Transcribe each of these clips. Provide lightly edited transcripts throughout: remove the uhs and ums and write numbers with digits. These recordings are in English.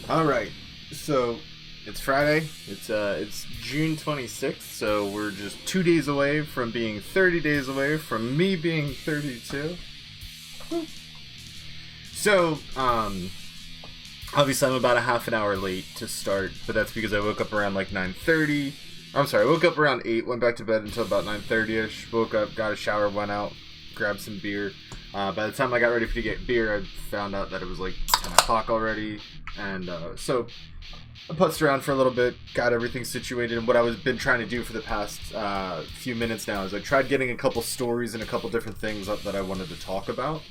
All right, so it's Friday. It's June 26th, so we're just 2 days away from being 30 days away from me being 32. So, obviously I'm about a half an hour late to start, but that's because I woke up around like 9:30. I'm sorry, I woke up around 8, went back to bed until about 9:30ish. Woke up, got a shower, went out, grabbed some beer. By the time I got ready to get beer, I found out that it was like 10 o'clock already. And so I putzed around for a little bit, got everything situated. And what I've been trying to do for the past few minutes now is I tried getting a couple stories and a couple different things up that I wanted to talk about.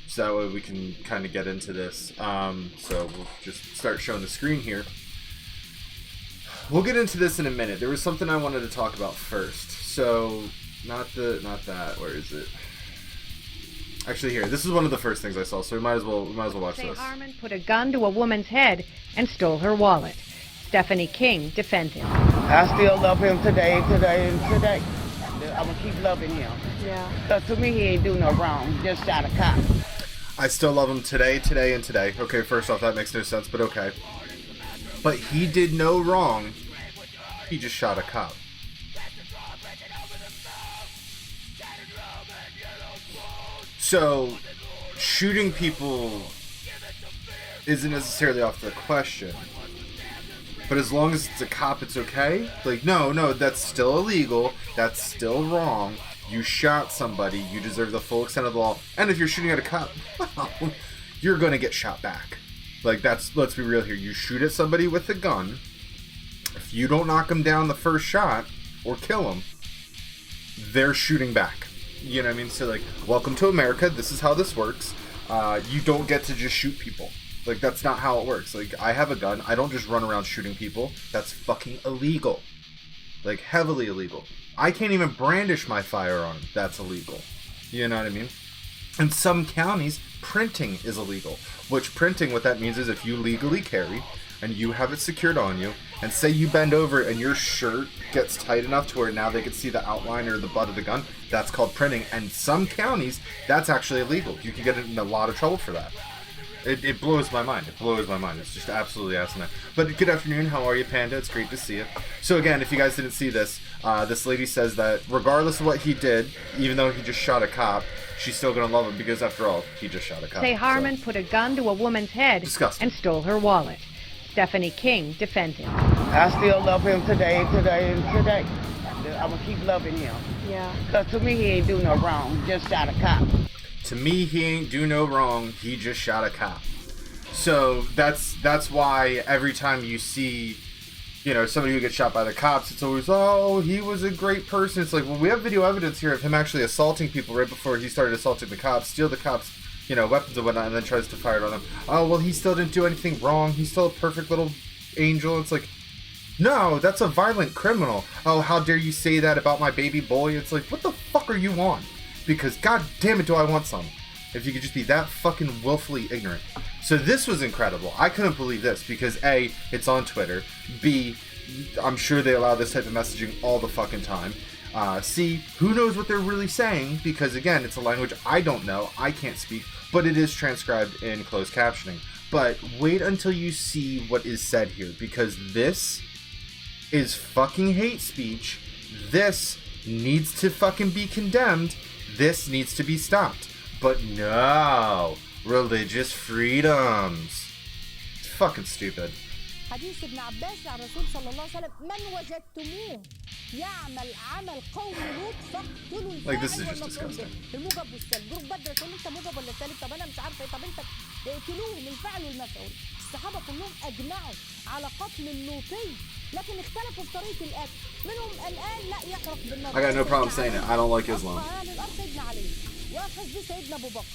So that way we can kind of get into this. So we'll just start showing the screen here. We'll get into this in a minute. There was something I wanted to talk about first. So, not that. Where is it? Actually, here. This is one of the first things I saw. So we might as well watch this. Harmon put a gun to a woman's head and stole her wallet. Stephanie King defended. I still love him today. I'm gonna keep loving him. Yeah. Cause to me, he ain't do no wrong. He just shot a cop. I still love him today. Okay, first off, that makes no sense, but okay. But he did no wrong. He just shot a cop. So, shooting people isn't necessarily off the question. But as long as it's a cop, it's okay? Like, no, that's still illegal. That's still wrong. You shot somebody. You deserve the full extent of the law. And if you're shooting at a cop, well, you're going to get shot back. Like, let's be real here. You shoot at somebody with a gun. If you don't knock them down the first shot or kill them, they're shooting back. You know what I mean? So, like, welcome to America. This is how this works. You don't get to just shoot people. Like, that's not how it works. Like, I have a gun. I don't just run around shooting people. That's fucking illegal. Like, heavily illegal. I can't even brandish my firearm. That's illegal. You know what I mean? In some counties, printing is illegal. Which printing, what that means is if you legally carry and you have it secured on you, and say you bend over and your shirt gets tight enough to where now they can see the outline or the butt of the gun, that's called printing. And some counties, that's actually illegal. You can get in a lot of trouble for that. It blows my mind. It's just absolutely asinine. But good afternoon. How are you, Panda? It's great to see you. So again, if you guys didn't see this, this lady says that regardless of what he did, even though he just shot a cop, she's still going to love him because, after all, he just shot a cop. Harmon put a gun to a woman's head Disgusting. and stole her wallet. Stephanie King defended. I still love him today. I'm gonna keep loving him. Yeah. Cause to me, he ain't do no wrong. He just shot a cop. To me, he ain't do no wrong. He just shot a cop. So that's why every time you see, somebody who gets shot by the cops, it's always, oh, he was a great person. It's like, well, we have video evidence here of him actually assaulting people right before he started assaulting the cops, steal the cops, weapons and whatnot, and then tries to fire it on them. Oh, well, he still didn't do anything wrong. He's still a perfect little angel. It's like, no, that's a violent criminal. Oh, how dare you say that about my baby boy? It's like, what the fuck are you on? Because god damn it, do I want some. If you could just be that fucking willfully ignorant. So this was incredible. I couldn't believe this because A, it's on Twitter. B, I'm sure they allow this type of messaging all the fucking time. C, who knows what they're really saying, because again, it's a language I don't know, I can't speak, but it is transcribed in closed captioning. But wait until you see what is said here, because this is fucking hate speech. This needs to fucking be condemned. This needs to be stopped. But no, religious freedoms. It's fucking stupid. حديث ابن عباس عن الرسول صلى الله عليه وسلم من وجدتموه يعمل عمل قوم لوط فاقتلوا الفاعل والمفعول به الموجب والسالب جروب بدر تقول انت موجب ولا سالب طب انا مش عارفه ايه طب انت اقتلوهم الفاعل والمفعول الصحابه كلهم اجمعوا على قتل اللوطي لكن اختلفوا في طريقه القتل منهم الان لا يحرق بالنار. I got no problem saying it. I don't like Islam. سيدنا علي واخذ به سيدنا ابو بكر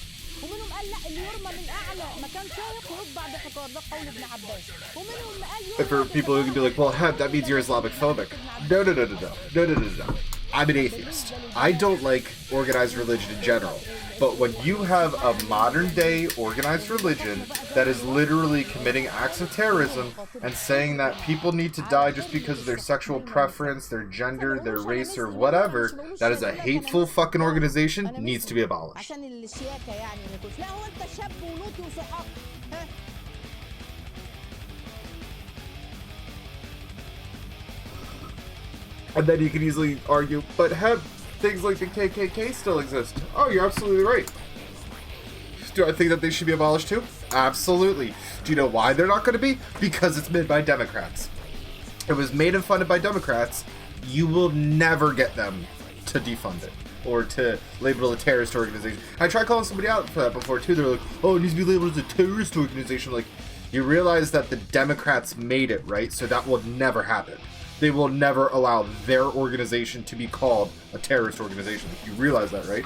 ومنهم قال لا اللي يرمى من اعلى مكان شاهق ويتبع بحجار ده قول ابن عباس ومنهم قال For people who can be like, well, that means you're Islamophobic. No. I'm an atheist. I don't like organized religion in general. But when you have a modern day organized religion that is literally committing acts of terrorism and saying that people need to die just because of their sexual preference, their gender, their race, or whatever, that is a hateful fucking organization, needs to be abolished. And then you can easily argue, but have things like the KKK still exist? Oh, you're absolutely right. Do I think that they should be abolished too? Absolutely. Do you know why they're not going to be? Because it's made by Democrats. It was made and funded by Democrats. You will never get them to defund it or to label it a terrorist organization. I tried calling somebody out for that before too. They're like, oh, it needs to be labeled as a terrorist organization. Like, you realize that the Democrats made it, right? So that will never happen. They will never allow their organization to be called a terrorist organization. You realize that, right?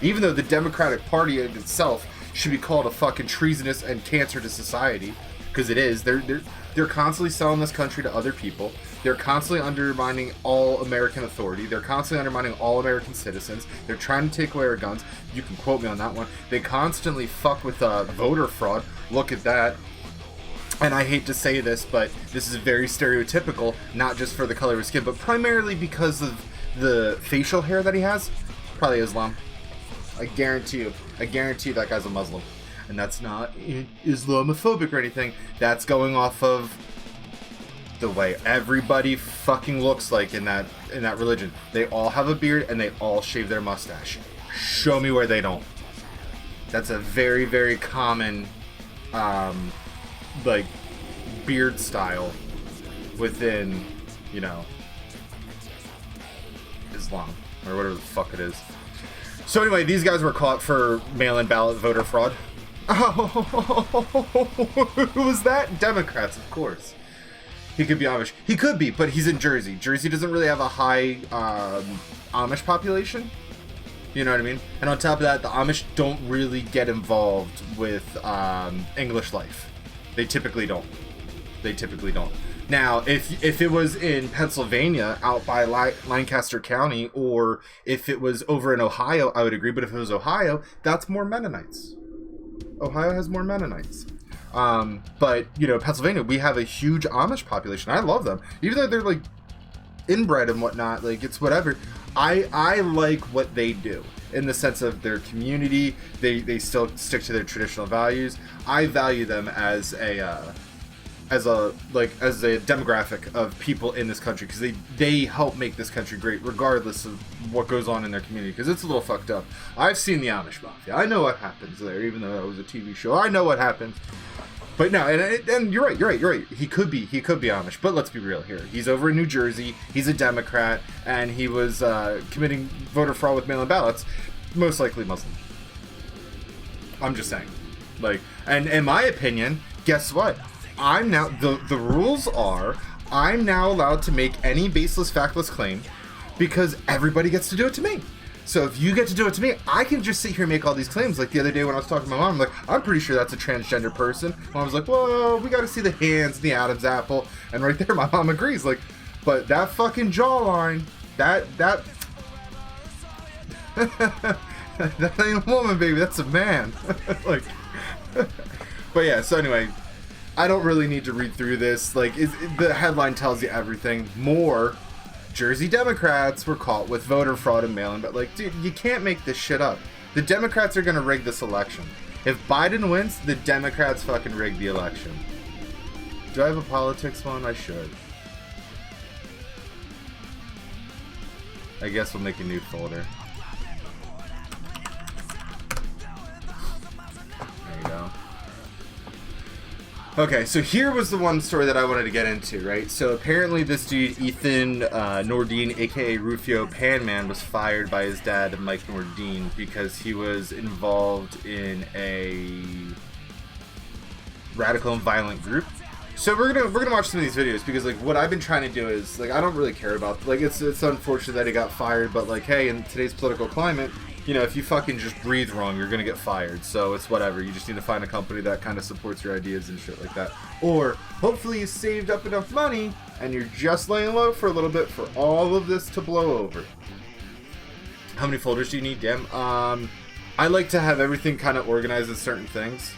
Even though the Democratic Party in itself should be called a fucking treasonous and cancer to society, because it is. They're constantly selling this country to other people. They're constantly undermining all American authority. They're constantly undermining all American citizens. They're trying to take away our guns. You can quote me on that one. They constantly fuck with voter fraud. Look at that. And I hate to say this, but this is very stereotypical, not just for the color of his skin, but primarily because of the facial hair that he has. Probably Islam. I guarantee you that guy's a Muslim. And that's not Islamophobic or anything. That's going off of the way everybody fucking looks like in that religion. They all have a beard and they all shave their mustache. Show me where they don't. That's a very, very common like beard style within, you know, Islam or whatever the fuck it is. So anyway, these guys were caught for mail-in ballot voter fraud. Oh, who was that? Democrats, of course. He could be Amish. He could be, but he's in Jersey. Jersey doesn't really have a high Amish population. You know what I mean? And on top of that, the Amish don't really get involved with English life. They typically don't. Now, if it was in Pennsylvania, out by Lancaster County, or if it was over in Ohio, I would agree. But if it was Ohio, that's more Mennonites. Ohio has more Mennonites. But, you know, Pennsylvania, we have a huge Amish population. I love them. Even though they're, like, inbred and whatnot, like, it's whatever. I like what they do. In the sense of their community, they still stick to their traditional values. I value them as a demographic of people in this country, because they help make this country great regardless of what goes on in their community, because it's a little fucked up. I've seen the Amish Mafia. I know what happens there, even though that was a TV show. I know what happens. But no, and you're right. He could be Amish, but let's be real here. He's over in New Jersey. He's a Democrat, and he was committing voter fraud with mail-in ballots. Most likely Muslim. I'm just saying. Like, and in my opinion, guess what? I'm now the rules are I'm now allowed to make any baseless, factless claim because everybody gets to do it to me. So if you get to do it to me, I can just sit here and make all these claims. Like the other day when I was talking to my mom, I'm like, I'm pretty sure that's a transgender person. Mom was like, whoa, we got to see the hands and the Adam's apple. And right there, my mom agrees. Like, but that fucking jawline, that that ain't a woman, baby. That's a man. Like, but yeah. So anyway, I don't really need to read through this. Like, the headline tells you everything. More Jersey Democrats were caught with voter fraud and mail-in, but like, dude, you can't make this shit up. The Democrats are gonna rig this election. If Biden wins, the Democrats fucking rig the election. Do I have a politics one? I should. I guess we'll make a new folder. There you go. Okay, so here was the one story that I wanted to get into, right? So apparently this dude, Ethan Nordine, aka Rufio Panman, was fired by his dad, Mike Nordine, because he was involved in a radical and violent group. So we're gonna watch some of these videos, because like what I've been trying to do is, like, I don't really care about, like, it's unfortunate that he got fired, but like, hey, in today's political climate, you know, if you fucking just breathe wrong, you're gonna get fired. So it's whatever. You just need to find a company that kind of supports your ideas and shit like that. Or hopefully you saved up enough money and you're just laying low for a little bit for all of this to blow over. How many folders do you need? Damn. I like to have everything kind of organized as certain things.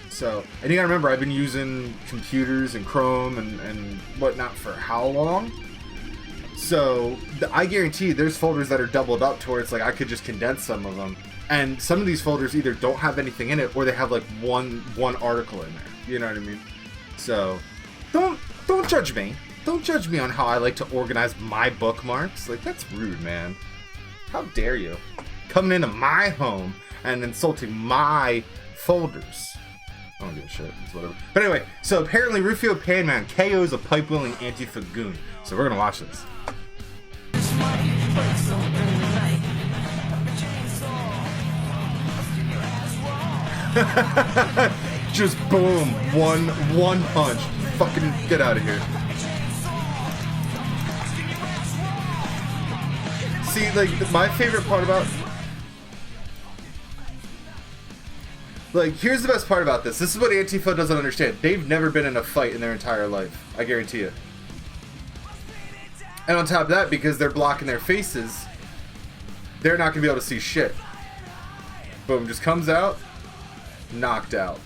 So, and you gotta remember, I've been using computers and Chrome and whatnot for how long? So, I guarantee there's folders that are doubled up to where it's like I could just condense some of them. And some of these folders either don't have anything in it, or they have like one article in there. You know what I mean? So, don't judge me. Don't judge me on how I like to organize my bookmarks. Like, that's rude, man. How dare you? Coming into my home and insulting my folders. I don't give a shit. It's whatever. But anyway, so apparently Rufio Panman KOs a pipe-wielding Antifa goon. So we're gonna watch this. Just boom, one punch. Fucking get out of here. See, like, my favorite part about... Like, here's the best part about this. This is what Antifa doesn't understand. They've never been in a fight in their entire life. I guarantee you. And on top of that, because they're blocking their faces, they're not going to be able to see shit. Boom, just comes out, knocked out.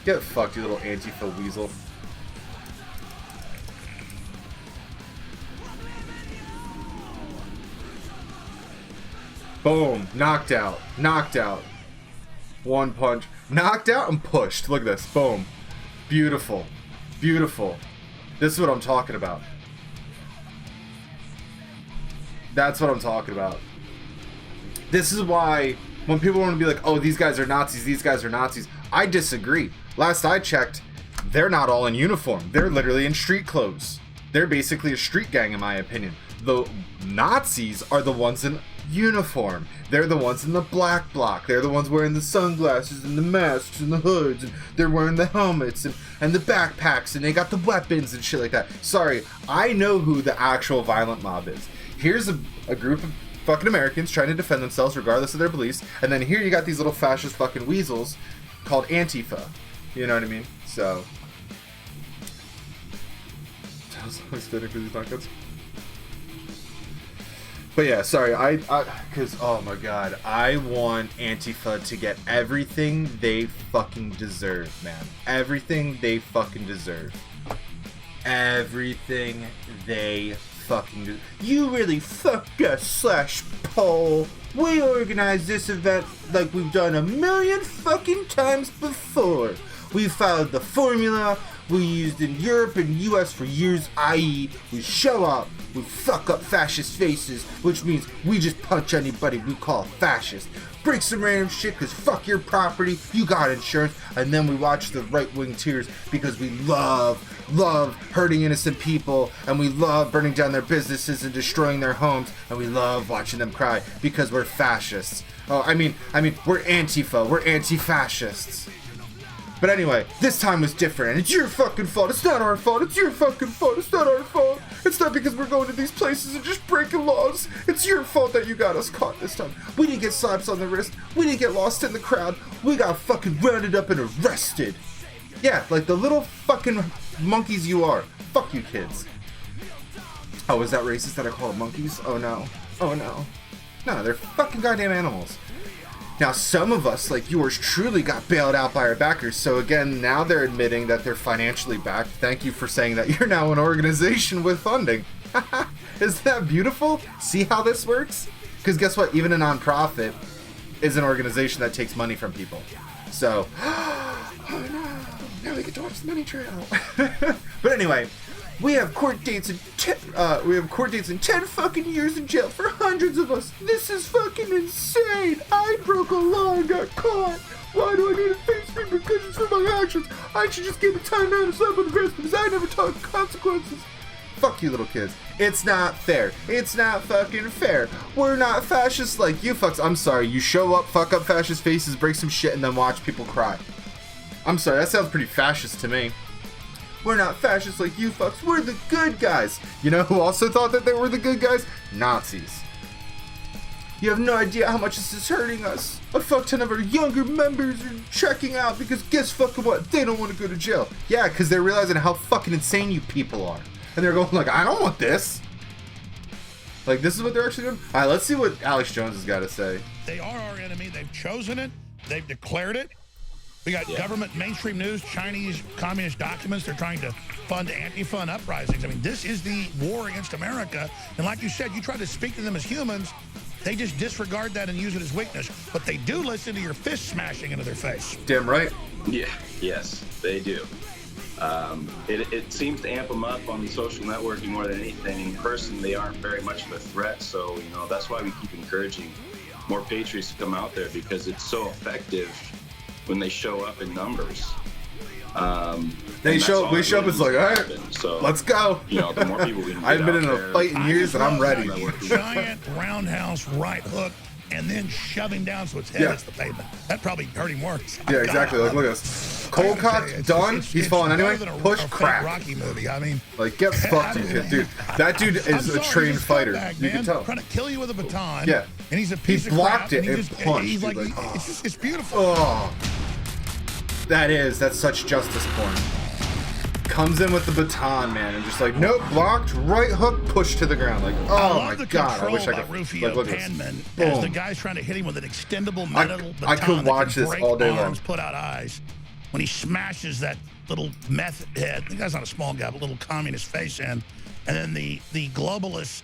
Get fucked, you little Antifa weasel. Boom, knocked out, knocked out. One punch, knocked out and pushed. Look at this, boom. Beautiful, beautiful. This is what I'm talking about. That's what I'm talking about. This is why when people want to be like, oh, these guys are Nazis, these guys are Nazis, I disagree. Last I checked, they're not all in uniform. They're literally in street clothes. They're basically a street gang, in my opinion. The Nazis are the ones in uniform. They're the ones in the black bloc. They're the ones wearing the sunglasses and the masks and the hoods, and they're wearing the helmets and the backpacks, and they got the weapons and shit like that. Sorry, I know who the actual violent mob is. Here's a group of fucking Americans trying to defend themselves regardless of their beliefs, and then here you got these little fascist fucking weasels called Antifa. You know what I mean? So that was always fitting for these knockouts. But yeah, sorry, I because, oh my god, I want Antifa to get everything they fucking deserve, man. Everything they fucking deserve. Everything they fucking deserve. You really fucked us, /Pol. We organized this event like we've done a million fucking times before. We followed the formula we used in Europe and US for years, i.e. we show up, we fuck up fascist faces, which means we just punch anybody we call fascist. Break some random shit cause fuck your property, you got insurance, and then we watch the right-wing tears because we love hurting innocent people, and we love burning down their businesses and destroying their homes, and we love watching them cry because we're fascists. Oh, I mean, we're Antifa, we're anti-fascists. But anyway, this time was different, and it's your fucking fault. It's not our fault. It's your fucking fault. It's not our fault. It's not because we're going to these places and just breaking laws. It's your fault that you got us caught this time. We didn't get slaps on the wrist. We didn't get lost in the crowd. We got fucking rounded up and arrested. Yeah, like the little fucking monkeys you are. Fuck you, kids. Oh, is that racist that I call them monkeys? Oh no. Oh no. No, they're fucking goddamn animals. Now, some of us, like yours truly, got bailed out by our backers. So again, now they're admitting that they're financially backed. Thank you for saying that you're now an organization with funding. Isn't that beautiful? See how this works? Because guess what? Even a nonprofit is an organization that takes money from people. So, oh no, now we get to watch the money trail. But anyway, we have court dates in 10 fucking years in jail for hundreds of us. This is fucking insane. I broke a law and got caught. Why do I need to face repercussions for my actions? I should just get a time out and slap on the wrist because I never took consequences. Fuck you, little kids. It's not fair. It's not fucking fair. We're not fascists like you fucks. I'm sorry. You show up, fuck up fascist faces, break some shit, and then watch people cry. I'm sorry. That sounds pretty fascist to me. We're not fascists like you fucks. We're the good guys. You know who also thought that they were the good guys? Nazis. You have no idea how much this is hurting us. A fuck ton of our younger members are checking out because guess fucking what? They don't want to go to jail. Yeah, because they're realizing how fucking insane you people are. And they're going like, I don't want this. Like, this is what they're actually doing? All right, let's see what Alex Jones has got to say. They are our enemy. They've chosen it. They've declared it. We got government, mainstream news, Chinese communist documents. They're trying to fund Antifa and uprisings. I mean, this is the war against America. And like you said, you try to speak to them as humans, they just disregard that and use it as weakness. But they do listen to your fist smashing into their face. Damn right. Yeah, yes, they do. It seems to amp them up on the social networking more than anything. In person, they aren't very much of a threat. So, you know, that's why we keep encouraging more patriots to come out there, because it's so effective when they show up in numbers. We show up, it's like, all right, so, let's go. You know, the more people we can get I haven't been in out a there, fight in years, and I'm ready. Giant roundhouse right hook, and then shove him down so its head hits the pavement. That probably hurt him worse. Yeah, exactly. Like, look at this. Cold cock, done. He's falling anyway. Push, crack. Rocky movie. I mean, like, get fucked, you kid, dude. That dude is a trained fighter. You can tell. Trying to kill you with a baton. Yeah. And he's a piece He of blocked crap, it and and punched. He's like, Like, it's beautiful. Oh, that's such justice porn. Comes in with the baton, man, and just like, nope, blocked, right hook, push to the ground. Like, oh my god, I wish I could. Rufio like, Panman, as the guy's trying to hit him with an extendable metal baton. I could watch this all day long. Put out eyes when he smashes that little meth head. The guy's not a small guy, but little communist face in, and then the globalist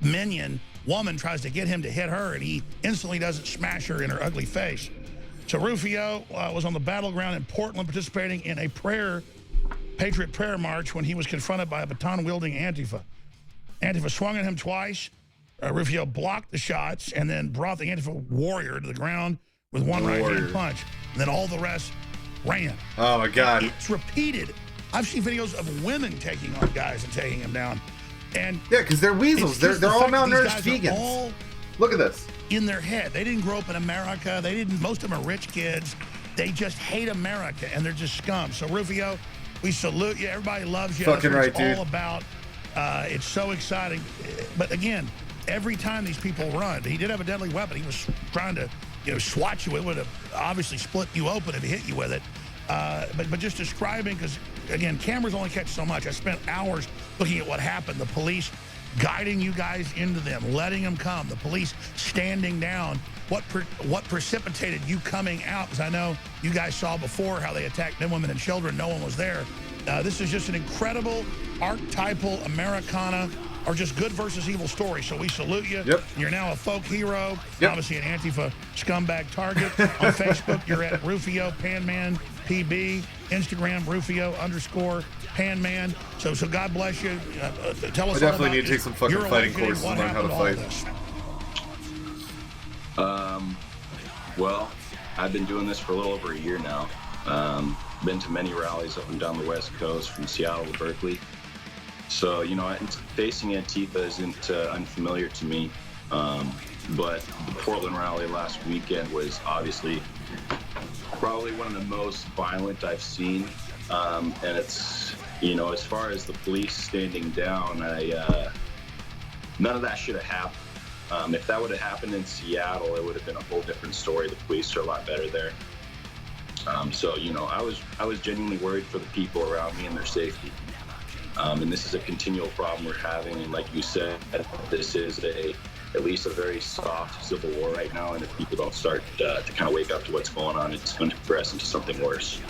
minion woman tries to get him to hit her, and he instantly doesn't smash her in her ugly face. So Rufio was on the battleground in Portland participating in a Patriot prayer march when he was confronted by a baton-wielding Antifa. Antifa swung at him twice. Rufio blocked the shots and then brought the Antifa warrior to the ground with one right-hand punch. And then all the rest ran. Oh, my God. It's repeated. I've seen videos of women taking on guys and taking them down. And yeah, because they're weasels. They're all malnourished vegans. All look at this. In their head. They didn't grow up in America. Most of them are rich kids. They just hate America, and they're just scum. So, Rufio, we salute you. Everybody loves you. Fucking right, dude. It's all about. It's so exciting. But again, every time these people run, he did have a deadly weapon. He was trying to, swat you. It would have obviously split you open if he hit you with it. But just describing, because again, cameras only catch so much. I spent hours looking at what happened. The police guiding you guys into them, letting them come. The police standing down. What precipitated you coming out? Because I know you guys saw before how they attacked men, women, and children. No one was there. This is just an incredible archetypal Americana, or just good versus evil story. So we salute you. Yep. You're now a folk hero. Yep. Obviously an Antifa scumbag target. On Facebook, you're at Rufio Panman PB. Instagram, Rufio_Panman. So God bless you. Tell us. I definitely need to take some fucking fighting courses and learn how to fight. Well, I've been doing this for a little over a year now. Been to many rallies up and down the West Coast, from Seattle to Berkeley. So, facing Antifa isn't unfamiliar to me. But the Portland rally last weekend was obviously probably one of the most violent I've seen. And it's, as far as the police standing down, none of that should have happened. If that would have happened in Seattle, it would have been a whole different story. The police are a lot better there. So, I was genuinely worried for the people around me and their safety. And this is a continual problem we're having. And like you said, this is at least a very soft civil war right now. And if people don't start to kind of wake up to what's going on, it's going to progress into something worse.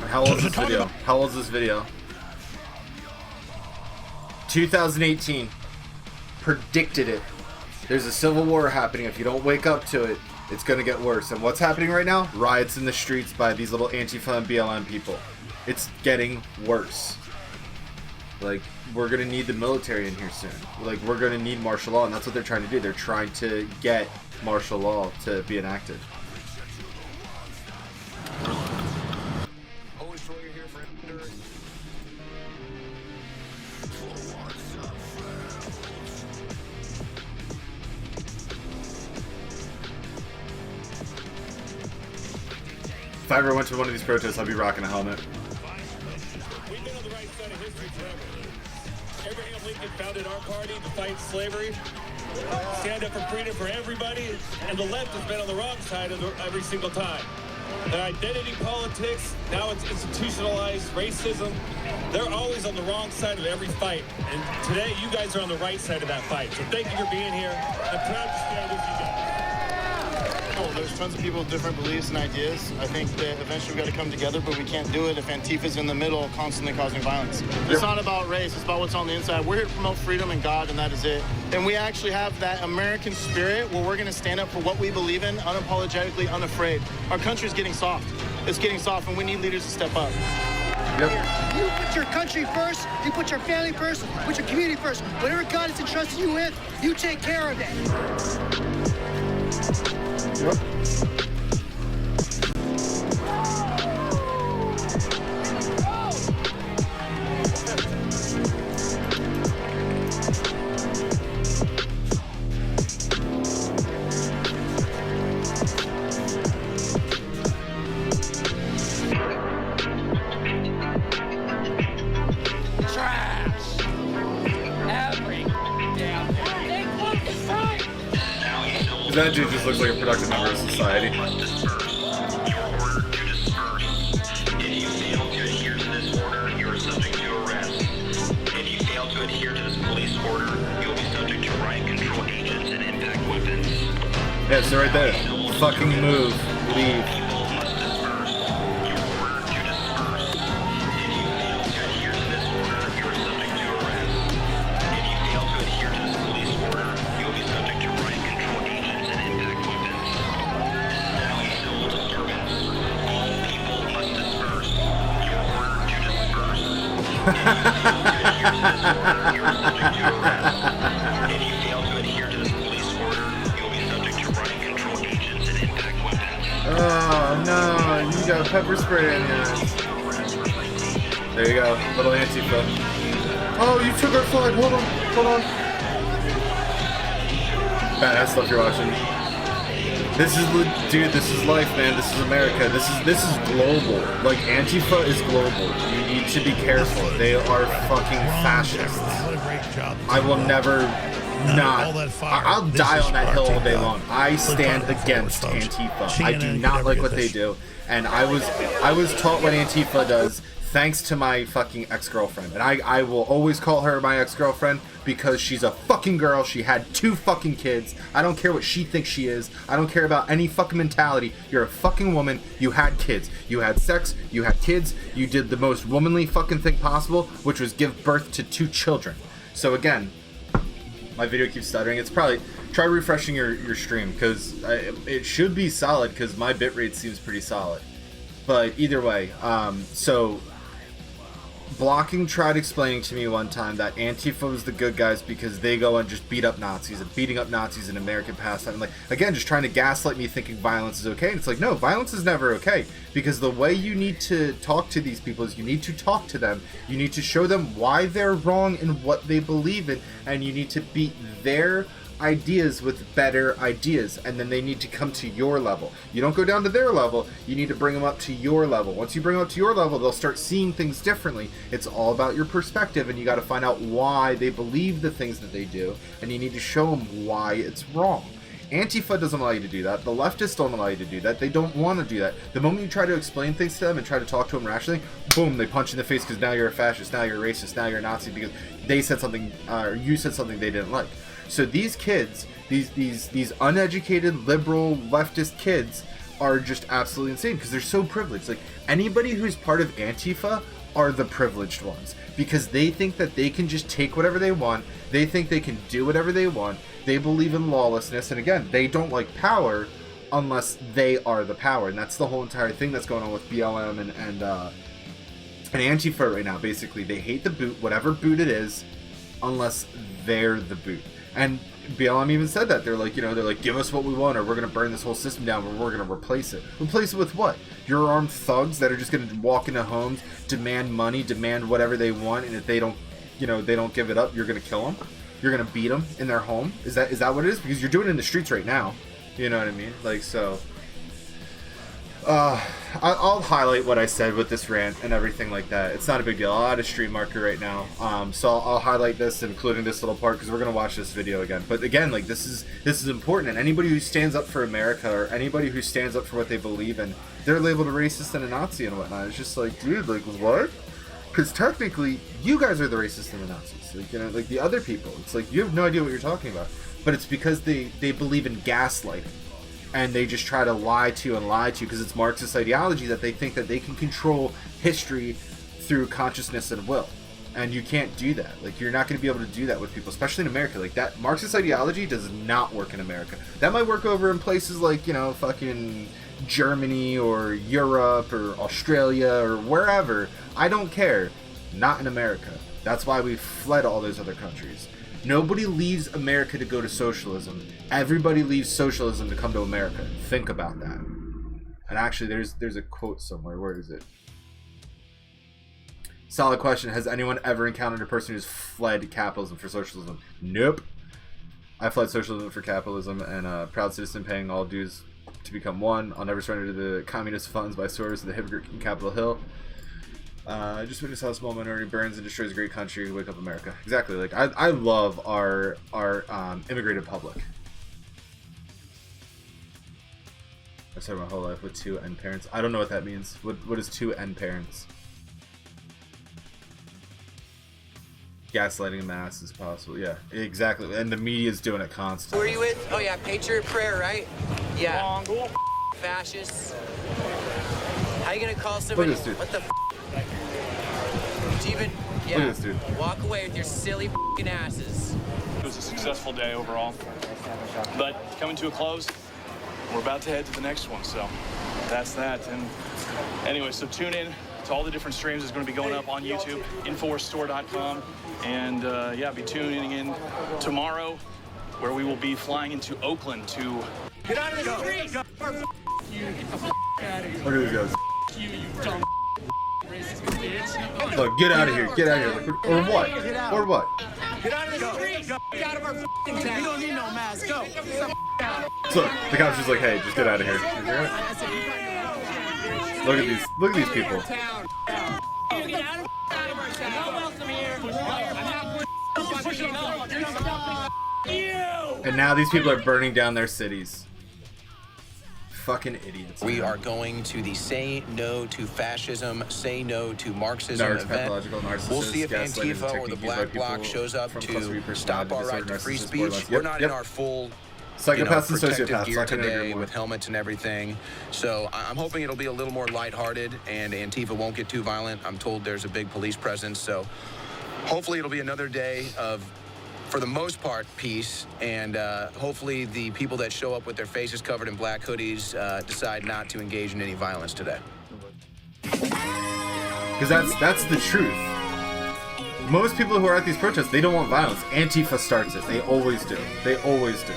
How old is this video? How old is this video? 2018. Predicted it. There's a civil war happening. If you don't wake up to it, it's going to get worse. And what's happening right now? Riots in the streets by these little Antifa and BLM people. It's getting worse. Like, we're going to need the military in here soon. Like, we're going to need martial law, and that's what they're trying to do. They're trying to get martial law to be enacted. If I ever went to one of these protests, I'd be rocking a helmet. We've been on the right side of history forever. Abraham Lincoln founded our party to fight slavery, stand up for freedom for everybody, and the left has been on the wrong side of every single time. And identity politics, now it's institutionalized racism. They're always on the wrong side of every fight. And today, you guys are on the right side of that fight. So thank you for being here. I'm proud to stand with you guys. Oh, there's tons of people with different beliefs and ideas. I think that eventually we've got to come together, but we can't do it if Antifa's in the middle constantly causing violence. It's not about race, it's about what's on the inside. We're here to promote freedom and God, and that is it. And we actually have that American spirit where we're going to stand up for what we believe in, unapologetically, unafraid. Our country's getting soft. it's getting soft, and we need leaders to step up. Yep. You put your country first, you put your family first, put your community first. Whatever God has entrusted you with, you take care of it. Yep. That dude just looks like a productive member of society. Yeah, so right there. Fucking move. Leave. Oh no, you got pepper spray in here. There you go, little Antifa. Oh, you took our flag. Hold on. Badass stuff you're watching. This is life, man. This is America. This is global. Like, Antifa is global. You need to be careful. They are fucking fascists. I will never not. I'll die on that hill all day long. I stand against Antifa. I do not like what they do, and I was taught what Antifa does thanks to my fucking ex-girlfriend, and I will always call her my ex-girlfriend because she's a fucking girl. She had 2 fucking kids. I don't care what she thinks she is. I don't care about any fucking mentality. You're a fucking woman. You had kids. You had sex. You had kids. You did the most womanly fucking thing possible, which was give birth to 2 children. So again, my video keeps stuttering. It's probably, try refreshing your stream, because it should be solid, because my bitrate seems pretty solid. But either way, so Blocking tried explaining to me one time that Antifa was the good guys because they go and just beat up Nazis, and beating up Nazis in American pastime. And like, again, just trying to gaslight me thinking violence is okay. And it's like, no, violence is never okay, because the way you need to talk to these people is you need to talk to them. You need to show them why they're wrong and what they believe in, and you need to beat their ideas with better ideas, and then they need to come to your level. You don't go down to their level, you need to bring them up to your level. Once you bring them up to your level, they'll start seeing things differently. It's all about your perspective, and you got to find out why they believe the things that they do, and you need to show them why it's wrong. Antifa doesn't allow you to do that. The leftists don't allow you to do that. They don't want to do that. The moment you try to explain things to them and try to talk to them rationally, boom, they punch in the face because now you're a fascist, now you're a racist, now you're a Nazi because they said something, or you said something they didn't like. So these kids, these uneducated, liberal, leftist kids are just absolutely insane because they're so privileged. Like, anybody who's part of Antifa are the privileged ones because they think that they can just take whatever they want. They think they can do whatever they want. They believe in lawlessness. And again, they don't like power unless they are the power. And that's the whole entire thing that's going on with BLM and Antifa right now. Basically, they hate the boot, whatever boot it is, unless they're the boot. And BLM even said that. They're like, they're like, give us what we want or we're going to burn this whole system down, or we're going to replace it. Replace it with what? Your armed thugs that are just going to walk into homes, demand money, demand whatever they want, and if they don't, they don't give it up, you're going to kill them? You're going to beat them in their home? Is that what it is? Because you're doing it in the streets right now. You know what I mean? Like, so... I'll highlight what I said with this rant and everything like that. It's not a big deal. I'll add a stream marker right now. So I'll highlight this, including this little part, because we're gonna watch this video again. But again, like, this is important, and anybody who stands up for America or anybody who stands up for what they believe in, they're labeled a racist and a Nazi and whatnot. It's just like, dude, like, what? Because technically, you guys are the racists and the Nazis. Like, like the other people. It's like, you have no idea what you're talking about. But it's because they believe in gaslighting. And they just try to lie to you because it's Marxist ideology that they think that they can control history through consciousness and will. And you can't do that. Like, you're not going to be able to do that with people, especially in America. Like, that Marxist ideology does not work in America. That might work over in places like, fucking Germany or Europe or Australia or wherever. I don't care. Not in America. That's why we fled all those other countries. Nobody leaves America to go to socialism. Everybody leaves socialism to come to America. Think about that. And actually, there's a quote somewhere. Where is it? Solid question. Has anyone ever encountered a person who's fled capitalism for socialism? Nope. I fled socialism for capitalism, and proud citizen paying all dues to become one. I'll never surrender to the communist funds by Soros and the hypocrite in Capitol Hill. Just witness how a small minority burns and destroys a great country. Wake up, America. Exactly. Like I love our immigrated public. I started my whole life with 2 end parents. I don't know what that means. What is 2 end parents? Gaslighting a mass is possible. Yeah, exactly. And the media's doing it constantly. Who are you with? Oh yeah, Patriot Prayer, right? Yeah. Fascists. How you gonna call somebody? Look at this dude. What the? Even, yeah. Look at this dude. Walk away with your silly asses. It was a successful day overall, but coming to a close, we're about to head to the next one. So that's that. And anyway, so tune in to all the different streams. It's going to be going up on YouTube, InfoWarsStore.com. And yeah, be tuning in tomorrow, where we will be flying into Oakland to get out of the street. Look at these guys. Look, get out of here. Get out of here. Or what? Or what? Get out of the street. Get out of our town. You don't need no mask. Go. So the cop's just like, hey, just get out of here. Look at these people. And now these people are burning down their cities. Fucking idiots. We are going to the Say No to Fascism, Say No to Marxism event. We'll see if Antifa or the Black Bloc shows up to stop our right to free speech. We're not in our full psychopaths and protective sociopaths gear today with helmets and everything. So I'm hoping it'll be a little more lighthearted and Antifa won't get too violent. I'm told there's a big police presence. So hopefully it'll be another day of, for the most part, peace, and hopefully the people that show up with their faces covered in black hoodies decide not to engage in any violence today. Because that's the truth. Most people who are at these protests, they don't want violence. Antifa starts it. They always do. They always do.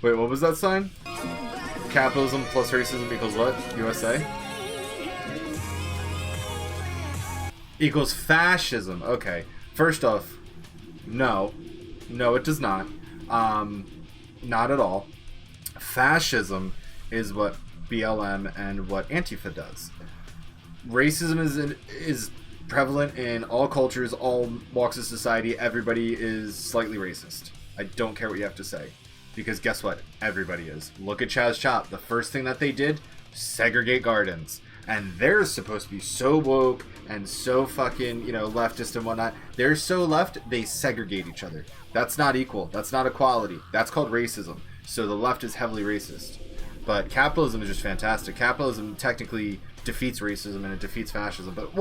Wait, what was that sign? Capitalism plus racism equals what? USA? Equals fascism. Okay. First off, no. No, it does not. Not at all. Fascism is what BLM and what Antifa does. Racism is prevalent in all cultures, all walks of society. Everybody is slightly racist. I don't care what you have to say. Because guess what? Everybody is. Look at Chaz Chop. The first thing that they did, segregate gardens. And they're supposed to be so woke and so fucking, leftist and whatnot. They're so left, they segregate each other. That's not equal. That's not equality. That's called racism. So the left is heavily racist. But capitalism is just fantastic. Capitalism technically defeats racism and it defeats fascism. But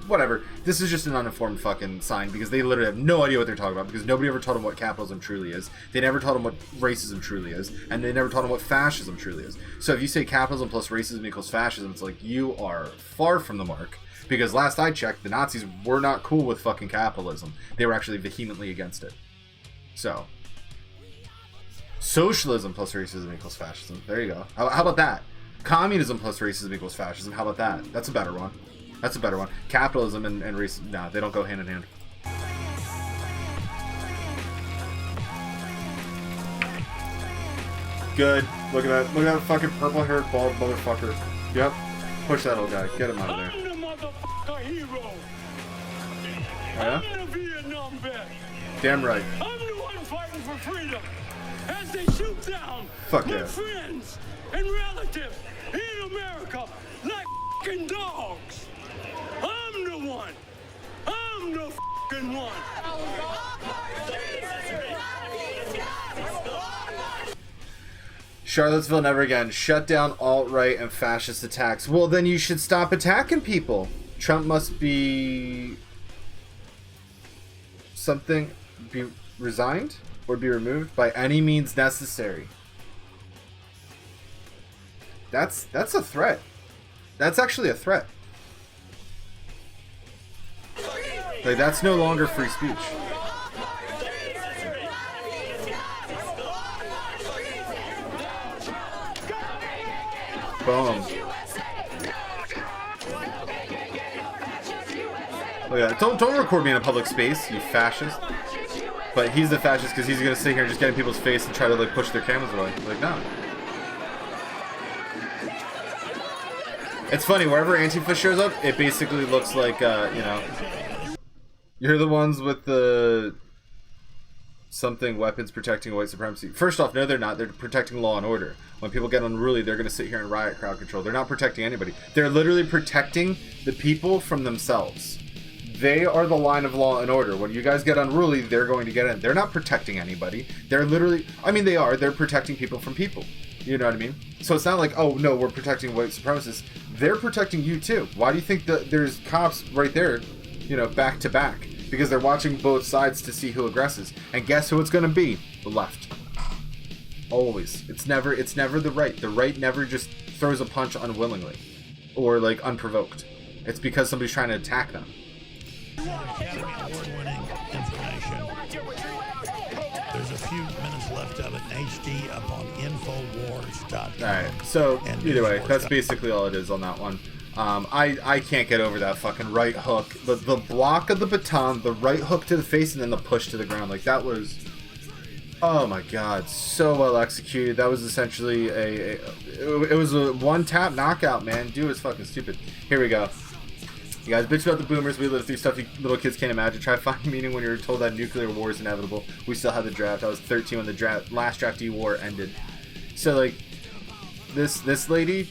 whatever. This is just an uninformed fucking sign because they literally have no idea what they're talking about because nobody ever taught them what capitalism truly is. They never taught them what racism truly is. And they never taught them what fascism truly is. So if you say capitalism plus racism equals fascism, it's like you are far from the mark. Because last I checked, the Nazis were not cool with fucking capitalism. They were actually vehemently against it. So, socialism plus racism equals fascism. There you go. How about that? Communism plus racism equals fascism. How about that? That's a better one. That's a better one. Capitalism and racism, no, they don't go hand in hand. Good. Look at that. Look at that fucking purple-haired bald motherfucker. Yep. Push that old guy. Get him out of there. I'm the motherfucker hero. Oh, yeah? I'm the Vietnam vet. Damn right. I'm the one fighting for freedom. As they shoot down Fuck my yeah. friends and relatives in America like fucking dogs. I'm the one. I'm the fucking one. Charlottesville never again. Shut down alt-right and fascist attacks. Well, then you should stop attacking people. Trump must be something. be resigned or be removed by any means necessary. That's a threat. That's actually a threat. Like, that's no longer free speech. Boom. Oh yeah, don't record me in a public space, you fascist. But he's the fascist because he's gonna sit here and just get in people's face and try to like push their cameras away. Like, no. It's funny, wherever Antifa shows up, it basically looks like, you know, you're the ones with the something weapons protecting white supremacy. First off, no, they're not. They're protecting law and order. When people get unruly, they're going to sit here and riot crowd control. They're not protecting anybody. They're literally protecting the people from themselves. They are the line of law and order. When you guys get unruly, they're going to get in. They're not protecting anybody. They're literally, I mean, they are. They're protecting people from people. You know what I mean? So it's not like, oh, no, we're protecting white supremacists. They're protecting you, too. Why do you think that there's cops right there, you know, back to back? Because they're watching both sides to see who aggresses. And guess who it's going to be? The left. Always. It's never the right. The right never just throws a punch unwillingly or, like, unprovoked. It's because somebody's trying to attack them. Academy Award-winning information. There's a few minutes left of it in HD up on Infowars.com. Alright, so either way, that's basically all it is on that one. I can't get over that fucking right hook. The block of the baton, the right hook to the face, and then the push to the ground. Like, that was... Oh my god, so well executed. That was essentially it was a one-tap knockout, man. Dude was fucking stupid. Here we go. You guys bitch about the boomers. We live through stuff you little kids can't imagine. Try finding meaning when you're told that nuclear war is inevitable. We still had the draft. I was 13 when the last draftee war ended. So, like, this lady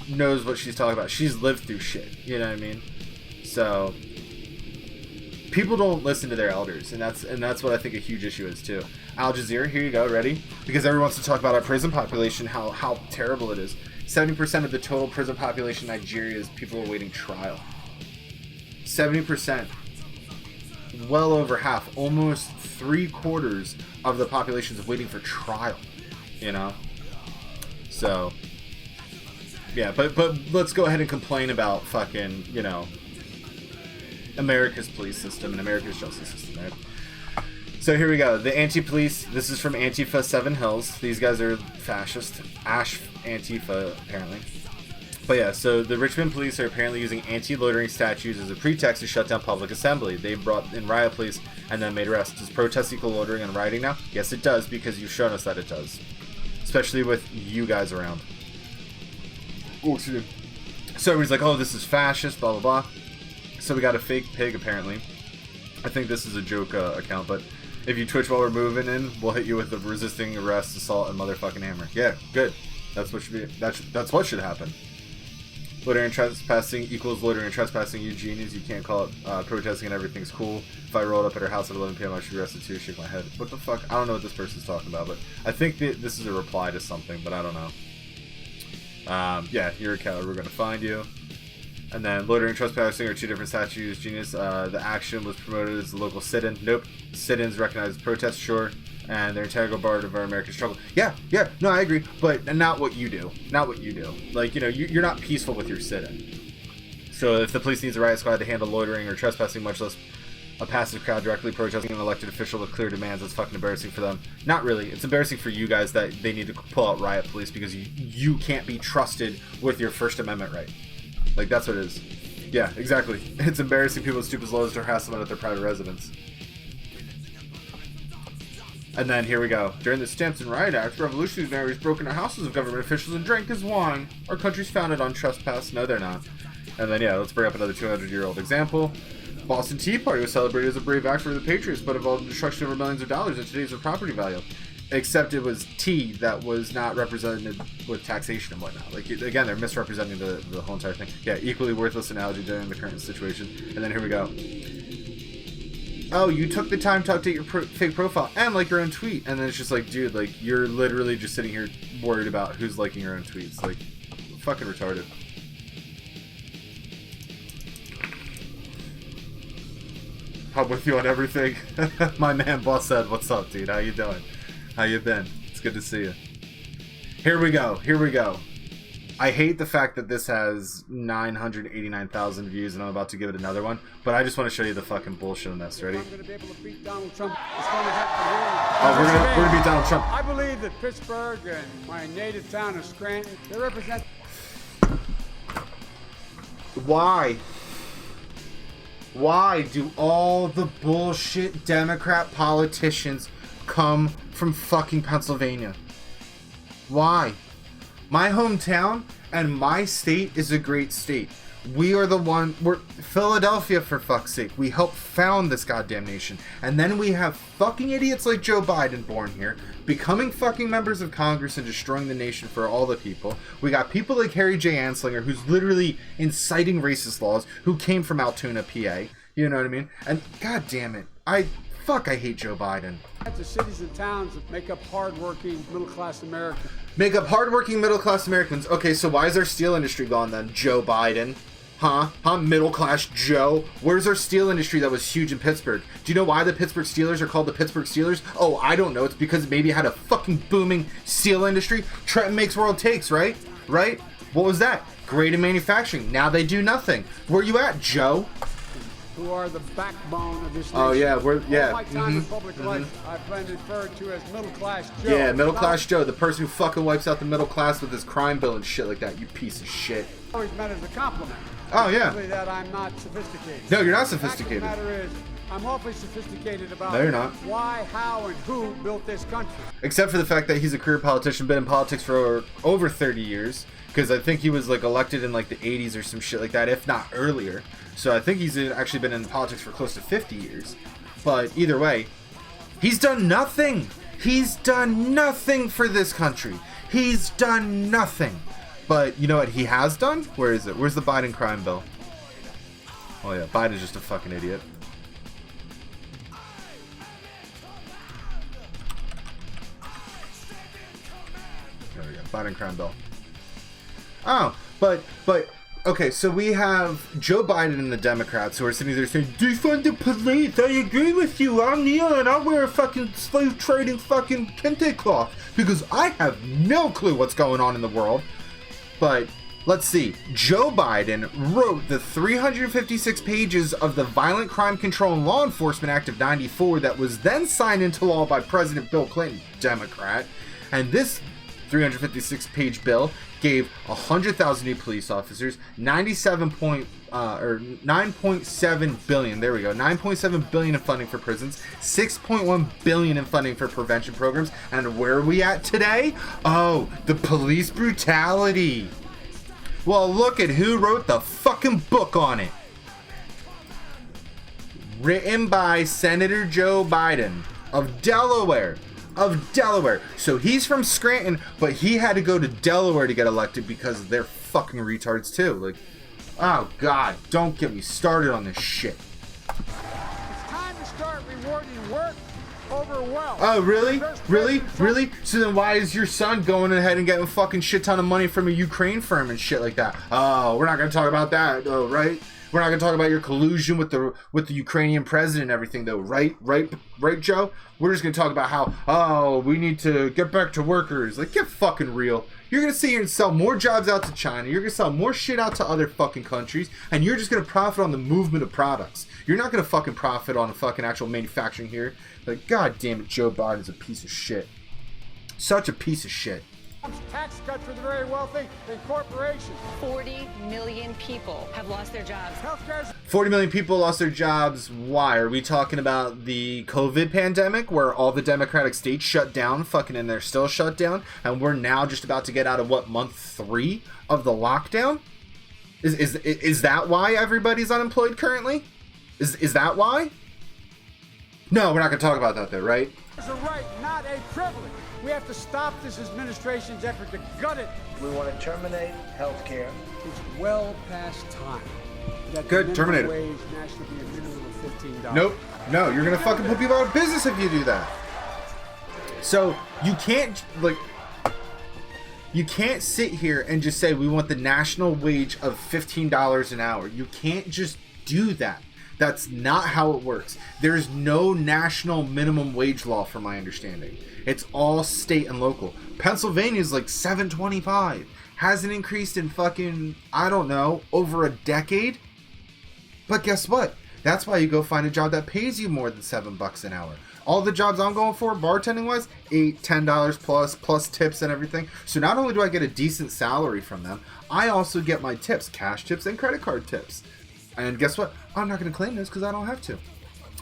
knows what she's talking about. She's lived through shit. You know what I mean? So, people don't listen to their elders, and that's what I think a huge issue is too. Al Jazeera, here you go, ready? Because everyone wants to talk about our prison population, how terrible it is. 70% of the total prison population in Nigeria is people awaiting trial. 70%, well over half, almost 3/4 of the population is waiting for trial, you know? So, yeah, but let's go ahead and complain about fucking, you know, America's police system and America's justice system, right? So here we go. The anti-police, this is from Antifa 7 Hills. These guys are fascist. Ash Antifa, apparently. But yeah, so the Richmond police are apparently using anti-loitering statutes as a pretext to shut down public assembly. They brought in riot police and then made arrests. Does protest equal loitering and rioting now? Yes, it does, because you've shown us that it does. Especially with you guys around. Oh, excuse me. So everybody's like, oh, this is fascist, blah, blah, blah. So we got a fake pig, apparently. I think this is a joke account, but if you Twitch while we're moving in, we'll hit you with the resisting arrest, assault, and motherfucking hammer. Yeah, good. That's what should be. That's what should happen. Loitering and trespassing equals loitering and trespassing. You genius. You can't call it protesting and everything's cool. If I rolled up at her house at 11 p.m., I should be arrested too. Shake my head. What the fuck? I don't know what this person's talking about, but I think this is a reply to something, but I don't know. Yeah, you're a coward. We're gonna find you. And then loitering and trespassing are two different statutes. Genius. The action was promoted as the local sit-in. Nope. Sit-ins recognized as protest, sure. And they're an integral part of our American struggle. Yeah, no, I agree. But not what you do. Not what you do. Like, you know, you're not peaceful with your sit-in. So if the police needs a riot squad to handle loitering or trespassing, much less a passive crowd directly protesting an elected official with clear demands, that's fucking embarrassing for them. Not really. It's embarrassing for you guys that they need to pull out riot police because you can't be trusted with your First Amendment right. Like, that's what it is. Yeah, exactly. It's embarrassing people with stupid laws to harass someone at their private residence. And then here we go. During the Stamps and Riot Act, revolutionaries broke into houses of government officials and drank his wine. Our country's founded on trespass. No, they're not. And then, yeah, let's bring up another 200-year-old example. Boston Tea Party was celebrated as a brave act for the Patriots, but involved the destruction of millions of dollars in today's property value. Except it was tea that was not represented with taxation and whatnot. Like, again, they're misrepresenting the whole entire thing. Yeah, equally worthless analogy during the current situation. And then here we go. Oh, you took the time to update your fake profile and like your own tweet. And then it's just like, dude, like, you're literally just sitting here worried about who's liking your own tweets. Like, fucking retarded. I'm with you on everything. My man Boss said, what's up, dude? How you doing? How you been? It's good to see you. Here we go. Here we go. I hate the fact that this has 989,000 views and I'm about to give it another one, but I just want to show you the fucking bullshit on this. Ready? I'm going to be able to beat Donald Trump. It's going to have Oh, we're gonna beat Donald Trump. I believe that Pittsburgh and my native town of Scranton, they represent. Why? Why do all the bullshit Democrat politicians come from fucking Pennsylvania? Why? My hometown and my state is a great state. We are the one, we're Philadelphia, for fuck's sake. We helped found this goddamn nation. And then we have fucking idiots like Joe Biden born here, becoming fucking members of Congress and destroying the nation for all the people. We got people like Harry J. Anslinger, who's literally inciting racist laws, who came from Altoona, PA. You know what I mean? And god damn it, I hate Joe Biden. The cities and towns that make up hardworking, middle-class Americans. Make up hardworking, middle-class Americans. Okay, so why is our steel industry gone then, Joe Biden? Huh? Middle-class Joe? Where's our steel industry that was huge in Pittsburgh? Do you know why the Pittsburgh Steelers are called the Pittsburgh Steelers? Oh, I don't know. It's because maybe it had a fucking booming steel industry. Trenton makes world takes, right? Right? What was that? Great in manufacturing. Now they do nothing. Where you at, Joe? Who are the backbone of this nation. Oh yeah, All my time in public life, I've been referred to as middle-class Joe. Yeah, middle-class Joe, the person who fucking wipes out the middle class with his crime bill and shit like that, you piece of shit. Always meant as a compliment. Oh yeah. That I'm not sophisticated. No, you're not sophisticated. The fact of the matter is, I'm awfully sophisticated about no, you're not. Why, how, and who built this country. Except for the fact that he's a career politician, been in politics for over 30 years. Because I think he was like elected in like the 80s or some shit like that, if not earlier. So I think he's actually been in politics for close to 50 years. But either way, he's done nothing. He's done nothing for this country. He's done nothing. But you know what he has done? Where is it? Where's the Biden crime bill? Oh yeah, Biden's just a fucking idiot. There we go. Biden crime bill. Oh, but okay, so we have Joe Biden and the Democrats who are sitting there saying, defund the police, I agree with you, I'll kneel and I'll wear a fucking slave trading fucking kente cloth because I have no clue what's going on in the world. But let's see, Joe Biden wrote the 356 pages of the Violent Crime Control and Law Enforcement Act of '94 that was then signed into law by President Bill Clinton, Democrat, and this 356-page bill gave 100,000 new police officers, 9.7 billion. There we go. 9.7 billion in funding for prisons, 6.1 billion in funding for prevention programs, and where are we at today? Oh, the police brutality. Well, look at who wrote the fucking book on it. Written by Senator Joe Biden of Delaware. So he's from Scranton, but he had to go to Delaware to get elected because they're fucking retards too. Like, oh god, don't get me started on this shit. It's time to start rewarding work over wealth. Oh really? Really? So then why is your son going ahead and getting a fucking shit ton of money from a Ukraine firm and shit like that? Oh, we're not gonna talk about that, though, right? We're not gonna talk about your collusion with the Ukrainian president and everything, though, right, Joe? We're just gonna talk about how, oh, we need to get back to workers. Like, get fucking real. You're gonna sit here and sell more jobs out to China. You're gonna sell more shit out to other fucking countries, and you're just gonna profit on the movement of products. You're not gonna fucking profit on a fucking actual manufacturing here. Like, god damn it, Joe Biden's a piece of shit. Such a piece of shit. Tax cut for the very wealthy and corporations. 40 million people have lost their jobs. 40 million people lost their jobs. Why? Are we talking about the COVID pandemic where all the Democratic states shut down fucking and they're still shut down? And we're now just about to get out of, what, month 3 of the lockdown? Is that why everybody's unemployed currently? Is that why? No, we're not going to talk about that though, right? It's a right, not a privilege. We have to stop this administration's effort to gut it. We want to terminate health care. It's well past time. Good, terminate it. Wage nationally be a minimum of $15. Nope. No, you're going to fucking put people out of business if you do that. So, you can't sit here and just say we want the national wage of $15 an hour. You can't just do that. That's not how it works. There's no national minimum wage law from my understanding. It's all state and local. Pennsylvania's like $7.25. Hasn't increased in fucking, I don't know, over a decade. But guess what? That's why you go find a job that pays you more than $7 an hour. All the jobs I'm going for, bartending wise, $8, $10 plus tips and everything. So not only do I get a decent salary from them, I also get my tips, cash tips and credit card tips. And guess what? I'm not going to claim this because I don't have to.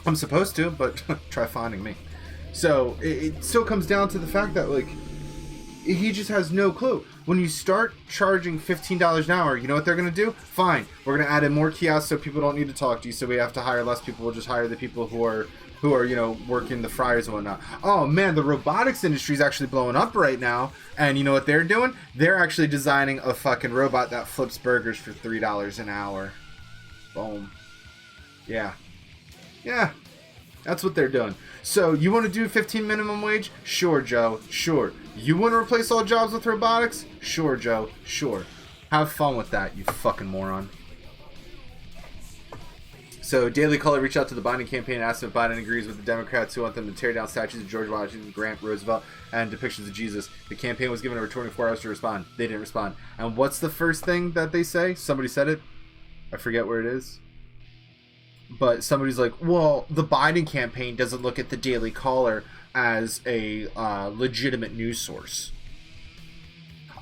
I'm supposed to, but try finding me. So it still comes down to the fact that, like, he just has no clue. When you start charging $15 an hour, you know what they're going to do? Fine. We're going to add in more kiosks so people don't need to talk to you, so we have to hire less people. We'll just hire the people who are you know, working the fryers and whatnot. Oh man, the robotics industry is actually blowing up right now. And you know what they're doing? They're actually designing a fucking robot that flips burgers for $3 an hour. Boom. Yeah. That's what they're doing. So you want to do 15 minimum wage? Sure, Joe. Sure. You want to replace all jobs with robotics? Sure, Joe. Sure. Have fun with that, you fucking moron. So Daily Caller reached out to the Biden campaign and asked if Biden agrees with the Democrats who want them to tear down statues of George Washington, Grant, Roosevelt, and depictions of Jesus. The campaign was given over 24 hours to respond. They didn't respond. And what's the first thing that they say? Somebody said it. I forget where it is. But somebody's like, well, the Biden campaign doesn't look at the Daily Caller as a legitimate news source.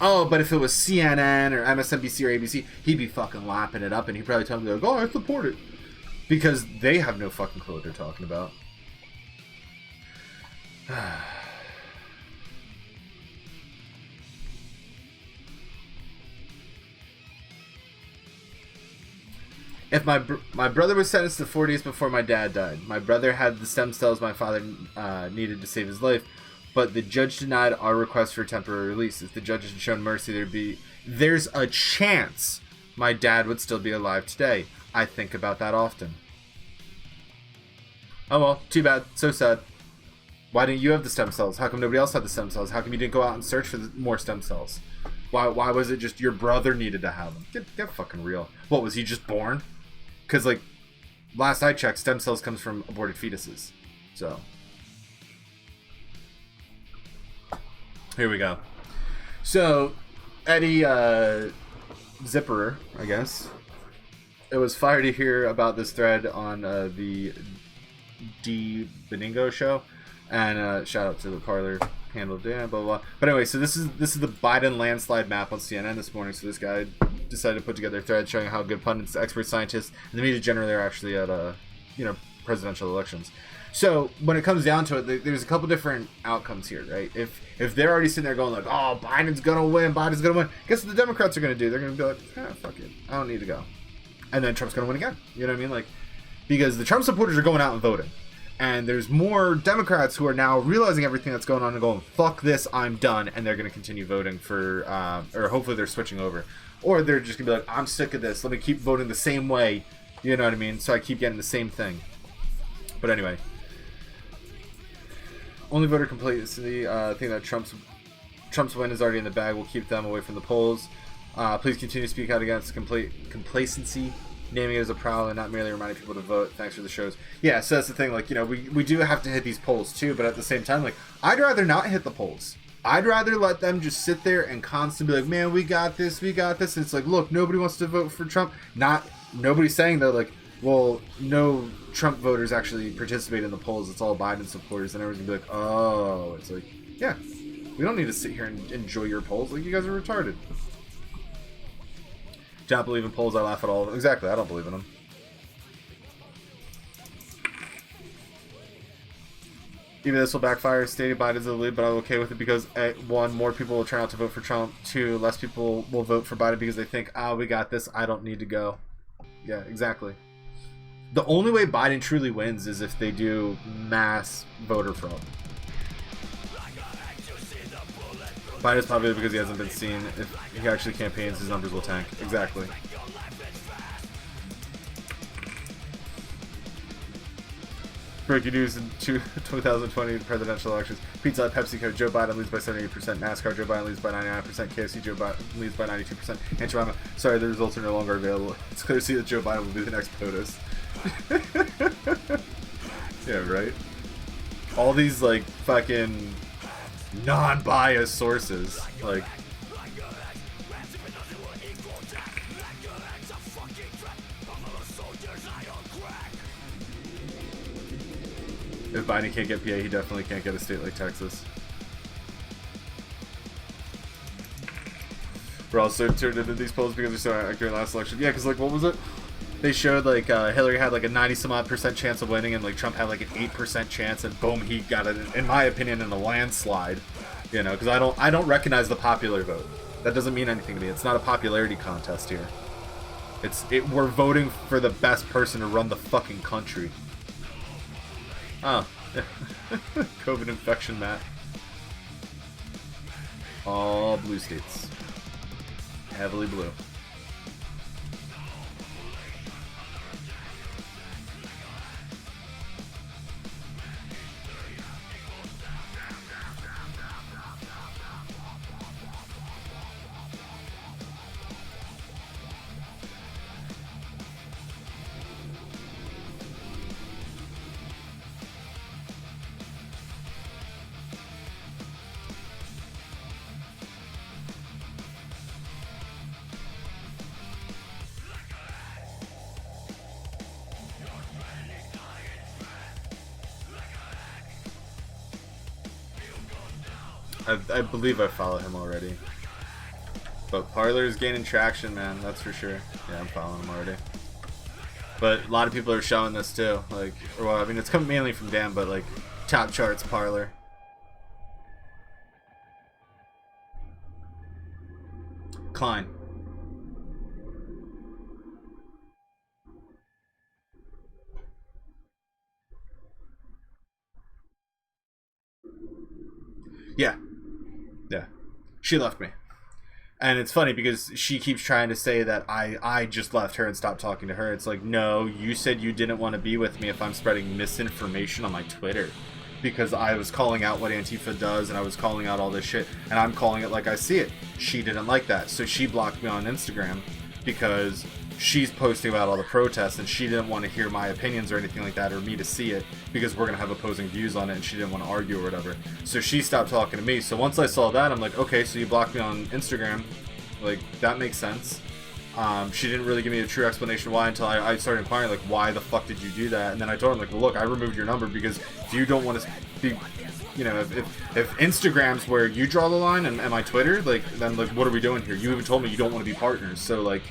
Oh, but if it was CNN or MSNBC or ABC, he'd be fucking lapping it up and he'd probably tell me, like, oh, I support it. Because they have no fucking clue what they're talking about. If my brother was sentenced to 4 days before my dad died. My brother had the stem cells my father needed to save his life, but the judge denied our request for temporary release. If the judge had shown mercy, there's a chance my dad would still be alive today. I think about that often. Oh well, too bad. So sad. Why didn't you have the stem cells? How come nobody else had the stem cells? How come you didn't go out and search for more stem cells? Why was it just your brother needed to have them? Get fucking real. What, was he just born? Because, like, last I checked, stem cells comes from aborted fetuses. So, here we go. So, Eddie Zipperer, I guess. It was fire to hear about this thread on the D Benigno show, and shout out to the Parler handle, blah blah blah. But anyway, so this is the Biden landslide map on CNN this morning. So this guy decided to put together a thread showing how good pundits, expert scientists, and the media generally are actually at presidential elections. So when it comes down to it, there's a couple different outcomes here, right? If they're already sitting there going like, oh, Biden's gonna win, guess what the Democrats are gonna do? They're gonna be like, fuck it, I don't need to go. And then Trump's going to win again. You know what I mean? Like, because the Trump supporters are going out and voting. And there's more Democrats who are now realizing everything that's going on and going, fuck this, I'm done. And they're going to continue voting for, or hopefully they're switching over. Or they're just going to be like, I'm sick of this. Let me keep voting the same way. You know what I mean? So I keep getting the same thing. But anyway. Only voter complacency. Thing that Trump's win is already in the bag will keep them away from the polls. Please continue to speak out against complacency, naming it as a problem and not merely reminding people to vote. Thanks for the shows. Yeah, so that's the thing. Like, you know, we do have to hit these polls too, but at the same time, like, I'd rather not hit the polls. I'd rather let them just sit there and constantly be like, man, we got this. And it's like, look, nobody wants to vote for Trump. Nobody's saying that, like, well, no Trump voters actually participate in the polls. It's all Biden supporters. And everyone's going to be like, oh, it's like, yeah, we don't need to sit here and enjoy your polls. Like, you guys are retarded. Do not believe in polls, I laugh at all of them. Exactly, I don't believe in them. Even this will backfire. Stated Biden's the lead, but I'm okay with it because 1, more people will turn out to vote for Trump. 2, less people will vote for Biden because they think, we got this, I don't need to go. Yeah, exactly. The only way Biden truly wins is if they do mass voter fraud. Biden's popular because he hasn't been seen. If he actually campaigns, his numbers will tank. Exactly. Breaking news in 2020 presidential elections. Pizza Hut, PepsiCo, Joe Biden leads by 78%. NASCAR, Joe Biden leads by 99%. KFC, Joe Biden leads by 92%. And Toronto, sorry, the results are no longer available. It's clear to see that Joe Biden will be the next POTUS. Yeah, right? All these, like, fucking non-biased sources. Like, if Biden can't get PA, he definitely can't get a state like Texas. We're also turned into these polls because they're so accurate last election. Yeah, because, like, what was it? They showed, like, Hillary had, like, a 90-some-odd% chance of winning, and, like, Trump had, like, an 8% chance, and boom, he got it, in my opinion, in a landslide. You know, because I don't recognize the popular vote. That doesn't mean anything to me. It's not a popularity contest here. We're voting for the best person to run the fucking country. Oh. COVID infection, Matt. All blue states. Heavily blue. I believe I follow him already. But Parler is gaining traction, man. That's for sure. Yeah, I'm following him already. But a lot of people are showing this too. Like, or well, I mean, it's come mainly from Dan, but like, top charts Parler. Klein. Yeah. Yeah. She left me. And it's funny because she keeps trying to say that I just left her and stopped talking to her. It's like, no, you said you didn't want to be with me if I'm spreading misinformation on my Twitter. Because I was calling out what Antifa does and I was calling out all this shit. And I'm calling it like I see it. She didn't like that. So she blocked me on Instagram because she's posting about all the protests and she didn't want to hear my opinions or anything like that or me to see it because we're going to have opposing views on it and she didn't want to argue or whatever. So she stopped talking to me. So once I saw that, I'm like, okay, so you blocked me on Instagram. Like, that makes sense. She didn't really give me a true explanation why until I started inquiring, like, why the fuck did you do that? And then I told him, like, well, look, I removed your number because if you don't want to be, you know, if Instagram's where you draw the line and my Twitter, like, then, like, what are we doing here? You even told me you don't want to be partners. So, like,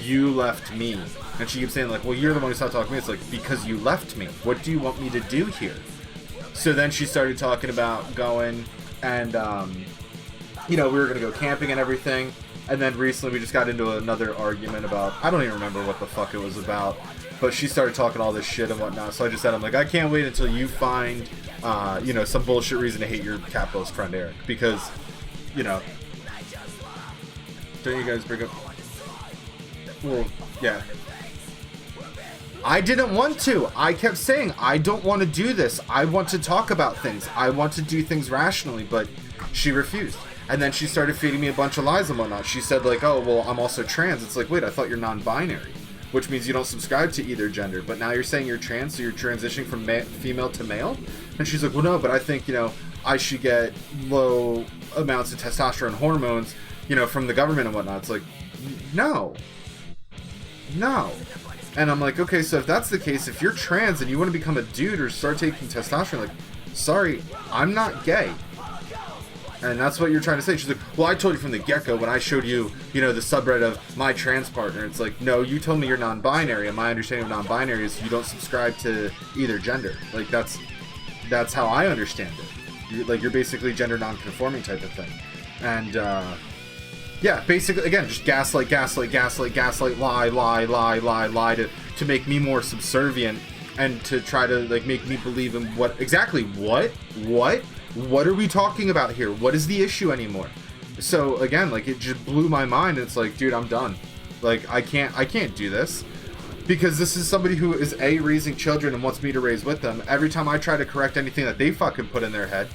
you left me. And she keeps saying, like, well, you're the one who stopped talking to me. It's like, because you left me. What do you want me to do here? So then she started talking about going and, you know, we were going to go camping and everything. And then recently we just got into another argument about, I don't even remember what the fuck it was about. But she started talking all this shit and whatnot. So I just said, I'm like, I can't wait until you find, you know, some bullshit reason to hate your capitalist friend Eric. Because, you know, don't you guys bring up... Well, yeah. I didn't want to. I kept saying, I don't want to do this. I want to talk about things. I want to do things rationally, but she refused. And then she started feeding me a bunch of lies and whatnot. She said, like, oh, well, I'm also trans. It's like, wait, I thought you're non-binary, which means you don't subscribe to either gender. But now you're saying you're trans, so you're transitioning from female to male? And she's like, well, no, but I think, you know, I should get low amounts of testosterone hormones, you know, from the government and whatnot. It's like, no. No. And I'm like, okay, so if that's the case, if you're trans and you want to become a dude or start taking testosterone, like, sorry, I'm not gay. And that's what you're trying to say. She's like, well, I told you from the get-go when I showed you, you know, the subreddit of my trans partner. It's like, no, you told me you're non-binary, and my understanding of non-binary is you don't subscribe to either gender. Like, that's how I understand it. You're basically gender non-conforming type of thing. And, yeah, basically, again, just gaslight, lie to make me more subservient and to try to, like, make me believe in what are we talking about here? What is the issue anymore? So, again, like, it just blew my mind. It's like, dude, I'm done. Like, I can't do this. Because this is somebody who is, A, raising children and wants me to raise with them. Every time I try to correct anything that they fucking put in their head,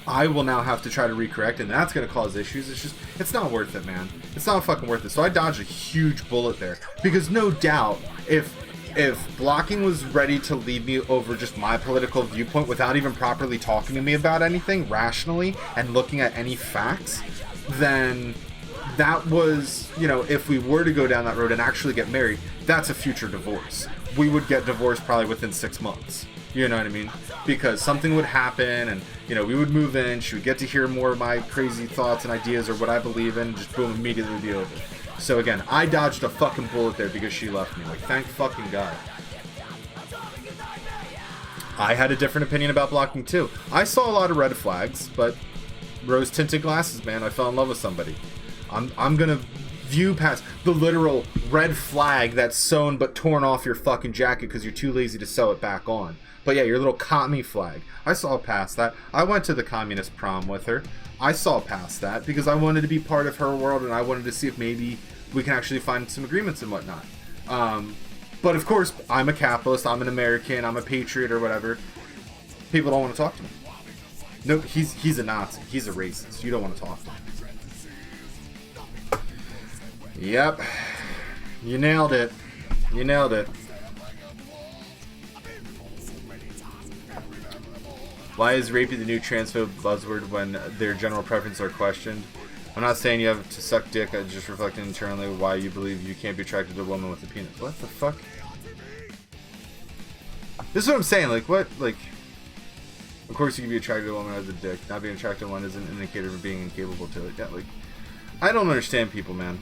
I will now have to try to recorrect, and that's going to cause issues. It's not worth it, man. It's not fucking worth it. So I dodged a huge bullet there. Because no doubt, if if blocking was ready to lead me over just my political viewpoint without even properly talking to me about anything rationally and looking at any facts, then that was, you know, if we were to go down that road and actually get married, that's a future divorce. We would get divorced probably within 6 months. You know what I mean? Because something would happen and, you know, we would move in, she would get to hear more of my crazy thoughts and ideas or what I believe in, just boom, immediately be over. So again, I dodged a fucking bullet there because she left me. Like, thank fucking God. I had a different opinion about blocking too. I saw a lot of red flags, but rose-tinted glasses, man. I fell in love with somebody. I'm gonna view past the literal red flag that's sewn but torn off your fucking jacket because you're too lazy to sew it back on. But yeah, your little commie flag. I saw past that. I went to the communist prom with her. I saw past that because I wanted to be part of her world and I wanted to see if maybe we can actually find some agreements and whatnot. But of course, I'm a capitalist, I'm an American, I'm a patriot or whatever. People don't want to talk to me. No, he's a Nazi. He's a racist. You don't want to talk to him. Yep. You nailed it. You nailed it. Why is rapey the new transphobe buzzword when their general preferences are questioned? I'm not saying you have to suck dick, I'm just reflecting internally why you believe you can't be attracted to a woman with a penis. What the fuck? This is what I'm saying, like, what? Like, of course you can be attracted to a woman who has a dick. Not being attracted to one is an indicator of being incapable to it. Yeah, like, I don't understand people, man.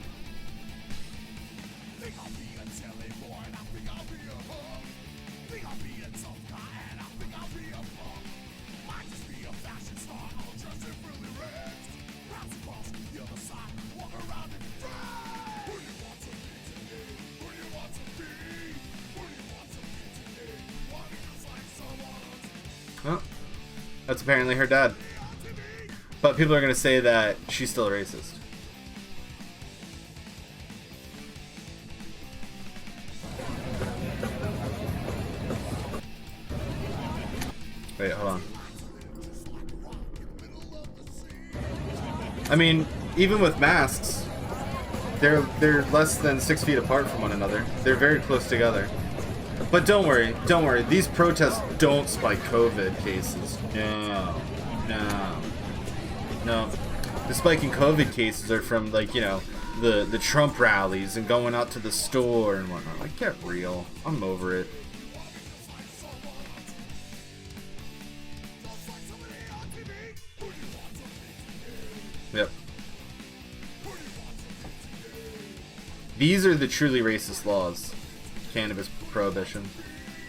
Well, that's apparently her dad. But people are going to say that she's still a racist. Wait, hold on. I mean, even with masks, they're less than 6 feet apart from one another. They're very close together. But don't worry, these protests don't spike COVID cases. No. The spiking COVID cases are from, like, you know, the Trump rallies and going out to the store and whatnot. Like, get real. I'm over it. Yep. These are the truly racist laws. Cannabis prohibition.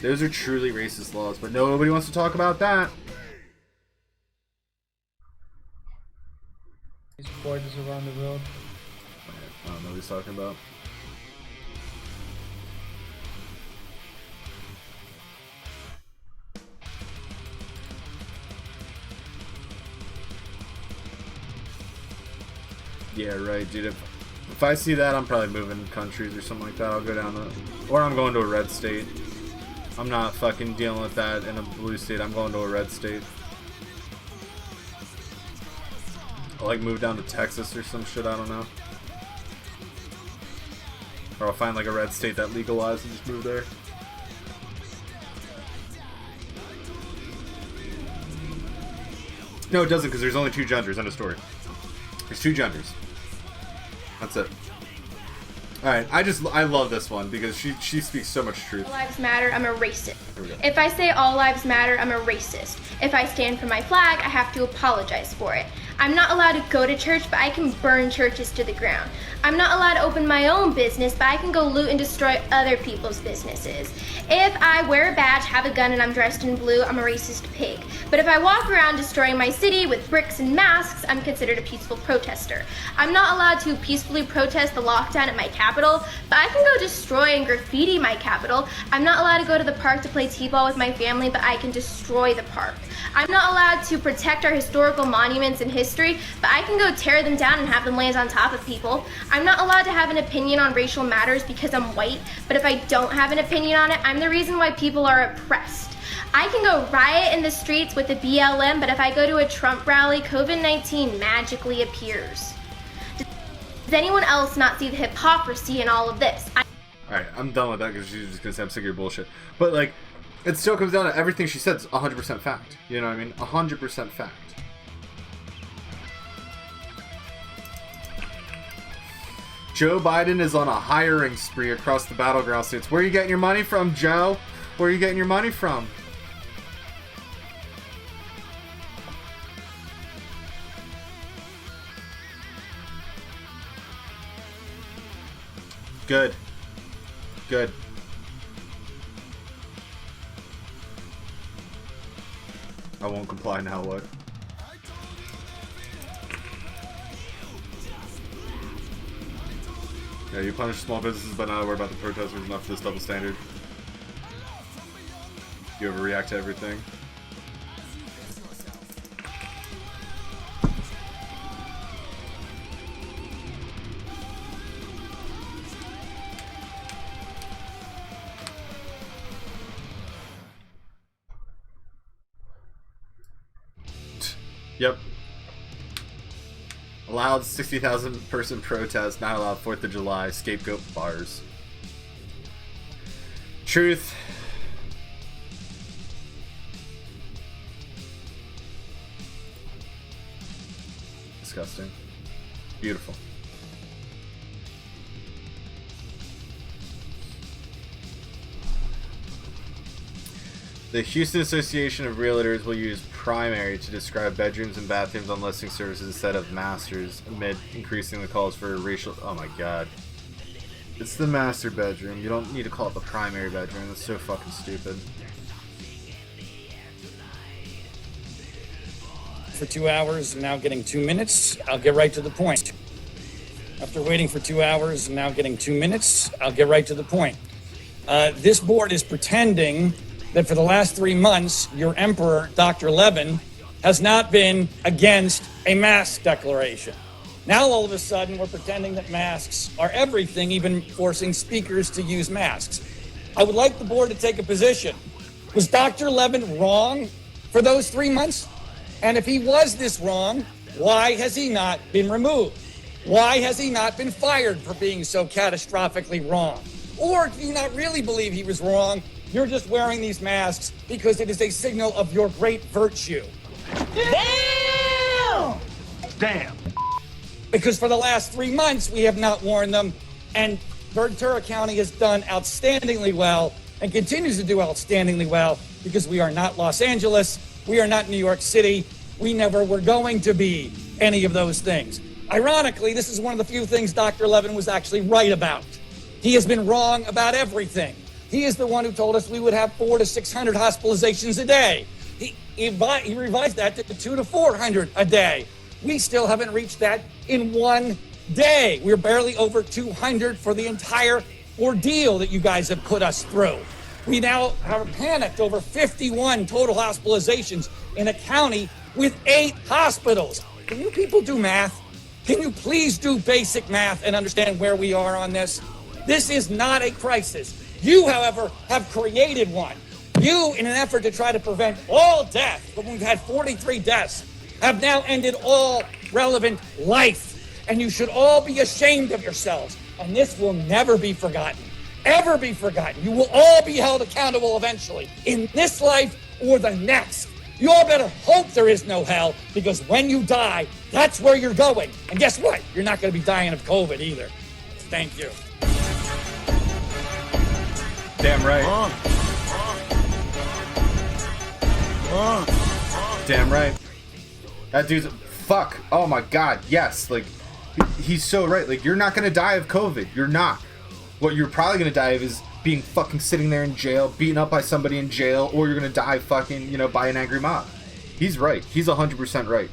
Those are truly racist laws, but nobody wants to talk about that. These borders around the world. I don't know what he's talking about. Yeah, right, dude. If I see that, I'm probably moving countries or something like that. I'll go down to, or I'm going to a red state. I'm not fucking dealing with that in a blue state. I'm going to a red state. I'll like move down to Texas or some shit. I don't know. Or I'll find like a red state that legalized and just move there. No, it doesn't, because there's only 2 genders. End of story. There's 2 genders. That's it. Alright, I love this one because she speaks so much truth. All lives matter, I'm a racist. If I say all lives matter, I'm a racist. If I stand for my flag, I have to apologize for it. I'm not allowed to go to church, but I can burn churches to the ground. I'm not allowed to open my own business, but I can go loot and destroy other people's businesses. If I wear a badge, have a gun, and I'm dressed in blue, I'm a racist pig. But if I walk around destroying my city with bricks and masks, I'm considered a peaceful protester. I'm not allowed to peacefully protest the lockdown at my capital, but I can go destroy and graffiti my capital. I'm not allowed to go to the park to play t-ball with my family, but I can destroy the park. I'm not allowed to protect our historical monuments and history, but I can go tear them down and have them land on top of people. I'm not allowed to have an opinion on racial matters because I'm white, but if I don't have an opinion on it, I'm the reason why people are oppressed. I can go riot in the streets with the BLM, but if I go to a Trump rally, COVID-19 magically appears. Does anyone else not see the hypocrisy in all of this? Alright, Alright, I'm done with that because she's just gonna say I'm sick of your bullshit. But, like, it still comes down to everything she said is 100% fact. You know what I mean? 100% fact. Joe Biden is on a hiring spree across the battleground states. Where are you getting your money from, Joe? Where are you getting your money from? Good. Good. I won't comply now, look. Yeah, you punish small businesses, but not worry about the protesters enough for this double standard. You overreact to everything. Yep. Allowed 60,000 person protest, not allowed 4th of July, scapegoat bars. Truth. Disgusting. Beautiful. The Houston Association of Realtors will use primary to describe bedrooms and bathrooms on listing services instead of masters, amid increasing the calls for racial... Oh my god. It's the master bedroom. You don't need to call it the primary bedroom. That's so fucking stupid. For 2 hours, I'm now getting 2 minutes. I'll get right to the point. After waiting for 2 hours, I'm now getting 2 minutes. I'll get right to the point. This board is pretending that for the last 3 months, your emperor, Dr. Levin, has not been against a mask declaration. Now, all of a sudden, we're pretending that masks are everything, even forcing speakers to use masks. I would like the board to take a position. Was Dr. Levin wrong for those 3 months? And if he was this wrong, why has he not been removed? Why has he not been fired for being so catastrophically wrong? Or do you not really believe he was wrong? You're just wearing these masks because it is a signal of your great virtue. Damn! Damn. Because for the last 3 months, we have not worn them, and Ventura County has done outstandingly well and continues to do outstandingly well because we are not Los Angeles, we are not New York City, we never were going to be any of those things. Ironically, this is one of the few things Dr. Levin was actually right about. He has been wrong about everything. He is the one who told us we would have 400 to 600 hospitalizations a day. He revised that to 200 to 400 a day. We still haven't reached that in 1 day. We're barely over 200 for the entire ordeal that you guys have put us through. We now are panicked over 51 total hospitalizations in a county with 8 hospitals. Can you people do math? Can you please do basic math and understand where we are on this? This is not a crisis. You, however, have created one. You, in an effort to try to prevent all death, but we've had 43 deaths, have now ended all relevant life. And you should all be ashamed of yourselves. And this will never be forgotten. Ever be forgotten. You will all be held accountable eventually, in this life or the next. You all better hope there is no hell, because when you die, that's where you're going. And guess what? You're not going to be dying of COVID either. Thank you. Damn right. Damn right. That dude's... Fuck. Oh my god. Yes. Like, he's so right. Like, you're not going to die of COVID. You're not. What you're probably going to die of is being fucking sitting there in jail, beaten up by somebody in jail, or you're going to die fucking, you know, by an angry mob. He's right. He's 100% right.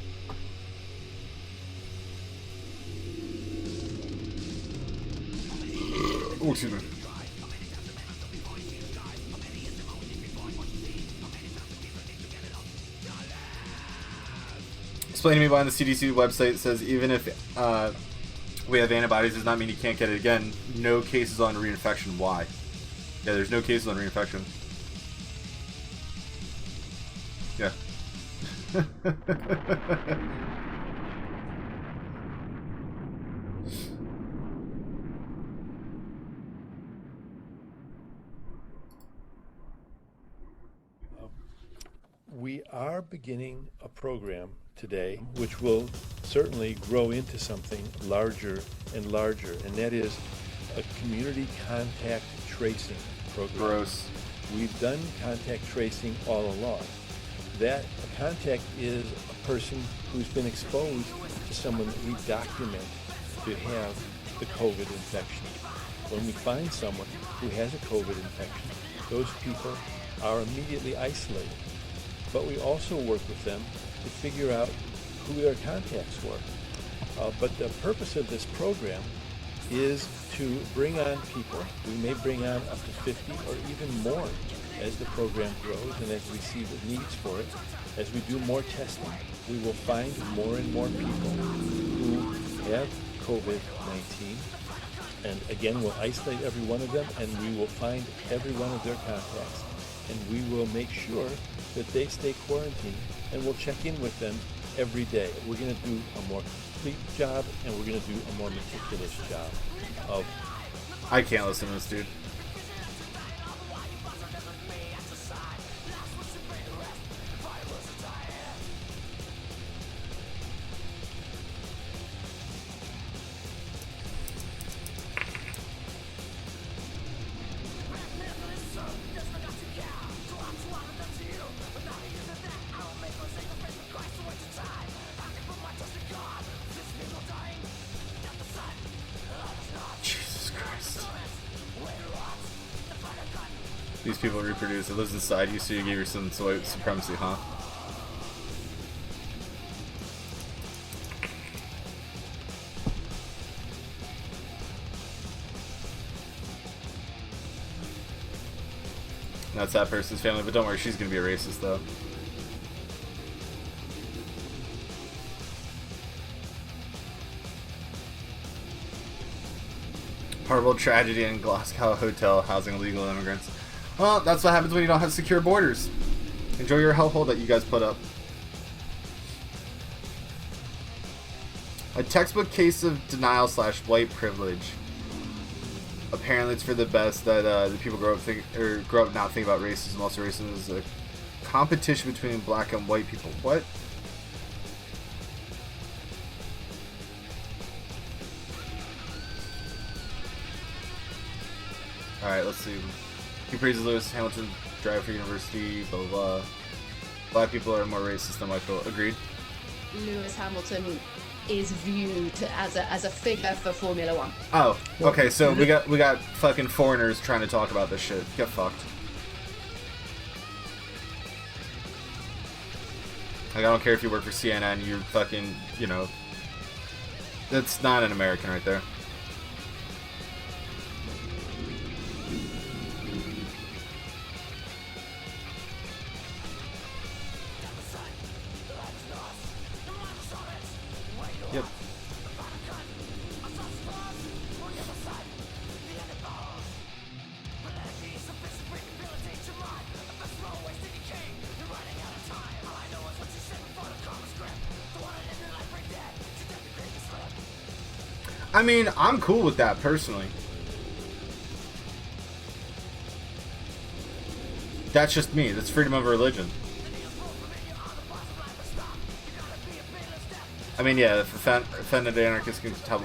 Oh, excuse me. Explain to me why on the CDC website it says even if we have antibodies does not mean you can't get it again. No cases on reinfection. Why? Yeah, there's no cases on reinfection. Yeah. we are beginning a program today which will certainly grow into something larger and larger, and that is a community contact tracing program. Gross. We've done contact tracing all along. That a contact is a person who's been exposed to someone that we document to have the COVID infection. When we find someone who has a COVID infection, those people are immediately isolated. But we also work with them to figure out who their contacts were. But the purpose of this program is to bring on people. We may bring on up to 50 or even more as the program grows and as we see the needs for it. As we do more testing, we will find more and more people who have COVID-19. And again, we'll isolate every one of them, and we will find every one of their contacts. And we will make sure that they stay quarantined, and we'll check in with them every day. We're going to do a more complete job, and we're going to do a more meticulous job of... I can't listen to this dude. These people reproduce. It lives inside you, so you give yourself some white supremacy, huh? That's that person's family, but don't worry, she's gonna be a racist, though. Horrible tragedy in Glasgow hotel housing illegal immigrants. Well, that's what happens when you don't have secure borders. Enjoy your hellhole that you guys put up. A textbook case of denial / white privilege. Apparently, it's for the best that the people grow up not thinking about racism. Also, racism is a competition between black and white people. What? All right, let's see. He praises Lewis Hamilton drive for university, blah, blah, blah. Black people are more racist than white people. Agreed. Lewis Hamilton is viewed as a figure for Formula One. Oh, okay, so we got fucking foreigners trying to talk about this shit. Get fucked. Like, I don't care if you work for CNN, you're fucking, you know... That's not an American right there. Yep. I mean, I'm cool with that personally. That's just me. That's freedom of religion. I mean, yeah, if offended anarchists can tell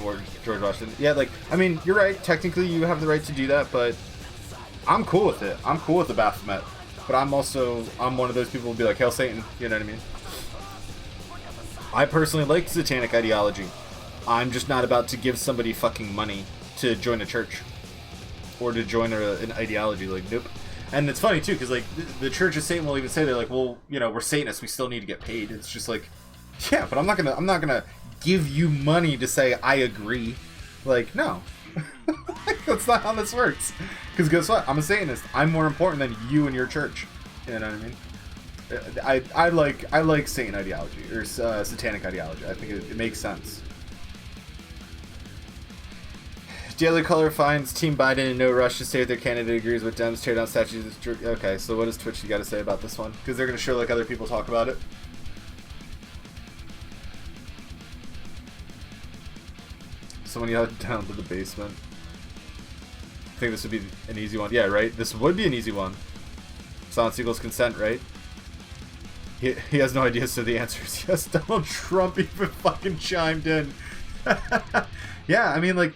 George Washington. Yeah, like, I mean, you're right. Technically, you have the right to do that, but I'm cool with it. I'm cool with the Baphomet. But I'm one of those people who'll be like, Hail Satan. You know what I mean? I personally like satanic ideology. I'm just not about to give somebody fucking money to join a church. Or to join an ideology. Like, nope. And it's funny, too, because, like, the Church of Satan will even say, they're like, well, you know, we're Satanists. We still need to get paid. It's just like... Yeah, but I'm not gonna give you money to say I agree. Like, no. That's not how this works. Because guess what? I'm a Satanist. I'm more important than you and your church. You know what I mean? I like Satan ideology or satanic ideology. I think it makes sense. Daily Color finds Team Biden in no rush to say if their candidate agrees with Dems tear down statues. Okay, so what does Twitch you got to say about this one? Because they're gonna show like other people talk about it. Someone yelled down to the basement. I think this would be an easy one. Yeah, right? This would be an easy one. Silence equals consent, right? He has no idea, so the answer is yes. Donald Trump even fucking chimed in. Yeah, I mean, like,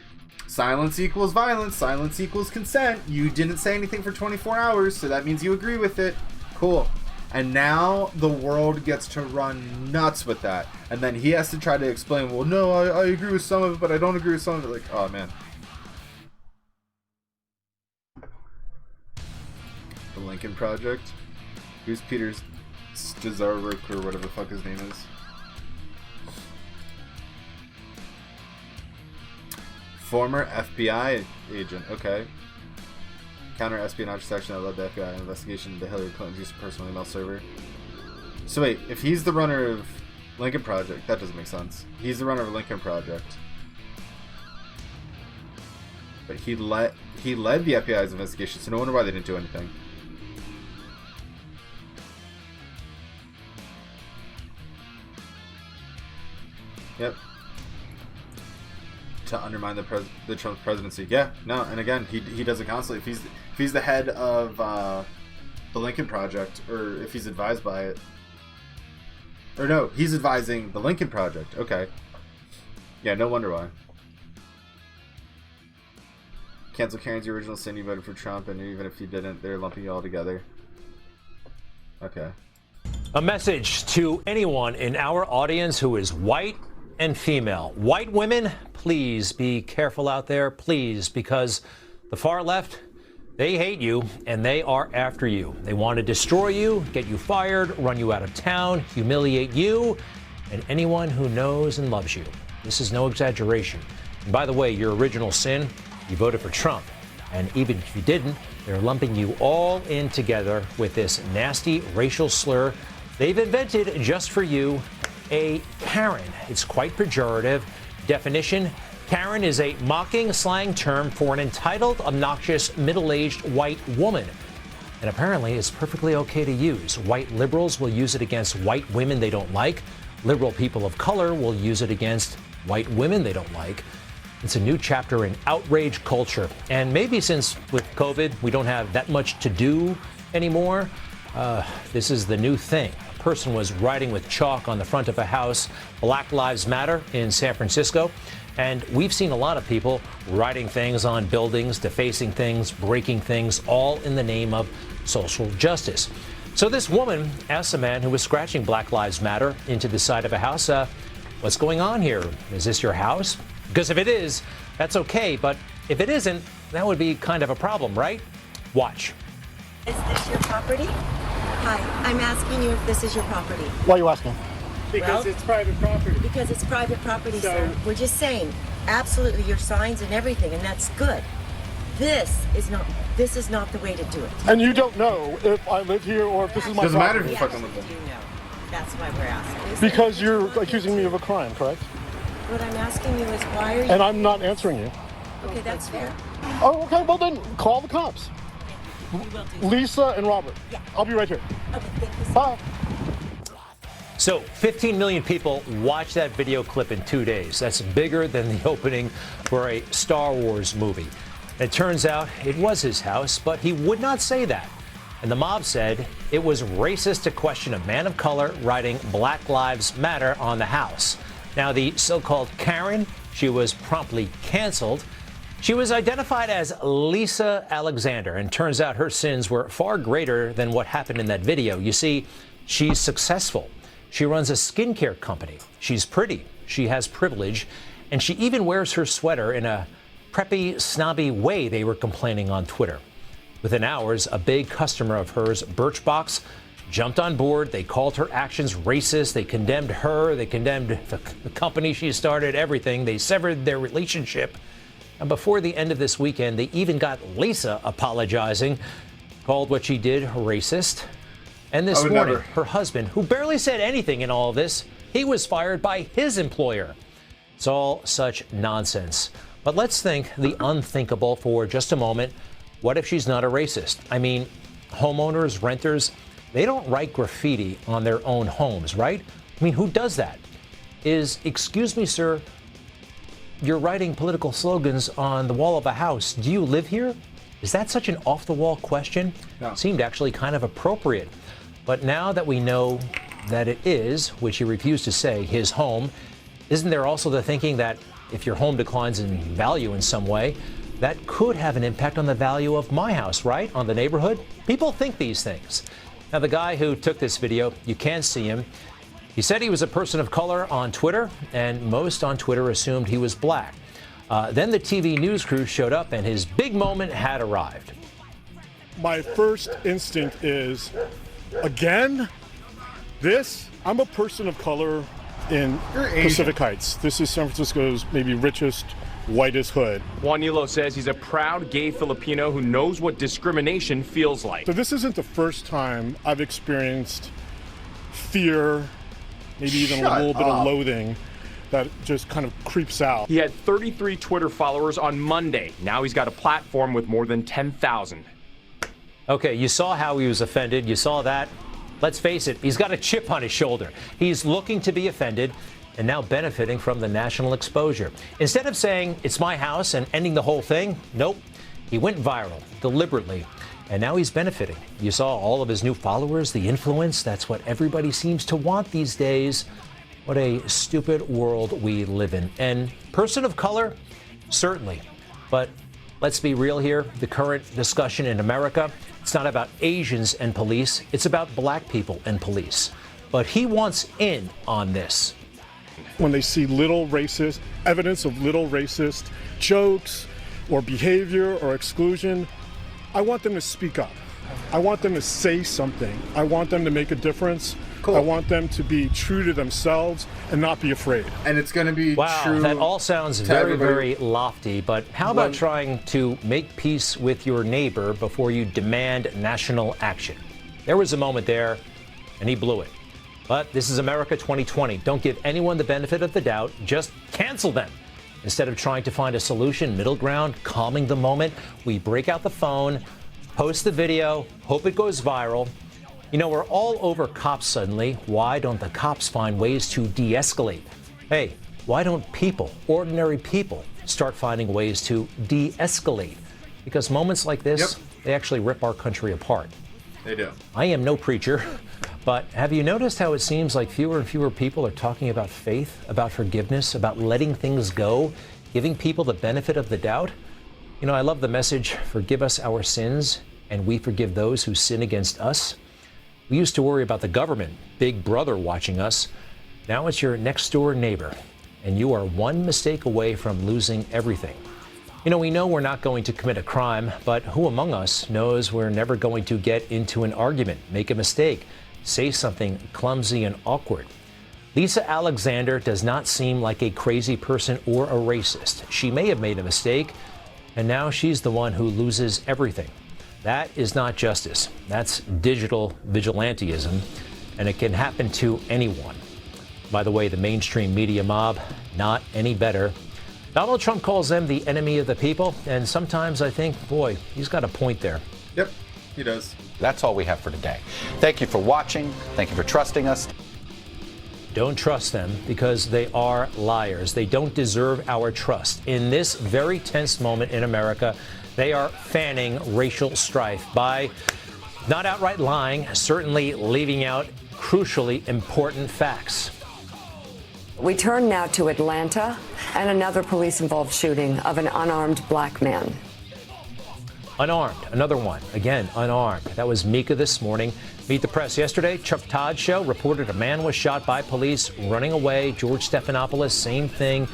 silence equals violence, silence equals consent. You didn't say anything for 24 hours, so that means you agree with it. Cool. And now the world gets to run nuts with that. And then he has to try to explain, well, no, I agree with some of it, but I don't agree with some of it. Like, oh, man. The Lincoln Project? Who's Peter Strzarek or whatever the fuck his name is? Former FBI agent. Okay. Counter-espionage section that led the FBI investigation into Hillary Clinton's use of personal email server. So wait, if he's the runner of Lincoln Project, that doesn't make sense. He's the runner of Lincoln Project. But he led the FBI's investigation, so no wonder why they didn't do anything. Yep. To undermine the Trump presidency. Yeah, no, and again, he does it constantly. If he's the head of the Lincoln Project, or if he's advised by it, or no, he's advising the Lincoln Project. Okay. Yeah, no wonder why. Cancel Karen's your original sin. You voted for Trump, and even if you didn't, they're lumping you all together. Okay. A message to anyone in our audience who is white and female. White women, please be careful out there, please, because the far left, they hate you and they are after you. They want to destroy you, get you fired, run you out of town, humiliate you, and anyone who knows and loves you. This is no exaggeration. And by the way, your original sin, you voted for Trump. And even if you didn't, they're lumping you all in together with this nasty racial slur they've invented just for you, a Karen. It's quite pejorative. Definition: Karen is a mocking slang term for an entitled, obnoxious, middle-aged white woman. And apparently it's perfectly okay to use. White liberals will use it against white women they don't like. Liberal people of color will use it against white women they don't like. It's a new chapter in outrage culture. And maybe since with COVID we don't have that much to do anymore, this is the new thing. A person was writing with chalk on the front of a house, Black Lives Matter in San Francisco. And we've seen a lot of people writing things on buildings, defacing things, breaking things, all in the name of social justice. So this woman asked a man who was scratching Black Lives Matter into the side of a house, what's going on here? Is this your house? Because if it is, that's okay. But if it isn't, that would be kind of a problem, right? Watch. Is this your property? Hi, I'm asking you if this is your property. Why are you asking? Because it's private property. Because it's private property, sir. We're just saying, absolutely, your signs and everything, and that's good. This is not the way to do it. And you don't know if I live here or if this is my Doesn't matter property. if you fucking live there. You know. That's why we're asking. Because you're accusing me of a crime, correct? What I'm asking you is why are you... And I'm not answering you. Okay, that's fair. Oh, okay, well then, call the cops. Lisa and Robert. Yeah. I'll be right here. Okay, thank you. Bye. So 15 million people watched that video clip in 2 days. That's bigger than the opening for a Star Wars movie. It turns out it was his house, but he would not say that. And the mob said it was racist to question a man of color writing Black Lives Matter on the house. Now, the so-called Karen, she was promptly canceled. She was identified as Lisa Alexander, and turns out her sins were far greater than what happened in that video. You see, she's successful. She runs a skincare company. She's pretty. She has privilege. And she even wears her sweater in a preppy, snobby way, they were complaining on Twitter. Within hours, a big customer of hers, Birchbox, jumped on board. They called her actions racist. They condemned her. They condemned the company she started, everything. They severed their relationship. And before the end of this weekend, they even got Lisa apologizing, called what she did racist. And this morning, her husband, who barely said anything in all of this, he was fired by his employer. It's all such nonsense. But let's think the unthinkable for just a moment. What if she's not a racist? I mean, homeowners, renters, they don't write graffiti on their own homes, right? I mean, who does that? Excuse me, sir, you're writing political slogans on the wall of a house. Do you live here? Is that such an off-the-wall question? No. Seemed actually kind of appropriate. But now that we know that it is, which he refused to say, his home, isn't there also the thinking that if your home declines in value in some way, that could have an impact on the value of my house, right? On the neighborhood? People think these things. Now, the guy who took this video, you can see him. He said he was a person of color on Twitter, and most on Twitter assumed he was black. Then the TV news crew showed up, and his big moment had arrived. My first instinct is, again, I'm a person of color in Pacific Heights. This is San Francisco's maybe richest, whitest hood. Juanilo says he's a proud gay Filipino who knows what discrimination feels like. So this isn't the first time I've experienced fear, maybe even a little bit of loathing that just kind of creeps out. He had 33 Twitter followers on Monday. Now he's got a platform with more than 10,000. Okay, you saw how he was offended. You saw that. Let's face it, he's got a chip on his shoulder. He's looking to be offended and now benefiting from the national exposure. Instead of saying, it's my house and ending the whole thing, nope. He went viral deliberately, and now he's benefiting. You saw all of his new followers, the influence. That's what everybody seems to want these days. What a stupid world we live in. And person of color, certainly. But let's be real here. The current discussion in America, it's not about Asians and police. It's about black people and police. But he wants in on this. When they see evidence of little racist jokes or behavior or exclusion, I want them to speak up. I want them to say something. I want them to make a difference. Cool. I want them to be true to themselves and not be afraid. And it's going to be wow, true. That all sounds very, very lofty. But how about trying to make peace with your neighbor before you demand national action? There was a moment there, and he blew it. But this is America 2020. Don't give anyone the benefit of the doubt. Just cancel them. Instead of trying to find a solution, middle ground, calming the moment, we break out the phone, post the video, hope it goes viral. You know, we're all over cops suddenly. Why don't the cops find ways to de-escalate? Hey, why don't people, ordinary people, start finding ways to de-escalate? Because moments like this, they actually rip our country apart. They do. I am no preacher, but have you noticed how it seems like fewer and fewer people are talking about faith, about forgiveness, about letting things go, giving people the benefit of the doubt? You know, I love the message, forgive us our sins, and we forgive those who sin against us. We used to worry about the government, Big Brother watching us. Now it's your next door neighbor, and you are one mistake away from losing everything. You know, we know we're not going to commit a crime, but who among us knows we're never going to get into an argument, make a mistake, say something clumsy and awkward? Lisa Alexander does not seem like a crazy person or a racist. She may have made a mistake, and now she's the one who loses everything. That is not justice. That's digital vigilantism, and it can happen to anyone. By the way, the mainstream media mob, not any better. Donald Trump calls them the enemy of the people, and sometimes I think, boy, he's got a point there. Yep, he does. That's all we have for today. Thank you for watching. Thank you for trusting us. Don't trust them because they are liars. They don't deserve our trust. In this very tense moment in America, they are fanning racial strife by not outright lying, certainly leaving out crucially important facts. We turn now to Atlanta and another police-involved shooting of an unarmed black man. Unarmed, another one, again, unarmed. That was Mika this morning. Meet the Press yesterday, Chuck Todd show reported a man was shot by police running away. George Stephanopoulos, same thing.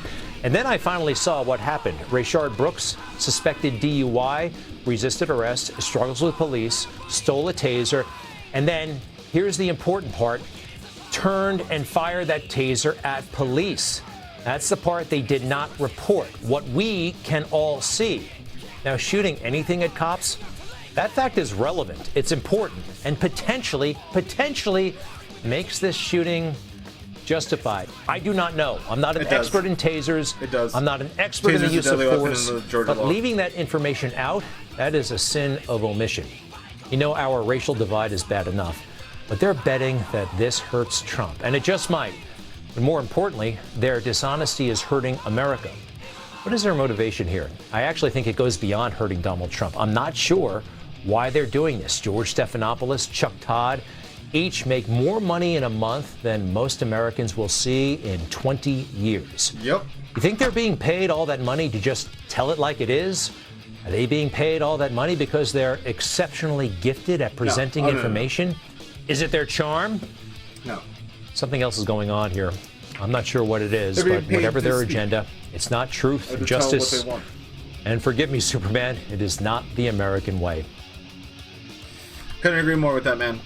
And then I finally saw what happened. Rayshard Brooks, suspected DUI, resisted arrest, struggles with police, stole a taser, and then, here's the important part, turned and fired that taser at police. That's the part they did not report, what we can all see. Now, shooting anything at cops, that fact is relevant, it's important, and potentially makes this shooting justified. I do not know. I'm not an expert in tasers. It does. I'm not an expert in the use of force. But leaving that information out, that is a sin of omission. You know, our racial divide is bad enough, but they're betting that this hurts Trump, and it just might. But more importantly, their dishonesty is hurting America. What is their motivation here? I actually think it goes beyond hurting Donald Trump. I'm not sure why they're doing this. George Stephanopoulos, Chuck Todd, each make more money in a month than most Americans will see in 20 years. Yep. You think they're being paid all that money to just tell it like it is? Are they being paid all that money because they're exceptionally gifted at presenting information? No. Is it their charm? No. Something else is going on here. I'm not sure what it is, but whatever their agenda, it's not truth, justice, and forgive me, Superman, it is not the American way. Couldn't agree more with that, man.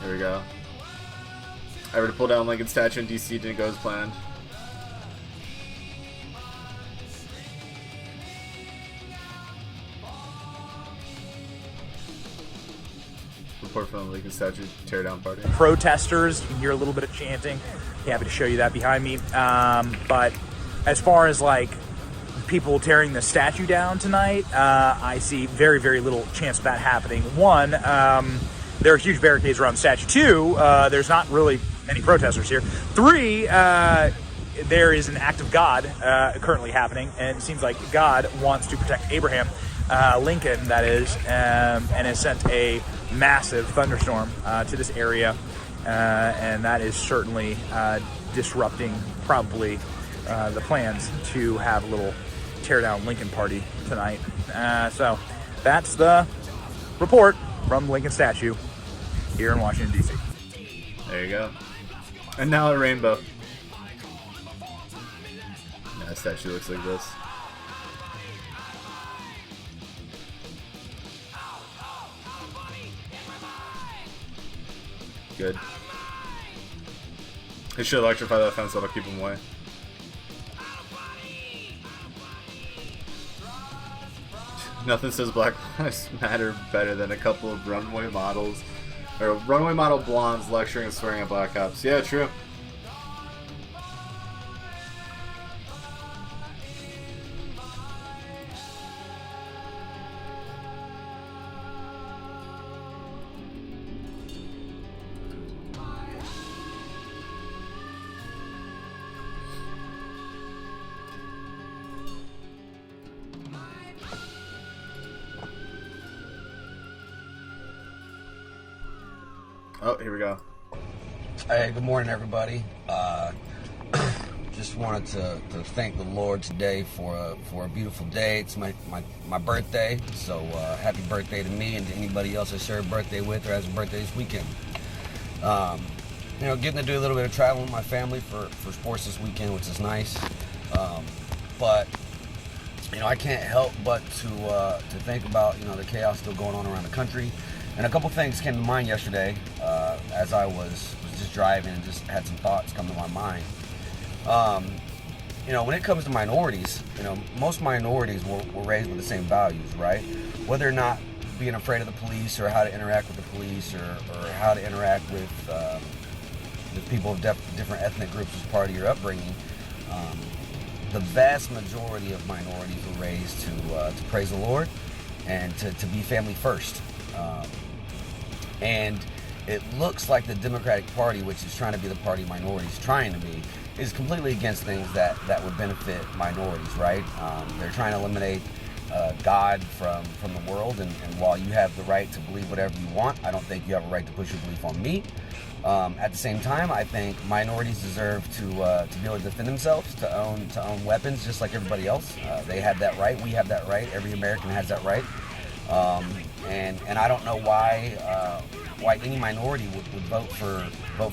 There we go. I were to pull down Lincoln statue in DC, didn't go as planned. Report from the Lincoln statue tear down party. Protesters, you can hear a little bit of chanting. Happy to show you that behind me. But as far as like people tearing the statue down tonight, I see very, very little chance of that happening. One, there are huge barricades around the statue. Two, there's not really many protesters here. Three, there is an act of God currently happening, and it seems like God wants to protect Abraham Lincoln, that is, and has sent a massive thunderstorm to this area, and that is certainly disrupting probably the plans to have a little tear down Lincoln party tonight. So that's the report from Lincoln statue here in Washington, D.C. There you go. And now a rainbow. That statue looks like this. Good. They should electrify that fence, that'll keep them away. Nothing says Black Lives Matter better than a couple of runway models, or runway model blondes lecturing and swearing at black cops. Yeah, true. Oh, here we go. Hey, good morning, everybody. Just wanted to thank the Lord today for a beautiful day. It's my birthday, so happy birthday to me and to anybody else I share a birthday with or has a birthday this weekend. Getting to do a little bit of traveling with my family for sports this weekend, which is nice. But I can't help but to think about the chaos still going on around the country. And a couple things came to mind yesterday as I was just driving and just had some thoughts come to my mind. When it comes to minorities, most minorities were raised with the same values, right? Whether or not being afraid of the police or how to interact with the police or how to interact with people of different ethnic groups as part of your upbringing, the vast majority of minorities were raised to praise the Lord and to be family first. And it looks like the Democratic Party, which is trying to be the party minorities trying to be, is completely against things that would benefit minorities, right? They're trying to eliminate God from the world, and while you have the right to believe whatever you want, I don't think you have a right to push your belief on me. At the same time, I think minorities deserve to be able to defend themselves, to own weapons, just like everybody else. They have that right. We have that right. Every American has that right. And I don't know why any minority would vote for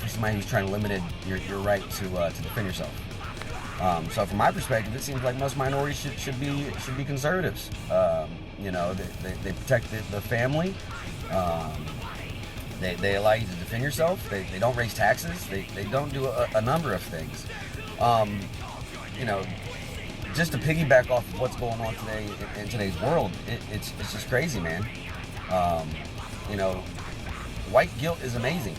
somebody who's trying to limit your right to defend yourself. So from my perspective, it seems like most minorities should be conservatives. They protect the family. They allow you to defend yourself. They don't raise taxes. They don't do a number of things. Just to piggyback off of what's going on today in today's world, it's just crazy, man. White guilt is amazing,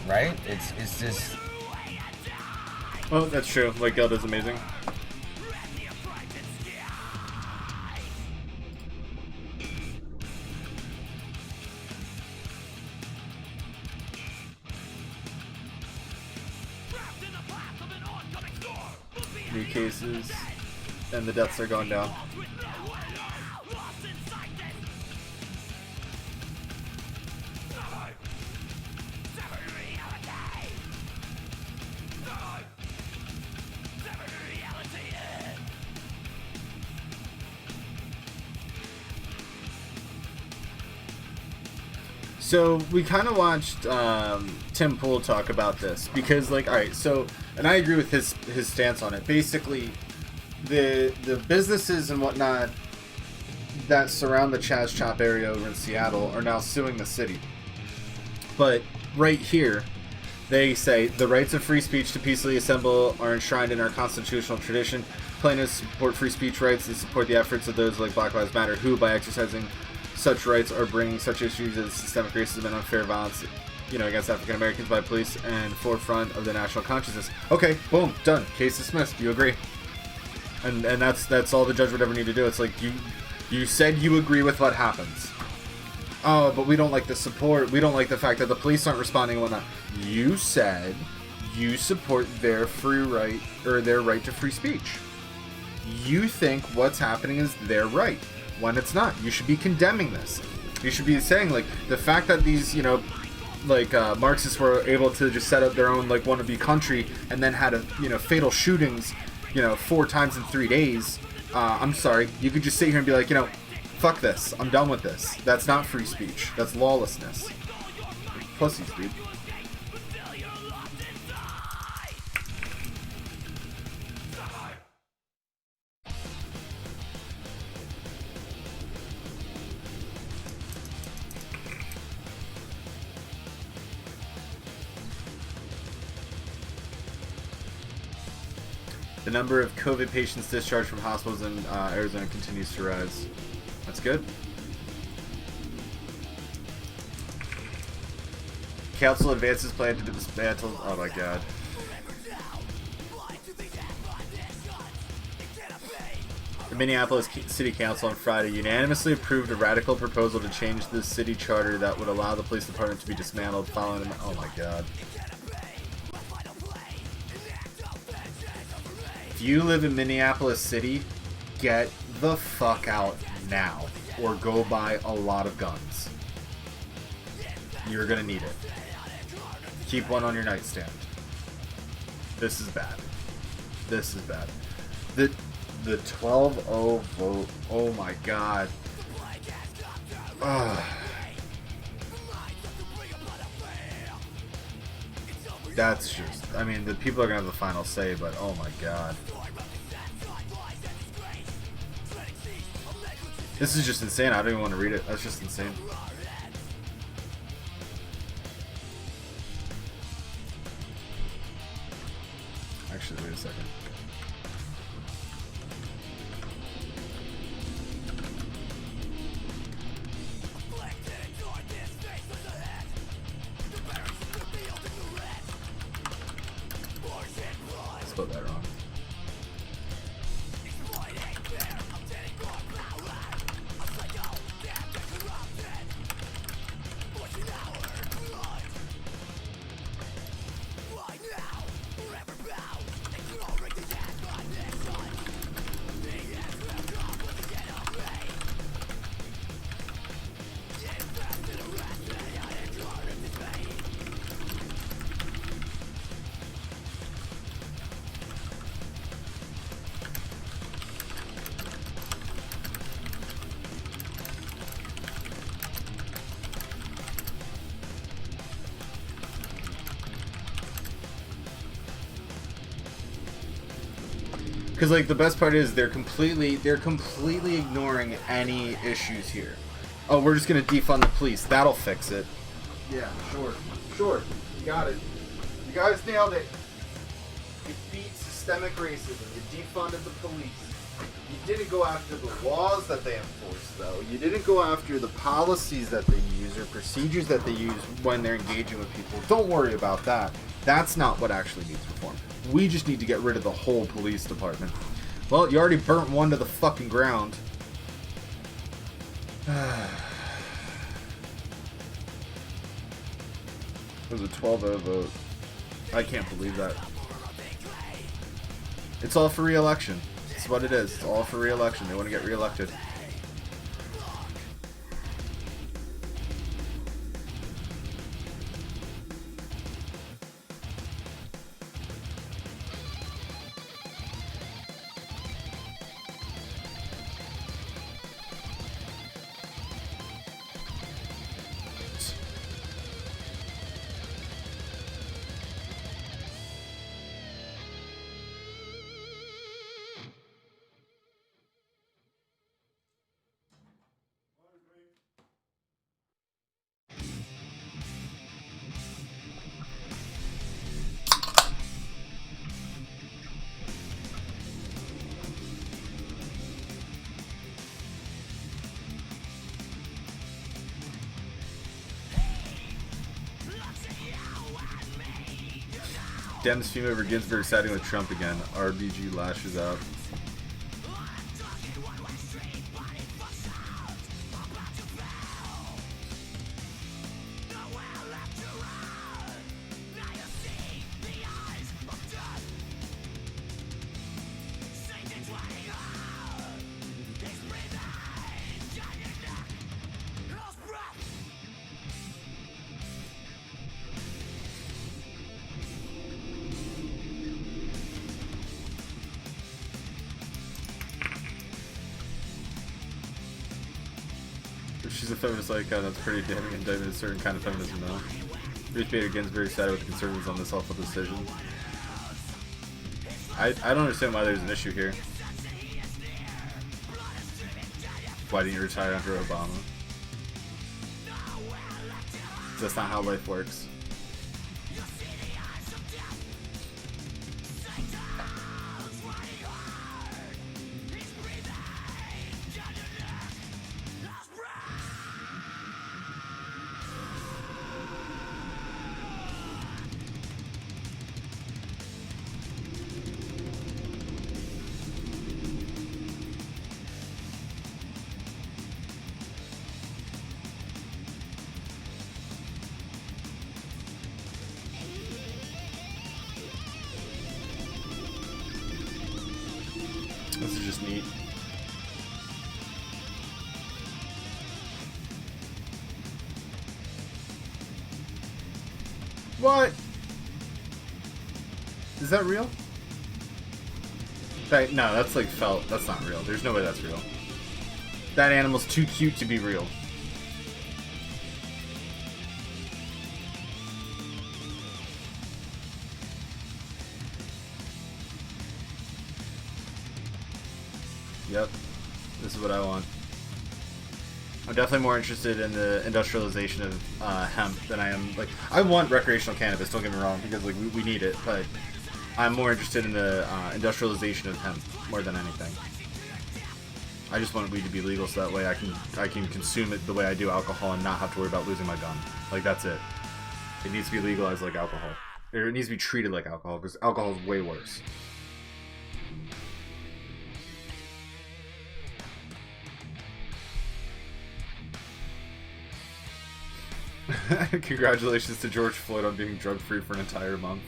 right? It's just. Well, that's true. White guilt is amazing. New cases, and the deaths are going down. So we kind of watched Tim Pool talk about this because, like, all right, so, and I agree with his stance on it. Basically, the businesses and whatnot that surround the Chaz Chop area over in Seattle are now suing the city. But right here, they say the rights of free speech to peacefully assemble are enshrined in our constitutional tradition. Plaintiffs support free speech rights and support the efforts of those like Black Lives Matter who, by exercising such rights, are bringing such issues as systemic racism and unfair violence, against African Americans by police and forefront of the national consciousness. Okay, boom, done. Case dismissed. You agree? And that's all the judge would ever need to do. It's like you said you agree with what happens. Oh, but we don't like the support. We don't like the fact that the police aren't responding and whatnot. You said you support their free right, or their right to free speech. You think what's happening is their right, when it's not. You should be condemning this. You should be saying, like, the fact that these, Marxists were able to just set up their own, like, wannabe country and then had, fatal shootings, 4 times in 3 days. I'm sorry. You could just sit here and be like, fuck this. I'm done with this. That's not free speech. That's lawlessness. Pussies, dude. The number of COVID patients discharged from hospitals in Arizona continues to rise. That's good. Council advances plan to dismantle. Oh my god. The Minneapolis City Council on Friday unanimously approved a radical proposal to change the city charter that would allow the police department to be dismantled following. Oh my god. If you live in Minneapolis City, get the fuck out now, or go buy a lot of guns. You're gonna need it. Keep one on your nightstand. This is bad. This is bad. The 12-0 vote. Oh my god. Ugh. That's just, I mean, the people are gonna have the final say, but oh my god. This is just insane. I don't even want to read it. That's just insane. Actually, wait a second. I spelled that wrong. Because, like, the best part is they're completely ignoring any issues here. Oh, we're just gonna defund the police. That'll fix it. Yeah, sure. You got it. You guys nailed it. You beat systemic racism. You defunded the police. You didn't go after the laws that they enforce, though. You didn't go after the policies that they use or procedures that they use when they're engaging with people. Don't worry about that. That's not what actually needs reform. We just need to get rid of the whole police department. Well, you already burnt one to the fucking ground. It was a 12-0 vote. I can't believe that. It's all for re-election. That's what it is. It's all for re-election. They want to get re-elected. Dems female over Ginsburg siding with Trump again. RBG lashes out. She's a feminist icon. That's pretty damning indictment of a certain kind of feminism, though. Ruth Bader Ginsburg sided with the conservatives on this awful decision. I don't understand why there's an issue here. Why didn't you retire under Obama? That's not how life works. This is just neat. What? Is that real? No, that's like felt. That's not real. There's no way that's real. That animal's too cute to be real. Yep, this is what I want. I'm definitely more interested in the industrialization of hemp than I am, like, I want recreational cannabis, don't get me wrong, because like we need it, but I'm more interested in the industrialization of hemp more than anything. I just want weed to be legal so that way I can consume it the way I do alcohol and not have to worry about losing my gun. Like, that's it. It needs to be legalized like alcohol. Or it needs to be treated like alcohol, because alcohol is way worse. Congratulations to George Floyd on being drug-free for an entire month.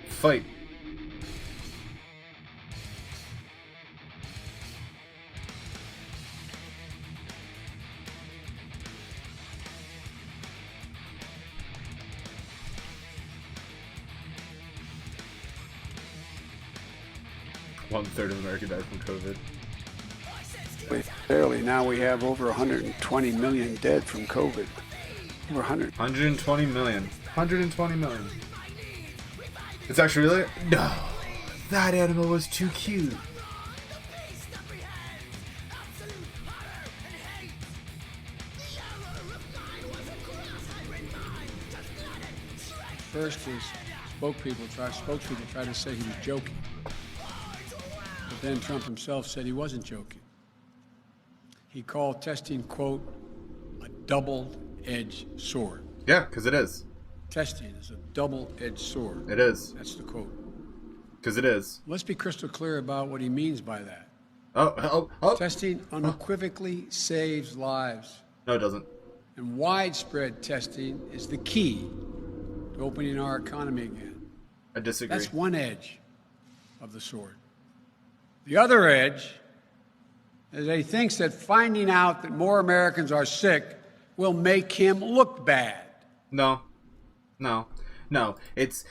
Fight. One-third of America died from COVID. Barely. Now we have over 120 million dead from COVID. Over 120 million. 120 million. It's actually really... No. That animal was too cute. First, his spokespeople tried to say he was joking. But then Trump himself said he wasn't joking. He called testing, quote, a double-edged sword. Yeah, because it is. Testing is a double-edged sword. It is. That's the quote. Because it is. Let's be crystal clear about what he means by that. Oh. Testing unequivocally saves lives. No, it doesn't. And widespread testing is the key to opening our economy again. I disagree. That's one edge of the sword. The other edge is that he thinks that finding out that more Americans are sick will make him look bad. No. It's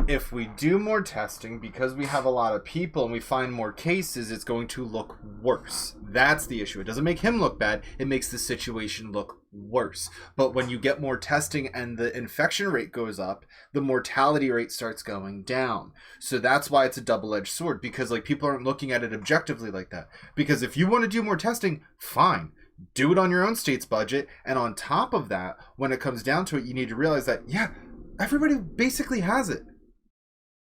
if we do more testing because we have a lot of people and we find more cases, it's going to look worse. That's the issue. It doesn't make him look bad. It makes the situation look worse. But when you get more testing and the infection rate goes up, the mortality rate starts going down. So that's why it's a double-edged sword, because like people aren't looking at it objectively like that. Because if you want to do more testing, fine. Do it on your own state's budget. And on top of that, when it comes down to it, you need to realize that, yeah, everybody basically has it.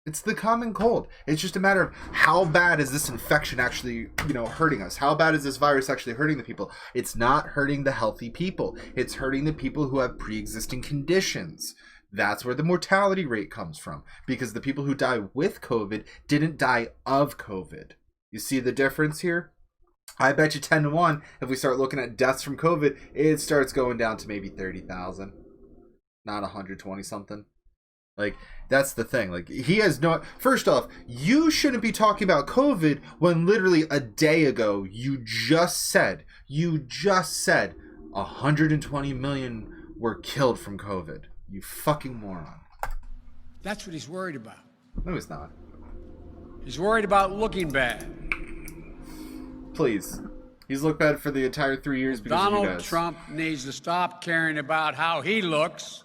It's the common cold. It's just a matter of how bad is this infection actually, hurting us? How bad is this virus actually hurting the people? It's not hurting the healthy people. It's hurting the people who have pre-existing conditions. That's where the mortality rate comes from, because the people who die with COVID didn't die of COVID. You see the difference here? I bet you 10-1, if we start looking at deaths from COVID, it starts going down to maybe 30,000, not 120 something. Like, that's the thing. Like, he has no... First off, you shouldn't be talking about COVID when literally a day ago you just said 120 million were killed from COVID. You fucking moron. That's what he's worried about. No, he's not. He's worried about looking bad. Please. He's looked bad for the entire 3 years because of you Donald guys. Trump needs to stop caring about how he looks.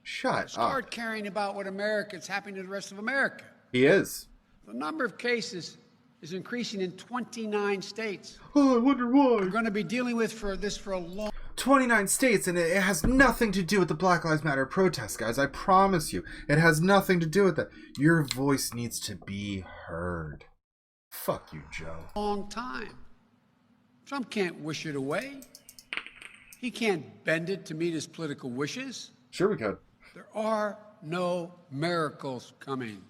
Start caring about what America's happening to the rest of America. He is. The number of cases is increasing in 29 states. Oh, I wonder why. We're going to be dealing with this for a long 29 states, and it has nothing to do with the Black Lives Matter protests, guys. I promise you. It has nothing to do with that. Your voice needs to be heard. Fuck you, Joe. long time. Trump can't wish it away. He can't bend it to meet his political wishes. Sure we could. There are no miracles coming.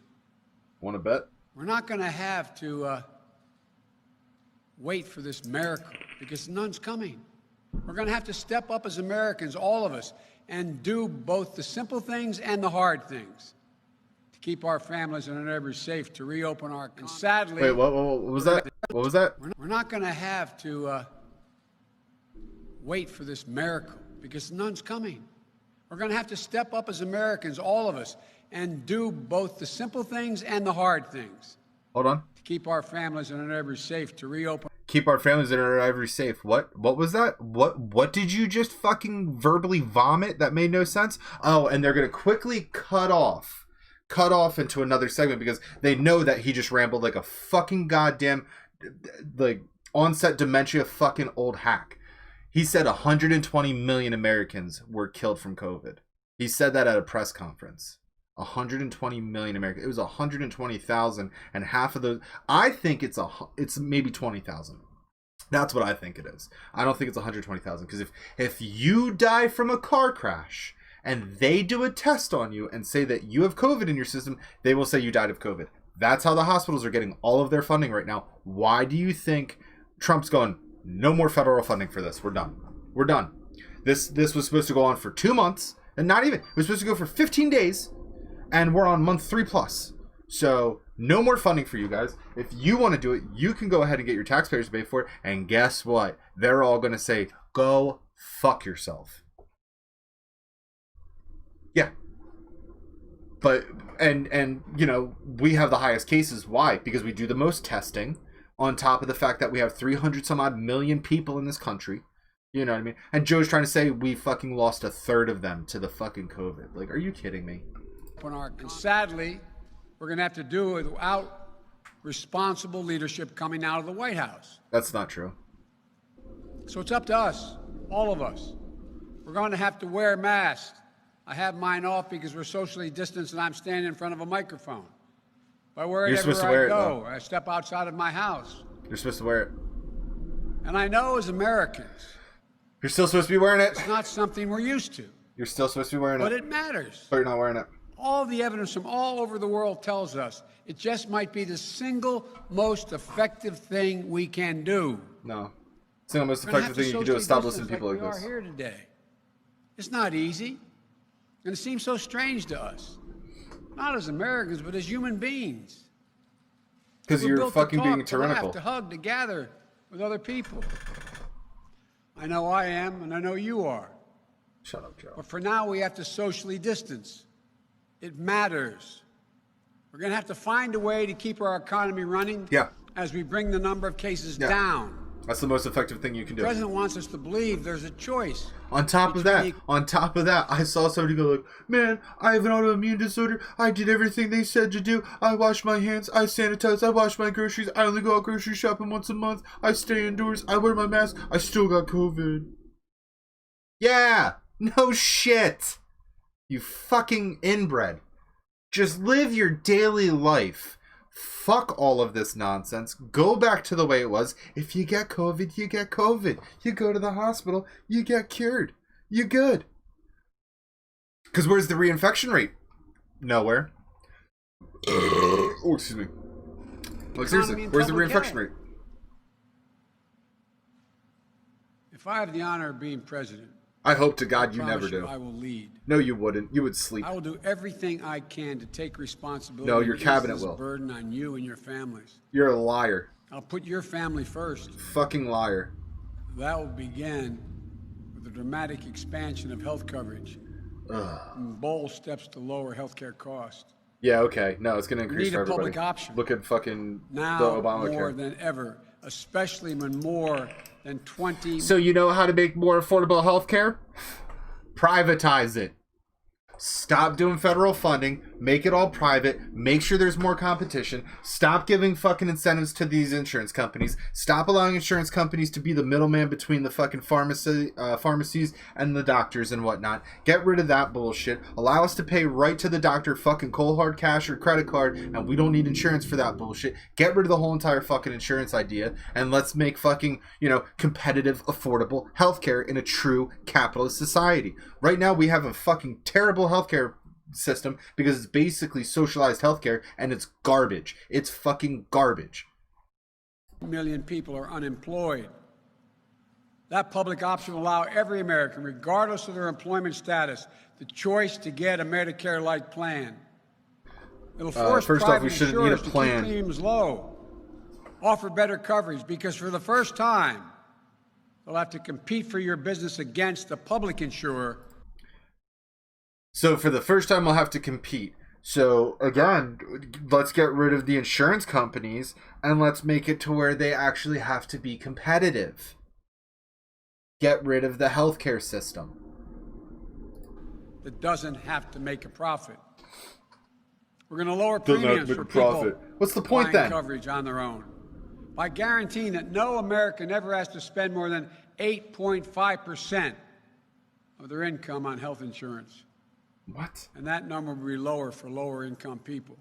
Want to bet? We're not going to have to wait for this miracle because none's coming. We're going to have to step up as Americans, all of us, and do both the simple things and the hard things to keep our families and our neighbors safe, to reopen our... And sadly... Wait, what was that? What was that? We're not going to have to wait for this miracle because none's coming. We're going to have to step up as Americans, all of us, and do both the simple things and the hard things. Hold on. To keep our families and our neighbors safe, to reopen... Keep our families and our neighbors safe. What was that? What did you just fucking verbally vomit? That made no sense. Oh, and they're going to quickly cut off into another segment because they know that he just rambled like a fucking goddamn, like, onset dementia fucking old hack. He said 120 million Americans were killed from COVID. He said that at a press conference. 120 million Americans. It was 120,000, and half of those. I think it's maybe 20,000. That's what I think it is. I don't think it's 120,000 because if you die from a car crash and they do a test on you and say that you have COVID in your system, they will say you died of COVID. That's how the hospitals are getting all of their funding right now. Why do you think Trump's going, no more federal funding for this? We're done. We're done. This was supposed to go on for 2 months, and not even. It was supposed to go for 15 days, and we're on month 3+. So no more funding for you guys. If you want to do it, you can go ahead and get your taxpayers to pay for it. And guess what? They're all going to say, go fuck yourself. Yeah. But, and you know, we have the highest cases. Why? Because we do the most testing, on top of the fact that we have 300 some odd million people in this country. You know what I mean? And Joe's trying to say we fucking lost a third of them to the fucking COVID. Like, are you kidding me? And sadly, we're going to have to do it without responsible leadership coming out of the White House. That's not true. So it's up to us, all of us. We're going to have to wear masks. I have mine off because we're socially distanced and I'm standing in front of a microphone. I wear it everywhere I go. I step outside of my house. You're supposed to wear it. And I know as Americans... You're still supposed to be wearing it. It's not something we're used to. You're still supposed to be wearing it. But it matters. But you're not wearing it. All the evidence from all over the world tells us it just might be the single most effective thing we can do. No. Single most effective thing you can do is stop listening to people like this. We are here today. It's not easy. And it seems so strange to us. Not as Americans, but as human beings. Because you're fucking being tyrannical. To hug, to gather with other people. I know I am, and I know you are. Shut up, Joe. But for now, we have to socially distance. It matters. We're going to have to find a way to keep our economy running as we bring the number of cases down. That's the most effective thing you can The do. president wants us to believe there's a choice. On top of that, I saw somebody go like, man, I have an autoimmune disorder. I did everything they said to do. I wash my hands. I sanitize. I wash my groceries. I only go out grocery shopping once a month. I stay indoors. I wear my mask. I still got COVID. Yeah, no shit. You fucking inbred. Just live your daily life. Fuck all of this nonsense. Go back to the way it was. If you get COVID, you get COVID. You go to the hospital, you get cured. You're good. Because where's the reinfection rate? Nowhere. Oh, excuse me. Like, seriously, where's the reinfection rate? If I have the honor of being president, I hope to God you promise never do. I will lead. No, you wouldn't. You would sleep. I will do everything I can to take responsibility. No, your and ease cabinet this will. burden on you and your families. You're a liar. I'll put your family first. Fucking liar. That will begin with the dramatic expansion of health coverage and bold steps to lower healthcare costs. Yeah, okay. No, it's going to increase need for a everybody. public option. Look at fucking Now the Obamacare. more than ever, especially when more than 20... So you know how to make more affordable health care? Privatize it. Stop doing federal funding. Make it all private. Make sure there's more competition. Stop giving fucking incentives to these insurance companies. Stop allowing insurance companies to be the middleman between the fucking pharmacies and the doctors and whatnot. Get rid of that bullshit. Allow us to pay right to the doctor fucking cold hard cash or credit card, and we don't need insurance for that bullshit. Get rid of the whole entire fucking insurance idea, and let's make fucking, competitive, affordable healthcare in a true capitalist society. Right now we have a fucking terrible healthcare system because it's basically socialized healthcare, and it's garbage. It's fucking garbage. million people are unemployed. That public option will allow every American, regardless of their employment status, the choice to get a Medicare-like plan. It'll force first off, private we shouldn't need a insurers to keep plan. premiums low, offer better coverage, because for the first time, they'll have to compete for your business against the public insurer. So for the first time, we'll have to compete. So again, let's get rid of the insurance companies and let's make it to where they actually have to be competitive. Get rid of the healthcare system. That doesn't have to make a profit. We're going to lower Doesn't have to premiums make for a people profit. What's the point buying then? coverage on their own by guaranteeing that no American ever has to spend more than 8.5% of their income on health insurance. What? And that number will be lower for lower income people.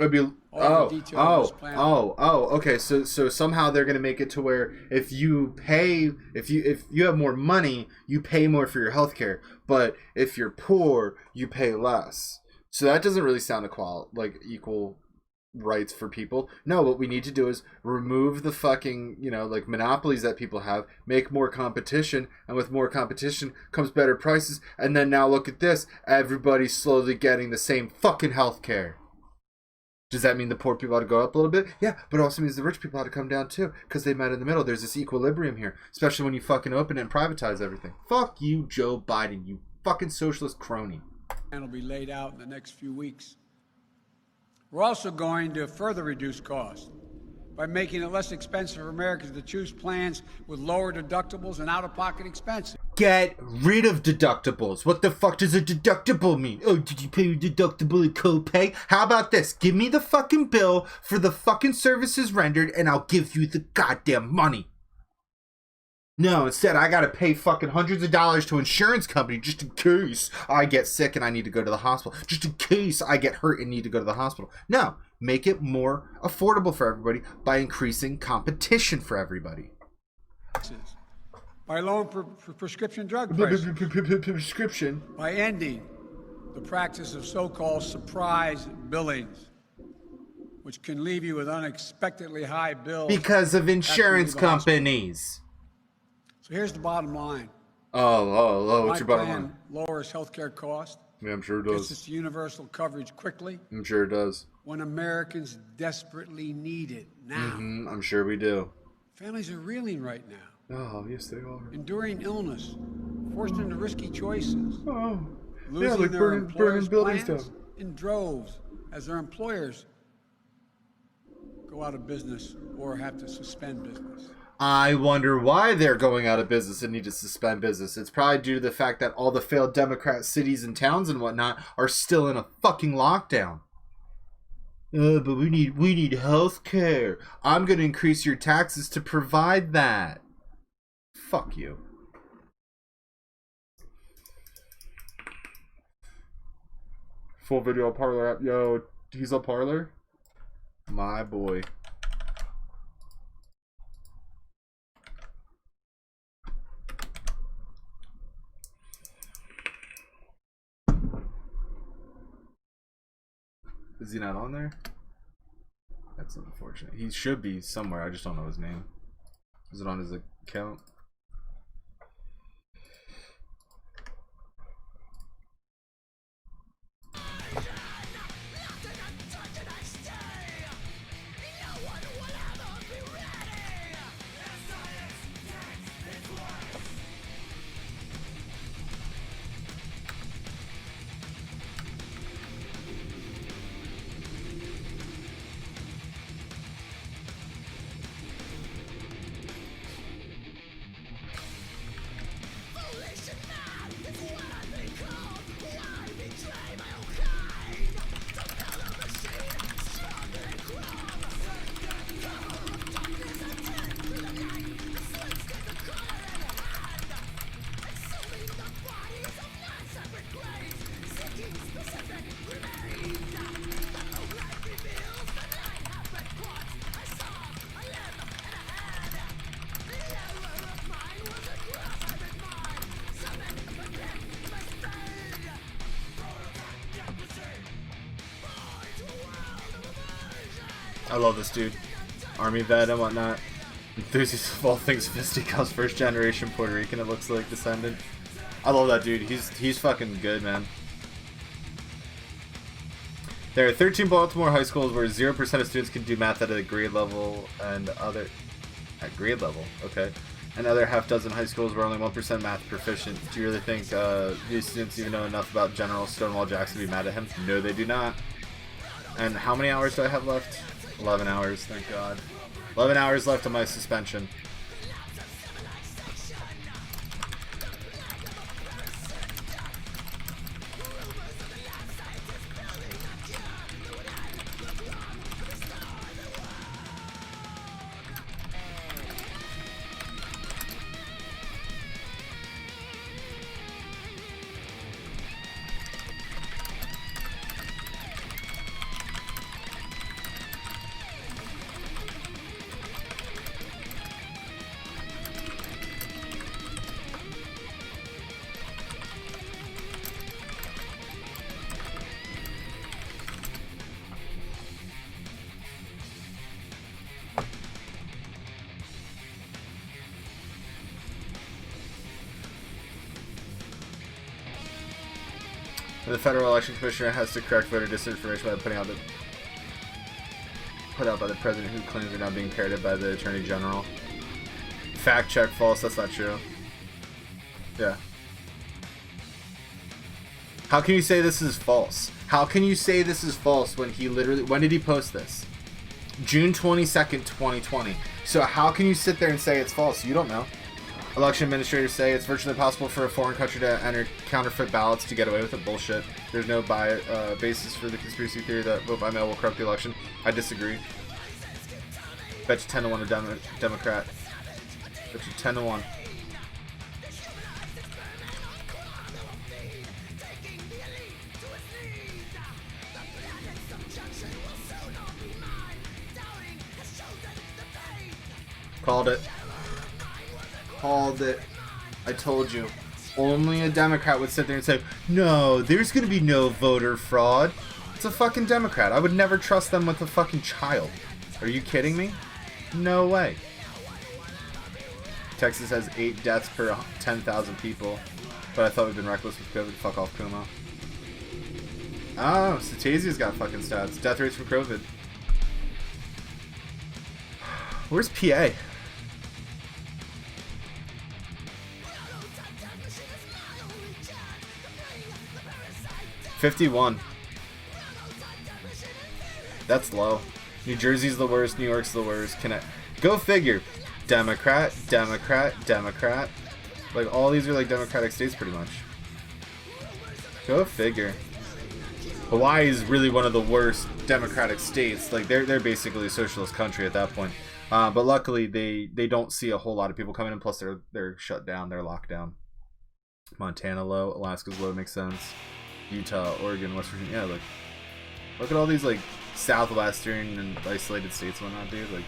It'd be oh, okay. So somehow they're gonna make it to where if you have more money, you pay more for your healthcare, but if you're poor, you pay less. So that doesn't really sound equal rights for people. No, what we need to do is remove the fucking monopolies that people have, make more competition, and with more competition comes better prices. And then now look at this, everybody's slowly getting the same fucking healthcare. Does that mean the poor people ought to go up a little bit? Yeah, but it also means the rich people ought to come down too, because they met in the middle. There's this equilibrium here, especially when you fucking open it and privatize everything. Fuck you, Joe Biden, you fucking socialist crony. and will be laid out in the next few weeks. We're also going to further reduce costs by making it less expensive for Americans to choose plans with lower deductibles and out-of-pocket expenses. Get rid of deductibles. What the fuck does a deductible mean? Oh, did you pay your deductible and copay? How about this? Give me the fucking bill for the fucking services rendered and I'll give you the goddamn money. No, instead I gotta pay fucking hundreds of dollars to an insurance company just in case I get sick and I need to go to the hospital. Just in case I get hurt and need to go to the hospital. No, make it more affordable for everybody by increasing competition for everybody. By lowering prescription drug prices. Prescription. By ending the practice of so-called surprise billings, which can leave you with unexpectedly high bills. Because of insurance companies. So here's the bottom line. What's your bottom line? Lowers healthcare costs. Yeah, I'm sure it Gets does. us universal coverage quickly. I'm sure it does. When Americans desperately need it now. I'm sure we do. Families are reeling right now. Oh, yes, they are. Enduring illness, forced into risky choices. Oh, losing like their burning employers' buildings plans down. in droves as their employers go out of business or have to suspend business. I wonder why they're going out of business and need to suspend business. It's probably due to the fact that all the failed Democrat cities and towns and whatnot are still in a fucking lockdown. But we need health care. I'm going to increase your taxes to provide that. Fuck you. Full video Parlor app. Yo, he's a Parlor? My boy. Is he not on there? That's unfortunate. He should be somewhere. I just don't know his name. Is it on his account? I love this dude. Army vet and whatnot. Enthusiast of all things fisticuffs, first generation Puerto Rican, it looks like, descendant. I love that dude. He's fucking good, man. There are 13 Baltimore high schools where 0% of students can do math at a grade level and other... At grade level, okay. And other half dozen high schools where only 1% math proficient. Do you really think these students even know enough about General Stonewall Jackson to be mad at him? No, they do not. And how many hours do I have left? 11 hours, thank God. 11 hours left of my suspension. The Federal Election Commissioner has to correct voter disinformation by put out by the president, who claims they're now being parroted by the Attorney General. Fact check, false. That's not true. Yeah. How can you say this is false? How can you say this is false when he literally... When did he post this? June 22nd, 2020. So how can you sit there and say it's false? You don't know. Election administrators say it's virtually impossible for a foreign country to enter counterfeit ballots to get away with it. Bullshit. There's no basis for the conspiracy theory that vote by mail will corrupt the election. I disagree. Bet you 10 to 1 a Democrat. Bet you 10 to 1. Called it. Called it. I told you. Only a Democrat would sit there and say, no, there's going to be no voter fraud. It's a fucking Democrat. I would never trust them with a fucking child. Are you kidding me? No way. Texas has 8 deaths per 10,000 people. But I thought we'd been reckless with COVID. Fuck off, Kuma. Oh, Satasia's got fucking stats. Death rates from COVID. Where's PA? $51. That's low. New Jersey's the worst. New York's the worst. Go figure. Democrat, Democrat, Democrat. Like, all these are like Democratic states pretty much. Go figure. Hawaii is really one of the worst Democratic states. Like, they're basically a socialist country at that point. But luckily, they don't see a whole lot of people coming in. Plus, they're shut down. They're locked down. Montana low, Alaska's low, makes sense. Utah, Oregon, West Virginia. Yeah, like, look at all these like southwestern and isolated states and whatnot, dude. Like,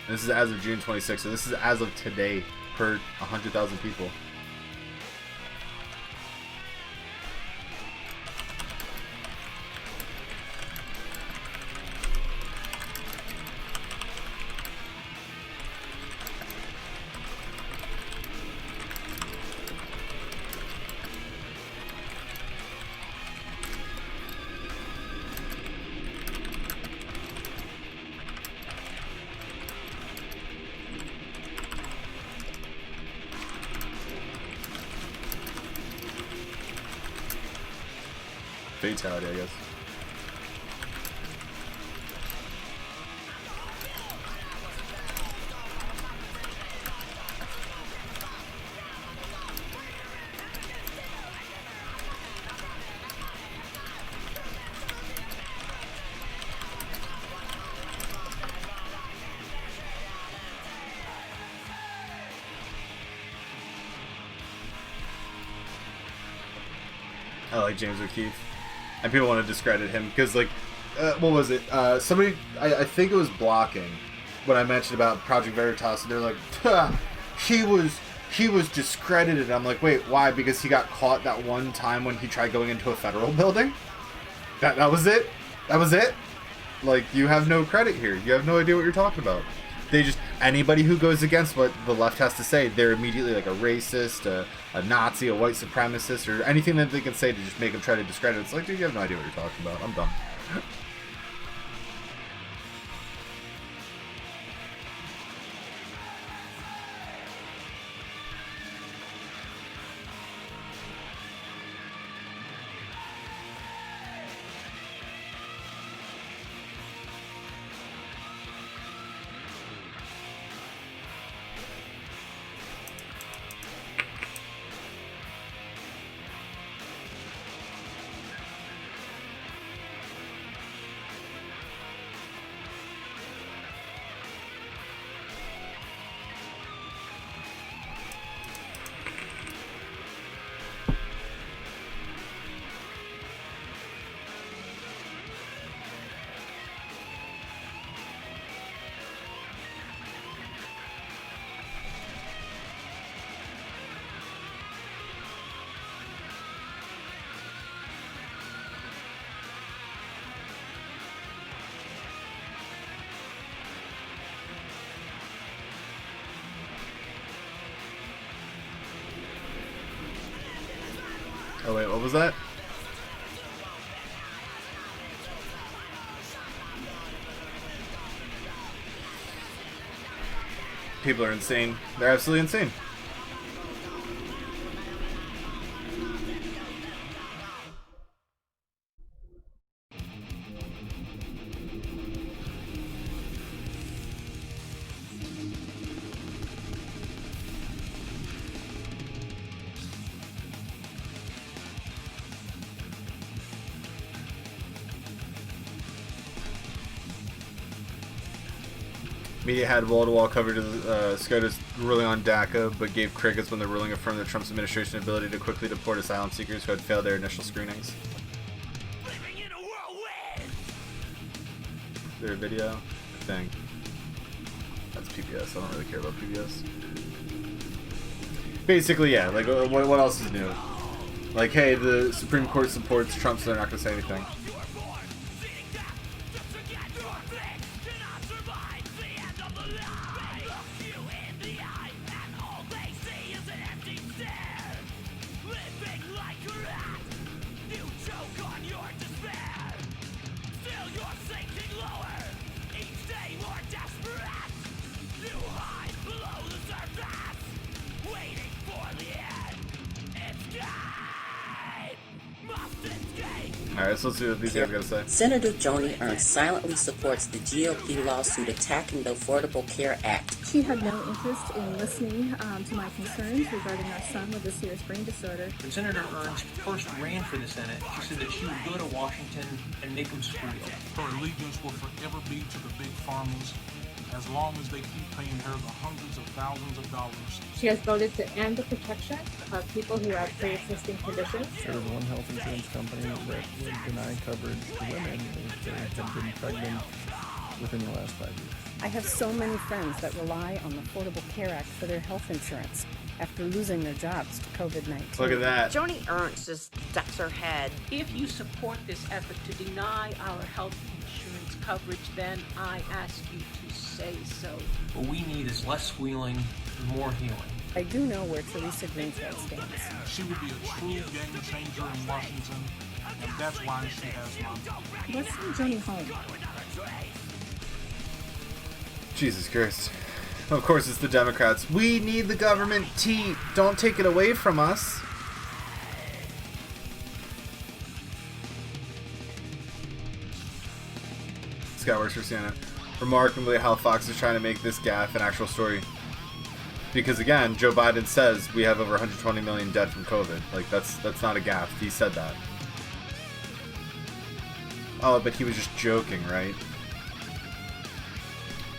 this is as of June 26th. So this is as of today per 100,000 people. Fatality, I guess. I like James O'Keefe. And people want to discredit him because, like, what was it? Somebody, I think it was Blocking, when I mentioned about Project Veritas, and they're like, he was discredited. I'm like, wait, why? Because he got caught that one time when he tried going into a federal building? That was it? That was it? Like, you have no credit here. You have no idea what you're talking about. They just, anybody who goes against what the left has to say, they're immediately like a racist, a Nazi, a white supremacist, or anything that they can say to just make them try to discredit. It's like, dude, you have no idea what you're talking about. I'm done. Oh wait, what was that? People are insane. They're absolutely insane. Media had wall-to-wall coverage of SCOTUS ruling on DACA, but gave crickets when the ruling affirmed that Trump's administration's ability to quickly deport asylum seekers who had failed their initial screenings. Is there a video? I think. That's PBS. I don't really care about PBS. Basically, yeah. Like, what else is new? Like, hey, the Supreme Court supports Trump, so they're not going to say anything. Alright, so let's see what these guys gotta say. Senator Joni Ernst silently supports the GOP lawsuit attacking the Affordable Care Act. She had no interest in listening to my concerns regarding our son with a serious brain disorder. When Senator Ernst first ran for the Senate, she said that she would go to Washington and make them squeal. Her allegiance will forever be to the big farmers as long as they keep paying her the hundreds of thousands of dollars. She has voted to end the protection of people who have pre-existing conditions. There was one health insurance company that would deny coverage to women if they had been pregnant within the last 5 years. I have so many friends that rely on the Affordable Care Act for their health insurance after losing their jobs to COVID-19. Look at that. Joni Ernst just ducks her head. If you support this effort to deny our health insurance coverage, then I ask you to say so. What we need is less squealing and more healing. I do know where Teresa Greenfield stands. She would be a true game changer in Washington, and that's why she has my vote. Let's send Joni home. Jesus Christ. Of course it's the Democrats. We need the government tea. Don't take it away from us. This guy works for CNN. Remarkably how Fox is trying to make this gaffe an actual story. Because again, Joe Biden says we have over 120 million dead from COVID. Like that's not a gaffe. He said that. Oh, but he was just joking, right?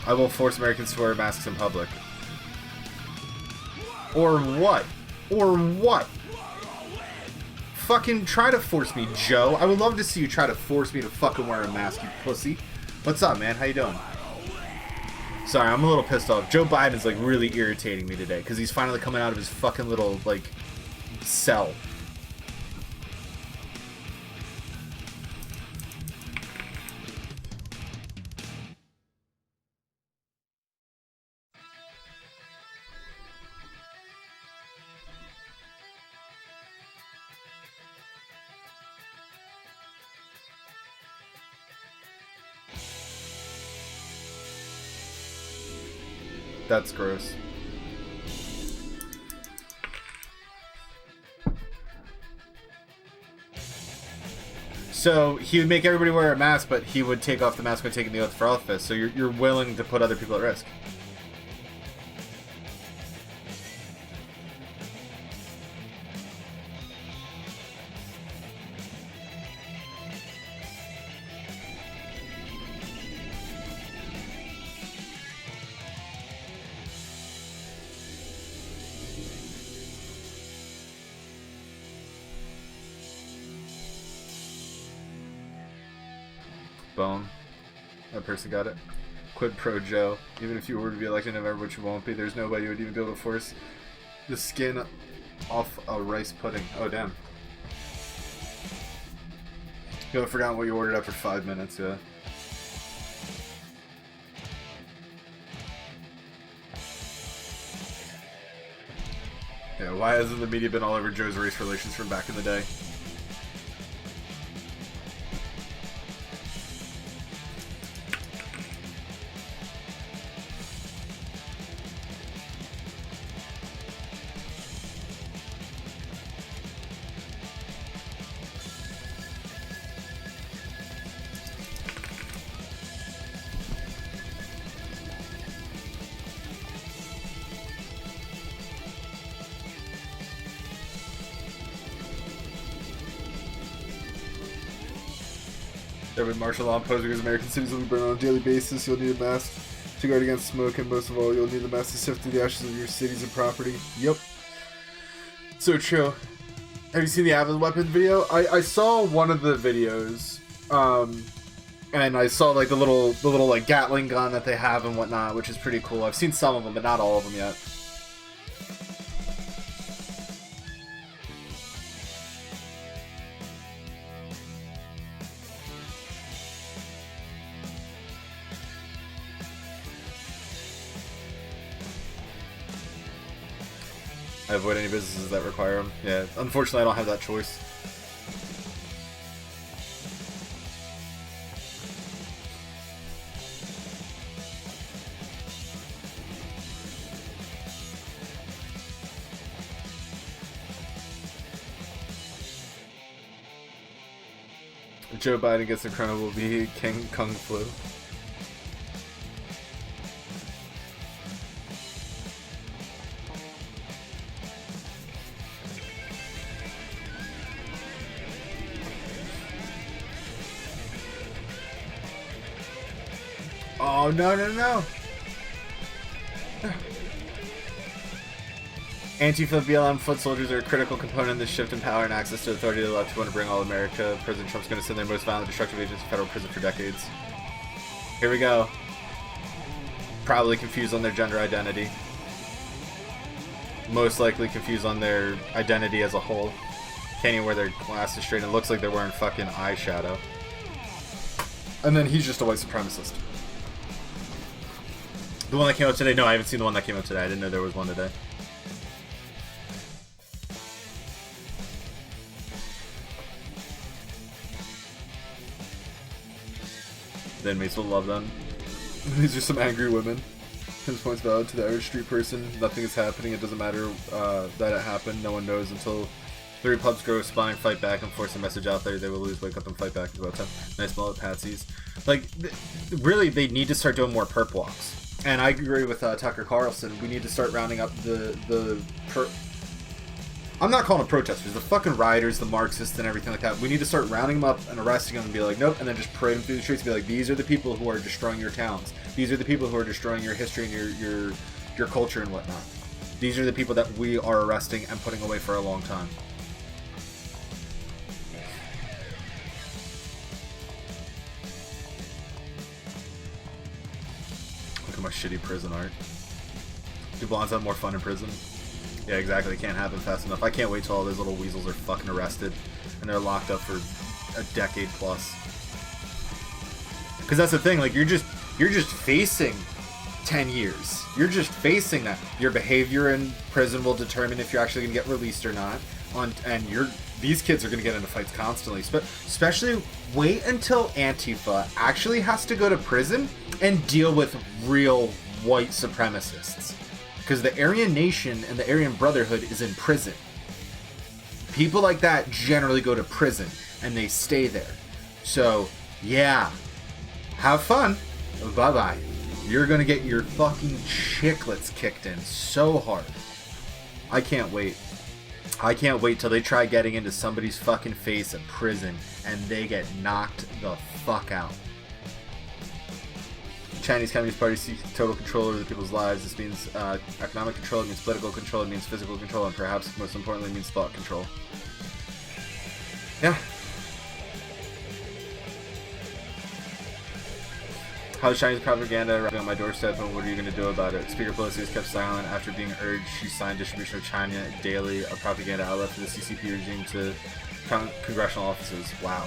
I will force Americans to wear masks in public. Or what? Or what? Fucking try to force me, Joe. I would love to see you try to force me to fucking wear a mask, you pussy. What's up, man? How you doing? Sorry, I'm a little pissed off. Joe Biden's like really irritating me today because he's finally coming out of his fucking little like cell. That's gross. So he would make everybody wear a mask, but he would take off the mask when taking the oath for office. So you're willing to put other people at risk. Bone. That person got it. Quid pro Joe. Even if you were to be elected in November, which you won't be, there's nobody who would even be able to force the skin off a rice pudding. Oh, damn. You have forgotten what you ordered after 5 minutes, yeah. Yeah, why hasn't the media been all over Joe's race relations from back in the day? With martial law imposed because American cities will be burned on a daily basis. You'll need a mask to guard against smoke, and most of all, you'll need a mask to sift through the ashes of your cities and property. Yep. So true. Have you seen the Avid Weapon video? I saw one of the videos, and I saw like the little like Gatling gun that they have and whatnot, which is pretty cool. I've seen some of them, but not all of them yet. I avoid any businesses that require them. Yeah, unfortunately I don't have that choice. Joe Biden gets the crown, will be King Kung Flu. Oh, no, no, no. Antifa, BLM, foot soldiers are a critical component of the shift in power and access to authority to the left want to bring all America. President Trump's going to send their most violent, destructive agents to federal prison for decades. Here we go. Probably confused on their gender identity. Most likely confused on their identity as a whole. Can't even wear their glasses straight. It looks like they're wearing fucking eyeshadow. And then he's just a white supremacist. The one that came out today? No, I haven't seen the one that came out today. I didn't know there was one today. The inmates will love them. These are some angry women. His points valid to the average street person. Nothing is happening. It doesn't matter that it happened. No one knows until the pubs grow, spine, fight back, and force a message out there. They will lose, wake up, and fight back. About time. Nice mullet patsies. Like, really, they need to start doing more perp walks. And I agree with Tucker Carlson. We need to start rounding up I'm not calling them protesters, the fucking rioters, the Marxists, and everything like that. We need to start rounding them up and arresting them and be like, nope, and then just parade them through the streets and be like, these are the people who are destroying your towns. These are the people who are destroying your history and your culture and whatnot. These are the people that we are arresting and putting away for a long time. Look at my shitty prison art. Do blondes have more fun in prison? Yeah, exactly. It can't happen fast enough. I can't wait till all those little weasels are fucking arrested and they're locked up for a decade plus. Because that's the thing. Like, you're just facing 10 years. You're just facing that. Your behavior in prison will determine if you're actually gonna get released or not. These kids are gonna get into fights constantly. Especially wait until Antifa actually has to go to prison and deal with real white supremacists. Because the Aryan Nation and the Aryan Brotherhood is in prison. People like that generally go to prison and they stay there. So, yeah. Have fun. Bye-bye. You're gonna get your fucking chiclets kicked in so hard. I can't wait. I can't wait till they try getting into somebody's fucking face at prison and they get knocked the fuck out. Chinese Communist Party seeks total control over the people's lives. This means economic control, it means political control, it means physical control, and perhaps most importantly, it means thought control. Yeah. How is Chinese propaganda arriving on my doorstep, and what are you going to do about it? Speaker Pelosi has kept silent after being urged. She signed distribution of China Daily, a propaganda outlet for the CCP regime, to congressional offices. Wow.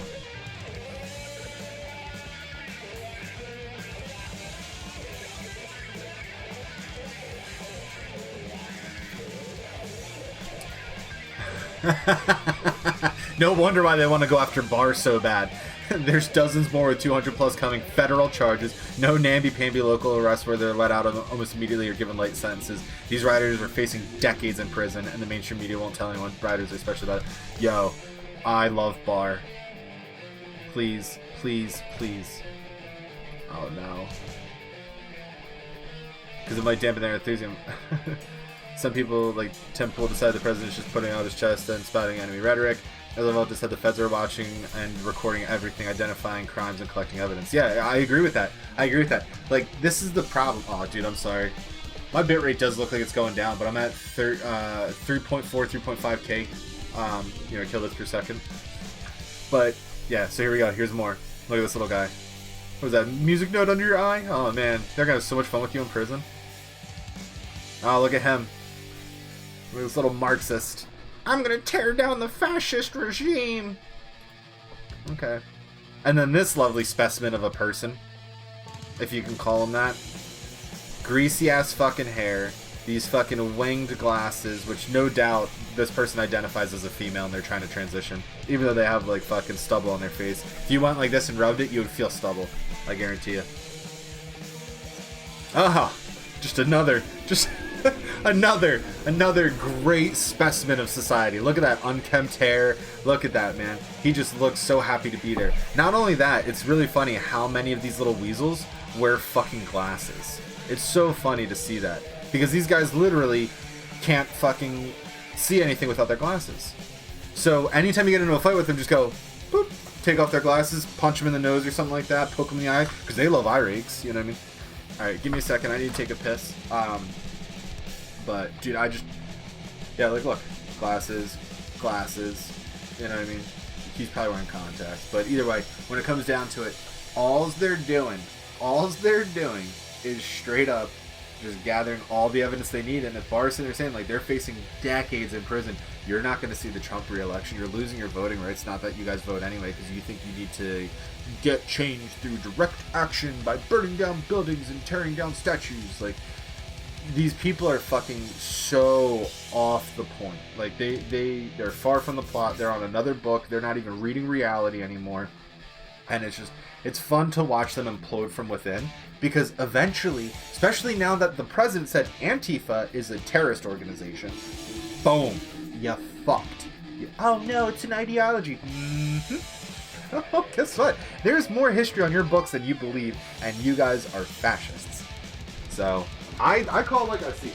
No wonder why they want to go after Barr so bad. There's dozens more with 200 plus coming. Federal charges. No namby-pamby local arrests where they're let out almost immediately or given light sentences. These rioters are facing decades in prison, and the mainstream media won't tell anyone, rioters especially, about it. Yo, I love Barr. Please, please, please. Oh no. Because it might dampen their enthusiasm. Some people, like Tim Pool, decide the president's just putting out his chest and spouting enemy rhetoric. Roosevelt just said the feds are watching and recording everything, identifying crimes and collecting evidence. Yeah, I agree with that. Like, this is the problem. Oh, dude, I'm sorry. My bitrate does look like it's going down, but I'm at 3.4, 3.5K, kilobits per second. But, yeah, so here we go. Here's more. Look at this little guy. What was that, music note under your eye? Oh, man. They're going to have so much fun with you in prison. Oh, look at him. Look at this little Marxist. I'm gonna tear down the fascist regime. Okay. And then this lovely specimen of a person, if you can call him that. Greasy ass fucking hair. These fucking winged glasses, which no doubt this person identifies as a female and they're trying to transition. Even though they have like fucking stubble on their face. If you went like this and rubbed it, you would feel stubble. I guarantee you. Oh, just Another great specimen of society. Look at that unkempt hair. Look at that, man. He just looks so happy to be there. Not only that, it's really funny how many of these little weasels wear fucking glasses. It's so funny to see that. Because these guys literally can't fucking see anything without their glasses. So anytime you get into a fight with them, just go, boop, take off their glasses, punch them in the nose or something like that, poke them in the eye, because they love eye rakes, you know what I mean? Alright, give me a second, I need to take a piss. But, dude, yeah, like, look, glasses, you know what I mean? He's probably wearing contacts, but either way, when it comes down to it, alls they're doing is straight up just gathering all the evidence they need. And if Barr's sitting there saying, like, they're facing decades in prison, you're not going to see the Trump re-election. You're losing your voting rights. Not that you guys vote anyway, because you think you need to get change through direct action by burning down buildings and tearing down statues. Like, these people are fucking so off the point. Like, they're far from the plot. They're on another book. They're not even reading reality anymore. And it's fun to watch them implode from within, because eventually, especially now that the president said Antifa is a terrorist organization, boom, you fucked. Oh no, it's an ideology. Oh, guess what? There's more history on your books than you believe, and you guys are fascists. So, I call it like I see.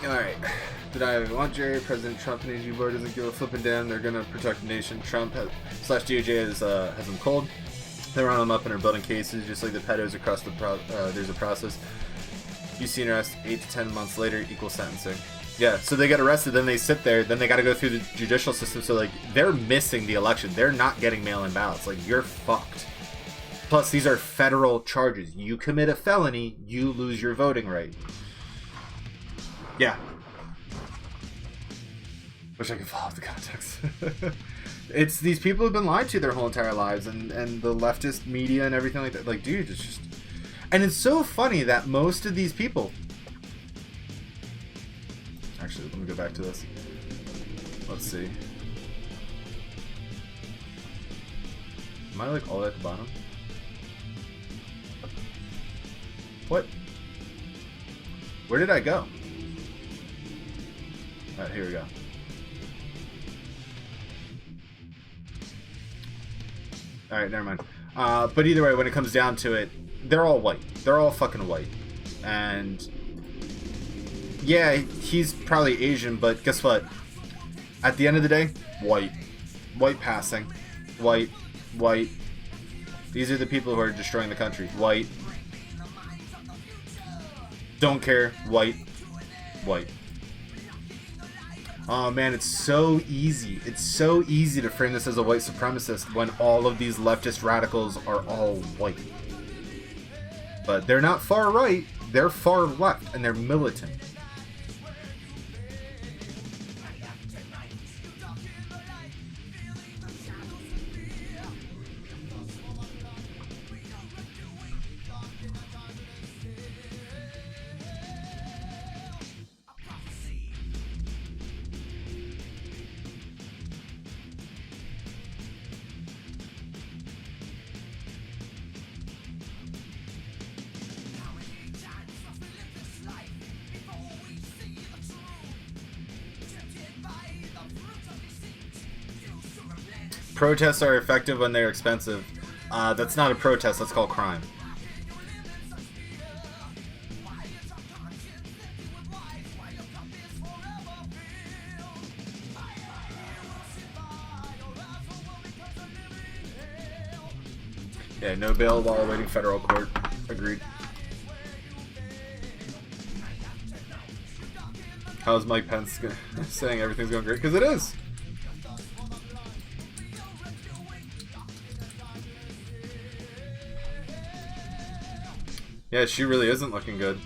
Alright. Did I want Jerry? President Trump and AG Board doesn't give a flipping damn. They're gonna protect the nation. Trump slash DOJ has them cold. They run them up and are building cases just like the pedos across the there's a process. You see an arrest 8 to 10 months later equal sentencing. Yeah, so they get arrested, then they sit there, then they gotta go through the judicial system, so like they're missing the election. They're not getting mail-in ballots. Like, you're fucked. Plus, these are federal charges. You commit a felony, you lose your voting right. Yeah. Wish I could follow the context. It's these people who've been lied to their whole entire lives, and the leftist media and everything like that. Like, dude, it's just... And it's so funny that most of these people... Actually, let me go back to this. Let's see. Am I like all the way at the bottom? What? Where did I go? Alright, here we go. Alright, never mind. But either way, when it comes down to it, they're all white. They're all fucking white. And yeah, he's probably Asian, but guess what? At the end of the day, white. White passing. White. White. These are the people who are destroying the country. White. Don't care. White. White. Oh man, it's so easy. It's so easy to frame this as a white supremacist when all of these leftist radicals are all white. But they're not far right, they're far left, and they're militant. Protests are effective when they're expensive. That's not a protest, that's called crime. Yeah, no bail while awaiting federal court. Agreed. How's Mike Pence saying everything's going great? Because it is. Yeah, she really isn't looking good.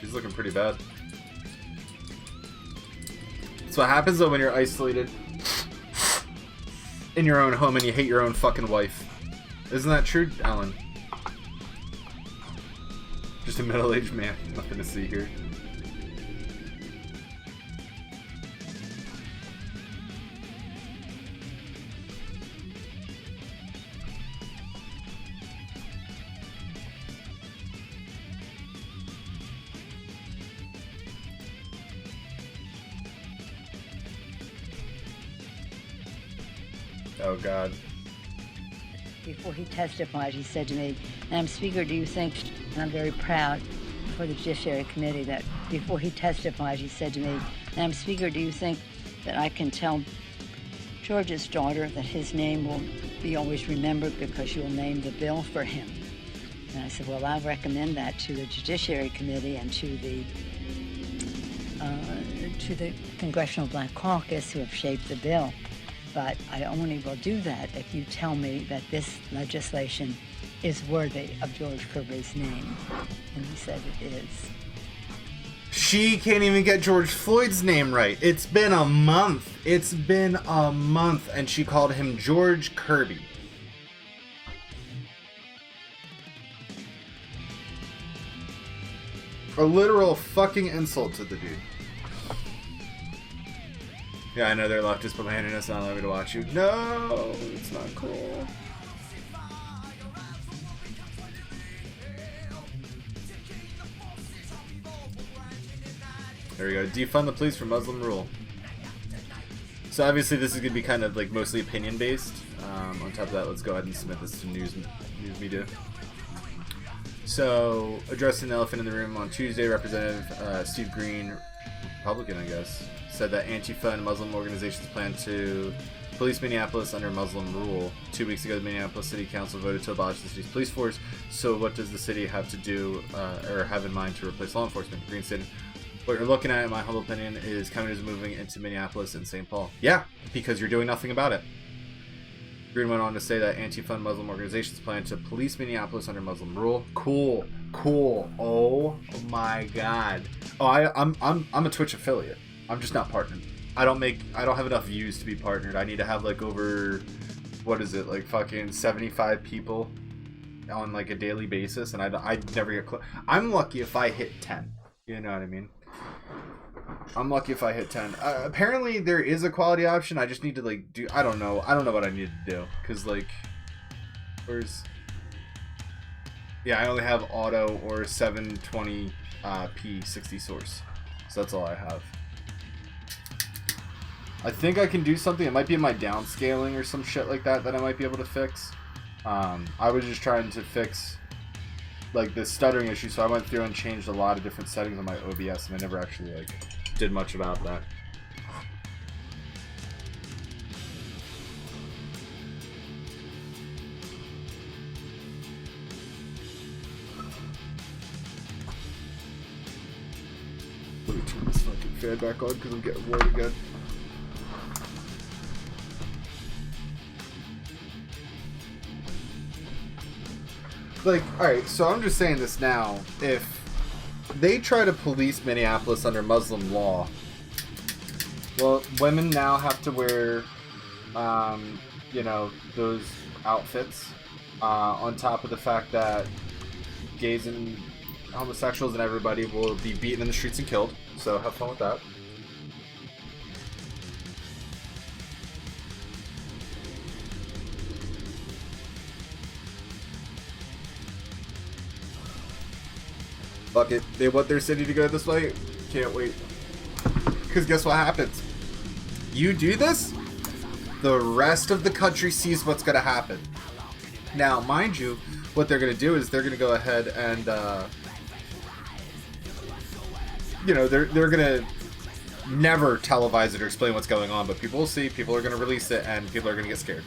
She's looking pretty bad. That's what happens though when you're isolated in your own home and you hate your own fucking wife. Isn't that true, Alan? Just a middle-aged man. Nothing to see here. Oh, God. Before he testified, he said to me, Madam Speaker, do you think, and I'm very proud for the Judiciary Committee, that before he testified, he said to me, Madam Speaker, do you think that I can tell George's daughter that his name will be always remembered because you'll name the bill for him? And I said, well, I'll recommend that to the Judiciary Committee and to the Congressional Black Caucus who have shaped the bill. But I only will do that if you tell me that this legislation is worthy of George Kirby's name. And he said it is. She can't even get George Floyd's name right. It's been a month. It's been a month, and she called him George Kirby. A literal fucking insult to the dude. Yeah, I know they're leftist, but my internet's not allowing me to watch you. No, it's not cool. There we go. Defund the police for Muslim rule. So obviously this is going to be kind of like mostly opinion based. On top of that, let's go ahead and submit this to news media. So, addressing the elephant in the room on Tuesday, Representative Steve Green, Republican, I guess, said that Antifa and Muslim organizations plan to police Minneapolis under Muslim rule. 2 weeks ago, the Minneapolis City Council voted to abolish the city's police force. So what does the city have to do or have in mind to replace law enforcement? Green said, what you're looking at, in my humble opinion, is communism moving into Minneapolis and St. Paul. Yeah, because you're doing nothing about it. Green went on to say that Antifa and Muslim organizations plan to police Minneapolis under Muslim rule. Cool. Oh my God. Oh, I'm a Twitch affiliate. I'm just not partnered. I don't have enough views to be partnered. I need to have like over, what is it, like fucking 75 people on like a daily basis, and I never get close. I'm lucky if I hit 10. You know what I mean? I'm lucky if I hit 10. Apparently there is a quality option. I just need to like do. I don't know what I need to do, because like, where's? Yeah, I only have auto or 720p 60 source, so that's all I have. I think I can do something. It might be in my downscaling or some shit like that I might be able to fix. I was just trying to fix like this stuttering issue, so I went through and changed a lot of different settings on my OBS, and I never actually like did much about that. Let me turn this fucking fan back on because I'm getting warm again. Like, alright, so I'm just saying this now. If they try to police Minneapolis under Muslim law, well, women now have to wear, you know, those outfits, on top of the fact that gays and homosexuals and everybody will be beaten in the streets and killed. So have fun with that. Fuck it. They want their city to go this way? Can't wait. Because guess what happens? You do this, the rest of the country sees what's going to happen. Now, mind you, what they're going to do is they're going to go ahead and, you know, they're going to never televise it or explain what's going on, but people will see, people are going to release it, and people are going to get scared.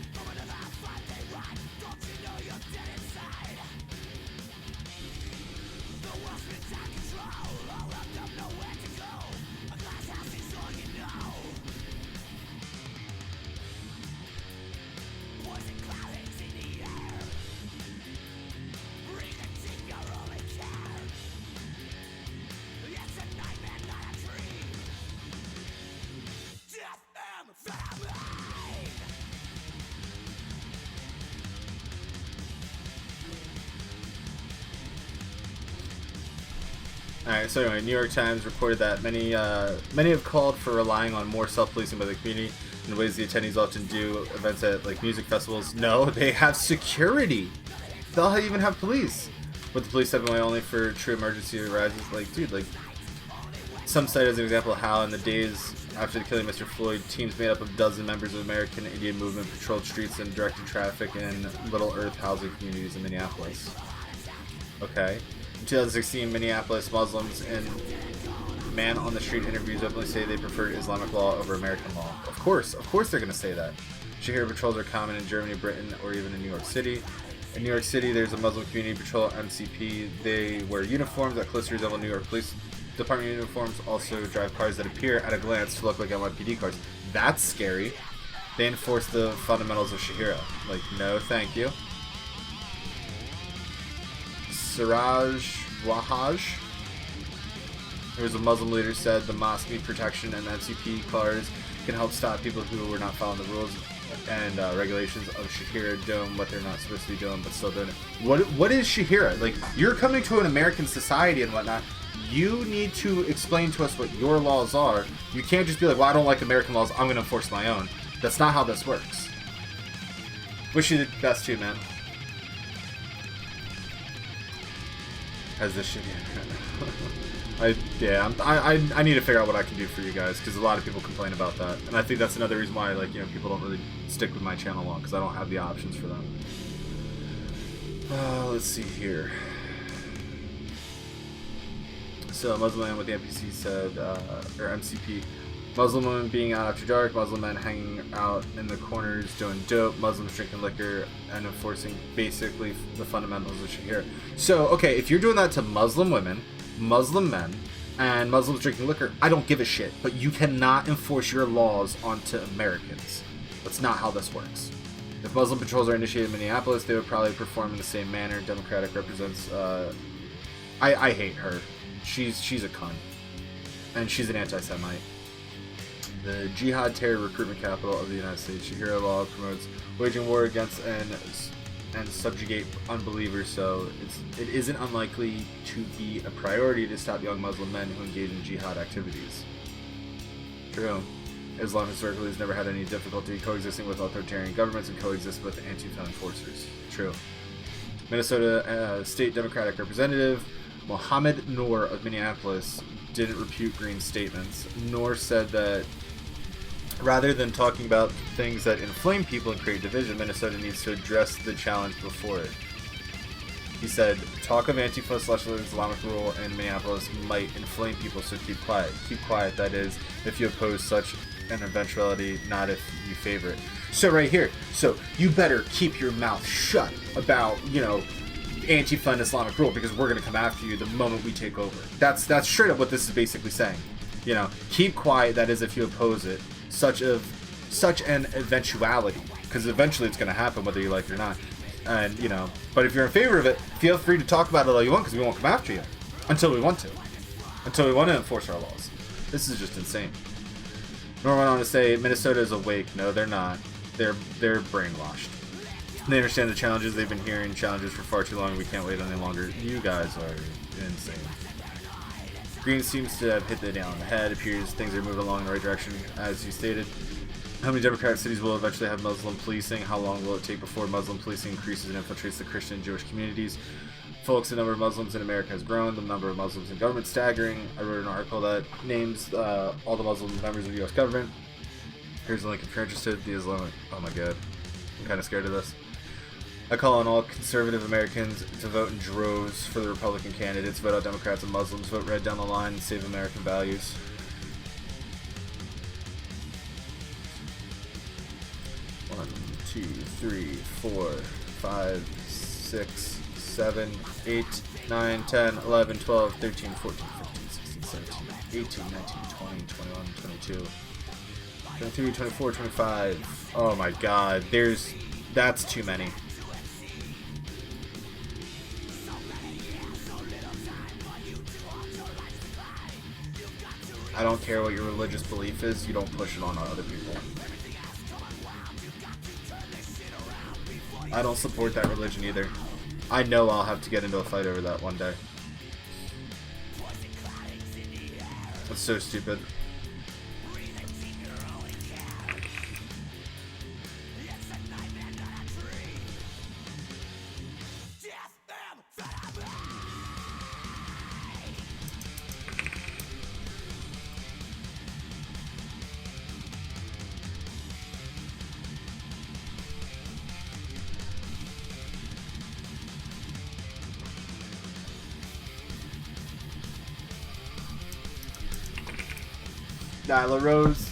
Alright, so anyway, New York Times reported that many have called for relying on more self-policing by the community in ways the attendees often do events at like music festivals. No, they have security. They'll even have police. With the police stepping away only for true emergency arises. Like, dude, like, some cite as an example of how in the days after the killing of Mr. Floyd, teams made up of a dozen members of American Indian Movement patrolled streets and directed traffic in Little Earth housing communities in Minneapolis. Okay. In 2016, Minneapolis Muslims in Man on the Street interviews openly say they preferred Islamic law over American law. Of course they're going to say that. Shahira patrols are common in Germany, Britain, or even in New York City. In New York City, there's a Muslim community patrol, MCP. They wear uniforms that closely resemble New York Police Department uniforms, also drive cars that appear at a glance to look like NYPD cars. That's scary. They enforce the fundamentals of Shahira. Like, no, thank you. Siraj Wahaj, there was a Muslim leader, said the mosque need protection and MCP cars can help stop people who were not following the rules and regulations of Shahira, doing what they're not supposed to be doing, but still doing it. What is Shahira? Like, you're coming to an American society and whatnot. You need to explain to us what your laws are. You can't just be like, well, I don't like American laws, I'm going to enforce my own. That's not how this works. Wish you the best too, man. As this shit, I need to figure out what I can do for you guys, because a lot of people complain about that, and I think that's another reason why, like, you know, people don't really stick with my channel long, because I don't have the options for them. Let's see here. So, Muslim man with the NPC said, or MCP, Muslim women being out after dark, Muslim men hanging out in the corners doing dope, Muslims drinking liquor, and enforcing basically the fundamentals of Shahira. So, okay, if you're doing that to Muslim women, Muslim men, and Muslims drinking liquor, I don't give a shit, but you cannot enforce your laws onto Americans. That's not how this works. If Muslim patrols are initiated in Minneapolis, they would probably perform in the same manner. Democratic represents, I hate her. She's a cunt. And she's an anti-Semite. The jihad terror recruitment capital of the United States. Shahira law promotes waging war against and subjugate unbelievers, so it isn't unlikely to be a priority to stop young Muslim men who engage in jihad activities. True. Islam historically has never had any difficulty coexisting with authoritarian governments and coexist with Antifa enforcers. True. Minnesota State Democratic Representative Mohammed Noor of Minneapolis didn't refute Green's statements, nor said that rather than talking about things that inflame people and create division, Minnesota needs to address the challenge before it. He said, talk of Antifa/Islamic rule in Minneapolis might inflame people, so keep quiet. Keep quiet, that is, if you oppose such an eventuality, not if you favor it. So right here, so you better keep your mouth shut about, you know, Antifa and Islamic rule, because we're going to come after you the moment we take over. That's straight up what this is basically saying. You know, keep quiet, that is, if you oppose it. Such an eventuality, because eventually it's going to happen whether you like it or not. And, you know, but if you're in favor of it, feel free to talk about it all you want, because we won't come after you until we want to enforce our laws. This is just insane. Nor went on to say Minnesota is awake. No, they're not. They're brainwashed. They understand the challenges. They've been hearing challenges for far too long. We can't wait any longer. You guys are insane. Green seems to have hit the nail on the head. Appears things are moving along in the right direction, as you stated. How many Democratic cities will eventually have Muslim policing? How long will it take before Muslim policing increases and infiltrates the Christian and Jewish communities? Folks, the number of Muslims in America has grown. The number of Muslims in government staggering. I wrote an article that names all the Muslim members of the U.S. government. Here's a link if you're interested. The Islamic. Oh my god. I'm kind of scared of this. I call on all conservative Americans to vote in droves for the Republican candidates. Vote out Democrats and Muslims. Vote red down the line and save American values. One, 2, 3, 4, 5, 6, 7, 8, 9, 10, 11, 12, 13, 14, 15, 16, 17, 18, 19, 20, 21, 22, 23, 24, 25. Oh my god, that's too many. I don't care what your religious belief is, you don't push it on other people. I don't support that religion either. I know I'll have to get into a fight over that one day. That's so stupid. Nyla Rose.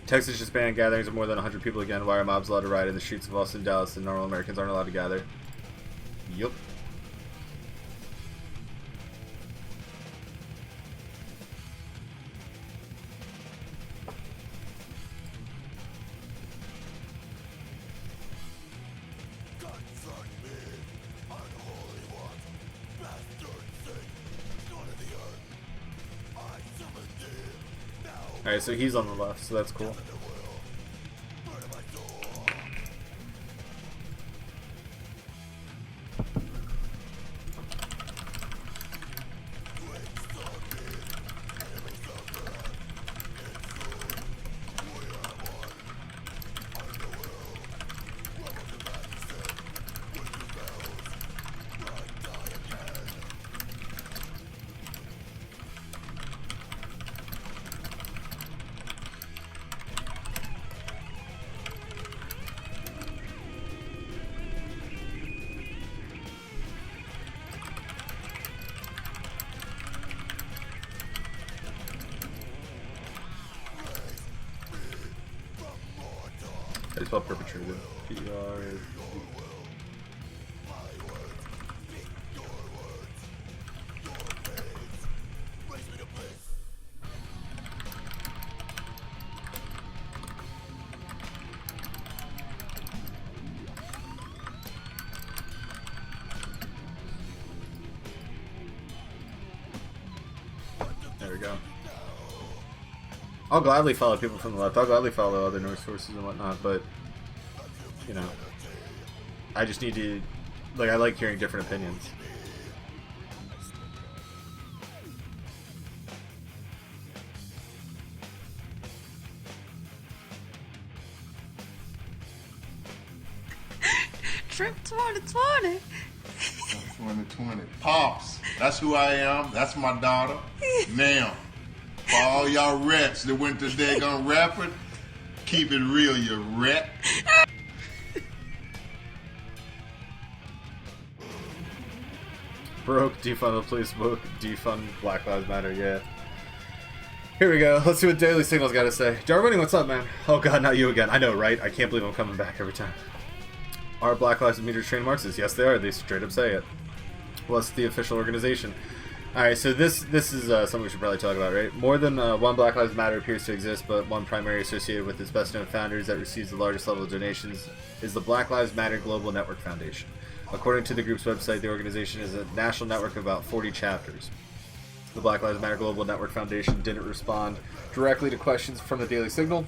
Texas just banned gatherings of more than 100 people again. Why are mobs allowed to riot in the streets of Austin, Dallas, and normal Americans aren't allowed to gather? Yup. Alright, so he's on the left, so that's cool. I spelled perpetrated. PR. There we go. I'll gladly follow people from the left. I'll gladly follow other news sources and whatnot, but, you know, I just need to, like, I like hearing different opinions. Trip 2020. 2020. Pops, that's who I am. That's my daughter. Now, for all y'all rats that went to daggone Radford, keep it real, you rat. Broke, defund the police, woke, defund Black Lives Matter, yeah. Here we go. Let's see what Daily Signal's got to say. Darwinning, what's up, man? Oh god, not you again. I know, right? I can't believe I'm coming back every time. Are Black Lives Matter trained Marxists? Yes, they are. They straight up say it. What's the official organization? Alright, so this is something we should probably talk about, right? More than one Black Lives Matter appears to exist, but one primary associated with its best-known founders that receives the largest level of donations is the Black Lives Matter Global Network Foundation. According to the group's website, the organization is a national network of about 40 chapters. The Black Lives Matter Global Network Foundation didn't respond directly to questions from the Daily Signal.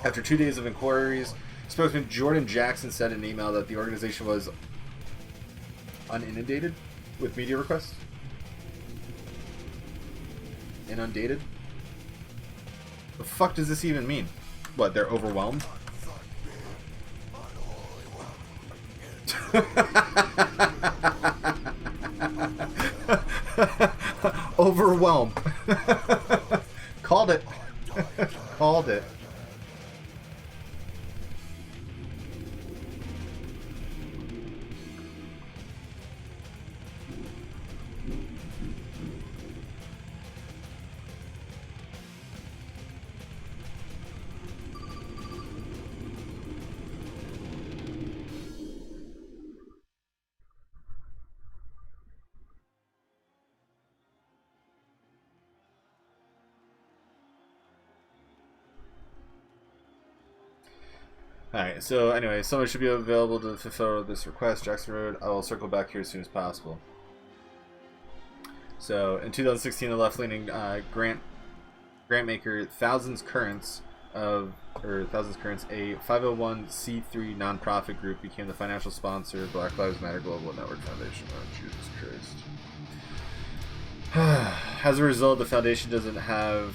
After 2 days of inquiries, spokesman Jordan Jackson said in an email that the organization was uninundated with media requests. Inundated? The fuck does this even mean? What, they're overwhelmed? Overwhelmed. Call Called it. Called it. Alright, so anyway, someone should be available to fulfill this request. Jackson Road. I will circle back here as soon as possible. So, in 2016, the left-leaning grant maker Thousands Currents, a 501c3 nonprofit group, became the financial sponsor of Black Lives Matter Global Network Foundation. Oh, Jesus Christ. As a result, the foundation doesn't have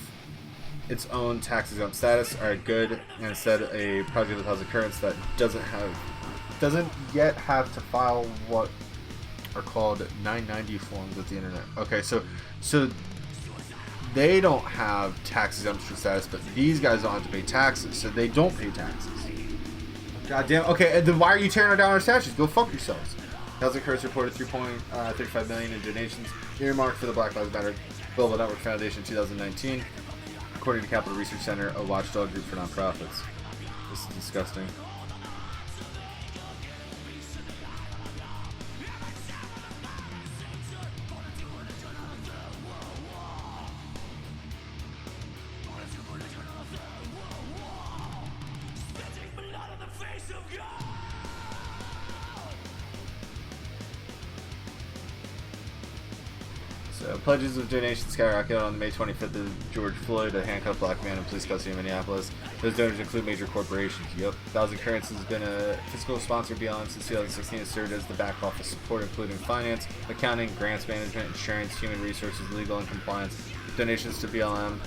its own tax-exempt status. Alright, good. And instead, a project with Thousands Currents that doesn't yet have to file what are called 990 forms with the internet. Okay, so they don't have tax exemption status, but these guys don't have to pay taxes, so they don't pay taxes. God damn. Okay, then why are you tearing down our statues? Go fuck yourselves. Thousands Currents reported $3.35 million in donations earmarked for the Black Lives Matter Global Network Foundation in 2019, according to Capital Research Center, a watchdog group for nonprofits. This is disgusting. So, pledges of donations skyrocketed on May 25th of George Floyd, a handcuffed black man in police custody in Minneapolis. Those donors include major corporations. Yep. Thousands Currents has been a fiscal sponsor of BLM since 2016 and served as the back office support, including finance, accounting, grants management, insurance, human resources, legal, and compliance. Donations to BLM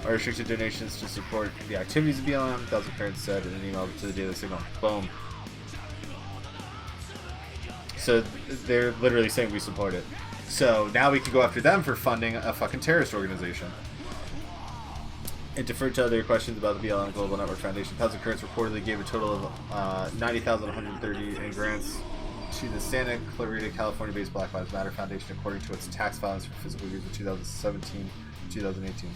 are restricted donations to support the activities of BLM, Thousands Currents said in an email to the Daily Signal. Boom. So, they're literally saying we support it. So now we can go after them for funding a fucking terrorist organization. And deferred to other questions about the BLM Global Network Foundation, Thousands Currents reportedly gave a total of $90,130 in grants to the Santa Clarita, California-based Black Lives Matter Foundation, according to its tax filings for fiscal years of 2017 and 2018.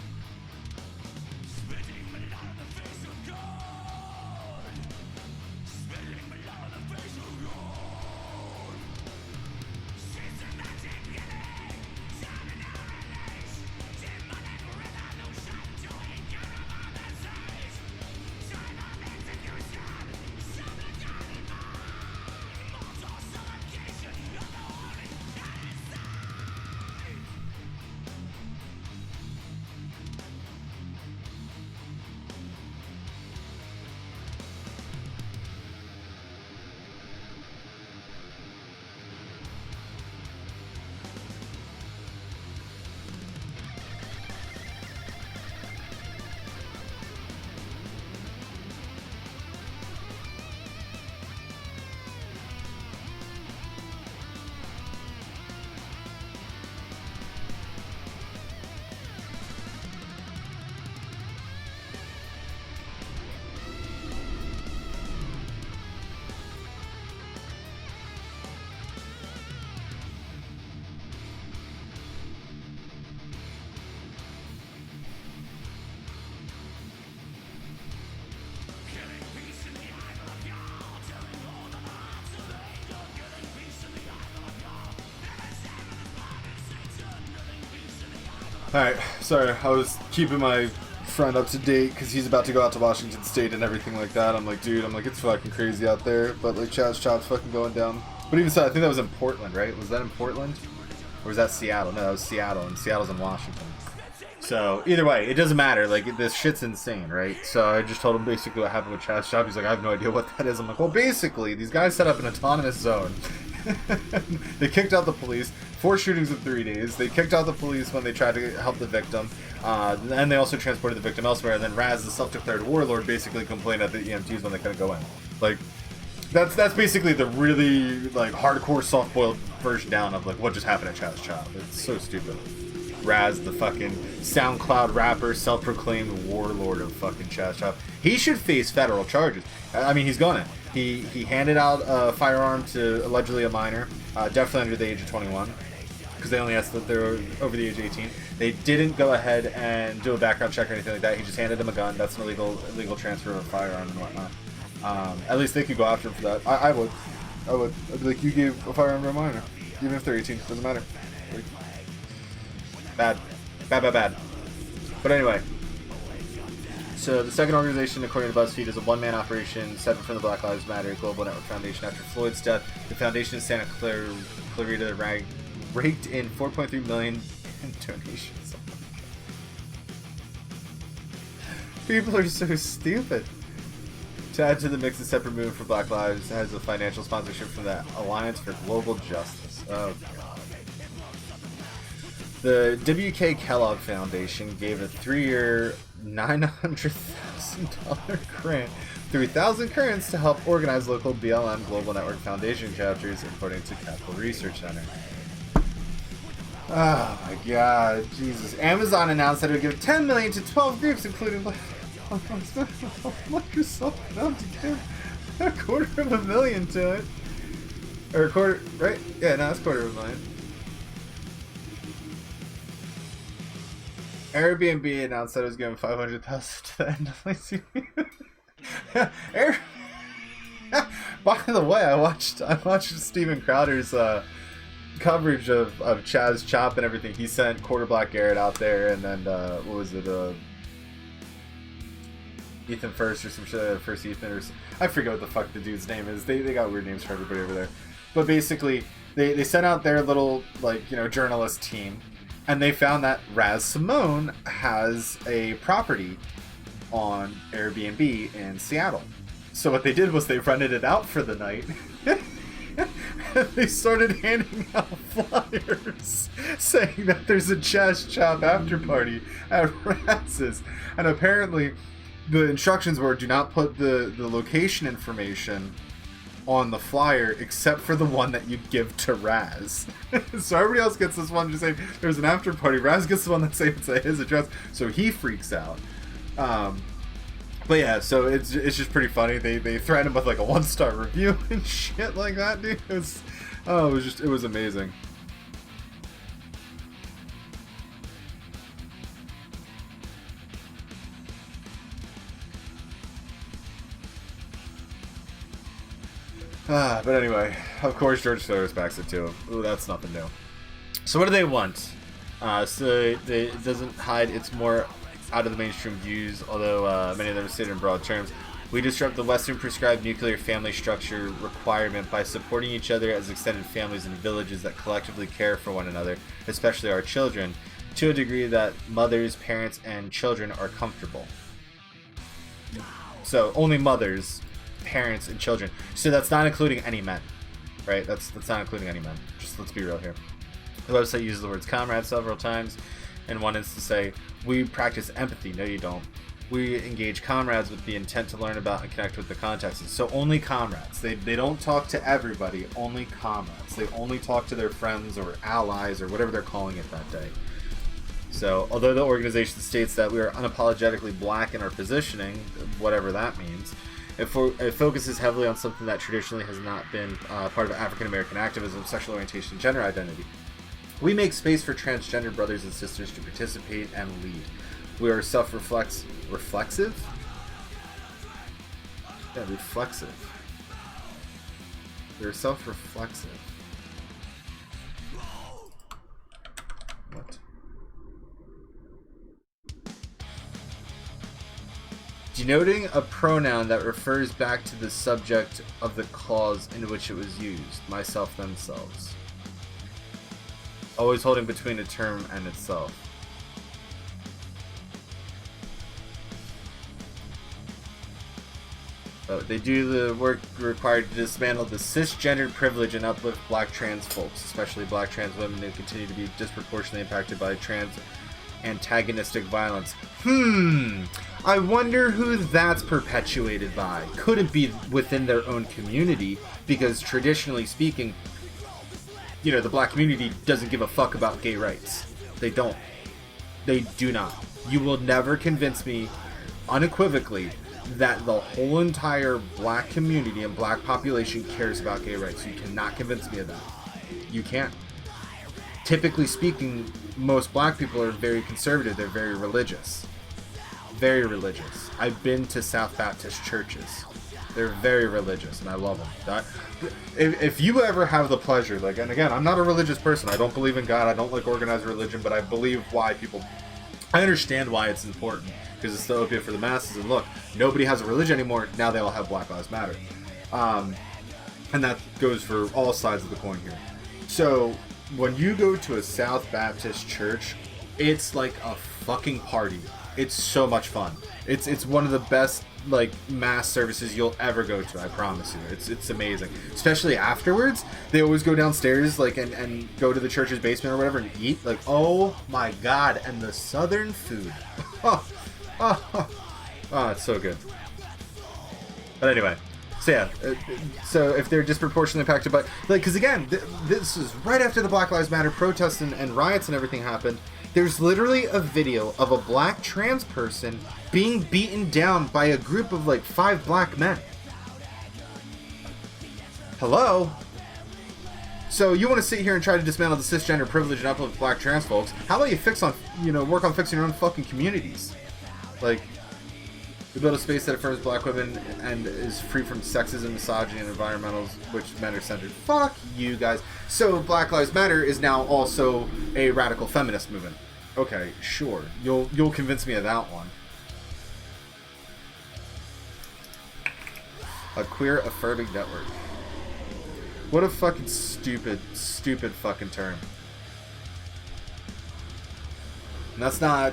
Alright, sorry, I was keeping my friend up to date because he's about to go out to Washington State and everything like that. I'm like, dude, it's fucking crazy out there, but like Chop's fucking going down. But even so, I think that was in Portland, right? Was that in Portland? Or was that Seattle? No, that was Seattle, and Seattle's in Washington. So, either way, it doesn't matter. Like, this shit's insane, right? So I just told him basically what happened with Chaz Chop. He's like, I have no idea what that is. I'm like, well, basically, these guys set up an autonomous zone. They kicked out the police. 4 shootings in 3 days. They kicked out the police when they tried to help the victim. And they also transported the victim elsewhere. And then Raz, the self-declared warlord, basically complained at the EMTs when they couldn't go in. Like, that's basically the really, like, hardcore soft-boiled version down of, like, what just happened at Chaz Chop. It's so stupid. Raz, the fucking SoundCloud rapper, self-proclaimed warlord of fucking Chaz Chop. He should face federal charges. I mean, he's gonna. He handed out a firearm to allegedly a minor, definitely under the age of 21, because they only asked that they're over the age of 18. They didn't go ahead and do a background check or anything like that. He just handed them a gun. That's an illegal transfer of a firearm and whatnot. At least they could go after him for that. I would. I'd be like, you gave a firearm to a minor, even if they're 18. Doesn't matter. Like, bad. But anyway, so the second organization, according to BuzzFeed, is a one-man operation separate from the Black Lives Matter Global Network Foundation. After Floyd's death, the foundation in Santa Clarita raked in $4.3 million in donations. People are so stupid. To add to the mix, a separate movement for Black Lives has a financial sponsorship from the Alliance for Global Justice. Oh, God. The W.K. Kellogg Foundation gave a 3-year, $900,000 grant, 3,000 currents to help organize local BLM Global Network Foundation chapters, according to Capital Research Center. Oh my God, Jesus. Amazon announced that it would give $10 million to 12 groups, including Microsoft, enough to give $250,000 to it. Or a quarter, right? Yeah, no, it's $250,000. Airbnb announced that it was giving $500,000 to the NAACP. By the way, I watched Steven Crowder's coverage of Chaz Chop and everything. He sent Quarter Black Garrett out there, and then what was it? Ethan First or some shit. First Ethan, or I forget what the fuck the dude's name is. They got weird names for everybody over there. But basically, they sent out their little journalist team. And they found that Raz Simone has a property on Airbnb in Seattle. So what they did was they rented it out for the night. And they started handing out flyers saying that there's a Chaz Chop after party at Raz's. And apparently the instructions were, do not put the location information on the flyer except for the one that you give to Raz. So everybody else gets this one just saying there's an after party. Raz gets the one that's saying it's at his address, so he freaks out. But yeah, so it's just pretty funny. They threatened him with like a 1-star review and shit like that, dude. It was amazing. But anyway, of course George Soros backs it too. Ooh, that's nothing new. So what do they want? It doesn't hide its more out of the mainstream views, although many of them are stated in broad terms. We disrupt the Western prescribed nuclear family structure requirement by supporting each other as extended families and villages that collectively care for one another, especially our children, to a degree that mothers, parents, and children are comfortable. So only mothers, parents, and children. So that's not including any men, right? That's not including any men. Just let's be real here. The website uses the words comrade several times, and one is to say, we practice empathy. No, you don't. We engage comrades with the intent to learn about and connect with the context. So only comrades. They don't talk to everybody, only comrades. They only talk to their friends or allies or whatever they're calling it that day. So although the organization states that we are unapologetically black in our positioning, whatever that means, it focuses heavily on something that traditionally has not been part of African American activism, sexual orientation, and gender identity. We make space for transgender brothers and sisters to participate and lead. We are reflexive? Yeah, reflexive. We are self-reflexive. What? Denoting a pronoun that refers back to the subject of the clause in which it was used, myself, themselves. Always holding between a term and itself. They do the work required to dismantle the cisgendered privilege and uplift black trans folks, especially black trans women who continue to be disproportionately impacted by trans antagonistic violence. I wonder who that's perpetuated by. Could it be within their own community? Because traditionally speaking, the black community doesn't give a fuck about gay rights. They don't. They do not. You will never convince me unequivocally that the whole entire black community and black population cares about gay rights. You cannot convince me of that. You can't. Typically speaking, most black people are very conservative. They're very religious. Very religious. I've been to South Baptist churches. They're very religious, and I love them. If you ever have the pleasure, like, and again, I'm not a religious person. I don't believe in God. I don't like organized religion, but I believe why people... I understand why it's important, because it's the opiate for the masses. And look, nobody has a religion anymore. Now they all have Black Lives Matter. And that goes for all sides of the coin here. So when you go to a South Baptist church, it's like a fucking party. It's so much fun. It's one of the best like mass services you'll ever go to. I promise you. It's amazing. Especially afterwards, they always go downstairs like and go to the church's basement or whatever and eat. Like, oh my god! And the Southern food. Oh, it's so good. But anyway. So yeah, so if they're disproportionately impacted by, like, because again, this is right after the Black Lives Matter protests and riots and everything happened. There's literally a video of a black trans person being beaten down by a group of like 5 black men. Hello? So you want to sit here and try to dismantle the cisgender privilege and uplift black trans folks? How about you work on fixing your own fucking communities? Like, we build a space that affirms black women and is free from sexism, misogyny, and environmentals, which men are centered. Fuck you guys. So Black Lives Matter is now also a radical feminist movement. Okay, sure. You'll convince me of that one. A queer affirming network. What a fucking stupid fucking term. And that's not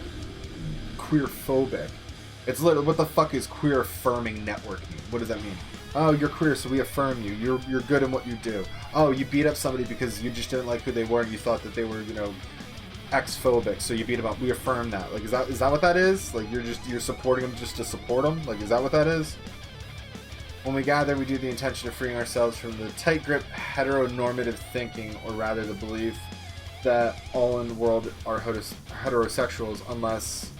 queer phobic. It's literally, what the fuck is queer affirming network mean? What does that mean? Oh, you're queer, so we affirm you. You're good in what you do. Oh, you beat up somebody because you just didn't like who they were and you thought that they were, ex-phobic, so you beat them up. We affirm that. Like, is that what that is? Like, you're supporting them just to support them? Like, is that what that is? When we gather, we do the intention of freeing ourselves from the tight grip heteronormative thinking, or rather the belief that all in the world are heterosexuals unless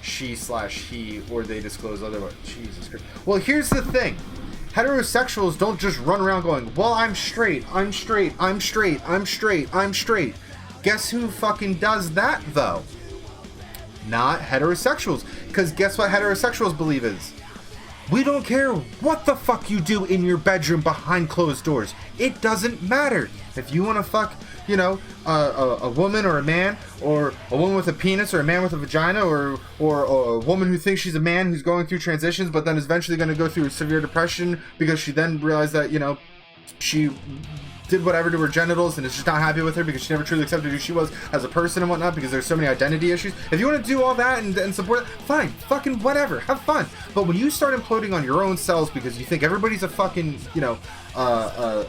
she/he or they disclose otherwise. Jesus Christ. Well, here's the thing. Heterosexuals don't just run around going, well, I'm straight, I'm straight, I'm straight, I'm straight, I'm straight. Guess who fucking does that, though? Not heterosexuals. Because guess what heterosexuals believe is? We don't care what the fuck you do in your bedroom behind closed doors. It doesn't matter. If you want to fuck, a woman or a man, or a woman with a penis or a man with a vagina, or a woman who thinks she's a man who's going through transitions but then is eventually going to go through severe depression because she then realized that, she did whatever to her genitals and is just not happy with her because she never truly accepted who she was as a person and whatnot because there's so many identity issues. If you want to do all that and support it, fine, fucking whatever, have fun. But when you start imploding on your own cells because you think everybody's a fucking, a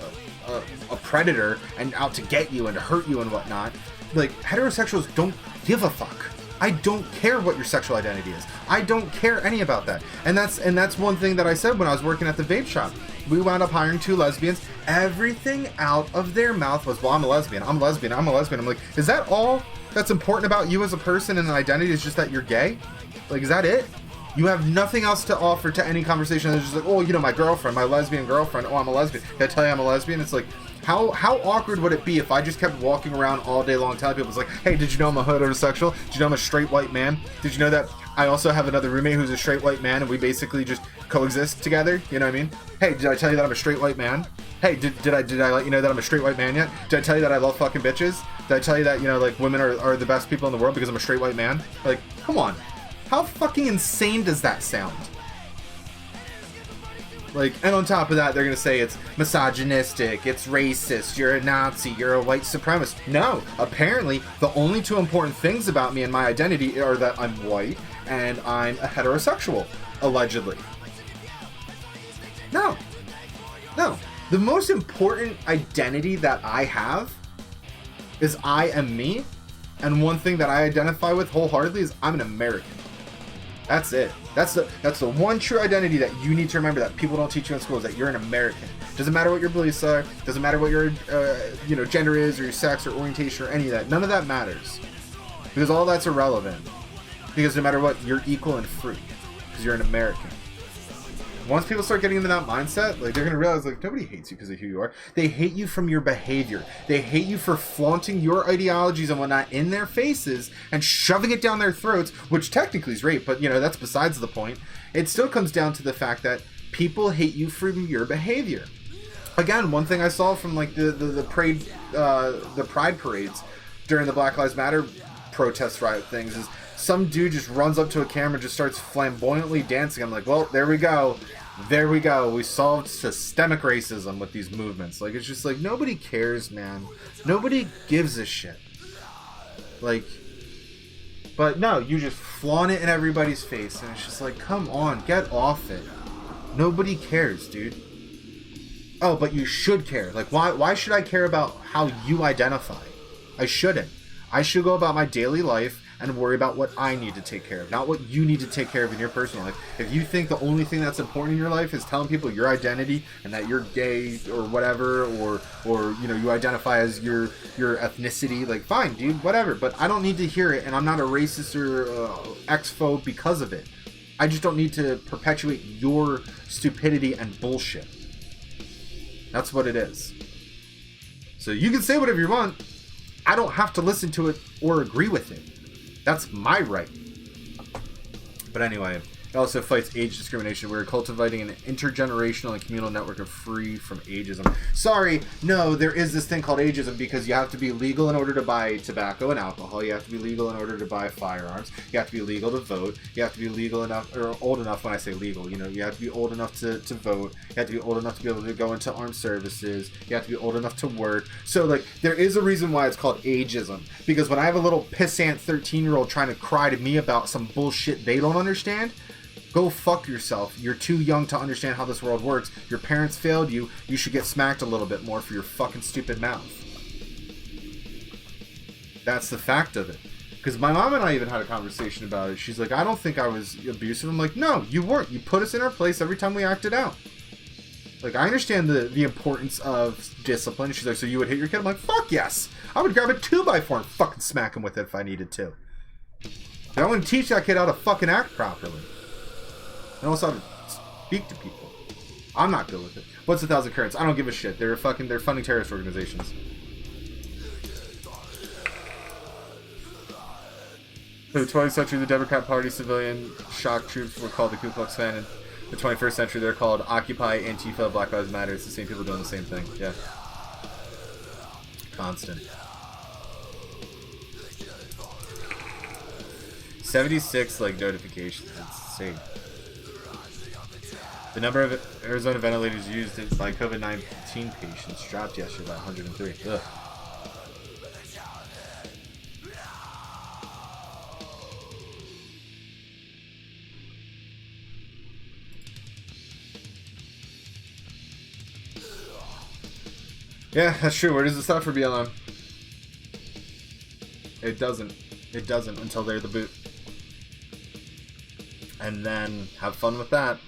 predator and out to get you and to hurt you and whatnot, like, heterosexuals don't give a fuck. I don't care what your sexual identity is. I don't care any about that. And that's one thing that I said when I was working at the vape shop. We wound up hiring 2 lesbians. Everything out of their mouth was, well, I'm a lesbian, I'm a lesbian, I'm a lesbian. I'm like, is that all that's important about you as a person and an identity, is just that you're gay? Like, is that it? You have nothing else to offer to any conversation. It's just like, oh, my girlfriend, my lesbian girlfriend, oh, I'm a lesbian. Can I tell you I'm a lesbian? It's like, how awkward would it be if I just kept walking around all day long telling people, it's like, hey, did you know I'm a heterosexual? Did you know I'm a straight white man? Did you know that I also have another roommate who's a straight white man and we basically just coexist together? You know what I mean? Hey, did I tell you that I'm a straight white man? Hey, did I let you know that I'm a straight white man yet? Did I tell you that I love fucking bitches? Did I tell you that, women are the best people in the world because I'm a straight white man? Like, come on. How fucking insane does that sound? Like, and on top of that, they're gonna say it's misogynistic, it's racist, you're a Nazi, you're a white supremacist. No, apparently the only 2 important things about me and my identity are that I'm white and I'm a heterosexual, allegedly. No. The most important identity that I have is I am me, and one thing that I identify with wholeheartedly is I'm an American. That's it. That's the one true identity that you need to remember that people don't teach you in school, is that you're an American. Doesn't matter what your beliefs are. Doesn't matter what your gender is or your sex or orientation or any of that. None of that matters. Because all that's irrelevant. Because no matter what, you're equal and free. Because you're an American. Once people start getting into that mindset, like, they're going to realize, like, nobody hates you because of who you are. They hate you from your behavior. They hate you for flaunting your ideologies and whatnot in their faces and shoving it down their throats, which technically is rape, but, you know, that's besides the point. It still comes down to the fact that people hate you from your behavior. Again, one thing I saw from, like, the pride parades during the Black Lives Matter protest riot things is some dude just runs up to a camera and just starts flamboyantly dancing. I'm like, well, there we go. There we go. We solved systemic racism with these movements. Like, it's just like, nobody cares, man. Nobody gives a shit. Like, but no, you just flaunt it in everybody's face. And it's just like, come on, get off it. Nobody cares, dude. Oh, but you should care. Like, why should I care about how you identify? I shouldn't. I should go about my daily life and worry about what I need to take care of, not what you need to take care of in your personal life. If you think the only thing that's important in your life is telling people your identity and that you're gay or whatever, or you know, you identify as your ethnicity, like, fine, dude, whatever. But I don't need to hear it, and I'm not a racist or X-phobe because of it. I just don't need to perpetuate your stupidity and bullshit. That's what it is. So you can say whatever you want. I don't have to listen to it or agree with it. That's my right. But anyway, it also fights age discrimination. We're cultivating an intergenerational and communal network of free from ageism. Sorry, no, there is this thing called ageism because you have to be legal in order to buy tobacco and alcohol. You have to be legal in order to buy firearms. You have to be legal to vote. You have to be legal enough, or old enough when I say legal, you know, you have to be old enough to vote. You have to be old enough to be able to go into armed services. You have to be old enough to work. So, like, there is a reason why it's called ageism. Because when I have a little pissant 13-year-old trying to cry to me about some bullshit they don't understand, go fuck yourself. You're too young to understand how this world works. Your parents failed you. You should get smacked a little bit more for your fucking stupid mouth. That's the fact of it. Because my mom and I even had a conversation about it. She's like, I don't think I was abusive. I'm like, no, you weren't. You put us in our place every time we acted out. Like, I understand the importance of discipline. She's like, so you would hit your kid? I'm like, fuck yes. I would grab a 2x4 and fucking smack him with it if I needed to. But I want to teach that kid how to fucking act properly. And also how to speak to people. I'm not good with it. What's 1,000 Currents? I don't give a shit. They're funding terrorist organizations. In the 20th century, the Democrat Party civilian shock troops were called the Ku Klux Klan. In the 21st century, they're called Occupy, Antifa, Black Lives Matter. It's the same people doing the same thing. Yeah. Constant. 76 like notifications. It's insane. The number of Arizona ventilators used by COVID-19 patients dropped yesterday by 103. Ugh. Yeah, that's true. Where does it stop for BLM? It doesn't. It doesn't until they're the boot. And then have fun with that.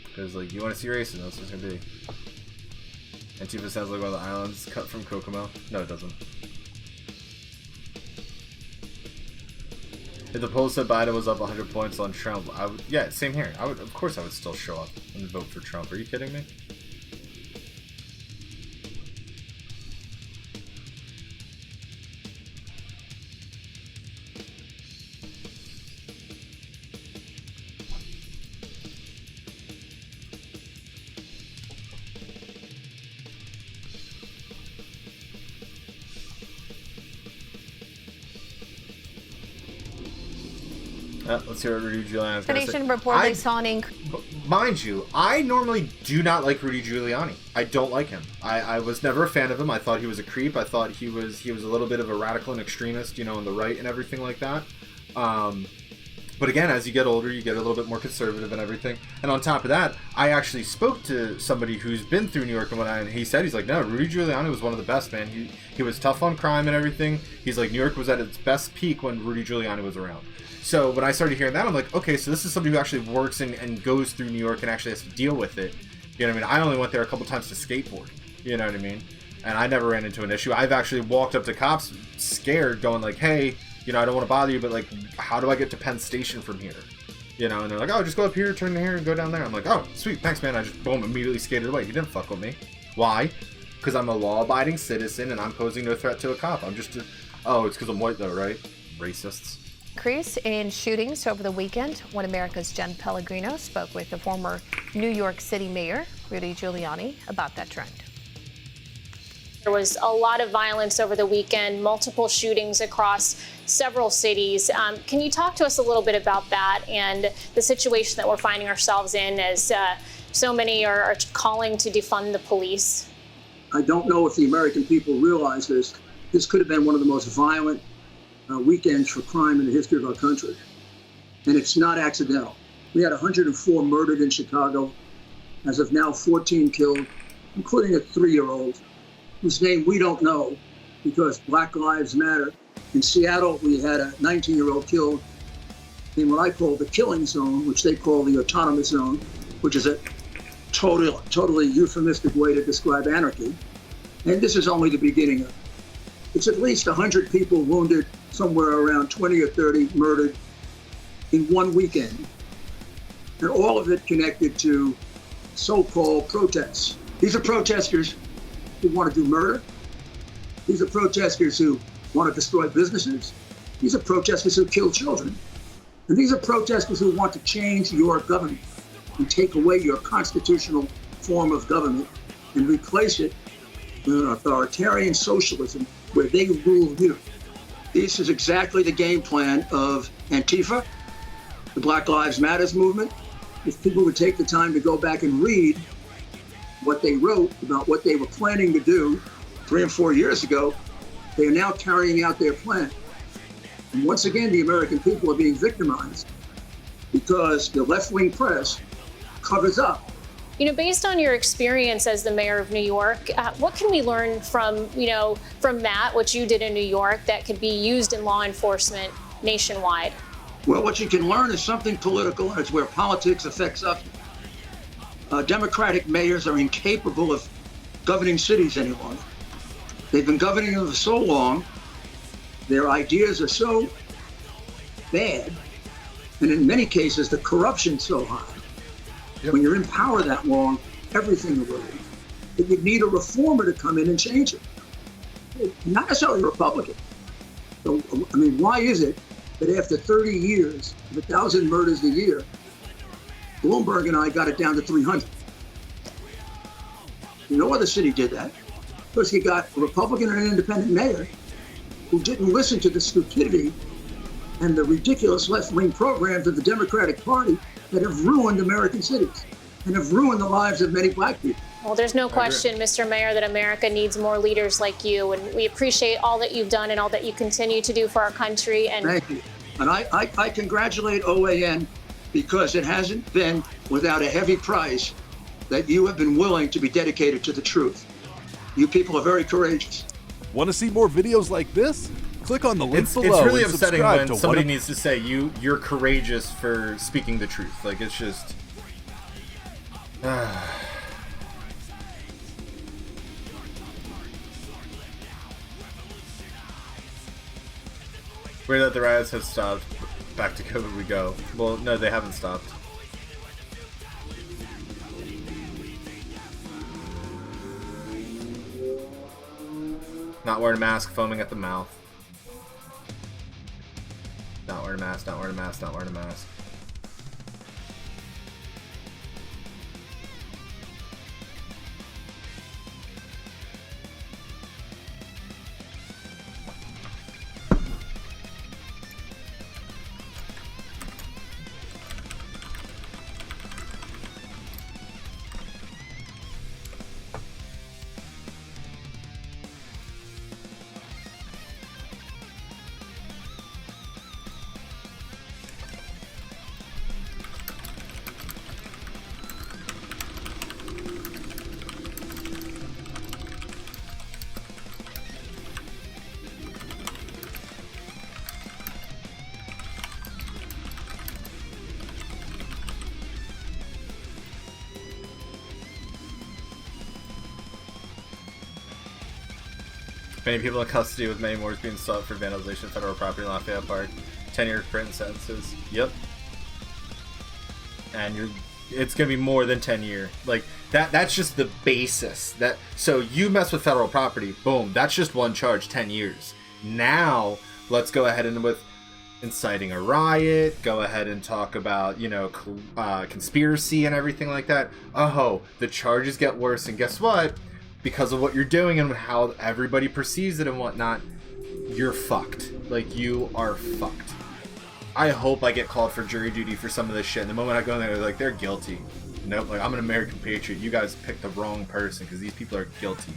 Because, like, you want to see racism, that's what it's going to be. Antifa sounds like one of the islands cut from Kokomo. No, it doesn't. If the poll said Biden was up 100 points on Trump, I would, yeah, same here. Of course I would still show up and vote for Trump. Are you kidding me? Let's hear what Rudy Giuliani's The going to say. Nation reportedly saw an Mind you, I normally do not like Rudy Giuliani. I don't like him. I was never a fan of him. I thought he was a creep. I thought he was a little bit of a radical and extremist, you know, on the right and everything like that. But again, as you get older, you get a little bit more conservative and everything. And on top of that, I actually spoke to somebody who's been through New York and whatnot, and he said, he's like, no, Rudy Giuliani was one of the best, man. He was tough on crime and everything. He's like, New York was at its best peak when Rudy Giuliani was around. So when I started hearing that, I'm like, okay, so this is somebody who actually works and goes through New York and actually has to deal with it. You know what I mean? I only went there a couple times to skateboard. You know what I mean? and I never ran into an issue. I've actually walked up to cops scared, going like, hey, you know, I don't want to bother you, but like, how do I get to Penn Station from here? You know, and they're like, oh, just go up here, turn here, and go down there. I'm like, oh, sweet, thanks, man. I just, boom, immediately skated away. You didn't fuck with me. Why? Because I'm a law-abiding citizen, and I'm posing no threat to a cop. I'm just oh, it's because I'm white, though, right? Racists. Increase in shootings over the weekend. One America's Jen Pellegrino spoke with the former New York City Mayor, Rudy Giuliani, about that trend. There was a lot of violence over the weekend, multiple shootings across several cities. Can you talk to us a little bit about that and the situation that we're finding ourselves in as so many are calling to defund the police? I don't know if the American people realize this. This could have been one of the most violent weekends for crime in the history of our country. And it's not accidental. We had 104 murdered in Chicago. As of now, 14 killed, including a 3-year-old whose name we don't know because Black Lives Matter. In Seattle, we had a 19-year-old killed in what I call the killing zone, which they call the autonomous zone, which is a totally euphemistic way to describe anarchy. And this is only the beginning of it. It's at least 100 people wounded, somewhere around 20 or 30 murdered in one weekend. And all of it connected to so-called protests. These are protesters who want to do murder. These are protesters who want to destroy businesses. These are protesters who kill children. And these are protesters who want to change your government and take away your constitutional form of government and replace it with an authoritarian socialism where they rule you. This is exactly the game plan of Antifa, the Black Lives Matter movement. If people would take the time to go back and read what they wrote about what they were planning to do 3 and 4 years ago, they are now carrying out their plan. And once again, the American people are being victimized because the left-wing press covers up. You know, based on your experience as the mayor of New York, what can we learn from, from that, what you did in New York, that could be used in law enforcement nationwide? Well, what you can learn is something political, and it's where politics affects us. Democratic mayors are incapable of governing cities any longer. They've been governing them for so long, their ideas are so bad, and in many cases, the corruption's so high. Yep. When you're in power that long, everything erodes. But you need a reformer to come in and change it. Not necessarily a Republican. So, I mean, why is it that after 30 years of 1,000 murders a year, Bloomberg and I got it down to 300? No other city did that. Because you got a Republican and an independent mayor who didn't listen to the stupidity and the ridiculous left-wing programs of the Democratic Party that have ruined American cities and have ruined the lives of many black people. Well, there's no question, Mr. Mayor, that America needs more leaders like you, and we appreciate all that you've done and all that you continue to do for our country. And thank you. And I congratulate OAN because it hasn't been without a heavy price that you have been willing to be dedicated to the truth. You people are very courageous. Want to see more videos like this? Click on the link below. It's really upsetting when somebody needs to say you're courageous for speaking the truth. Like, it's just weird that the riots have stopped. Back to COVID we go. Well, no, they haven't stopped. Not wearing a mask, foaming at the mouth. Not wearing a mask, not wearing a mask, not wearing a mask. Many people in custody with many more being sought for vandalization of federal property in Lafayette Park. 10-year prison sentences. Yep. And it's gonna be more than 10 year. Like that's just the basis. So you mess with federal property, boom, that's just one charge, 10 years. Now let's go ahead and with inciting a riot, go ahead and talk about, conspiracy and everything like that. Oh, the charges get worse, and guess what? Because of what you're doing and how everybody perceives it and whatnot, you're fucked. Like, you are fucked. I hope I get called for jury duty for some of this shit. And the moment I go in there, they're like, they're guilty. Nope, like, I'm an American patriot. You guys picked the wrong person because these people are guilty.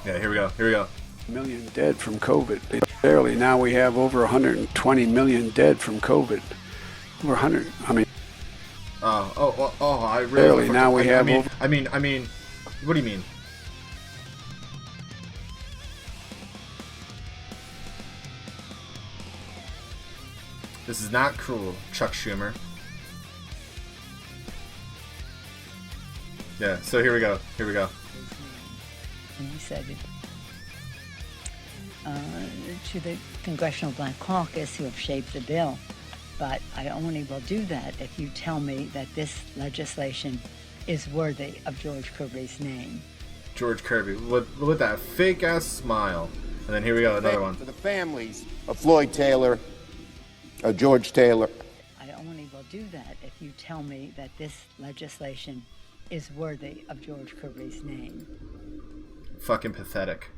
Yeah, here we go. Million dead from COVID. Barely. Now we have over 120 million dead from COVID. Over 100. I mean. I really. Barely. Now we have. I mean. What do you mean? This is not cool, Chuck Schumer. Yeah. So here we go. And he said to the Congressional Black Caucus who have shaped the bill, but I only will do that if you tell me that this legislation is worthy of George Kirby's name. George Kirby, with that fake ass smile. And then here we go, another one. To the families of Floyd Taylor, George Taylor. I only will do that if you tell me that this legislation is worthy of George Kirby's name. Fucking pathetic.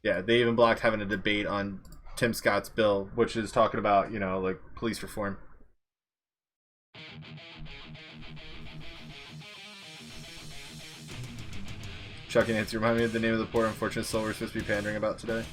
Yeah, they even blocked having a debate on Tim Scott's bill, which is talking about, like, police reform. Chuck and Nancy, remind me of the name of the poor unfortunate soul we're supposed to be pandering about today.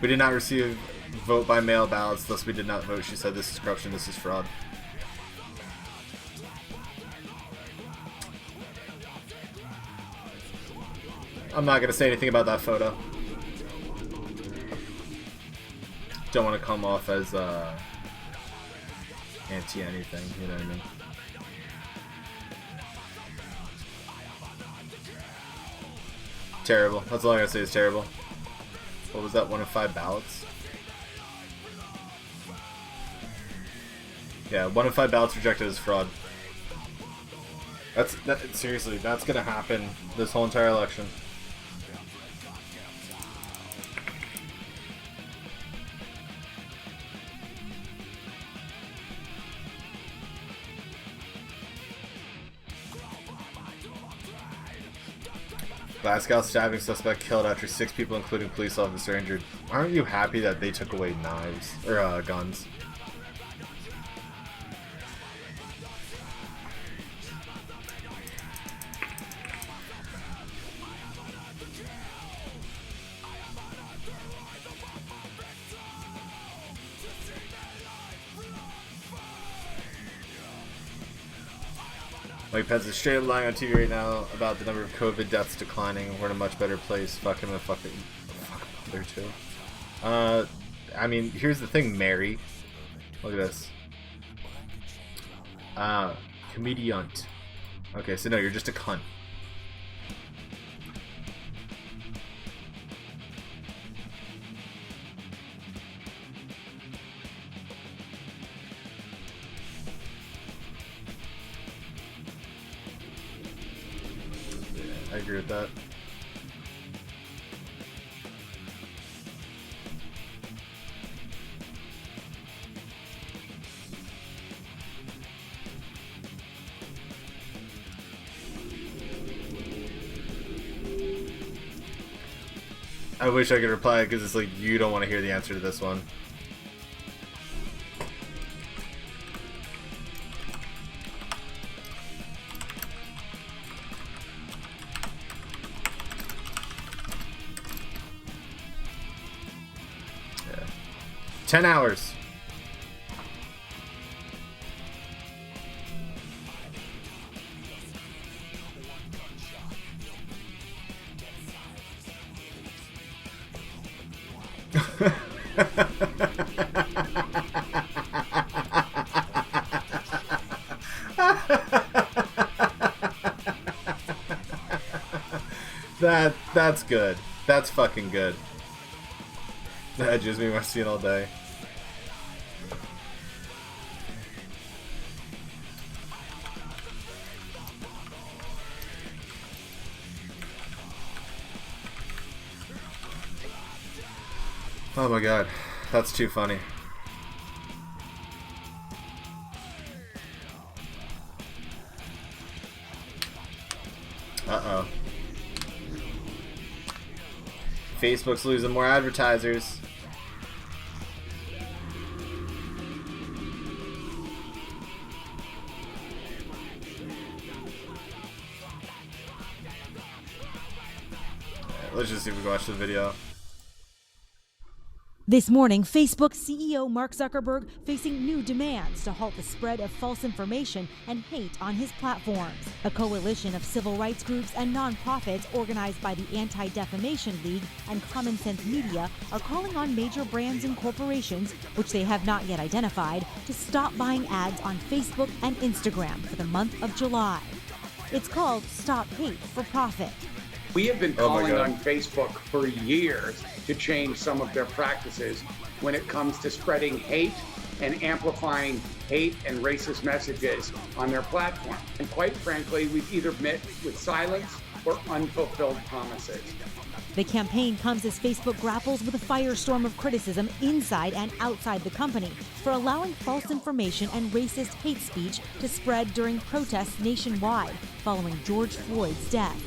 We did not receive vote by mail ballots, thus we did not vote. She said this is corruption, this is fraud. I'm not going to say anything about that photo. Don't want to come off as anti-anything, you know what I mean? Terrible. That's all I gotta say is terrible. What was that, 1 of 5 ballots? Yeah, 1 of 5 ballots rejected as fraud. Seriously, that's gonna happen this whole entire election. Glasgow stabbing suspect killed after 6 people, including police officer, injured. Aren't you happy that they took away knives or guns? Mike Pence is straight up lying on TV right now about the number of COVID deaths declining. We're in a much better place. Fuck him and fuck there too. I mean, here's the thing, Mary. Look at this. Comediant. Okay, so no, you're just a cunt. I agree with that. I wish I could reply because it's like you don't want to hear the answer to this one. 10 hours. That's good. That's fucking good. That just me want to see it all day. Oh my god, that's too funny. Uh-oh. Facebook's losing more advertisers. Let's just see if we can watch the video. This morning, Facebook CEO Mark Zuckerberg facing new demands to halt the spread of false information and hate on his platforms. A coalition of civil rights groups and nonprofits organized by the Anti-Defamation League and Common Sense Media are calling on major brands and corporations, which they have not yet identified, to stop buying ads on Facebook and Instagram for the month of July. It's called Stop Hate for Profit. We have been calling on Facebook for years to change some of their practices when it comes to spreading hate and amplifying hate and racist messages on their platform. And quite frankly, we've either met with silence or unfulfilled promises. The campaign comes as Facebook grapples with a firestorm of criticism inside and outside the company for allowing false information and racist hate speech to spread during protests nationwide following George Floyd's death.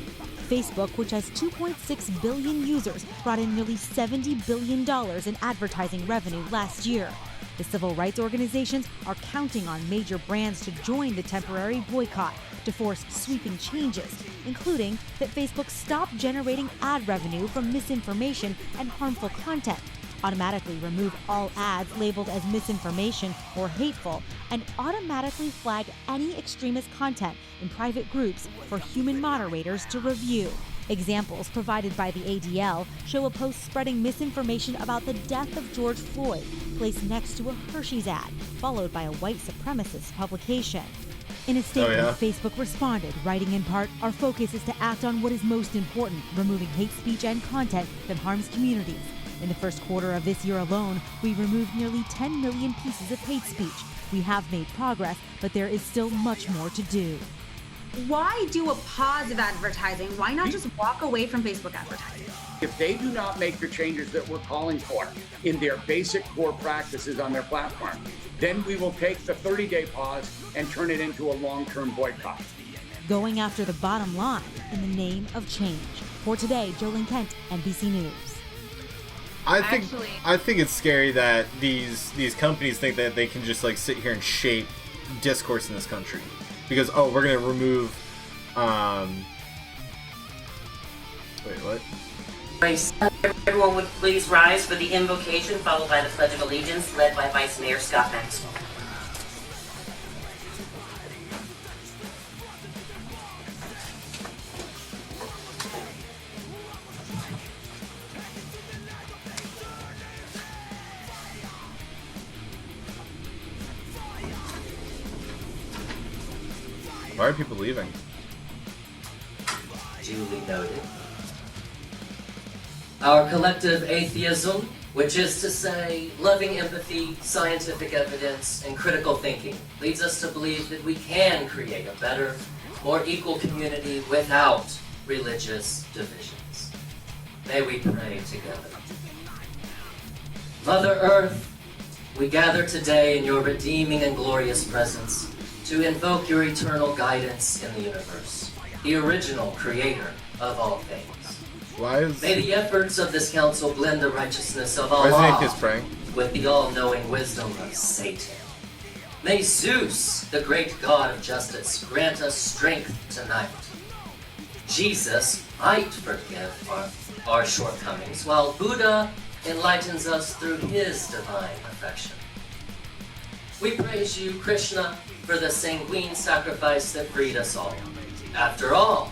Facebook, which has 2.6 billion users, brought in nearly $70 billion in advertising revenue last year. The civil rights organizations are counting on major brands to join the temporary boycott to force sweeping changes, including that Facebook stop generating ad revenue from misinformation and harmful content, automatically remove all ads labeled as misinformation or hateful, and automatically flag any extremist content in private groups for human moderators to review. Examples provided by the ADL show a post spreading misinformation about the death of George Floyd placed next to a Hershey's ad, followed by a white supremacist publication. In a statement, Facebook responded, writing in part, "Our focus is to act on what is most important, removing hate speech and content that harms communities. In the first quarter of this year alone, we removed nearly 10 million pieces of hate speech. We have made progress, but there is still much more to do." Why do a pause of advertising? Why not just walk away from Facebook advertising? If they do not make the changes that we're calling for in their basic core practices on their platform, then we will take the 30-day pause and turn it into a long-term boycott. Going after the bottom line in the name of change. For today, Jolene Kent, NBC News. I think it's scary that these companies think that they can just like sit here and shape discourse in this country because we're gonna remove wait, what? Everyone would please rise for the invocation followed by the Pledge of Allegiance led by Vice Mayor Scott Maxwell. Why are people leaving? Duly noted. Our collective atheism, which is to say loving empathy, scientific evidence, and critical thinking, leads us to believe that we can create a better, more equal community without religious divisions. May we pray together. Mother Earth, we gather today in your redeeming and glorious presence to invoke your eternal guidance in the universe, the original creator of all things. May the efforts of this council blend the righteousness of Allah with the all-knowing wisdom of Satan. May Zeus, the great god of justice, grant us strength tonight. Jesus might forgive our shortcomings, while Buddha enlightens us through his divine affection. We praise you, Krishna, for the sanguine sacrifice that freed us all. After all,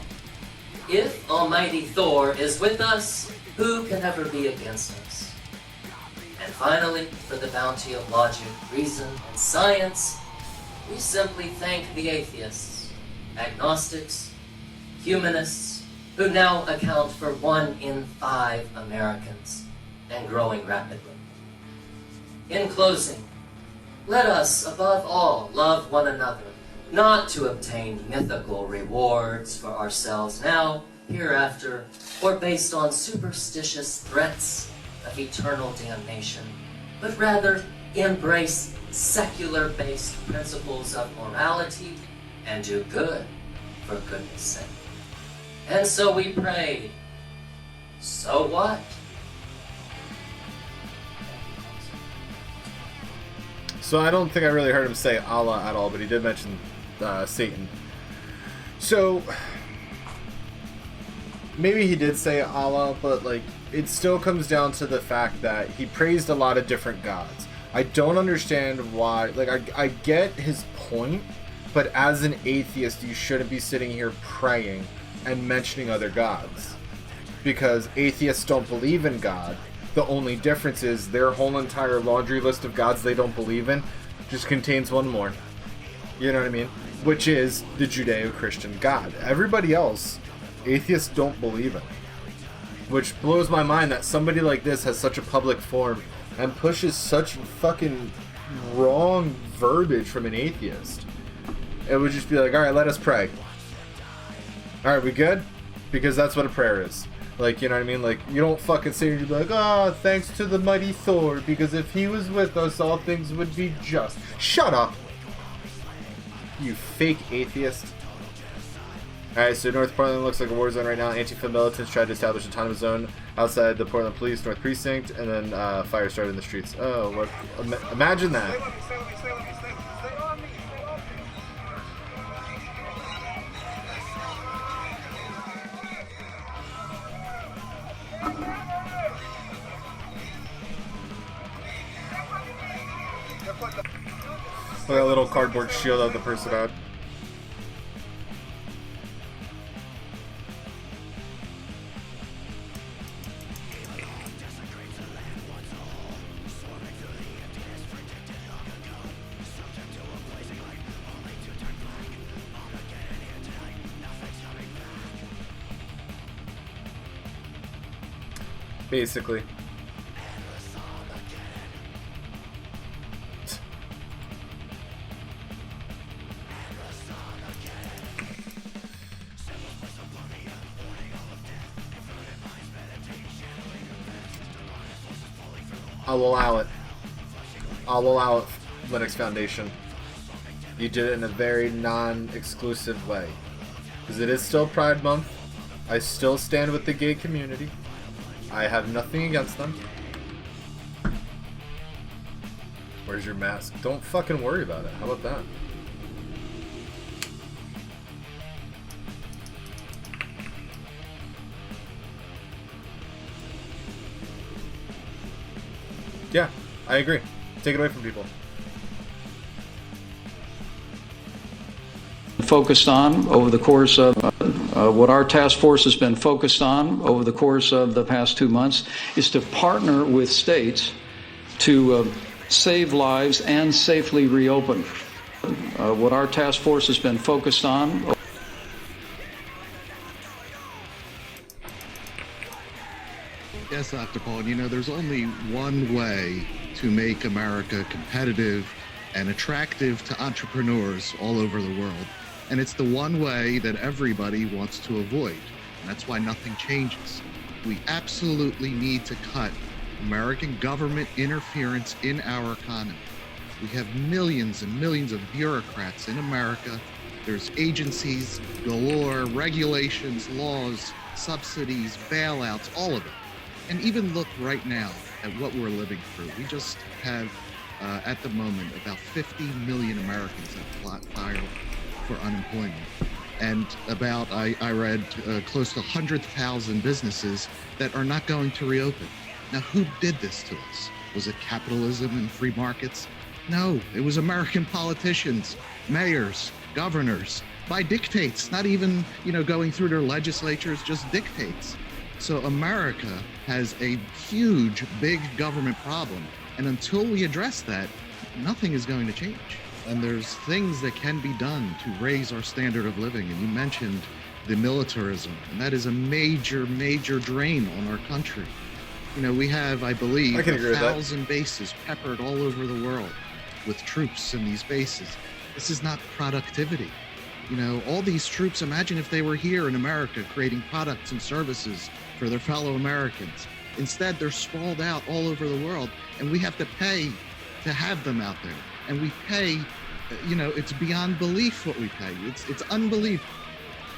if Almighty Thor is with us, who can ever be against us? And finally, for the bounty of logic, reason, and science, we simply thank the atheists, agnostics, humanists, who now account for 1 in 5 Americans, and growing rapidly. In closing, let us, above all, love one another, not to obtain mythical rewards for ourselves now, hereafter, or based on superstitious threats of eternal damnation, but rather embrace secular-based principles of morality and do good for goodness sake. And so we pray, so what? So I don't think I really heard him say Allah at all, but he did mention Satan. So maybe he did say Allah, but like it still comes down to the fact that he praised a lot of different gods. I don't understand why. Like I get his point, but as an atheist, you shouldn't be sitting here praying and mentioning other gods, because atheists don't believe in God. The only difference is their whole entire laundry list of gods they don't believe in just contains one more. You know what I mean? Which is the Judeo-Christian God. Everybody else, atheists don't believe in. Which blows my mind that somebody like this has such a public forum and pushes such fucking wrong verbiage from an atheist. It would just be like, alright, let us pray. Alright, we good? Because that's what a prayer is. Like, you know what I mean? Like, you don't fucking sit here and be like, oh, thanks to the mighty Thor, because if he was with us, all things would be just. Shut up! You fake atheist. Alright, so North Portland looks like a war zone right now. Antifa militants tried to establish an autonomous zone outside the Portland Police North Precinct, and then fire started in the streets. Oh, what? Imagine that. Like a little cardboard shield that the person had. Basically. I'll allow it. I'll allow it, Linux Foundation. You did it in a very non-exclusive way. Because it is still Pride Month. I still stand with the gay community. I have nothing against them. Where's your mask? Don't fucking worry about it. How about that? Yeah, I agree. Take it away from people. Focused on over the course of what our task force has been focused on over the course of the past 2 months is to partner with states to save lives and safely reopen. What our task force has been focused on. Yes, Dr. Paul, you know, there's only one way to make America competitive and attractive to entrepreneurs all over the world. And it's the one way that everybody wants to avoid. And that's why nothing changes. We absolutely need to cut American government interference in our economy. We have millions and millions of bureaucrats in America. There's agencies galore, regulations, laws, subsidies, bailouts, all of it. And even look right now at what we're living through. We just have, at the moment, about 50 million Americans that filed for unemployment. And about, I read, close to 100,000 businesses that are not going to reopen. Now, who did this to us? Was it capitalism and free markets? No, it was American politicians, mayors, governors, by dictates, not even, going through their legislatures, just dictates. So America has a huge, big government problem. And until we address that, nothing is going to change. And there's things that can be done to raise our standard of living. And you mentioned the militarism, and that is a major, major drain on our country. We have, I believe, 1,000 bases peppered all over the world with troops in these bases. This is not productivity. All these troops, imagine if they were here in America creating products and services for their fellow Americans. Instead, they're sprawled out all over the world, and we have to pay to have them out there. And we pay, it's beyond belief what we pay. It's unbelievable,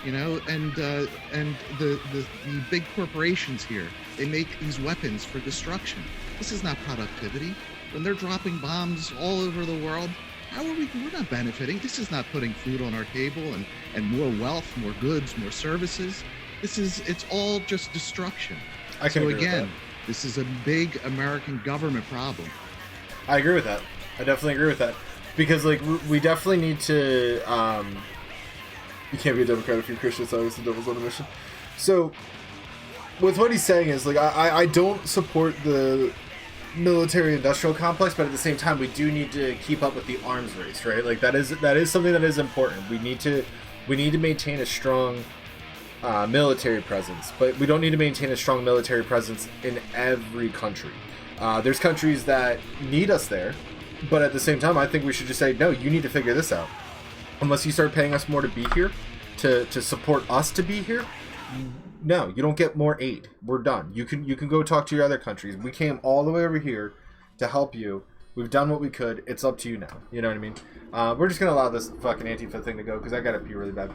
and the big corporations here, they make these weapons for destruction. This is not productivity. When they're dropping bombs all over the world, we're not benefiting. This is not putting food on our table and more wealth, more goods, more services. It's all just destruction. So again, this is a big American government problem. I agree with that. I definitely agree with that. Because, we definitely need to, you can't be a Democrat if you're Christian, it's always the devil's on a mission. So, with what he's saying is, I don't support the military-industrial complex, but at the same time, we do need to keep up with the arms race, right? That is something that is important. We need to maintain a strong military presence, but we don't need to maintain a strong military presence in every country. There's countries that need us there, but at the same time, I think we should just say, no, you need to figure this out. Unless you start paying us more to be here, to support us to be here, no, you don't get more aid. We're done. You can go talk to your other countries. We came all the way over here to help you. We've done what we could. It's up to you now. You know what I mean? We're just going to allow this fucking Antifa thing to go because I got to pee really bad.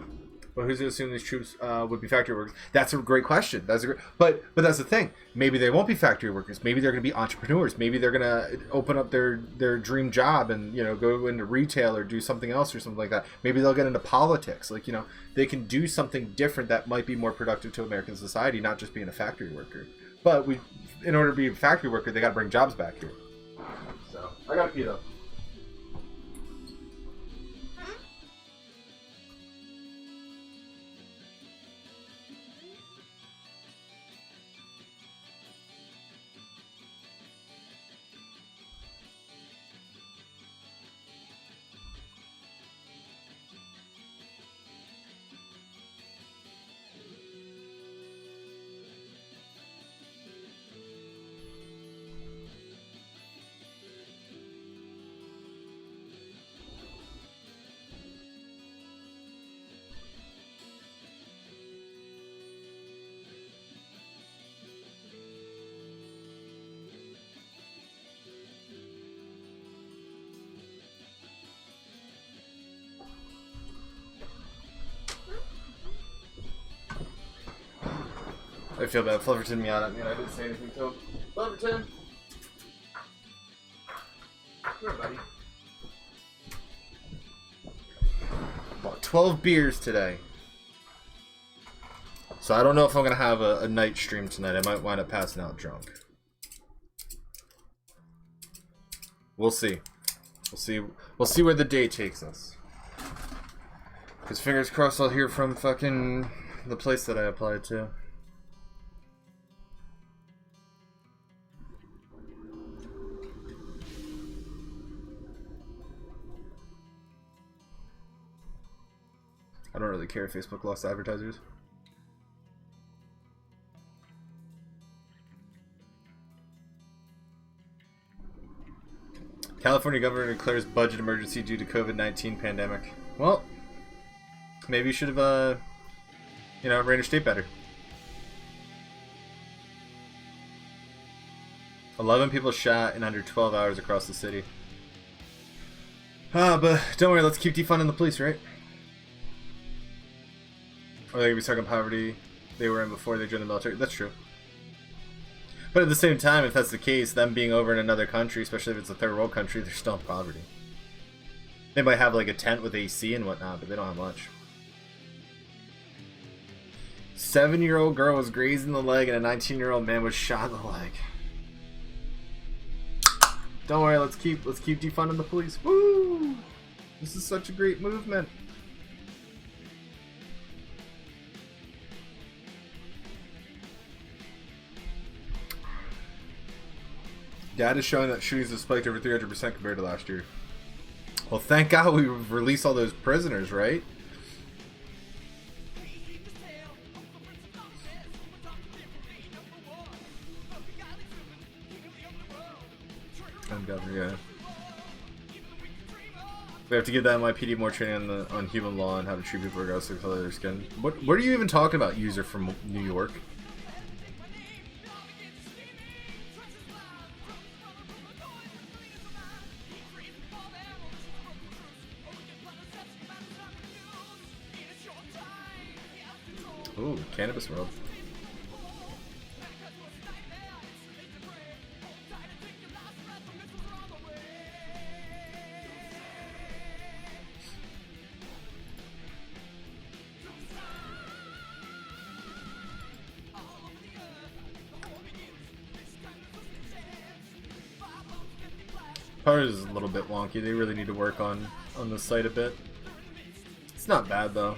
But who's going to assume these troops would be factory workers? That's a great question. But that's the thing. Maybe they won't be factory workers. Maybe they're going to be entrepreneurs. Maybe they're going to open up their dream job and go into retail or do something else or something like that. Maybe they'll get into politics. They can do something different that might be more productive to American society, not just being a factory worker. But in order to be a factory worker, they got to bring jobs back here. So I got to pee though. I feel bad. Flufferton meowed at me and I didn't say anything to him. Flufferton! Come here, buddy. Bought 12 beers today. So I don't know if I'm going to have a night stream tonight. I might wind up passing out drunk. We'll see. We'll see where the day takes us. Because fingers crossed I'll hear from fucking the place that I applied to. I don't really care if Facebook lost advertisers. California governor declares budget emergency due to COVID-19 pandemic. Well, maybe you should have, ran your state better. 11 people shot in under 12 hours across the city. But don't worry, let's keep defunding the police, right? Or they could be stuck in poverty they were in before they joined the military. That's true. But at the same time, if that's the case, them being over in another country, especially if it's a third world country, they're still in poverty. They might have like a tent with AC and whatnot, but they don't have much. 7-year-old girl was grazed in the leg and a 19-year-old man was shot in the leg. Don't worry, let's keep defunding the police. Woo! This is such a great movement. Data is showing that shootings have spiked over 300% compared to last year. Well, thank God we released all those prisoners, right? Yeah. We have to give that NYPD more training on human law and how to treat people regardless of the color of their skin. What are you even talking about, user from New York? Ooh, Cannabis World. Part is a little bit wonky. They really need to work on the site a bit. It's not bad though.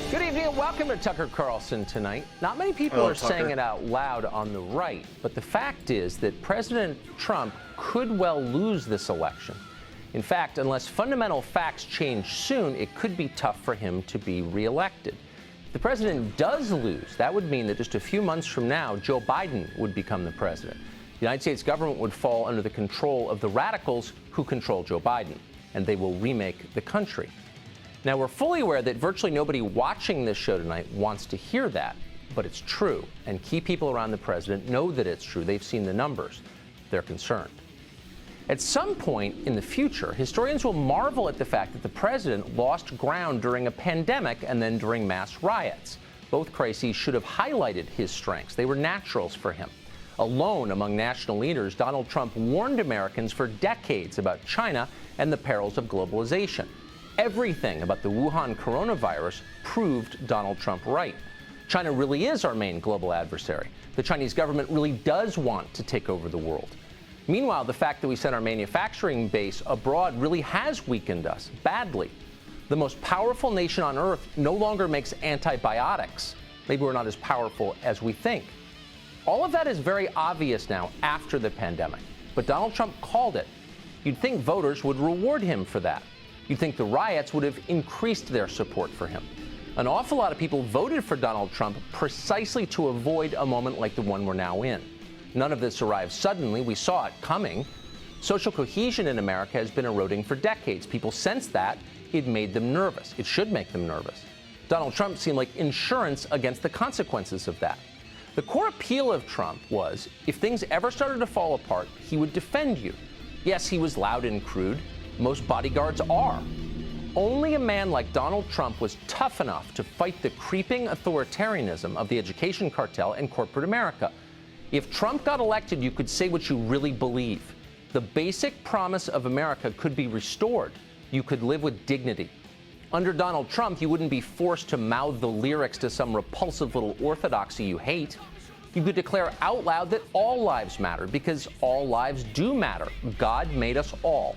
Good evening and welcome to Tucker Carlson Tonight. Not many people are saying it out loud on the right, but the fact is that President Trump could well lose this election. In fact, unless fundamental facts change soon, it could be tough for him to be reelected. If the president does lose, that would mean that just a few months from now, Joe Biden would become the president. The United States government would fall under the control of the radicals who control Joe Biden, and they will remake the country. Now, we're fully aware that virtually nobody watching this show tonight wants to hear that, but it's true. And key people around the president know that it's true. They've seen the numbers. They're concerned. At some point in the future, historians will marvel at the fact that the president lost ground during a pandemic and then during mass riots. Both crises should have highlighted his strengths. They were naturals for him. Alone among national leaders, Donald Trump warned Americans for decades about China and the perils of globalization. Everything about the Wuhan coronavirus proved Donald Trump right. China really is our main global adversary. The Chinese government really does want to take over the world. Meanwhile, the fact that we sent our manufacturing base abroad really has weakened us badly. The most powerful nation on earth no longer makes antibiotics. Maybe we're not as powerful as we think. All of that is very obvious now after the pandemic, but Donald Trump called it. You'd think voters would reward him for that. You'd think the riots would have increased their support for him. An awful lot of people voted for Donald Trump precisely to avoid a moment like the one we're now in. None of this arrived suddenly. We saw it coming. Social cohesion in America has been eroding for decades. People sensed that. It made them nervous. It should make them nervous. Donald Trump seemed like insurance against the consequences of that. The core appeal of Trump was, if things ever started to fall apart, he would defend you. Yes, he was loud and crude. Most bodyguards are. Only a man like Donald Trump was tough enough to fight the creeping authoritarianism of the education cartel and corporate America. If Trump got elected, you could say what you really believe. The basic promise of America could be restored. You could live with dignity. Under Donald Trump, you wouldn't be forced to mouth the lyrics to some repulsive little orthodoxy you hate. You could declare out loud that all lives matter, because all lives do matter. God made us all.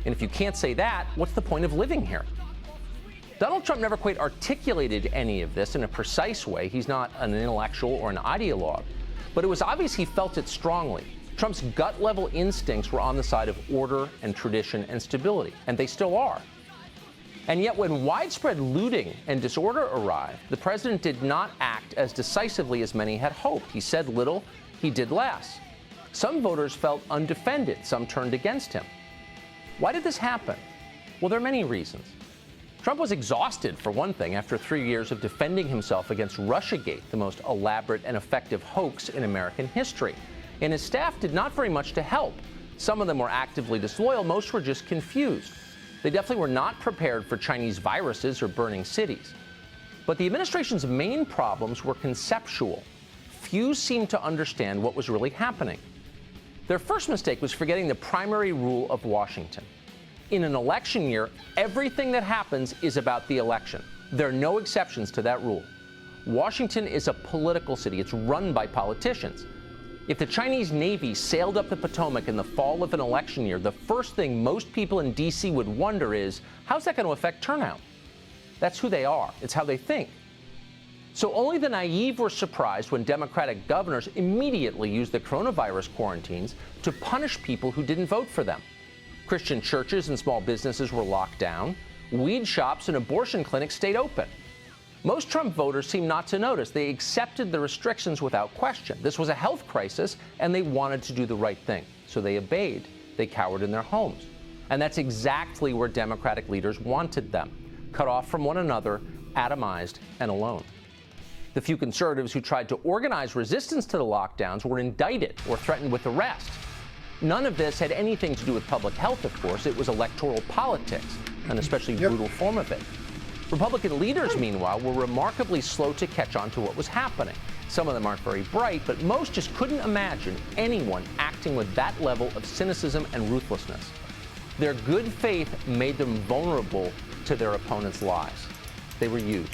And if you can't say that, what's the point of living here? Donald Trump never quite articulated any of this in a precise way. He's not an intellectual or an ideologue. But it was obvious he felt it strongly. Trump's gut-level instincts were on the side of order and tradition and stability, and they still are. And yet when widespread looting and disorder arrived, the president did not act as decisively as many had hoped. He said little, he did less. Some voters felt undefended, some turned against him. Why did this happen? Well, there are many reasons. Trump was exhausted, for one thing, after 3 years of defending himself against Russiagate, the most elaborate and effective hoax in American history. And his staff did not very much to help. Some of them were actively disloyal, most were just confused. They definitely were not prepared for Chinese viruses or burning cities. But the administration's main problems were conceptual. Few seemed to understand what was really happening. Their first mistake was forgetting the primary rule of Washington. In an election year, everything that happens is about the election. There are no exceptions to that rule. Washington is a political city. It's run by politicians. If the Chinese Navy sailed up the Potomac in the fall of an election year, the first thing most people in D.C. would wonder is, how's that going to affect turnout? That's who they are. It's how they think. So only the naive were surprised when Democratic governors immediately used the coronavirus quarantines to punish people who didn't vote for them. Christian churches and small businesses were locked down. Weed shops and abortion clinics stayed open. Most Trump voters seemed not to notice. They accepted the restrictions without question. This was a health crisis, and they wanted to do the right thing. So they obeyed. They cowered in their homes. And that's exactly where Democratic leaders wanted them, cut off from one another, atomized, and alone. The few conservatives who tried to organize resistance to the lockdowns were indicted or threatened with arrest. None of this had anything to do with public health, of course. It was electoral politics, an especially brutal form of it. Republican leaders, meanwhile, were remarkably slow to catch on to what was happening. Some of them aren't very bright, but most just couldn't imagine anyone acting with that level of cynicism and ruthlessness. Their good faith made them vulnerable to their opponents' lies. They were used.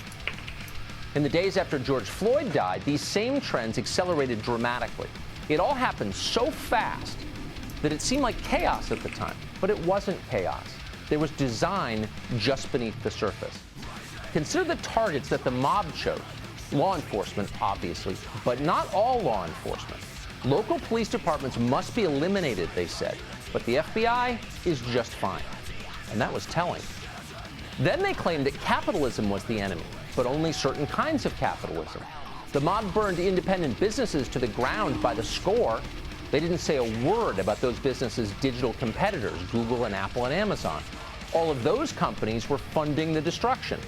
In the days after George Floyd died, these same trends accelerated dramatically. It all happened so fast that it seemed like chaos at the time, but it wasn't chaos. There was design just beneath the surface. Consider the targets that the mob chose. Law enforcement, obviously, but not all law enforcement. Local police departments must be eliminated, they said, but the FBI is just fine. And that was telling. Then they claimed that capitalism was the enemy, but only certain kinds of capitalism. The mob burned independent businesses to the ground by the score. They didn't say a word about those businesses' digital competitors, Google and Apple and Amazon. All of those companies were funding the destruction.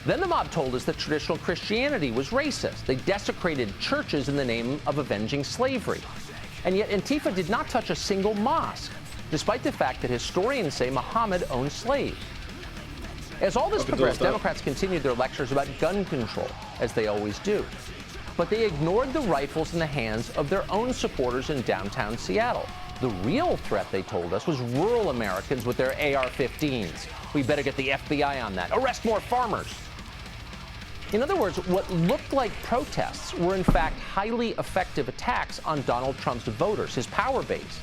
Then the mob told us that traditional Christianity was racist. They desecrated churches in the name of avenging slavery. And yet Antifa did not touch a single mosque, despite the fact that historians say Muhammad owned slaves. As all this progressed, Democrats continued their lectures about gun control, as they always do. But they ignored the rifles in the hands of their own supporters in downtown Seattle. The real threat, they told us, was rural Americans with their AR-15s. We better get the FBI on that. Arrest more farmers. In other words, what looked like protests were in fact highly effective attacks on Donald Trump's voters, his power base.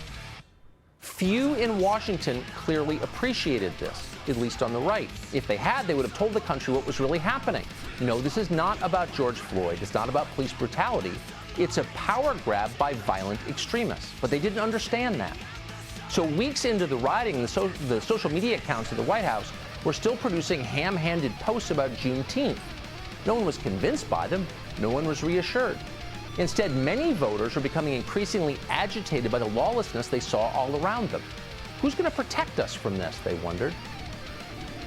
Few in Washington clearly appreciated this, at least on the right. If they had, they would have told the country what was really happening. No, this is not about George Floyd. It's not about police brutality. It's a power grab by violent extremists. But they didn't understand that. So weeks into the rioting, the social media accounts of the White House were still producing ham-handed posts about Juneteenth. No one was convinced by them. No one was reassured. Instead, many voters were becoming increasingly agitated by the lawlessness they saw all around them. Who's going to protect us from this, they wondered.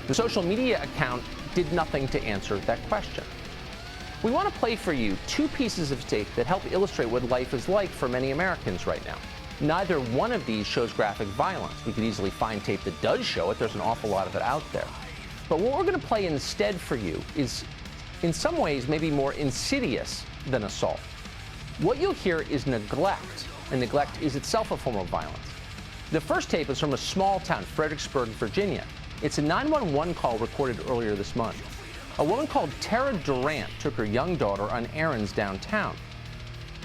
The social media account did nothing to answer that question. We want to play for you two pieces of tape that help illustrate what life is like for many Americans right now. Neither one of these shows graphic violence. We could easily find tape that does show it. There's an awful lot of it out there. But what we're going to play instead for you is, in some ways, maybe more insidious than assault. What you'll hear is neglect, and neglect is itself a form of violence. The first tape is from a small town, Fredericksburg, Virginia. It's a 911 call recorded earlier this month. A woman called Tara Durant took her young daughter on errands downtown.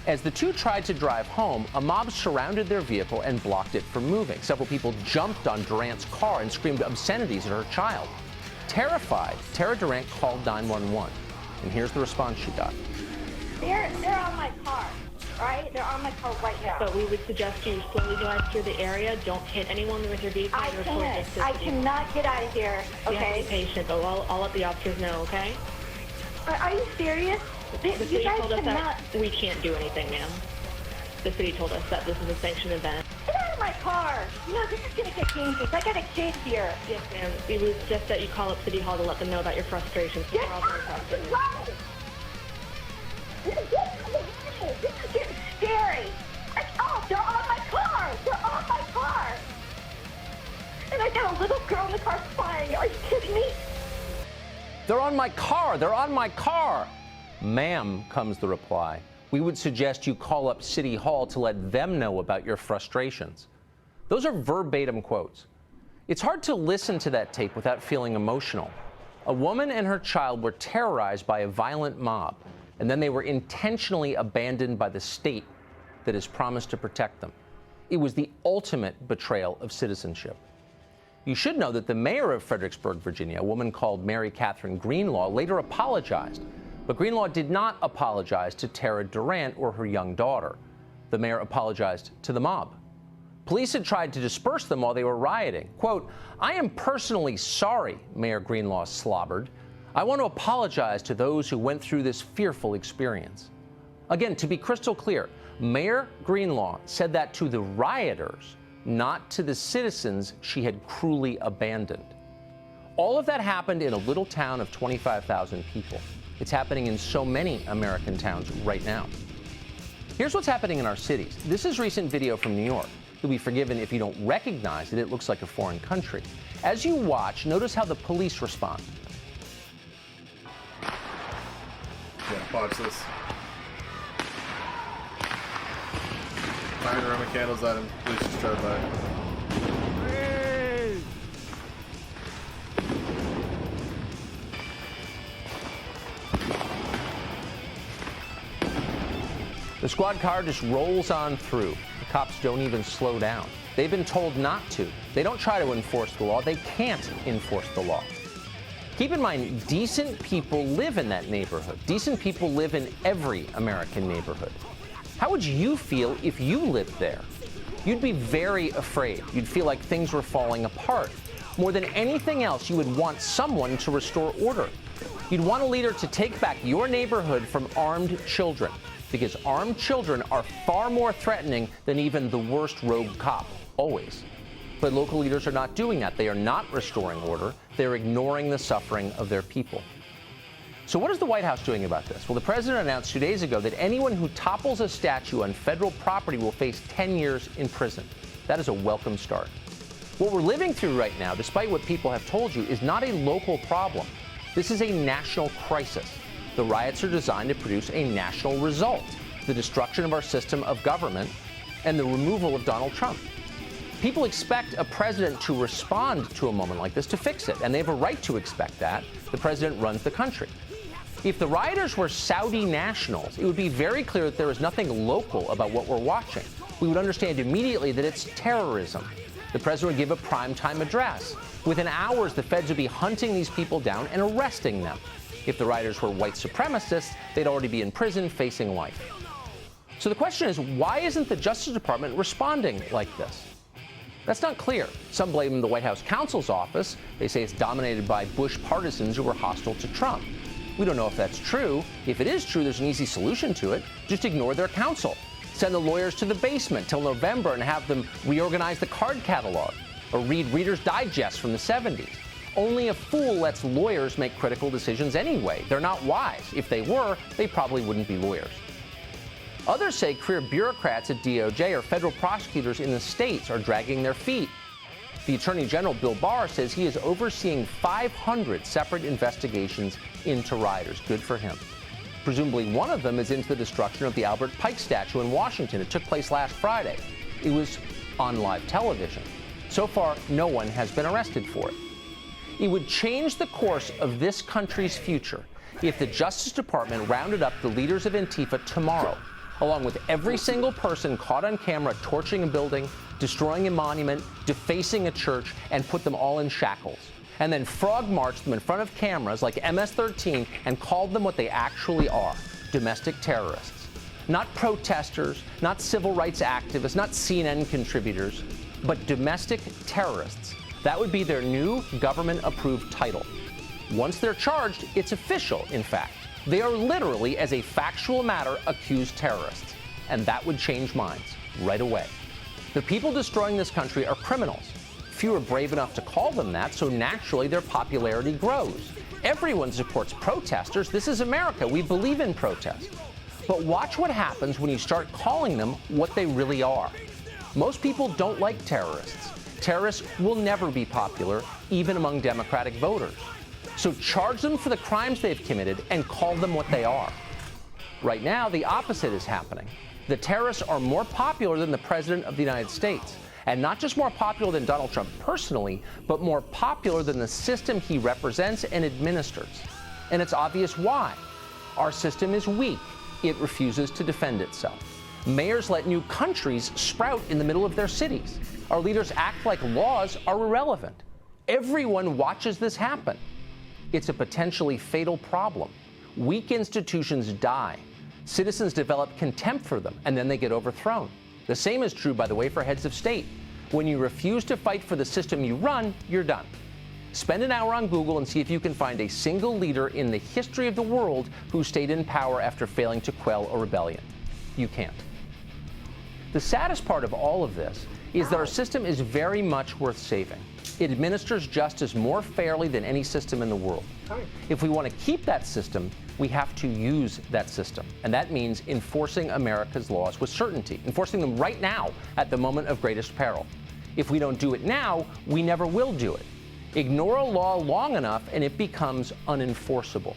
As the two tried to drive home, a mob surrounded their vehicle and blocked it from moving. Several people jumped on Durant's car and screamed obscenities at her child. Terrified, Tara Durant called 911. And here's the response she got. They're on my car, right? They're on my car right now. But we would suggest you slowly drive through the area. Don't hit anyone with your vehicle. I cannot get out of here, okay? You have to be patient, but I'll let the officers know, okay? Are you serious? The city told us that we can't do anything, ma'am. The city told us that this is a sanctioned event. Get out of my car! You know, this is going to get dangerous. I got a kid here. Yes, ma'am. We would suggest that you call up City Hall to let them know about your frustrations. Get out of the road! This is getting scary. Oh, they're on my car. They're on my car. And I got a little girl They're on my car. They're on my car. Ma'am, comes the reply. We would suggest you call up City Hall to let them know about your frustrations. Those are verbatim quotes. It's hard to listen to that tape without feeling emotional. A woman and her child were terrorized by a violent mob, and then they were intentionally abandoned by the state that has promised to protect them. It was the ultimate betrayal of citizenship. You should know that the mayor of Fredericksburg, Virginia, a woman called Mary Catherine Greenlaw, later apologized. But Greenlaw did not apologize to Tara Durant or her young daughter. The mayor apologized to the mob. Police had tried to disperse them while they were rioting. Quote, I am personally sorry, Mayor Greenlaw slobbered. I want to apologize to those who went through this fearful experience. Again, to be crystal clear, Mayor Greenlaw said that to the rioters, not to the citizens she had cruelly abandoned. All of that happened in a little town of 25,000 people. It's happening in so many American towns right now. Here's what's happening in our cities. This is recent video from New York. You'll be forgiven if you don't recognize it. It looks like a foreign country. As you watch, notice how the police respond. Yeah, watch this. Firing Roman candles at him. Police just drove by. The squad car just rolls on through. The cops don't even slow down. They've been told not to. They don't try to enforce the law. They can't enforce the law. Keep in mind, decent people live in that neighborhood. Decent people live in every American neighborhood. How would you feel if you lived there? You'd be very afraid. You'd feel like things were falling apart. More than anything else, you would want someone to restore order. You'd want a leader to take back your neighborhood from armed children, because armed children are far more threatening than even the worst rogue cop, always. But local leaders are not doing that. They are not restoring order. They're ignoring the suffering of their people. So what is the White House doing about this? Well, the president announced 2 days ago that anyone who topples a statue on federal property will face 10 years in prison. That is a welcome start. What we're living through right now, despite what people have told you, is not a local problem. This is a national crisis. The riots are designed to produce a national result: the destruction of our system of government and the removal of Donald Trump. People expect a president to respond to a moment like this, to fix it, and they have a right to expect that. The president runs the country. If the rioters were Saudi nationals, it would be very clear that there is nothing local about what we're watching. We would understand immediately that it's terrorism. The president would give a primetime address. Within hours, the feds would be hunting these people down and arresting them. If the rioters were white supremacists, they'd already be in prison facing life. So the question is, why isn't the Justice Department responding like this? That's not clear. Some blame the White House counsel's office. They say it's dominated by Bush partisans who were hostile to Trump. We don't know if that's true. If it is true, there's an easy solution to it. Just ignore their counsel. Send the lawyers to the basement till November and have them reorganize the card catalog or read Reader's Digest from the 70s. Only a fool lets lawyers make critical decisions anyway. They're not wise. If they were, they probably wouldn't be lawyers. Others say career bureaucrats at DOJ or federal prosecutors in the states are dragging their feet. The Attorney General, Bill Barr, says he is overseeing 500 separate investigations into rioters. Good for him. Presumably one of them is into the destruction of the Albert Pike statue in Washington. It took place last Friday. It was on live television. So far, no one has been arrested for it. It would change the course of this country's future if the Justice Department rounded up the leaders of Antifa tomorrow, along with every single person caught on camera torching a building, destroying a monument, defacing a church, and put them all in shackles. And then frog marched them in front of cameras like MS-13 and called them what they actually are: domestic terrorists. Not protesters, not civil rights activists, not CNN contributors, but domestic terrorists. That would be their new government-approved title. Once they're charged, it's official, in fact. They are literally, as a factual matter, accused terrorists. And that would change minds right away. The people destroying this country are criminals. Few are brave enough to call them that, so naturally their popularity grows. Everyone supports protesters. This is America. We believe in protest. But watch what happens when you start calling them what they really are. Most people don't like terrorists. Terrorists will never be popular, even among Democratic voters. So charge them for the crimes they've committed and call them what they are. Right now, the opposite is happening. The terrorists are more popular than the President of the United States. And not just more popular than Donald Trump personally, but more popular than the system he represents and administers. And it's obvious why. Our system is weak. It refuses to defend itself. Mayors let new countries sprout in the middle of their cities. Our leaders act like laws are irrelevant. Everyone watches this happen. It's a potentially fatal problem. Weak institutions die. Citizens develop contempt for them, and then they get overthrown. The same is true, by the way, for heads of state. When you refuse to fight for the system you run, you're done. Spend an hour on Google and see if you can find a single leader in the history of the world who stayed in power after failing to quell a rebellion. You can't. The saddest part of all of this is that our system is very much worth saving. It administers justice more fairly than any system in the world. If we want to keep that system, we have to use that system. And that means enforcing America's laws with certainty, enforcing them right now at the moment of greatest peril. If we don't do it now, we never will do it. Ignore a law long enough and it becomes unenforceable.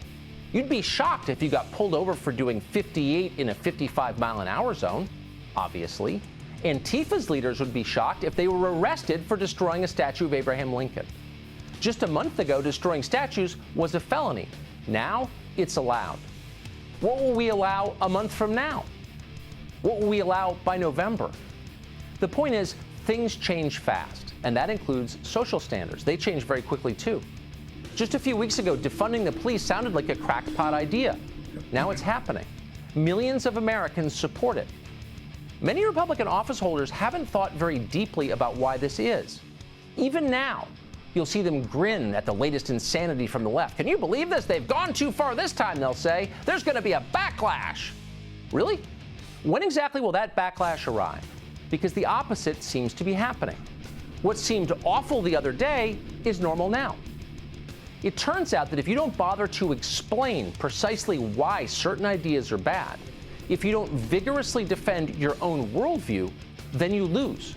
You'd be shocked if you got pulled over for doing 58 in a 55-mile-an-hour zone, obviously. Antifa's leaders would be shocked if they were arrested for destroying a statue of Abraham Lincoln. Just a month ago, destroying statues was a felony. Now, it's allowed. What will we allow a month from now? What will we allow by November? The point is, things change fast, and that includes social standards. They change very quickly, too. Just a few weeks ago, defunding the police sounded like a crackpot idea. Now it's happening. Millions of Americans support it. Many Republican office holders haven't thought very deeply about why this is. Even now, you'll see them grin at the latest insanity from the left. Can you believe this? They've gone too far this time, they'll say. There's going to be a backlash. Really? When exactly will that backlash arrive? Because the opposite seems to be happening. What seemed awful the other day is normal now. It turns out that if you don't bother to explain precisely why certain ideas are bad, if you don't vigorously defend your own worldview, then you lose.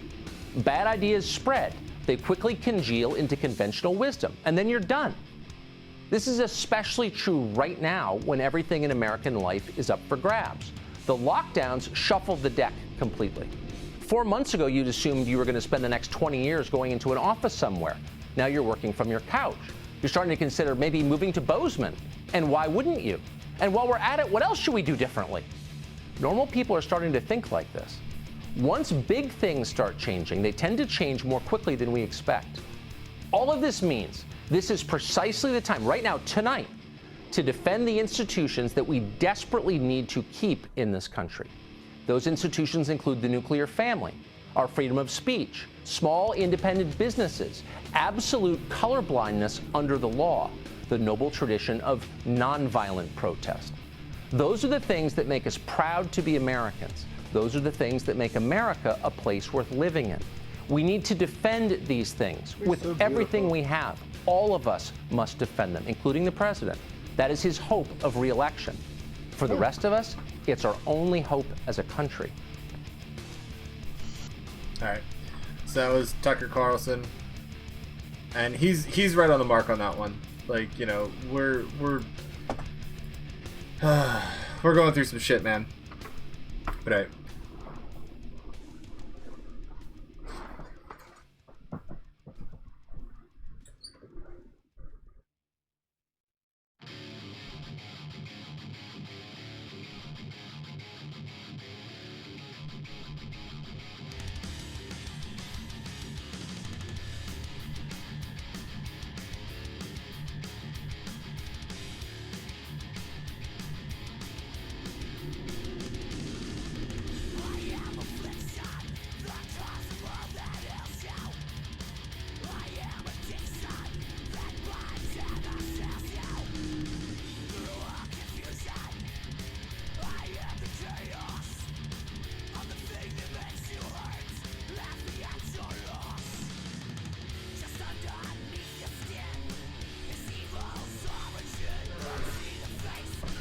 Bad ideas spread. They quickly congeal into conventional wisdom, and then you're done. This is especially true right now when everything in American life is up for grabs. The lockdowns shuffled the deck completely. 4 months ago, you'd assumed you were going to spend the next 20 years going into an office somewhere. Now you're working from your couch. You're starting to consider maybe moving to Bozeman. And why wouldn't you? And while we're at it, what else should we do differently? Normal people are starting to think like this. Once big things start changing, they tend to change more quickly than we expect. All of this means this is precisely the time, right now, tonight, to defend the institutions that we desperately need to keep in this country. Those institutions include the nuclear family, our freedom of speech, small independent businesses, absolute colorblindness under the law, the noble tradition of nonviolent protest. Those are the things that make us proud to be Americans. Those are the things that make America a place worth living in. We need to defend these things with everything we have. All of us must defend them, including the president. That is his hope of re-election. For the rest of us, it's our only hope as a country. All right. So that was Tucker Carlson, and he's right on the mark on that one. Like, you know, we're going through some shit, man. But hey.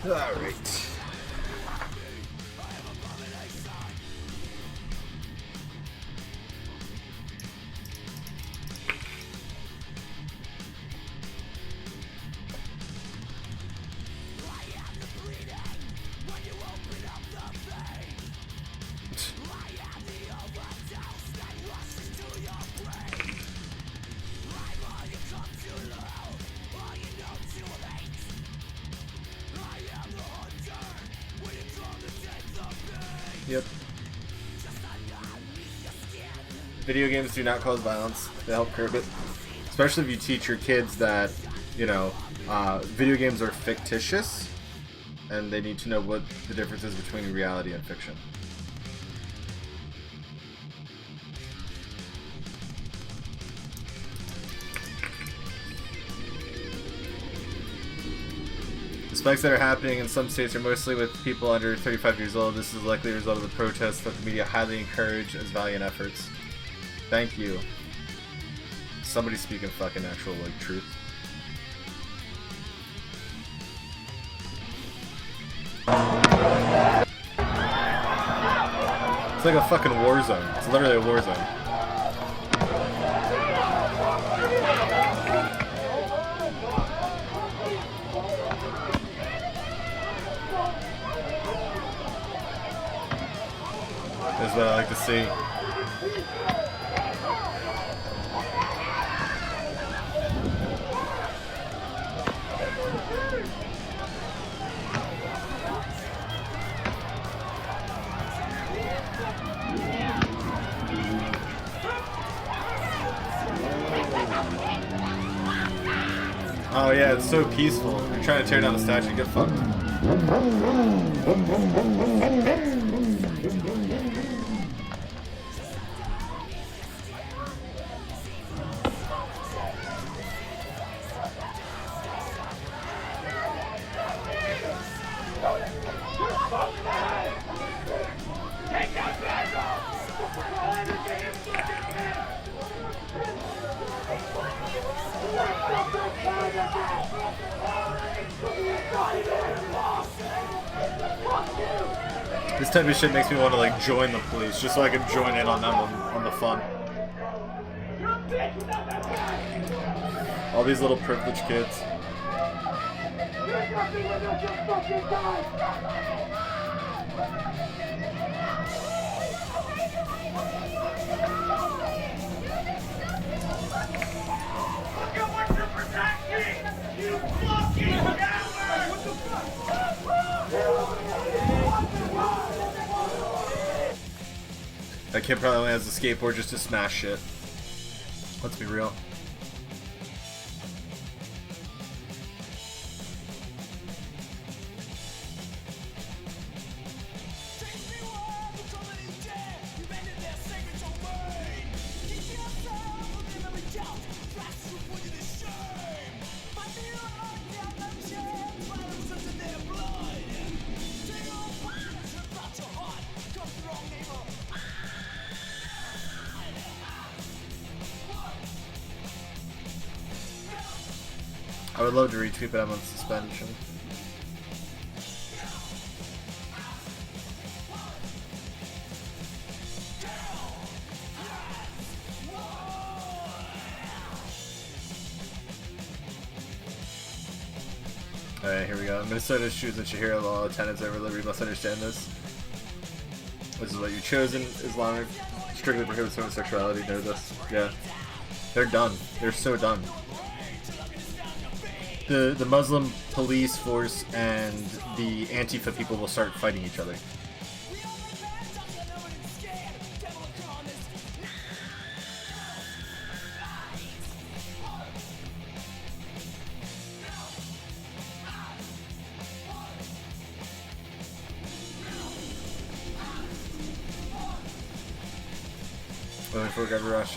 All right. Video games do not cause violence. They help curb it. Especially if you teach your kids that, you know, video games are fictitious, and they need to know what the difference is between reality and fiction. The spikes that are happening in some states are mostly with people under 35 years old. This is likely a result of the protests that the media highly encourage as valiant efforts. Thank you. Somebody speaking fucking actual, like, truth. It's like a fucking war zone. It's literally a war zone. That's what I like to see. Oh yeah, it's so peaceful. You're trying to tear down the statue, get fucked. This type of shit makes me want to like join the police just so I can join in on them on the fun. All these little privileged kids. That kid probably only has a skateboard just to smash shit. Let's be real. I would love to retweet, but I'm on suspension. Alright, here we go. Minnesota shoots at Shahira Law. Tenants over liberty must understand this. This is what you've chosen. Islamic strictly prohibits homosexuality. Know this. Yeah. They're done. They're so done. The Muslim police force and the Antifa people will start fighting each other. Waiting for a rush.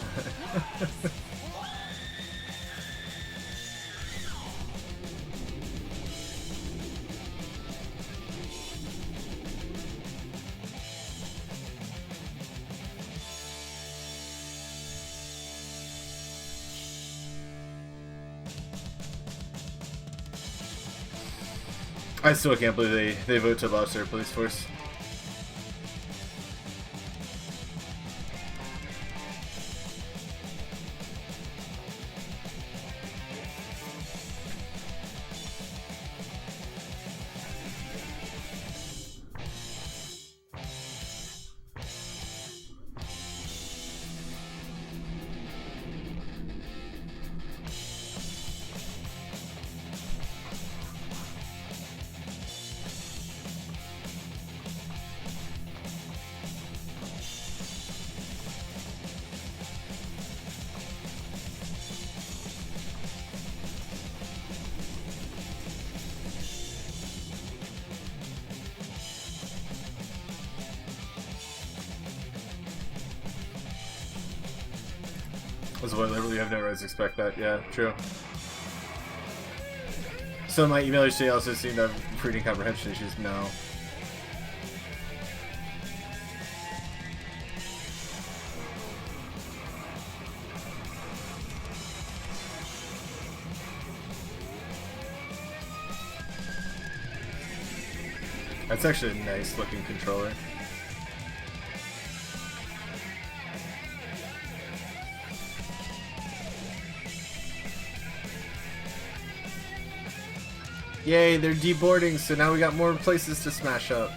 I still can't believe they vote to abolish their police force. As well, literally have no right to expect that. Yeah, true. So my emailers today also seem to have reading comprehension issues. No. That's actually a nice looking controller. Yay, they're deboarding, so now we got more places to smash up.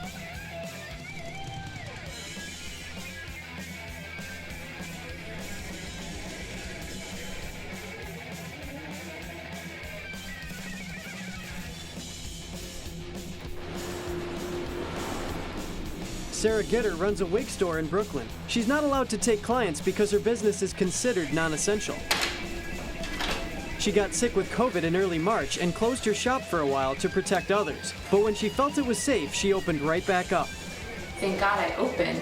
Sarah Gitter runs a wig store in Brooklyn. She's not allowed to take clients because her business is considered non-essential. She got sick with COVID in early March and closed her shop for a while to protect others. But when she felt it was safe, she opened right back up. Thank God I opened,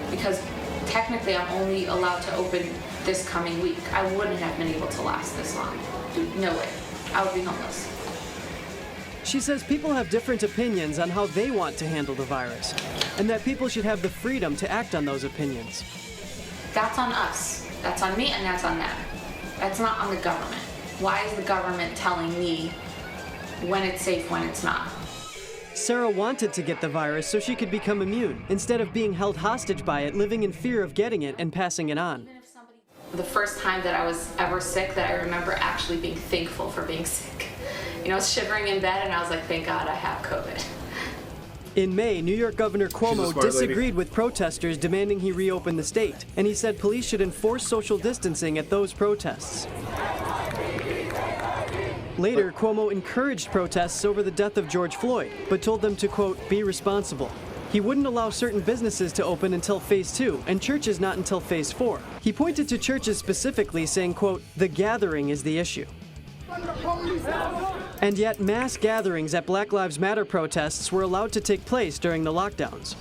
because technically I'm only allowed to open this coming week. I wouldn't have been able to last this long. Dude, no way. I would be homeless. She says people have different opinions on how they want to handle the virus, and that people should have the freedom to act on those opinions. That's on us. That's on me, and that's on them. That's not on the government. Why is the government telling me when it's safe, when it's not? Sarah wanted to get the virus so she could become immune, instead of being held hostage by it, living in fear of getting it and passing it on. The first time that I was ever sick, that I remember actually being thankful for being sick. You know, I was shivering in bed and I was like, thank God I have COVID. In May, New York Governor Cuomo disagreed with protesters demanding he reopen the state, and he said police should enforce social distancing at those protests. Later, Cuomo encouraged protests over the death of George Floyd, but told them to, quote, be responsible. He wouldn't allow certain businesses to open until Phase 2, and churches not until Phase 4. He pointed to churches specifically, saying, quote, the gathering is the issue. And yet, mass gatherings at Black Lives Matter protests were allowed to take place during the lockdowns.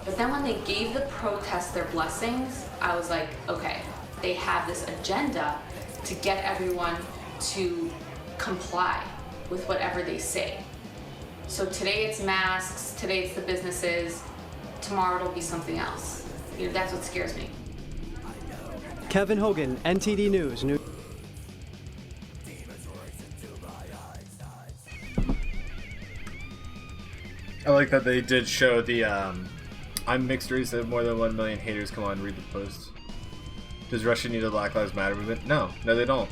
But then when they gave the protests their blessings, I was like, okay, they have this agenda to get everyone to comply with whatever they say. So today it's masks, today it's the businesses, tomorrow it'll be something else. You know, that's what scares me. Kevin Hogan, NTD News. I like that they did show the I'm mixed race of more than 1 million haters. Come on, read the post. Does Russia need a Black Lives Matter movement? No, they don't.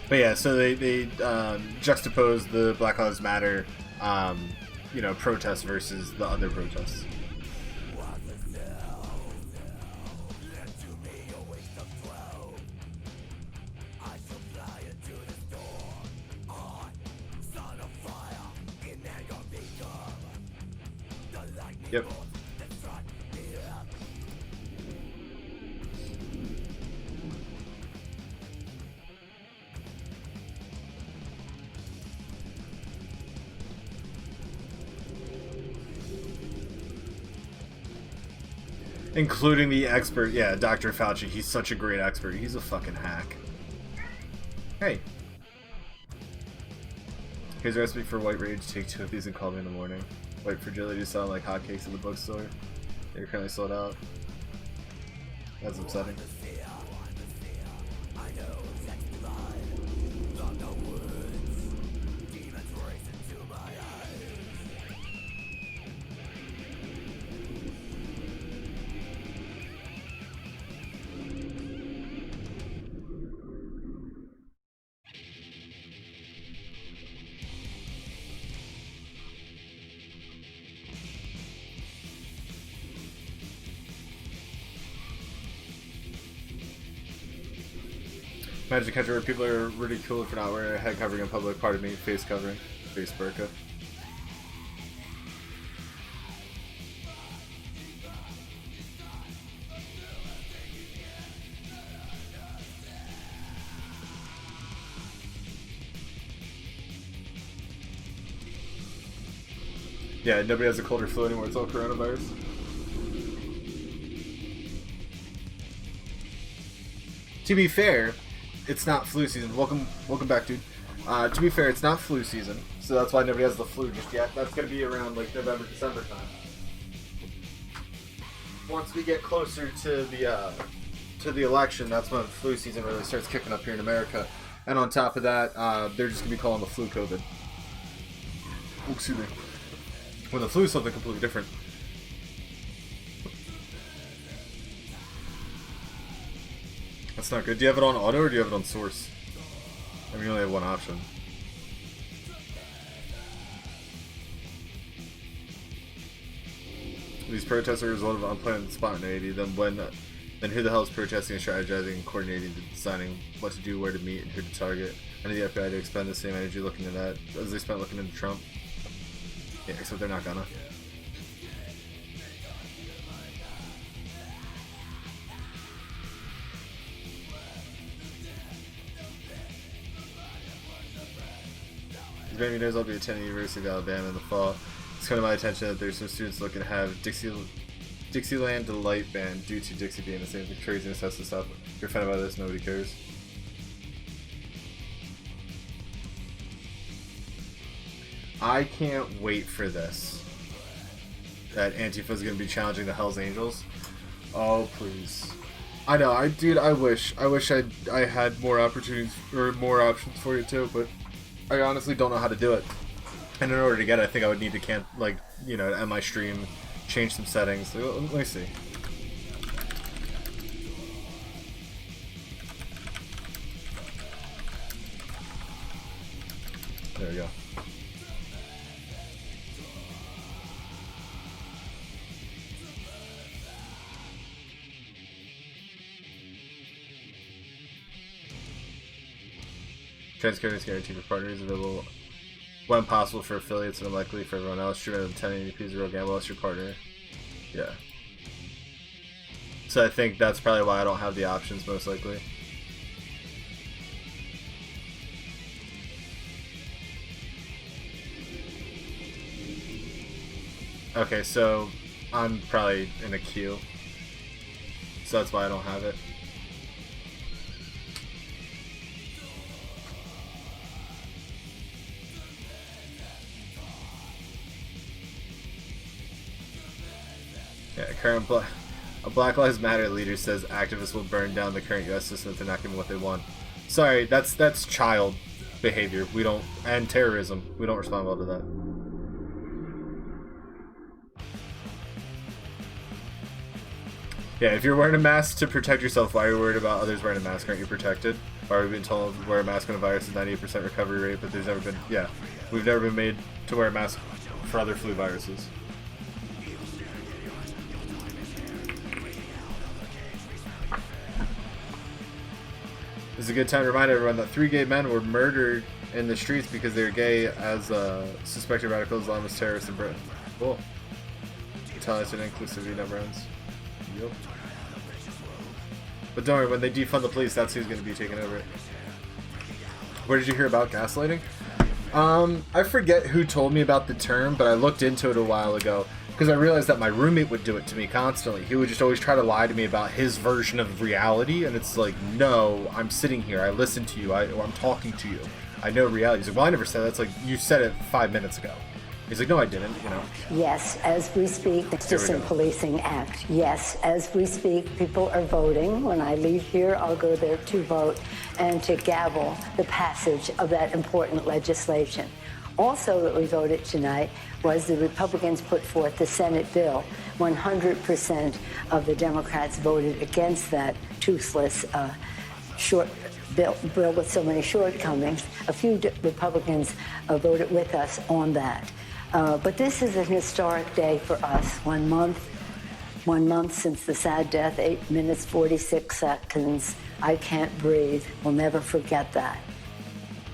But yeah, so they juxtapose the Black Lives Matter, protests versus the other protests. Yep. Including the expert, yeah, Dr. Fauci. He's such a great expert. He's a fucking hack. Hey. Here's a recipe for white rage. Take 2 of these and call me in the morning. White fragility sound like hotcakes in the bookstore. They're currently sold out. That's upsetting. Imagine a country where people are ridiculed for not wearing a head covering in public. Pardon me, face covering, face burqa. Yeah, nobody has a cold or flu anymore. It's all coronavirus. To be fair, it's not flu season. Welcome back, dude. To be fair, it's not flu season, so that's why nobody has the flu just yet. That's gonna be around like November, December time. Once we get closer to the election, that's when flu season really starts kicking up here in America. And on top of that, they're just gonna be calling the flu COVID. Oh, excuse me. When the flu is something completely different. That's not good. Do you have it on auto or do you have it on source? I mean, you only have one option. These protests are a result of unplanned spontaneity. Then who the hell is protesting and strategizing and coordinating, deciding what to do, where to meet, and who to target? I need the FBI to expend the same energy looking at that as they spent looking into Trump. Yeah, except they're not gonna. Maybe knows I'll be attending the University of Alabama in the fall. It's come to my attention that there's some students looking to have Dixieland Delight Band due to Dixie being the same. The craziness has to stop. If you're offended by this, nobody cares. I can't wait for this. That Antifa's gonna be challenging the Hells Angels. Oh please. I know, I wish I had more opportunities or more options for you too, but I honestly don't know how to do it. And in order to get it, I think I would need to end my stream, change some settings. Let me see. There we go. Transcription is guaranteed for partners, available when possible for affiliates and unlikely for everyone else. Stream at 1080p is a real gamble unless your partner. Yeah. So I think that's probably why I don't have the options, most likely. Okay, so I'm probably in a queue. So that's why I don't have it. Yeah, a Black Lives Matter leader says activists will burn down the current U.S. system if they're not given what they want. Sorry, that's child behavior. We don't, and terrorism. We don't respond well to that. Yeah, if you're wearing a mask to protect yourself, why are you worried about others wearing a mask? Aren't you protected? Why are we being told to wear a mask on a virus is 98% recovery rate, but there's never been, we've never been made to wear a mask for other flu viruses. This is a good time to remind everyone that 3 gay men were murdered in the streets because they were gay as suspected radical Islamist terrorists in Britain. Cool. Tolerance and inclusivity never ends. Yep. But don't worry, when they defund the police, that's who's going to be taking over it. Where did you hear about gaslighting? I forget who told me about the term, but I looked into it a while ago because I realized that my roommate would do it to me constantly. He would just always try to lie to me about his version of reality, and it's like, no, I'm sitting here, I listen to you, I'm talking to you, I know reality. He's like, well, I never said that. It's like, you said it 5 minutes ago. He's like, no, I didn't, Yes, as we speak, the Citizen Policing Act. Yes, as we speak, people are voting. When I leave here, I'll go there to vote and to gavel the passage of that important legislation. Also that we voted tonight was the Republicans put forth the Senate bill. 100% of the Democrats voted against that toothless short bill with so many shortcomings. A few Republicans voted with us on that. But this is an historic day for us. 1 month since the sad death, 8 minutes, 46 seconds. I can't breathe. We'll never forget that.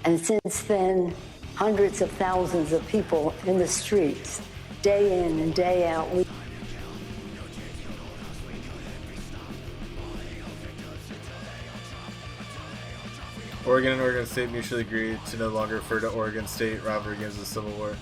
And since then, hundreds of thousands of people in the streets, day in and day out. Oregon and Oregon State mutually agreed to no longer refer to Oregon State rivalry against the Civil War.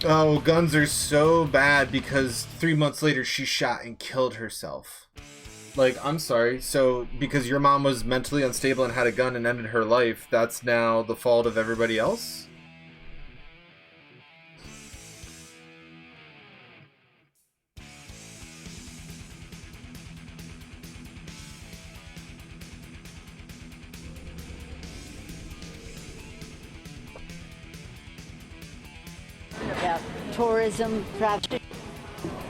Oh, guns are so bad because 3 months later she shot and killed herself. Like, I'm sorry. So, because your mom was mentally unstable and had a gun and ended her life, that's now the fault of everybody else? About tourism, travel.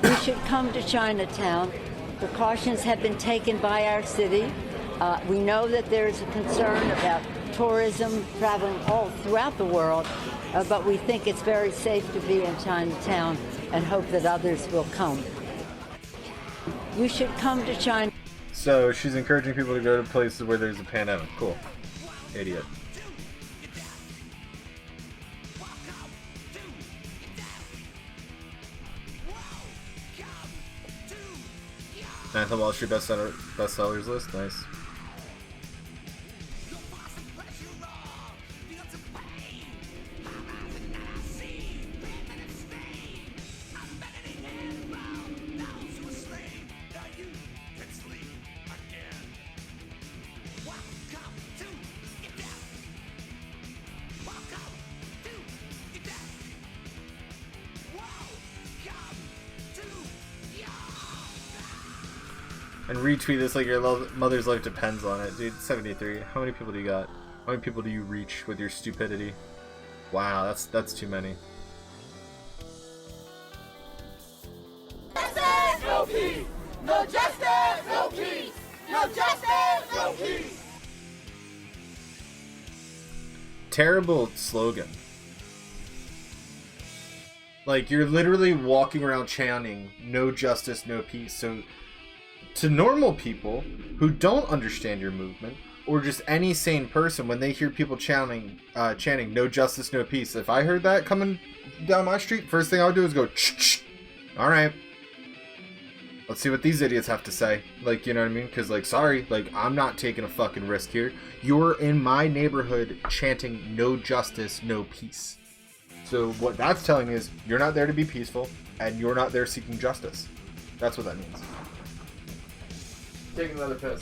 You should come to Chinatown. Precautions have been taken by our city. We know that there's a concern about tourism traveling all throughout the world, but we think it's very safe to be in Chinatown and hope that others will come. You should come to China. So she's encouraging people to go to places where there's a pandemic. Cool. Idiot. Ninth on Wall Street bestsellers list. Nice. And retweet this like your mother's life depends on it. Dude, 73. How many people do you got? How many people do you reach with your stupidity? Wow, that's too many. Justice, no peace! No justice, no peace! No justice, no peace! Terrible slogan. Like, you're literally walking around chanting, no justice, no peace. So, to normal people who don't understand your movement, or just any sane person, when they hear people chanting no justice, no peace, if I heard that coming down my street, first thing I would do is go, ch-ch. Alright. Let's see what these idiots have to say. Like, you know what I mean? Because, like, sorry, like, I'm not taking a fucking risk here. You're in my neighborhood chanting no justice, no peace. So what that's telling me is you're not there to be peaceful, and you're not there seeking justice. That's what that means. Taking another piss.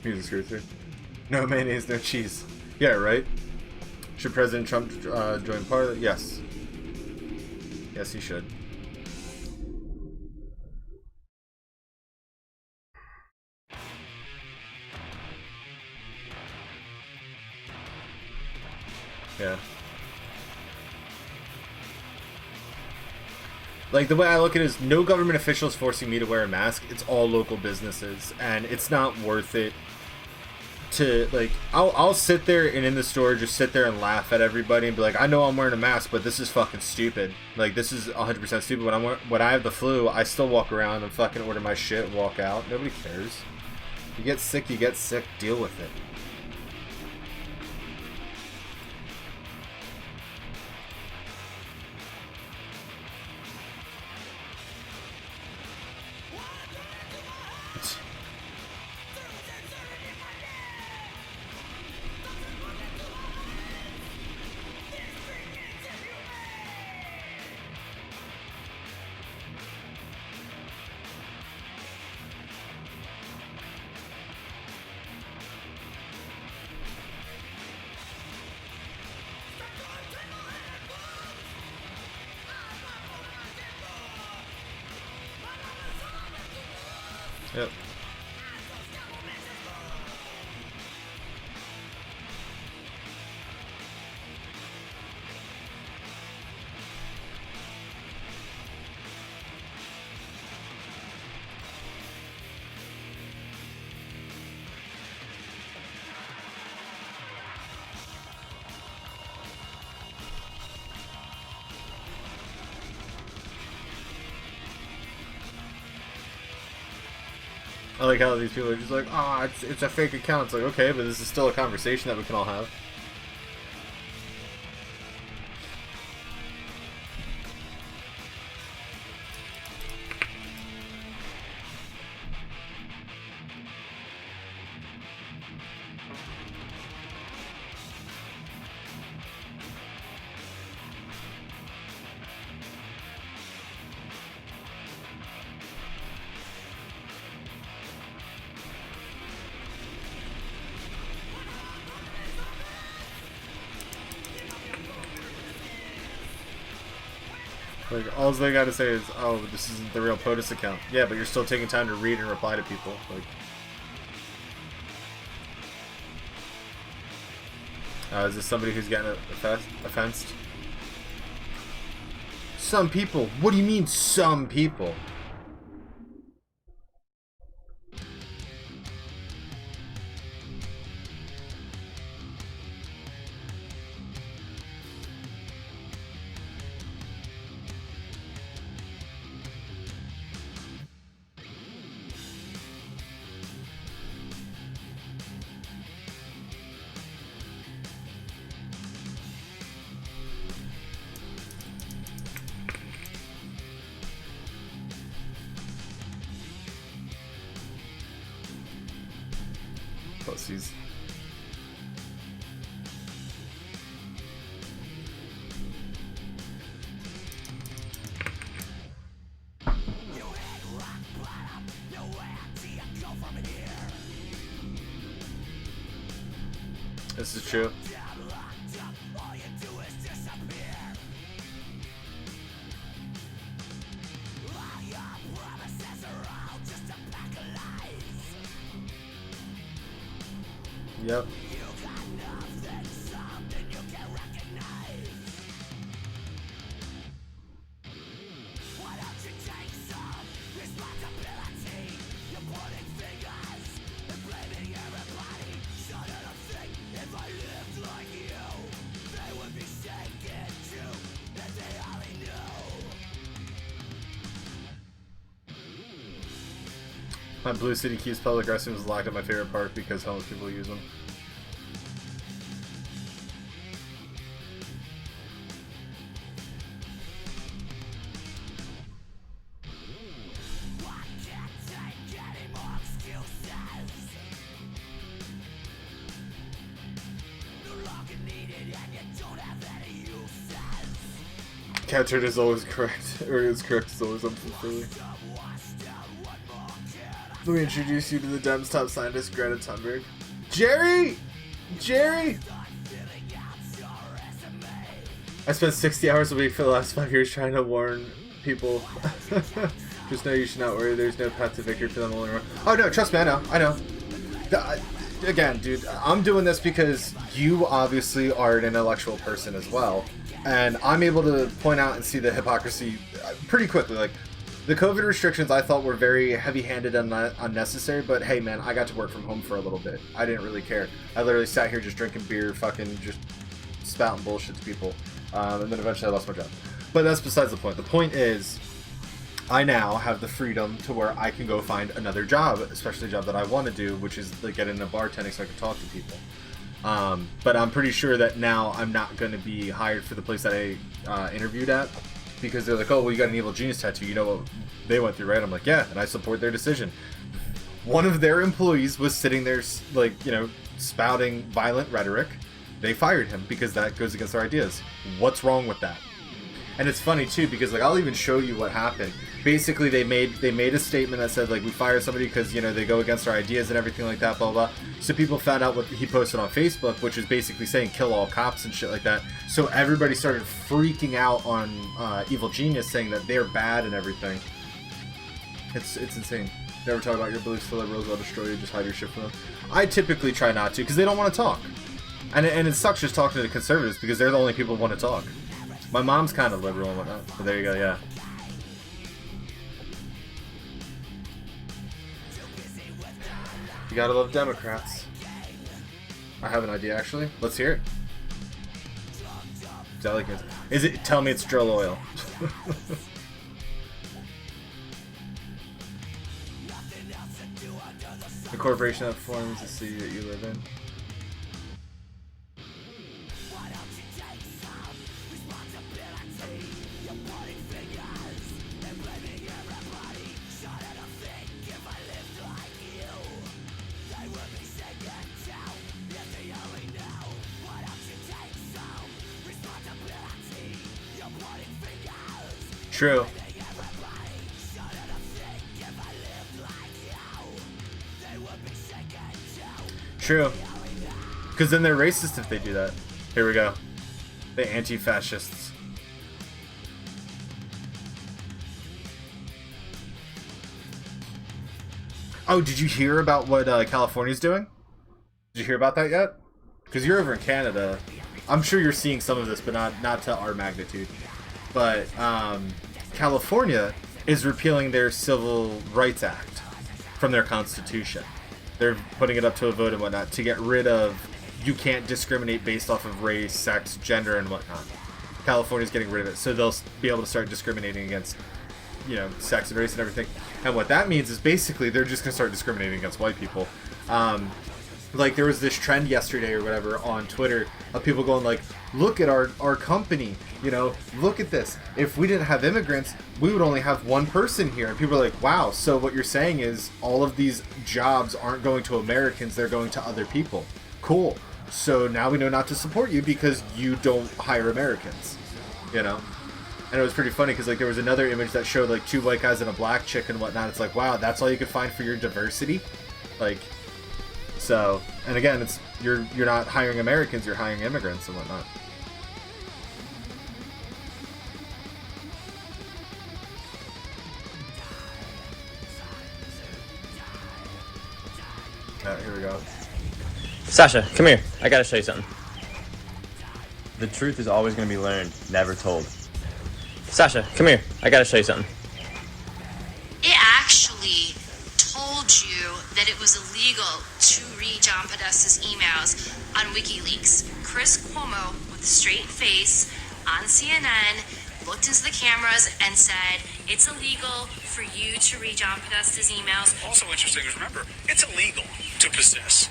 Music screw through. No mayonnaise, no cheese. Yeah, right? Should President Trump join Parliament? Yes. Yes, he should. Yeah. Like, the way I look at it is no government officials forcing me to wear a mask. It's all local businesses, and it's not worth it to, like, I'll sit there and in the store just sit there and laugh at everybody and be like, I know I'm wearing a mask, but this is fucking stupid. Like, this is 100% stupid. When I have the flu, I still walk around and fucking order my shit and walk out. Nobody cares. You get sick, deal with it. Yep. I like how these people are just like, ah, it's a fake account. It's like, okay, but this is still a conversation that we can all have. Like, all they gotta say is, oh, this isn't the real POTUS account. Yeah, but you're still taking time to read and reply to people. Like, is this somebody who's getting offensed? Some people? What do you mean, some people? Pussies. This is true. Yep. My Blue City Keys public restroom was locked at my favorite park because homeless people use them. Catcherd is always correct, or is correct is always something silly. Let me introduce you to the Dems' top scientist, Greta Thunberg. Jerry! Jerry! I spent 60 hours a week for the last 5 years trying to warn people. Just know you should not worry, there's no path to victory for them only one. Oh no, trust me, I know. Again, dude, I'm doing this because you obviously are an intellectual person as well. And I'm able to point out and see the hypocrisy pretty quickly. Like, the COVID restrictions I thought were very heavy-handed and unnecessary, but hey man, I got to work from home for a little bit. I didn't really care. I literally sat here just drinking beer, fucking just spouting bullshit to people. And then eventually I lost my job. But that's besides the point. The point is, I now have the freedom to where I can go find another job, especially a job that I want to do, which is like get into bartending so I can talk to people. But I'm pretty sure that now I'm not going to be hired for the place that I interviewed at, because they're like, oh, well, you got an Evil Genius tattoo. You know what they went through, right? I'm like, yeah, and I support their decision. One of their employees was sitting there, like, you know, spouting violent rhetoric. They fired him because that goes against their ideas. What's wrong with that? And it's funny too, because like I'll even show you what happened. Basically, they made a statement that said like, we fired somebody because, you know, they go against our ideas and everything like that, blah blah. So people found out what he posted on Facebook, which is basically saying kill all cops and shit like that. So everybody started freaking out on Evil Genius, saying that they're bad and everything. It's insane. Never talk about your beliefs to liberals, they'll destroy you, just hide your shit from them. I typically try not to, because they don't want to talk. And it sucks just talking to the conservatives, because they're the only people who want to talk. My mom's kind of liberal and whatnot, but there you go, yeah. You gotta love Democrats. I have an idea, actually. Let's hear it. Is it? Tell me it's drill oil. The corporation that forms the city that you live in. True. True. Because then they're racist if they do that. Here we go. The anti-fascists. Oh, did you hear about what California's doing? Did you hear about that yet? Because you're over in Canada. I'm sure you're seeing some of this, but not to our magnitude. But California is repealing their Civil Rights Act from their constitution. They're putting it up to a vote and whatnot to get rid of, you can't discriminate based off of race, sex, gender, and whatnot. California's getting rid of it, so they'll be able to start discriminating against, you know, sex and race and everything. And what that means is basically they're just going to start discriminating against white people. Like, there was this trend yesterday or whatever on Twitter of people going like, look at our company, you know, look at this. If we didn't have immigrants, we would only have one person here. And people are like, wow, so what you're saying is all of these jobs aren't going to Americans, they're going to other people. Cool. So now we know not to support you because you don't hire Americans, you know? And it was pretty funny because, like, there was another image that showed, like, 2 white guys and a black chick and whatnot. It's like, wow, that's all you could find for your diversity? Like... So, and again, it's you're not hiring Americans, you're hiring immigrants and whatnot. Here we go. Sasha, come here. I gotta show you something. The truth is always gonna be learned, never told. Sasha, come here. I gotta show you something. It actually told you that it was illegal to read John Podesta's emails on WikiLeaks. Chris Cuomo, with a straight face, on CNN, looked into the cameras and said, it's illegal for you to read John Podesta's emails. Also interesting is, remember, it's illegal to possess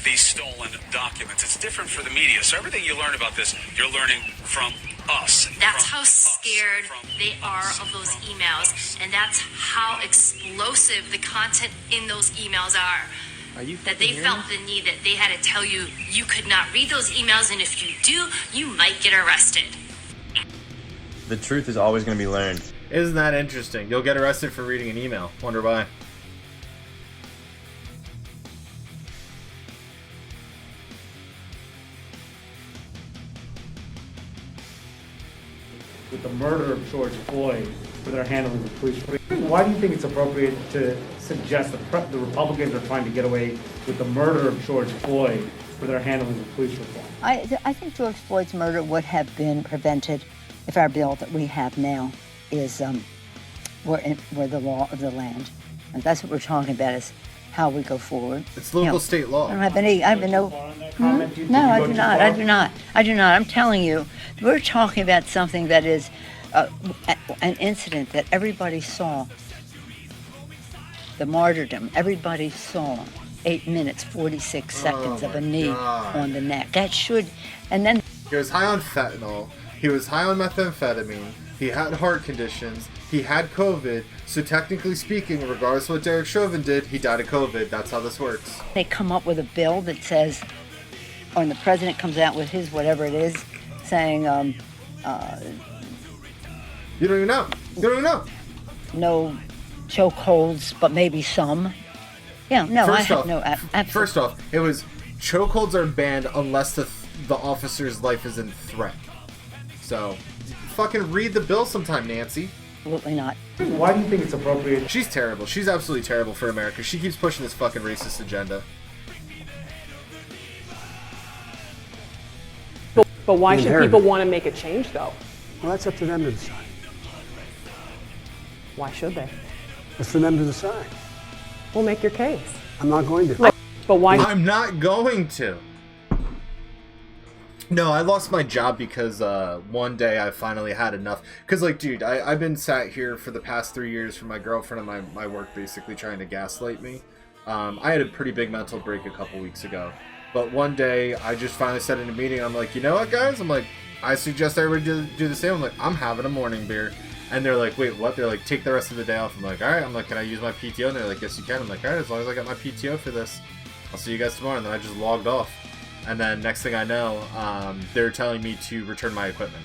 these stolen documents. It's different for the media. So everything you learn about this, you're learning from us. That's how scared they are of those emails, and that's how explosive the content in those emails are. That they felt the need that they had to tell you you could not read those emails, and if you do, you might get arrested. The truth is always going to be learned. Isn't that interesting? You'll get arrested for reading an email. Wonder why. With the murder of George Floyd, where they're handling the police. Why do you think it's appropriate to suggest that the Republicans are trying to get away with the murder of George Floyd, where they're handling the police reform? I think George Floyd's murder would have been prevented if our bill that we have now is were the law of the land. And that's what we're talking about, is how we go forward. It's local state law. I don't have any, I have no... No, I do not. I do not. I do not. I'm telling you, we're talking about something that is an incident that everybody saw. The martyrdom. Everybody saw 8 minutes, 46 seconds of a knee on the neck. That should... And then... He was high on fentanyl. He was high on methamphetamine. He had heart conditions. He had COVID. So technically speaking, regardless of what Derek Chauvin did, he died of COVID. That's how this works. They come up with a bill that says, or the president comes out with his whatever it is, saying, you don't even know. You don't even know. No chokeholds, but maybe some. Yeah, no, First off, it was chokeholds are banned unless the officer's life is in threat. So, fucking read the bill sometime, Nancy. Absolutely not. Why do you think it's appropriate? She's terrible. She's absolutely terrible for America. She keeps pushing this fucking racist agenda. But why should people want to make a change, though? Well, that's up to them to decide. Why should they? It's for them to decide. Well, make your case. I'm not going to. But why? I'm not going to. No, I lost my job because one day I finally had enough. Because, like, dude, I've been sat here for the past 3 years from my girlfriend and my work basically trying to gaslight me. I had a pretty big mental break a couple weeks ago. But one day, I just finally said in a meeting, I'm like, you know what, guys? I'm like, I suggest everybody do the same. I'm like, I'm having a morning beer. And they're like, wait, what? They're like, take the rest of the day off. I'm like, all right. I'm like, can I use my PTO? And they're like, yes, you can. I'm like, all right, as long as I got my PTO for this, I'll see you guys tomorrow. And then I just logged off. And then next thing I know, they're telling me to return my equipment.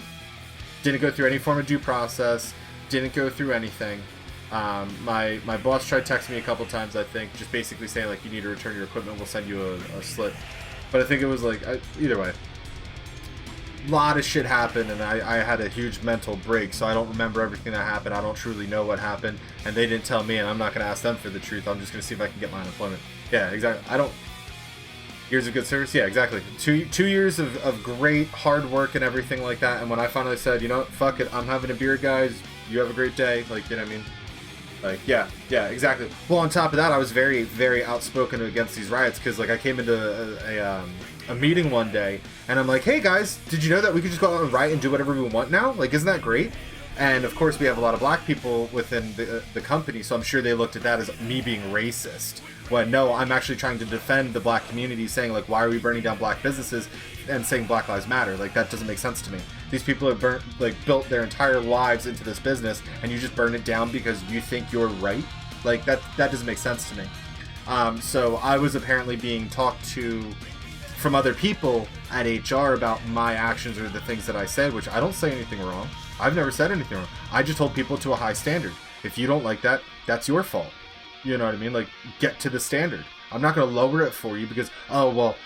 Didn't go through any form of due process. Didn't go through anything. My boss tried texting me a couple times, I think, just basically saying, like, you need to return your equipment. We'll send you a slip. But I think it was like, either way. A lot of shit happened, and I had a huge mental break, so I don't remember everything that happened. I don't truly know what happened, and they didn't tell me, and I'm not going to ask them for the truth. I'm just going to see if I can get my unemployment. Yeah, exactly. Years of good service? Yeah, exactly. 2 years of great hard work and everything like that, and when I finally said, you know what, fuck it, I'm having a beer, guys, you have a great day, like, you know what I mean? Like, yeah, exactly. Well, on top of that, I was very, very outspoken against these riots, because, like, I came into a meeting one day, and I'm like, hey, guys, did you know that we could just go out and riot and do whatever we want now? Like, isn't that great? And, of course, we have a lot of black people within the company, so I'm sure they looked at that as me being racist. When, no, I'm actually trying to defend the black community, saying, like, why are we burning down black businesses and saying Black Lives Matter? Like, that doesn't make sense to me. These people have built their entire lives into this business, and you just burn it down because you think you're right? Like, that doesn't make sense to me. So I was apparently being talked to from other people at HR about my actions or the things that I said, which I don't say anything wrong. I've never said anything wrong. I just hold people to a high standard. If you don't like that, that's your fault. You know what I mean? Like, get to the standard. I'm not going to lower it for you because, oh, well,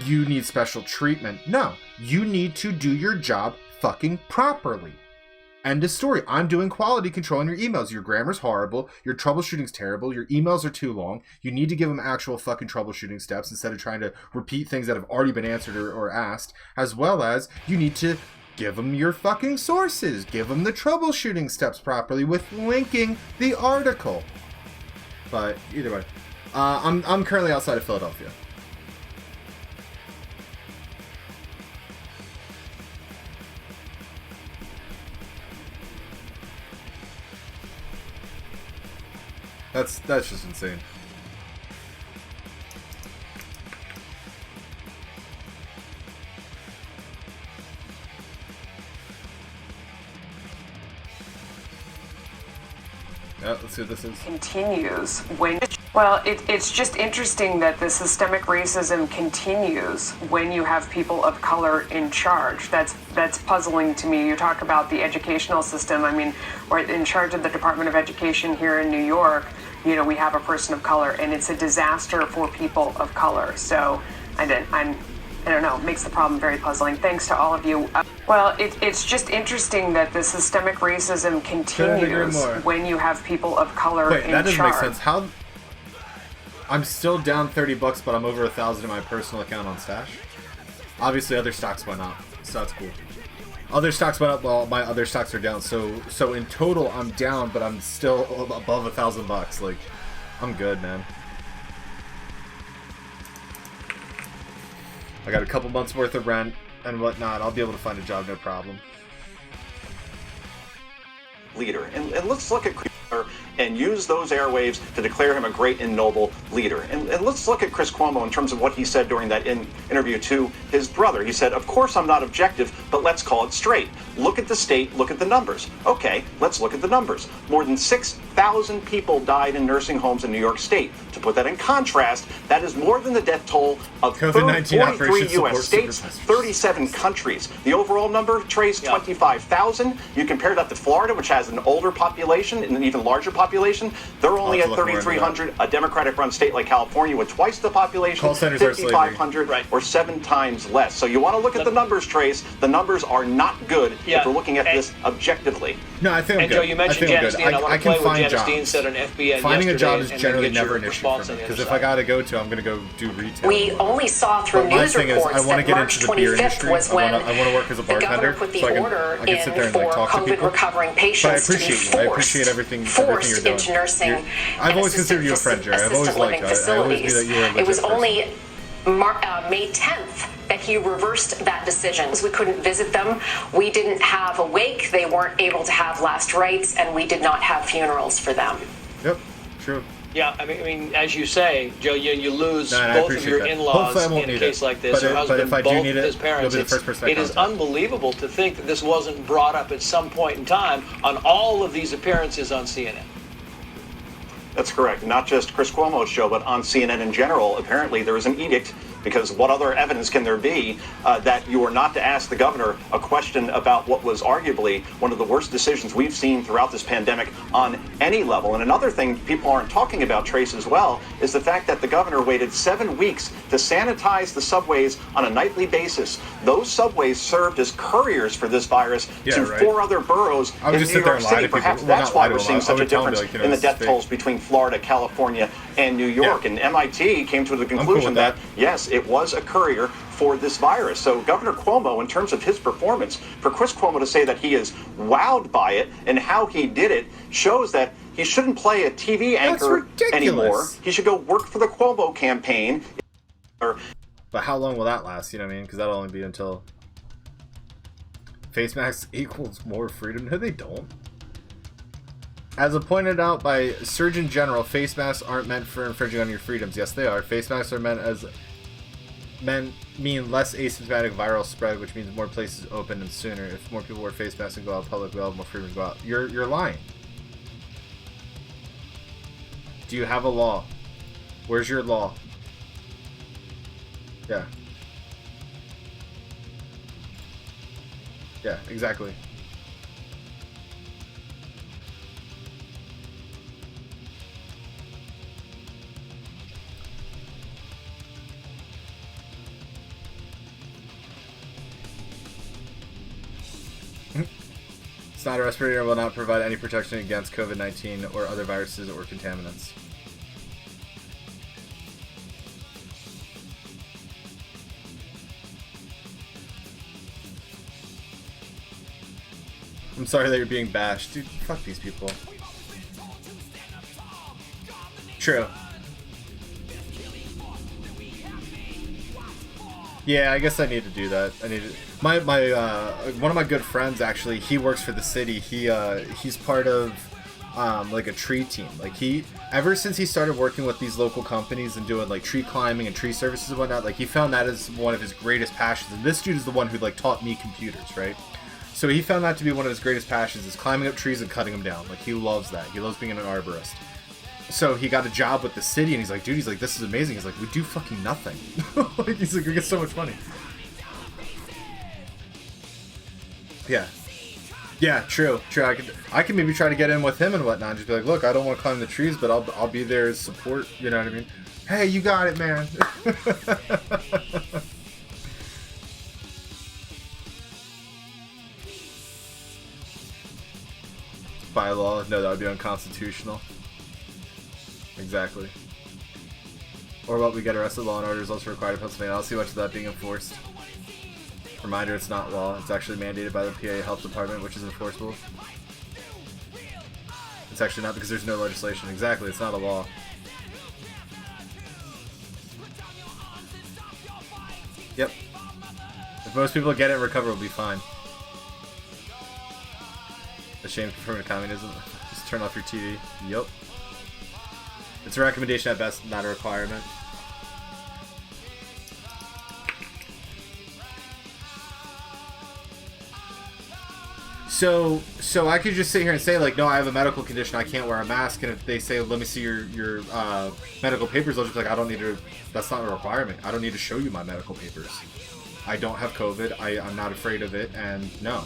you need special treatment. No, you need to do your job fucking properly. End of story. I'm doing quality control on your emails. Your grammar's horrible. Your troubleshooting's terrible. Your emails are too long. You need to give them actual fucking troubleshooting steps instead of trying to repeat things that have already been answered or asked, as well as you need to give them your fucking sources. Give them the troubleshooting steps properly with linking the article. But either way, I'm currently outside of Philadelphia. That's just insane. Yeah, let's see what this is. Continues when, well, it's just interesting that the systemic racism continues when you have people of color in charge. That's puzzling to me. You talk about the educational system. I mean, we're in charge of the Department of Education here in New York. You know, we have a person of color, and it's a disaster for people of color. So, I don't know, it makes the problem very puzzling. Thanks to all of you. Well, it's just interesting that the systemic racism continues when you have people of color in charge. Wait, that doesn't make sense. How? I'm still down $30, but I'm over 1,000 in my personal account on Stash. Obviously, other stocks went up, so that's cool. Other stocks went up while my other stocks are down. So in total, I'm down, but I'm still above $1,000. Like, I'm good, man. I got a couple months worth of rent and whatnot. I'll be able to find a job, no problem. Leader, and let's look at Chris and use those airwaves to declare him a great and noble leader. And let's look at Chris Cuomo in terms of what he said during that interview to his brother. He said, of course I'm not objective, but let's call it straight. Look at the state, look at the numbers. Okay, let's look at the numbers. More than 6 25,000 people died in nursing homes in New York State. To put that in contrast, that is more than the death toll of COVID-19 43 U.S. support states, supervisors. 37 countries. The overall number, Trace, 25,000. You compare that to Florida, which has an older population and an even larger population. They're only at 3,300. A Democratic-run state like California with twice the population, Call centers are slavery. 5,500 or 7 times less. So you want to look at the numbers, Trace. The numbers are not good if we're looking at this objectively. No, I think I'm And good. Joe, you mentioned I think I'm Janice good. Dean. I want to can play what find Janice Dean jobs. said on FBN Finding a job is yesterday, and then generally get your never an issue response for on me, the because other if I side. gotta go to, I'm gonna go do retail. We only saw through But my news thing is, reports I want to that get March into the beer 25th industry. was when I want to work as a the bartender, governor put the so order I can sit there in and like for talk to COVID people. recovering But I patients to be appreciate you. I appreciate everything you're forced doing. into nursing I've and always considered you a friend, Jerry. I've always assisted liked living you. I always knew facilities. that you were a legit It was person. only May 10th that he reversed that decision. We couldn't visit them. We didn't have a wake. They weren't able to have last rites, and we did not have funerals for them. Yep, true. Yeah, I mean, as you say, Joe, you lose No, and I both of appreciate your that. in-laws Hopefully I won't in a need case it. like this. Her But husband, if I do both need his it, parents. you'll be the first person I It is contact. unbelievable to think that this wasn't brought up at some point in time on all of these appearances on CNN. That's correct. Not just Chris Cuomo's show, but on CNN in general. Apparently, there is an edict, because what other evidence can there be that you are not to ask the governor a question about what was arguably one of the worst decisions we've seen throughout this pandemic on any level? And another thing people aren't talking about, Trace, as well, is the fact that the governor waited 7 weeks to sanitize the subways on a nightly basis. Those subways served as couriers for this virus to 4 other boroughs I would in just New sit there York and lie City. to people. Perhaps Well, that's not why lie to we're them. seeing I such a would tell them, difference like, in the this is death fake. tolls between Florida, California, and New York. And MIT came to the conclusion that, yes, it was a courier for this virus. So Governor Cuomo, in terms of his performance, for Chris Cuomo to say that he is wowed by it and how he did it shows that he shouldn't play a TV anchor anymore. He should go work for the Cuomo campaign. But how long will that last? You know what I mean? Because that'll only be until face masks equals more freedom. No, they don't. As pointed out by Surgeon General, face masks aren't meant for infringing on your freedoms. Yes, they are. Face masks are mean less asymptomatic viral spread, which means more places open and sooner. If more people wear face masks and go out in public, we'll have more freedom to go out. You're lying. Do you have a law? Where's your law? Yeah. Yeah, exactly. Snyder respirator will not provide any protection against COVID-19 or other viruses or contaminants. I'm sorry that you're being bashed. Dude, fuck these people. True. Yeah, I guess I need to do that. I need to... My one of my good friends, actually, he works for the city. He's part of like a tree team. Like ever since he started working with these local companies and doing like tree climbing and tree services and whatnot, like he found that as one of his greatest passions. And this dude is the one who like taught me computers, right? So he found that to be one of his greatest passions, is climbing up trees and cutting them down. Like he loves that. He loves being an arborist. So he got a job with the city, and he's like, dude, he's like, this is amazing. He's like, we do fucking nothing. Like, he's like, we get so much money. Yeah. Yeah, true. I could maybe try to get in with him and whatnot. Just be like, look, I don't want to climb the trees, but I'll be there as support. You know what I mean? Hey, you got it, man. By law, no, that would be unconstitutional. Exactly. Or what, we get arrested. Law and order is also required in Pennsylvania. I don't see much of that being enforced. Reminder, it's not law. It's actually mandated by the PA Health Department, which is enforceable. It's actually not, because there's no legislation. Exactly, it's not a law. Yep. If most people get it and recover, we'll be fine. A shame confirming communism. Just turn off your TV. Yup. It's a recommendation at best, not a requirement. So I could just sit here and say, like, no, I have a medical condition, I can't wear a mask, and if they say, let me see your medical papers, I'll just be like, I don't need to, that's not a requirement. I don't need to show you my medical papers. I don't have COVID, I'm not afraid of it, and no.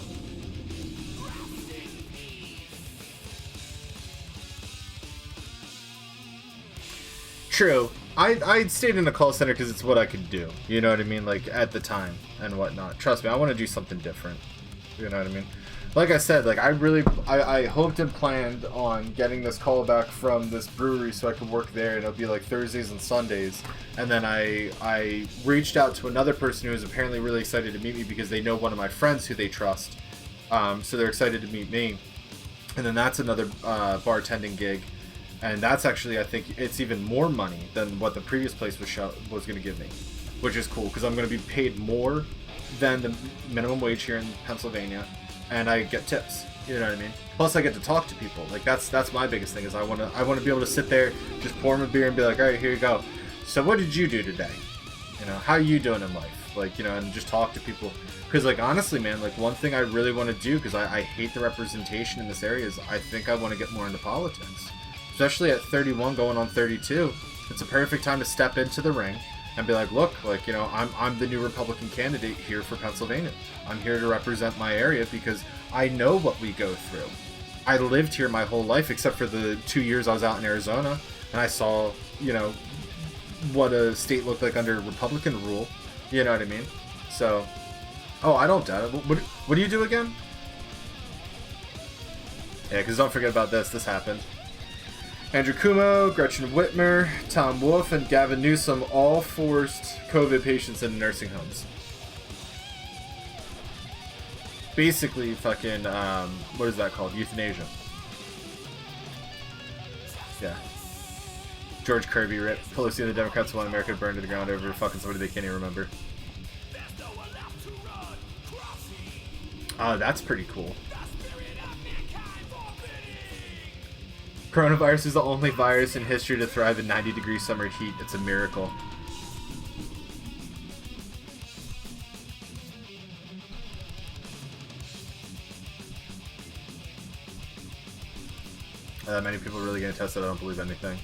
True. I stayed in a call center because it's what I could do. You know what I mean? Like, at the time and whatnot. Trust me, I want to do something different. You know what I mean? Like I said, like, I hoped and planned on getting this call back from this brewery so I could work there, and it'll be like Thursdays and Sundays. And then I reached out to another person who was apparently really excited to meet me because they know one of my friends who they trust. So they're excited to meet me. And then that's another bartending gig. And that's actually, I think, it's even more money than what the previous place was going to give me. Which is cool, because I'm going to be paid more than the minimum wage here in Pennsylvania. And I get tips, you know what I mean? Plus I get to talk to people. Like, that's my biggest thing, is I want to be able to sit there, just pour them a beer and be like, all right, here you go. So what did you do today? You know, how are you doing in life? Like, you know, and just talk to people. Because, like, honestly, man, like, one thing I really want to do, because I hate the representation in this area, is I think I want to get more into politics. Especially at 31 going on 32, it's a perfect time to step into the ring and be like, look, like, you know, I'm the new Republican candidate here for Pennsylvania. I'm here to represent my area because I know what we go through. I lived here my whole life, except for the 2 years I was out in Arizona, and I saw, you know, what a state looked like under Republican rule. You know what I mean? So, oh, I don't doubt it. What do you do again? Yeah, because don't forget about this. This happened. Andrew Cuomo, Gretchen Whitmer, Tom Wolf, and Gavin Newsom all forced COVID patients into nursing homes. Basically, fucking, what is that called? Euthanasia. Yeah. George Kirby, Rip. Pelosi and the Democrats want America to burn to the ground over fucking somebody they can't even remember. Oh, that's pretty cool. Coronavirus is the only virus in history to thrive in 90-degree summer heat. It's a miracle. Many people are really getting tested. I don't believe anything.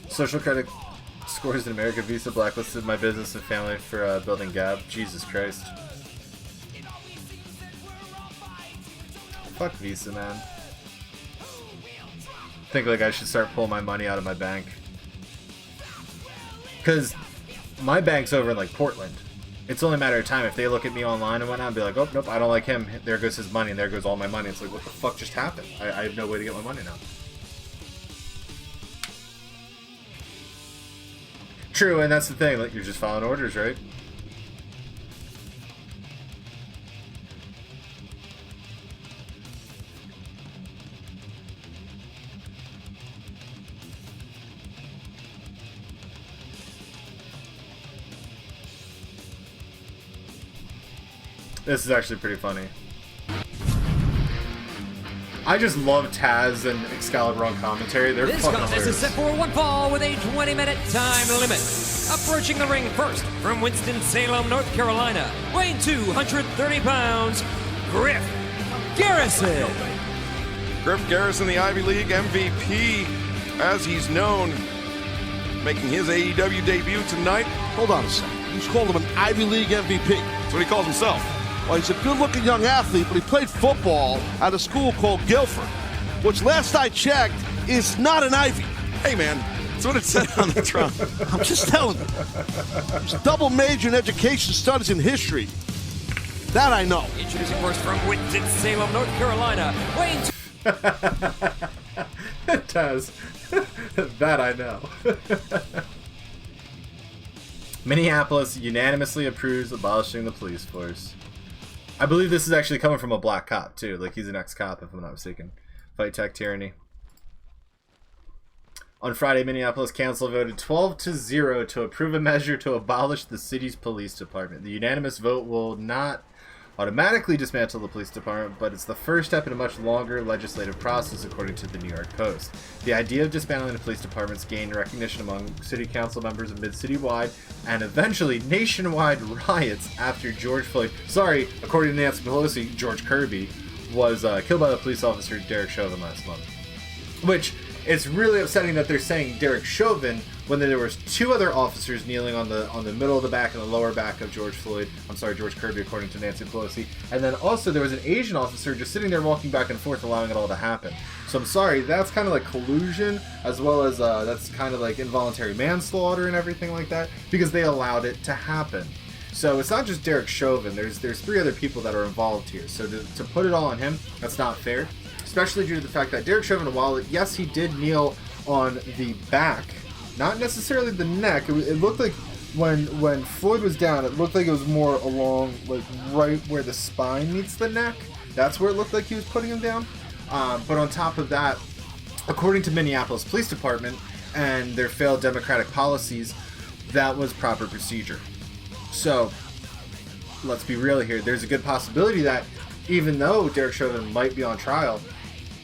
Social credit scores in America. Visa blacklisted my business and family for building Gab. Jesus Christ. Fuck Visa, man. I think, like, I should start pulling my money out of my bank. Because my bank's over in, like, Portland. It's only a matter of time. If they look at me online and whatnot and be like, oh, nope, I don't like him. There goes his money and there goes all my money. It's like, what the fuck just happened? I have no way to get my money now. True, and that's the thing. Like, you're just following orders, right? This is actually pretty funny. I just love Taz and Excalibur on commentary. They're This fucking contest is hilarious. set for one fall with a 20-minute time limit. Approaching the ring first from Winston-Salem, North Carolina, weighing 230 pounds, Griff Garrison. Griff Garrison, the Ivy League MVP, as he's known, making his AEW debut tonight. Hold on a second. He's called him an Ivy League MVP. That's what he calls himself. Well, he's a good-looking young athlete, but he played football at a school called Guilford, which last I checked is not an Ivy. Hey, man, that's what it said on the trunk. I'm just telling you. He's a double major in education studies and history. That I know. Introducing first from Winston-Salem, North Carolina, weighing It does. That I know. Minneapolis unanimously approves abolishing the police force. I believe this is actually coming from a black cop, too. Like, he's an ex-cop, if I'm not mistaken. Fight tech tyranny. On Friday, Minneapolis Council voted 12-0 to approve a measure to abolish the city's police department. The unanimous vote will not automatically dismantle the police department, but it's the first step in a much longer legislative process, according to the New York Post. The idea of dismantling the police departments gained recognition among city council members amid citywide and eventually nationwide riots after George Floyd, according to Nancy Pelosi, George Kirby, was killed by the police officer Derek Chauvin last month. Which, it's really upsetting that they're saying Derek Chauvin when there was two other officers kneeling on the middle of the back and the lower back of George Kirby, according to Nancy Pelosi. And then also there was an Asian officer just sitting there walking back and forth, allowing it all to happen. So I'm sorry, that's kind of like collusion, as well as that's kind of like involuntary manslaughter and everything like that, because they allowed it to happen. So it's not just Derek Chauvin, there's three other people that are involved here. So to put it all on him, that's not fair, especially due to the fact that Derek Chauvin, while yes, he did kneel on the back, not necessarily the neck. It looked like when Floyd was down, it looked like it was more along, like right where the spine meets the neck. That's where it looked like he was putting him down. But on top of that, according to Minneapolis Police Department and their failed democratic policies, that was proper procedure. So let's be real here. There's a good possibility that even though Derek Chauvin might be on trial,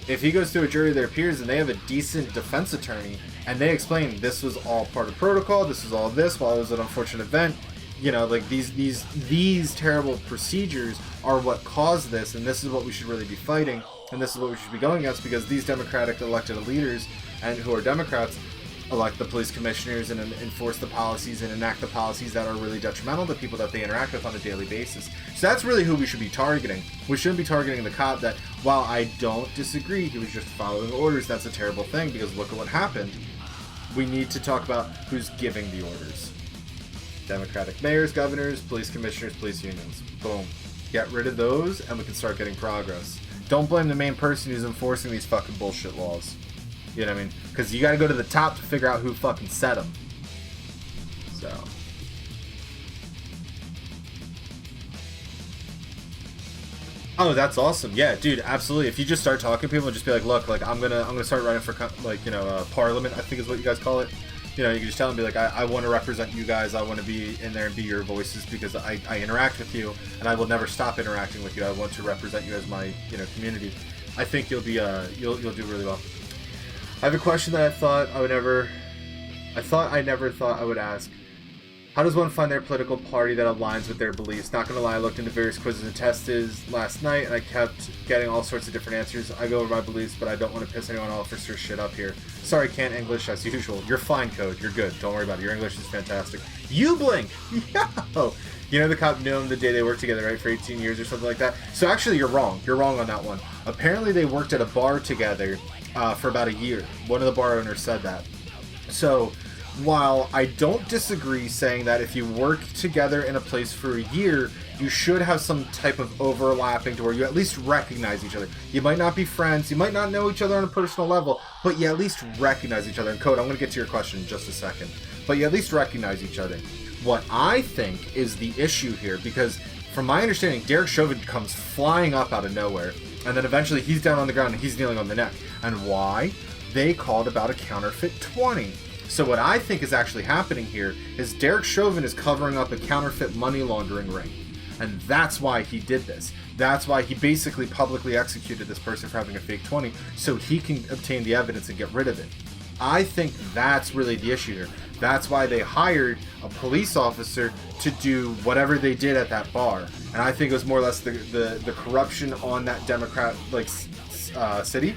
if he goes to a jury of their peers and they have a decent defense attorney and they explain this was all part of protocol, this was all this, while it was an unfortunate event, like these terrible procedures are what caused this, and this is what we should really be fighting, and this is what we should be going against, because these Democratic elected leaders and who are Democrats elect the police commissioners and enforce the policies and enact the policies that are really detrimental to people that they interact with on a daily basis. So that's really who we should be targeting. We shouldn't be targeting the cop that, while I don't disagree, he was just following orders. That's a terrible thing, because look at what happened. We need to talk about who's giving the orders. Democratic mayors, governors, police commissioners, police unions. Boom. Get rid of those and we can start getting progress. Don't blame the main person who's enforcing these fucking bullshit laws. You know what I mean? Because you gotta go to the top to figure out who fucking set them. So. Oh, that's awesome. Yeah, dude, absolutely. If you just start talking to people and just be like, look, like I'm gonna start running for parliament, I think is what you guys call it. You can just tell them, be like, I want to represent you guys. I want to be in there and be your voices because I interact with you and I will never stop interacting with you. I want to represent you as my community. I think you'll be you'll do really well. I have a question that I never thought I would ask. How does one find their political party that aligns with their beliefs? Not gonna lie, I looked into various quizzes and tests last night and I kept getting all sorts of different answers. I go over my beliefs, but I don't want to piss anyone off or stir shit up here. Sorry, can't English as usual. You're fine, Code. You're good. Don't worry about it. Your English is fantastic. You blink! Yo! The cop knew him the day they worked together, right? For 18 years or something like that. So actually, you're wrong. You're wrong on that one. Apparently, they worked at a bar together for about a year. One of the bar owners said that. So, while I don't disagree saying that if you work together in a place for a year, you should have some type of overlapping to where you at least recognize each other. You might not be friends, you might not know each other on a personal level, but you at least recognize each other. And Code, I'm going to get to your question in just a second. But you at least recognize each other. What I think is the issue here, because from my understanding, Derek Chauvin comes flying up out of nowhere, and then eventually he's down on the ground and he's kneeling on the neck. And why? They called about a counterfeit 20. So what I think is actually happening here is Derek Chauvin is covering up a counterfeit money laundering ring. And that's why he did this. That's why he basically publicly executed this person for having a fake 20, so he can obtain the evidence and get rid of it. I think that's really the issue here. That's why they hired a police officer to do whatever they did at that bar. And I think it was more or less the corruption on that Democrat city.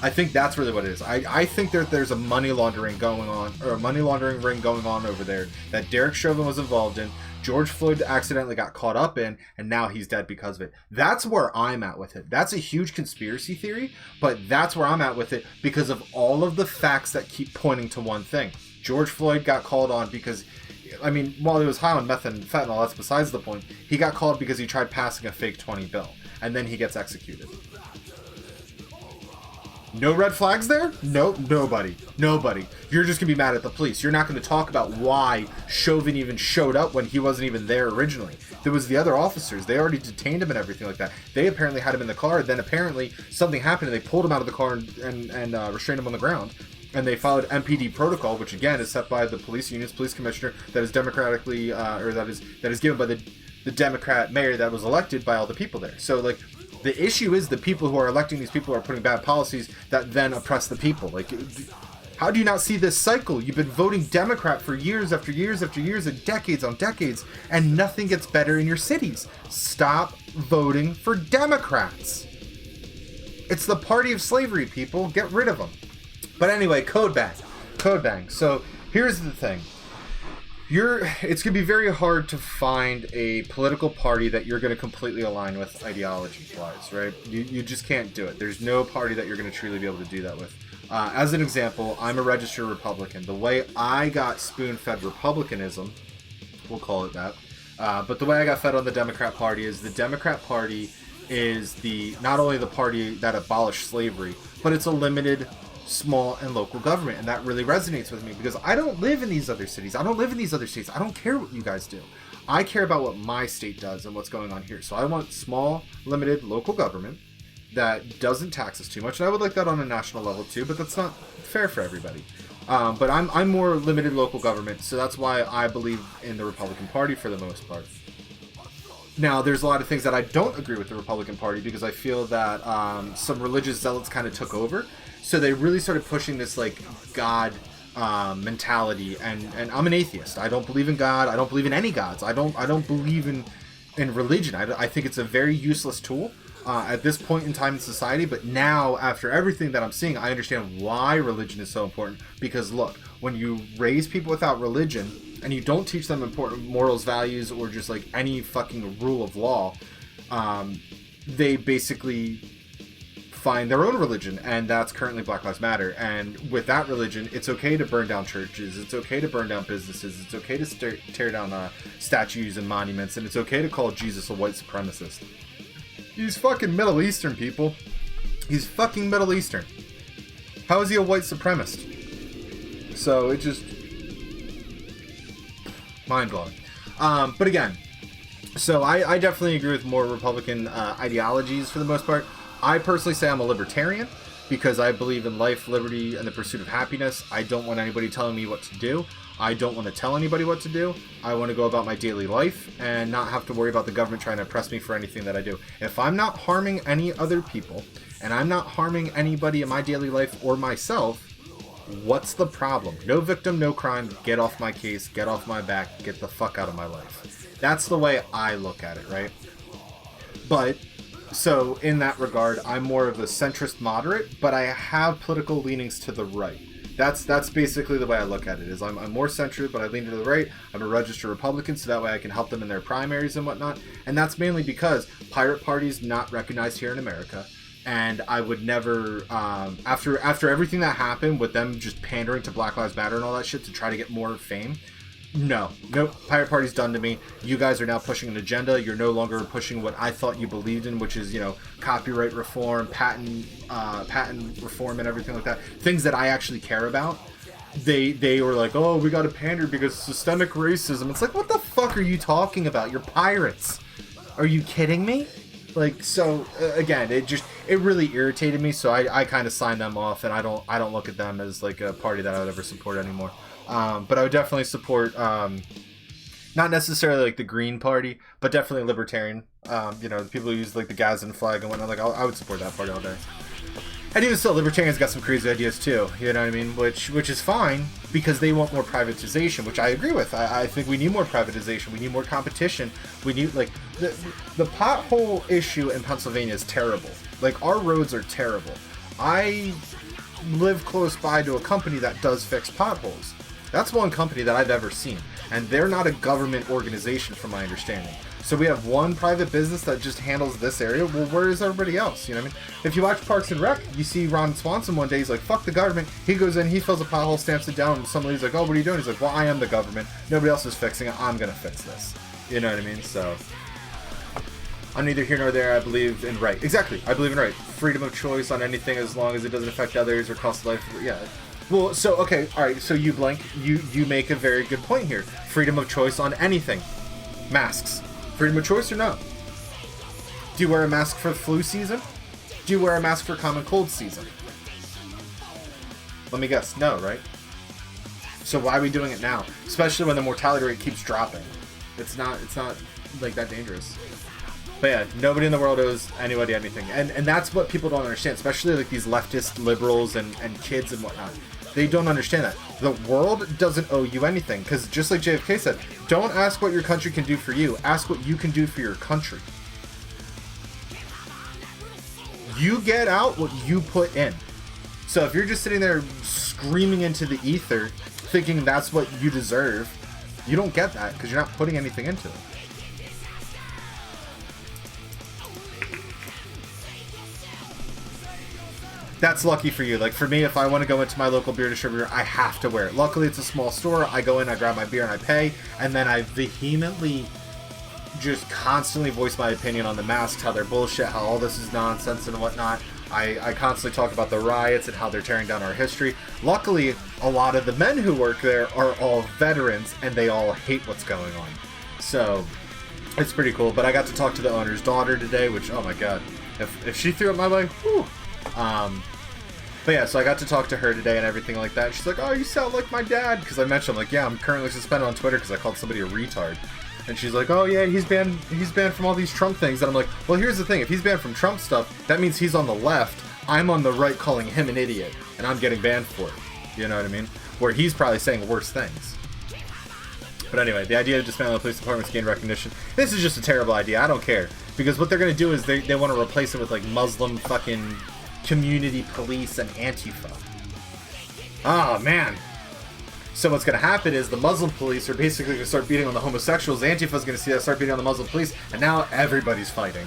I think that's really what it is. I think that there's a money laundering going on, or a money laundering ring going on over there that Derek Chauvin was involved in. George Floyd accidentally got caught up in, and now he's dead because of it. That's where I'm at with it. That's a huge conspiracy theory, but that's where I'm at with it because of all of the facts that keep pointing to one thing. George Floyd got called on because, while he was high on meth and fentanyl, that's besides the point. He got called because he tried passing a fake 20 bill, and then he gets executed. No red flags there? Nope, nobody. You're just going to be mad at the police. You're not going to talk about why Chauvin even showed up when he wasn't even there originally. There was the other officers. They already detained him and everything like that. They apparently had him in the car. Then apparently something happened and they pulled him out of the car and restrained him on the ground. And they followed MPD protocol, which again is set by the police union's police commissioner that is democratically, or that is given by the the Democrat mayor that was elected by all the people there. So, like, the issue is the people who are electing these people are putting bad policies that then oppress the people. Like, how do you not see this cycle? You've been voting Democrat for years after years after years and decades on decades, and nothing gets better in your cities. Stop voting for Democrats. It's the party of slavery, people. Get rid of them. But anyway, Code Bang. So here's the thing. It's going to be very hard to find a political party that you're going to completely align with ideology-wise, right? You just can't do it. There's no party that you're going to truly be able to do that with. As an example, I'm a registered Republican. The way I got spoon-fed Republicanism, we'll call it that, but the way I got fed on the Democrat Party is the Democrat Party is not only the party that abolished slavery, but it's a limited, small, and local government, and that really resonates with me because I don't live in these other cities. I don't live in these other states. I don't care what you guys do. I care about what my state does and what's going on here. So I want small, limited, local government that doesn't tax us too much, and I would like that on a national level too, but that's not fair for everybody. But I'm more limited local government, so that's why I believe in the Republican Party for the most part. Now, there's a lot of things that I don't agree with the Republican Party because I feel that some religious zealots kind of took over. So they really started pushing this like God mentality, and I'm an atheist. I don't believe in God. I don't believe in any gods. I don't believe in religion. I think it's a very useless tool at this point in time in society. But now, after everything that I'm seeing, I understand why religion is so important. Because look, when you raise people without religion and you don't teach them important morals, values, or just like any fucking rule of law, they basically find their own religion, and that's currently Black Lives Matter. And with that religion, it's okay to burn down churches, it's okay to burn down businesses, it's okay to tear down statues and monuments, and it's okay to call Jesus a white supremacist. He's fucking Middle Eastern, people. He's fucking Middle Eastern. How is he a white supremacist? So it just mind-blowing. But again, so I definitely agree with more Republican ideologies for the most part. I personally say I'm a libertarian because I believe in life, liberty, and the pursuit of happiness. I don't want anybody telling me what to do. I don't want to tell anybody what to do. I want to go about my daily life and not have to worry about the government trying to oppress me for anything that I do. If I'm not harming any other people and I'm not harming anybody in my daily life or myself, what's the problem? No victim, no crime. Get off my case. Get off my back. Get the fuck out of my life. That's the way I look at it, right? But so in that regard, I'm more of a centrist moderate, but I have political leanings to the right. That's basically the way I look at it. Is I'm more centrist, but I lean to the right. I'm a registered Republican, so that way I can help them in their primaries and whatnot. And that's mainly because Pirate Party's not recognized here in America. And I would never, after everything that happened with them just pandering to Black Lives Matter and all that shit to try to get more fame, no, Pirate Party's done to me. You guys are now pushing an agenda. You're no longer pushing what I thought you believed in, which is, copyright reform, patent reform, and everything like that. Things that I actually care about. They were like, oh, we got to pander because systemic racism. It's like, what the fuck are you talking about? You're pirates. Are you kidding me? Like, so again, it really irritated me. So I kind of signed them off, and I don't look at them as like a party that I would ever support anymore. But I would definitely support, not necessarily like the Green Party, but definitely Libertarian. The people who use like the Gadsden flag and whatnot, like I would support that party all day. And even still, Libertarians got some crazy ideas too, you know what I mean? Which is fine, because they want more privatization, which I agree with. I think we need more privatization, we need more competition, we need, like, the pothole issue in Pennsylvania is terrible. Like, our roads are terrible. I live close by to a company that does fix potholes. That's one company that I've ever seen, and they're not a government organization from my understanding. So we have one private business that just handles this area. Well, where is everybody else? You know what I mean? If you watch Parks and Rec, you see Ron Swanson one day, he's like, fuck the government. He goes in, he fills a pothole, stamps it down, and somebody's like, oh, what are you doing? He's like, well, I am the government. Nobody else is fixing it. I'm going to fix this. You know what I mean? So I'm neither here nor there. I believe in right. Exactly. I believe in right. Freedom of choice on anything as long as it doesn't affect others or cost life. Yeah. Well, so, okay. All right. So you, Blank, you make a very good point here. Freedom of choice on anything. Masks. Freedom of choice or no? Do you wear a mask for flu season? Do you wear a mask for common cold season? Let me guess. No, right? So why are we doing it now? Especially when the mortality rate keeps dropping. It's not like that dangerous. But yeah, nobody in the world owes anybody anything, and that's what people don't understand, especially like these leftist liberals and kids and whatnot. They don't understand that the world doesn't owe you anything, because just like JFK said, don't ask what your country can do for you, ask what you can do for your country. You get out what you put in. So if you're just sitting there screaming into the ether thinking that's what you deserve, you don't get that because you're not putting anything into it. That's lucky for you. Like for me, if I want to go into my local beer distributor, I have to wear it. Luckily, it's a small store. I go in, I grab my beer, and I pay, and then I vehemently just constantly voice my opinion on the masks, how they're bullshit, how all this is nonsense and whatnot. I constantly talk about the riots and how they're tearing down our history. Luckily, a lot of the men who work there are all veterans, and they all hate what's going on. So, it's pretty cool. But I got to talk to the owner's daughter today, which, oh my god. If she threw up my way, whew. But yeah, so I got to talk to her today and everything like that. She's like, oh, you sound like my dad. Because I mentioned, like, yeah, I'm currently suspended on Twitter because I called somebody a retard. And she's like, oh yeah, he's banned from all these Trump things. And I'm like, well, here's the thing. If he's banned from Trump stuff, that means he's on the left. I'm on the right calling him an idiot. And I'm getting banned for it. You know what I mean? Where he's probably saying worse things. But anyway, the idea of dismantling the police department's gained recognition. This is just a terrible idea. I don't care. Because what they're going to do is they want to replace it with, like, Muslim fucking community police and Antifa. Oh, man. So what's going to happen is the Muslim police are basically going to start beating on the homosexuals. Antifa's going to see that, start beating on the Muslim police, and now everybody's fighting.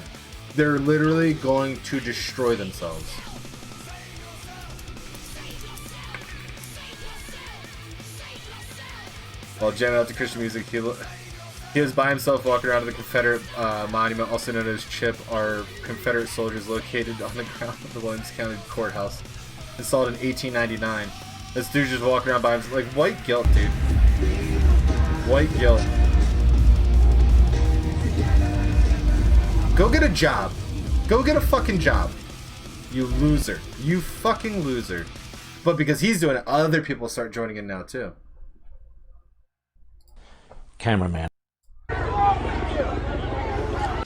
They're literally going to destroy themselves. While jamming out to Christian music, he was by himself walking around to the Confederate monument, also known as CHIP, are Confederate soldiers located on the ground of the Williams County Courthouse, installed in 1899. This dude just walking around by himself, like, white guilt, dude. White guilt. Go get a job. Go get a fucking job. You loser. You fucking loser. But because he's doing it, other people start joining in now, too. Cameraman.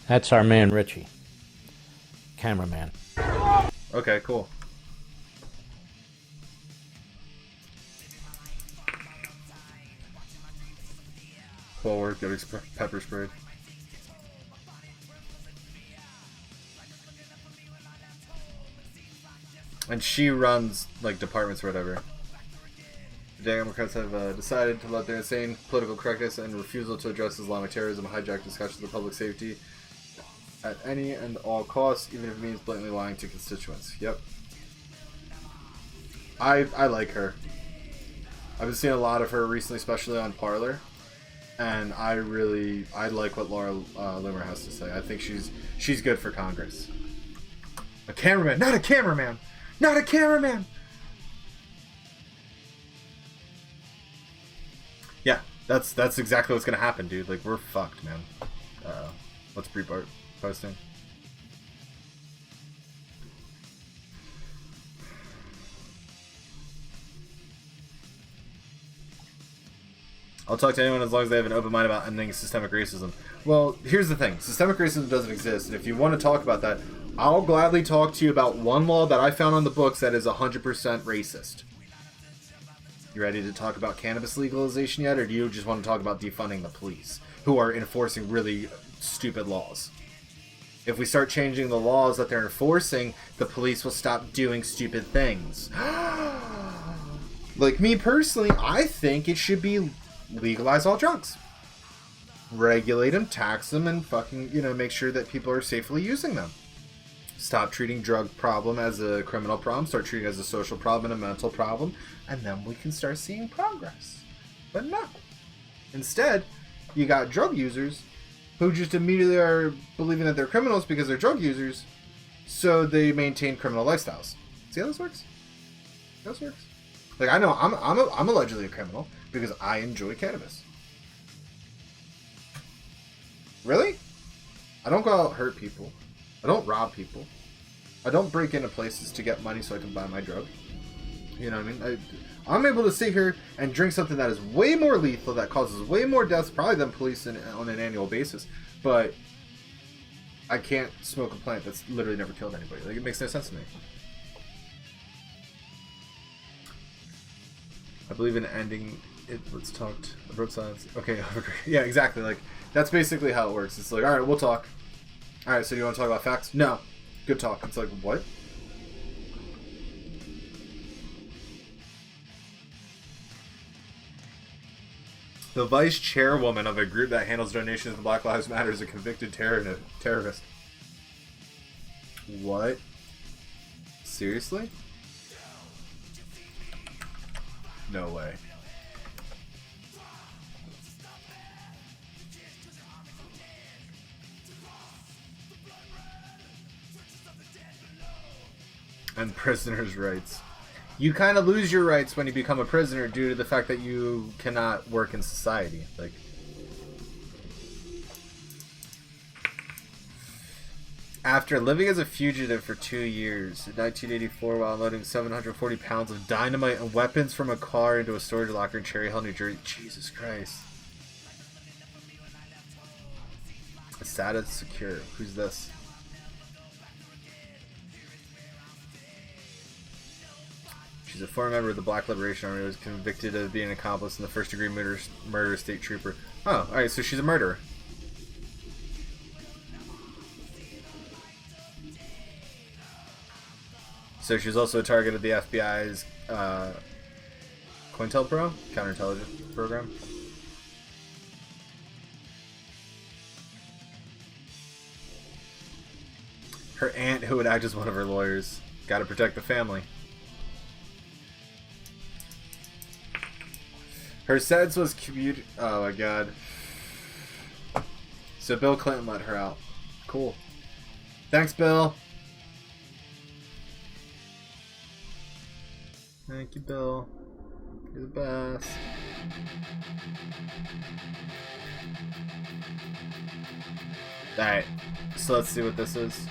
That's our man, Richie. Cameraman. Okay, cool. Cool work, getting pepper sprayed. And she runs, like, departments or whatever. The Democrats have decided to let their insane political correctness and refusal to address Islamic terrorism hijack discussions of public safety at any and all costs, even if it means blatantly lying to constituents. Yep. I like her. I've been seeing a lot of her recently, especially on Parler. And I like what Laura Loomer has to say. I think she's good for Congress. A cameraman, not a cameraman, not a cameraman. Yeah, that's exactly what's gonna happen, dude. Like, we're fucked, man. What's Breitbart posting? I'll talk to anyone as long as they have an open mind about ending systemic racism. Well, here's the thing. Systemic racism doesn't exist. And if you want to talk about that, I'll gladly talk to you about one law that I found on the books that is 100% racist. You ready to talk about cannabis legalization yet? Or do you just want to talk about defunding the police, who are enforcing really stupid laws? If we start changing the laws that they're enforcing, the police will stop doing stupid things. Like me personally, I think it should be legalize all drugs. Regulate them, tax them, and fucking, make sure that people are safely using them. Stop treating drug problem as a criminal problem, start treating it as a social problem and a mental problem, and then we can start seeing progress. But no. Instead, you got drug users who just immediately are believing that they're criminals because they're drug users, so they maintain criminal lifestyles. See how this works? How this works? Like, I know I'm allegedly a criminal because I enjoy cannabis. Really? I don't go out hurt people. I don't rob people. I don't break into places to get money so I can buy my drug. You know what I mean? I'm able to sit here and drink something that is way more lethal, that causes way more deaths, probably than police on an annual basis. but I can't smoke a plant that's literally never killed anybody. Like, it makes no sense to me. I believe in ending it. Let's talk. I broke silence. Okay, yeah, exactly. Like, that's basically how it works. It's like, all right, we'll talk. All right, so do you want to talk about facts? No. Good talk. It's like, what? The vice chairwoman of a group that handles donations to Black Lives Matter is a convicted terrorist. What? Seriously? No way. And prisoners' rights. You kind of lose your rights when you become a prisoner due to the fact that you cannot work in society. Like, after living as a fugitive for 2 years, in 1984, while unloading 740 pounds of dynamite and weapons from a car into a storage locker in Cherry Hill, New Jersey. Jesus Christ. Status secure. Who's this? She's a former member of the Black Liberation Army who was convicted of being an accomplice in the first-degree murder of state trooper. Oh, alright, so she's a murderer. So she's also a target of the FBI's COINTELPRO, counterintelligence program. Her aunt, who would act as one of her lawyers. Gotta protect the family. Her sentence was commuted. Oh my god. So Bill Clinton let her out. Cool. Thanks, Bill. Thank you, Bill. You're the best. Alright. So let's see what this is.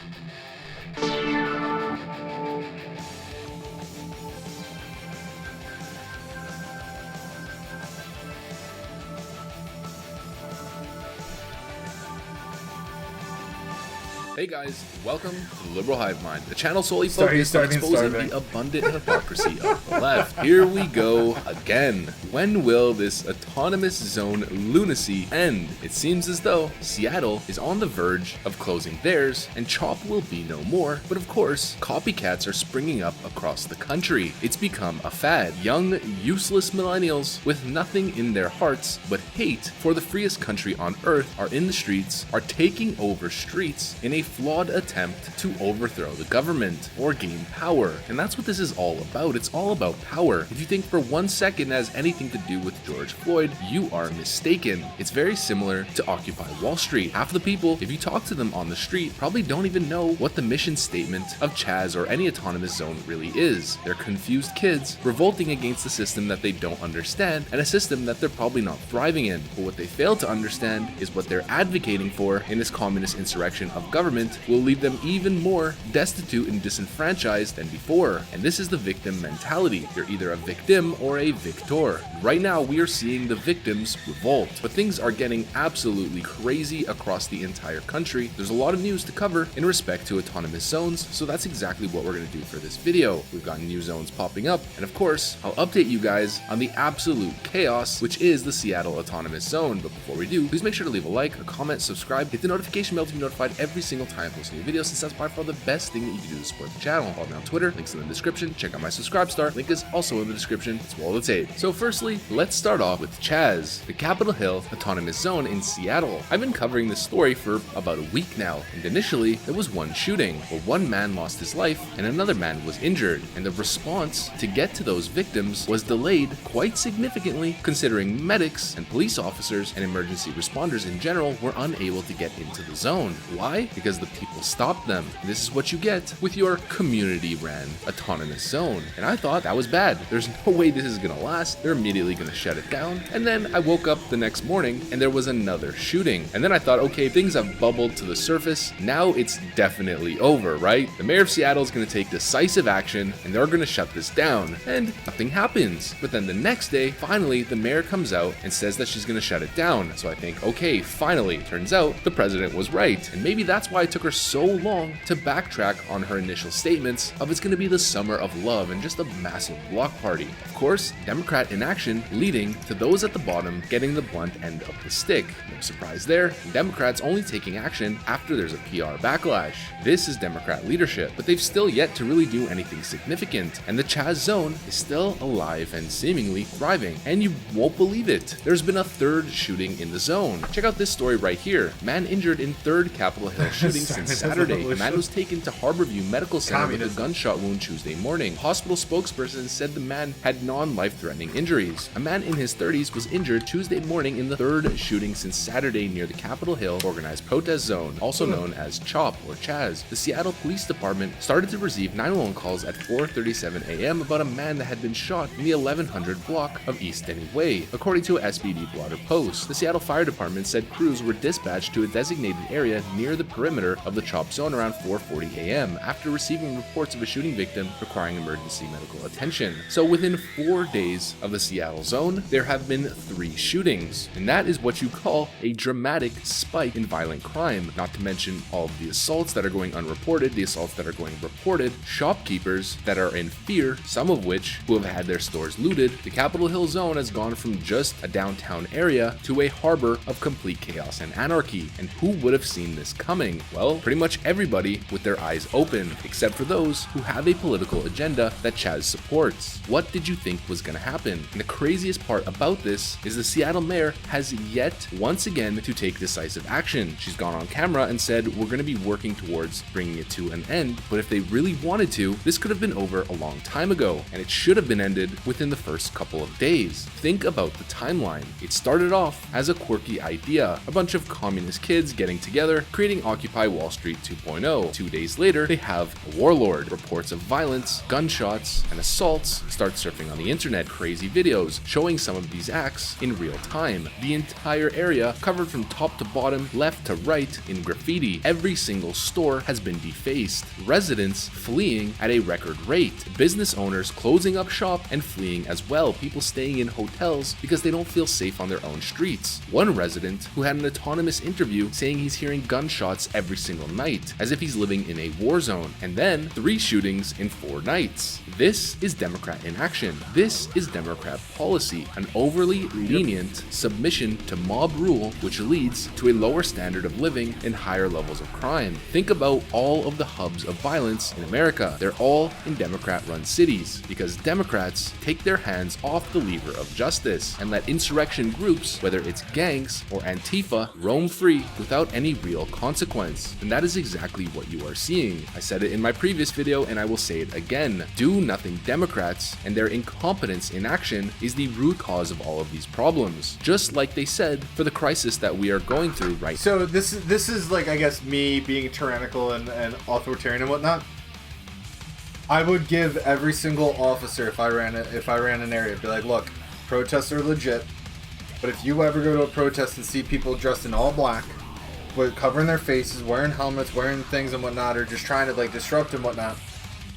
Hey guys, welcome to the Liberal Hive Mind, the channel solely focused on exposing the abundant hypocrisy of the left. Here we go again. When will this autonomous zone lunacy end? It seems as though Seattle is on the verge of closing theirs, and CHOP will be no more. But of course, copycats are springing up across the country. It's become a fad. Young, useless millennials with nothing in their hearts but hate for the freest country on earth are in the streets, are taking over streets in a flawed attempt to overthrow the government or gain power. And that's what this is all about. It's all about power. If you think for 1 second it has anything to do with George Floyd, you are mistaken. It's very similar to Occupy Wall Street. Half the people, if you talk to them on the street, probably don't even know what the mission statement of Chaz or any autonomous zone really is. They're confused kids revolting against a system that they don't understand and a system that they're probably not thriving in. But what they fail to understand is what they're advocating for in this communist insurrection of government will leave them even more destitute and disenfranchised than before. And this is the victim mentality. You're either a victim or a victor. Right now, we are seeing the victims revolt, but things are getting absolutely crazy across the entire country. There's a lot of news to cover in respect to autonomous zones, so that's exactly what we're going to do for this video. We've got new zones popping up, and of course, I'll update you guys on the absolute chaos, which is the Seattle Autonomous Zone. But before we do, please make sure to leave a like, a comment, subscribe, hit the notification bell to be notified every single time I post a new video, since that's by far the best thing that you can do to support the channel. Follow me on Twitter, links in the description. Check out my subscribe star, link is also in the description. It's all the tape. So firstly, let's start off with Chaz, the Capitol Hill Autonomous Zone in Seattle. I've been covering this story for about a week now, and initially there was one shooting where one man lost his life and another man was injured, and the response to get to those victims was delayed quite significantly, considering medics and police officers and emergency responders in general were unable to get into the zone. Why? Because because the people stopped them. This is what you get with your community-ran autonomous zone. And I thought that was bad. There's no way this is gonna last. They're immediately gonna shut it down. And then I woke up the next morning and there was another shooting. And then I thought, okay, things have bubbled to the surface. Now it's definitely over, right? The mayor of Seattle is gonna take decisive action and they're gonna shut this down. And nothing happens. But then the next day, finally, the mayor comes out and says that she's gonna shut it down. So I think, okay, finally. Turns out the president was right. And maybe that's why it took her so long to backtrack on her initial statements of it's gonna be the summer of love and just a massive block party. Of course, Democrat inaction leading to those at the bottom getting the blunt end of the stick. No surprise there, Democrats only taking action after there's a PR backlash. This is Democrat leadership, but they've still yet to really do anything significant, and the Chaz zone is still alive and seemingly thriving. And you won't believe it, there's been a third shooting in the zone. Check out this story right here. Man injured in third Capitol Hill shooting since Saturday. A man was taken to Harborview Medical Center with a gunshot wound Tuesday morning. Hospital spokesperson said the man had non-life-threatening injuries. A man in his 30s was injured Tuesday morning in the third shooting since Saturday near the Capitol Hill organized protest zone, also known as CHOP or Chaz. The Seattle Police Department started to receive 911 calls at 4:37 a.m. about a man that had been shot in the 1100 block of East Denny Way, according to a SBD blotter post. The Seattle Fire Department said crews were dispatched to a designated area near the perimeter of the CHOP zone around 4:40 a.m. after receiving reports of a shooting victim requiring emergency medical attention. So within 4 days of the Seattle zone, there have been 3 shootings, and that is what you call a dramatic spike in violent crime, not to mention all of the assaults that are going unreported, the assaults that are going reported, shopkeepers that are in fear, some of which who have had their stores looted. The Capitol Hill zone has gone from just a downtown area to a harbor of complete chaos and anarchy, and who would have seen this coming? Well, pretty much everybody with their eyes open, except for those who have a political agenda that Chaz supports. What did you think was going to happen? And the craziest part about this is the Seattle mayor has yet once again to take decisive action. She's gone on camera and said we're going to be working towards bringing it to an end, but if they really wanted to, this could have been over a long time ago, and it should have been ended within the first couple of days. Think about the timeline. It started off as a quirky idea, a bunch of communist kids getting together, creating Occupy Wall Street 2.0. 2 days later, they have a warlord. Reports of violence, gunshots, and assaults start surfing on the internet. Crazy videos showing some of these acts in real time. The entire area covered from top to bottom, left to right in graffiti. Every single store has been defaced. Residents fleeing at a record rate. Business owners closing up shop and fleeing as well. People staying in hotels because they don't feel safe on their own streets. One resident who had an autonomous interview saying he's hearing gunshots every single night, as if he's living in a war zone. And then 3 shootings in 4 nights. This is Democrat inaction. This is Democrat policy, an overly lenient submission to mob rule, which leads to a lower standard of living and higher levels of crime. Think about all of the hubs of violence in America. They're all in Democrat-run cities because Democrats take their hands off the lever of justice and let insurrection groups, whether it's gangs or Antifa, roam free without any real consequence. And that is exactly what you are seeing. I said it in my previous video and I will say it again. Do nothing Democrats and their incompetence in action is the root cause of all of these problems. Just like they said for the crisis that we are going through right now. So this is like, I guess, me being tyrannical and authoritarian and whatnot. I would give every single officer, if I ran an area, be like, look, protests are legit, but if you ever go to a protest and see people dressed in all black, with covering their faces, wearing helmets, wearing things and whatnot, or just trying to like disrupt and whatnot,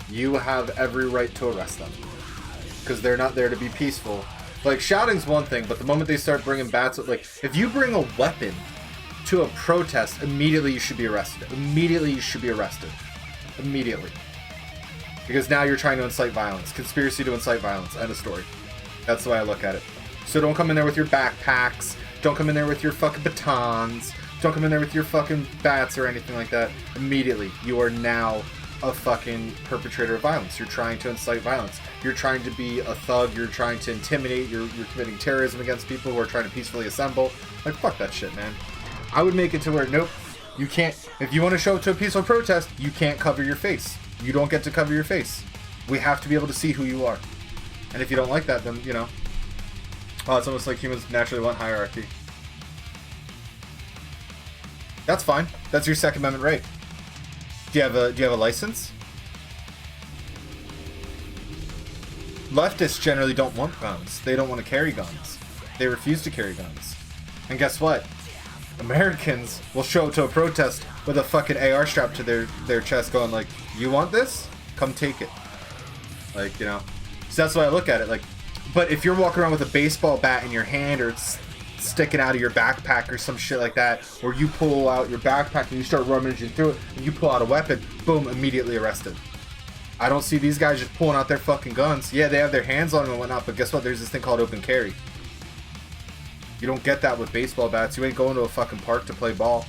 you have every right to arrest them, because they're not there to be peaceful. Like, shouting's one thing, but the moment they start bringing bats, like, if you bring a weapon to a protest, immediately you should be arrested. Immediately you should be arrested. Immediately. Because now you're trying to incite violence. Conspiracy to incite violence. End of story. That's the way I look at it. So don't come in there with your backpacks. Don't come in there with your fucking batons. Don't come in there with your fucking bats or anything like that. Immediately, you are now a fucking perpetrator of violence. You're trying to incite violence. You're trying to be a thug. You're trying to intimidate. You're committing terrorism against people who are trying to peacefully assemble. Like, fuck that shit, man. I would make it to where, nope, you can't. If you want to show up to a peaceful protest, you can't cover your face. You don't get to cover your face. We have to be able to see who you are. And if you don't like that, then, you know, oh, it's almost like humans naturally want hierarchy. That's fine. That's your Second Amendment right. Do you have a license? Leftists generally don't want guns. They don't want to carry guns. They refuse to carry guns. And guess what? Americans will show up to a protest with a fucking AR strapped to their chest going like, you want this? Come take it. Like, you know. So that's why I look at it. Like, but if you're walking around with a baseball bat in your hand, or it's sticking out of your backpack or some shit like that, or you pull out your backpack and you start rummaging through it and you pull out a weapon, boom, immediately arrested. I don't see these guys just pulling out their fucking guns. Yeah, they have their hands on them and whatnot, but guess what? There's this thing called open carry. You don't get that with baseball bats. You ain't going to a fucking park to play ball.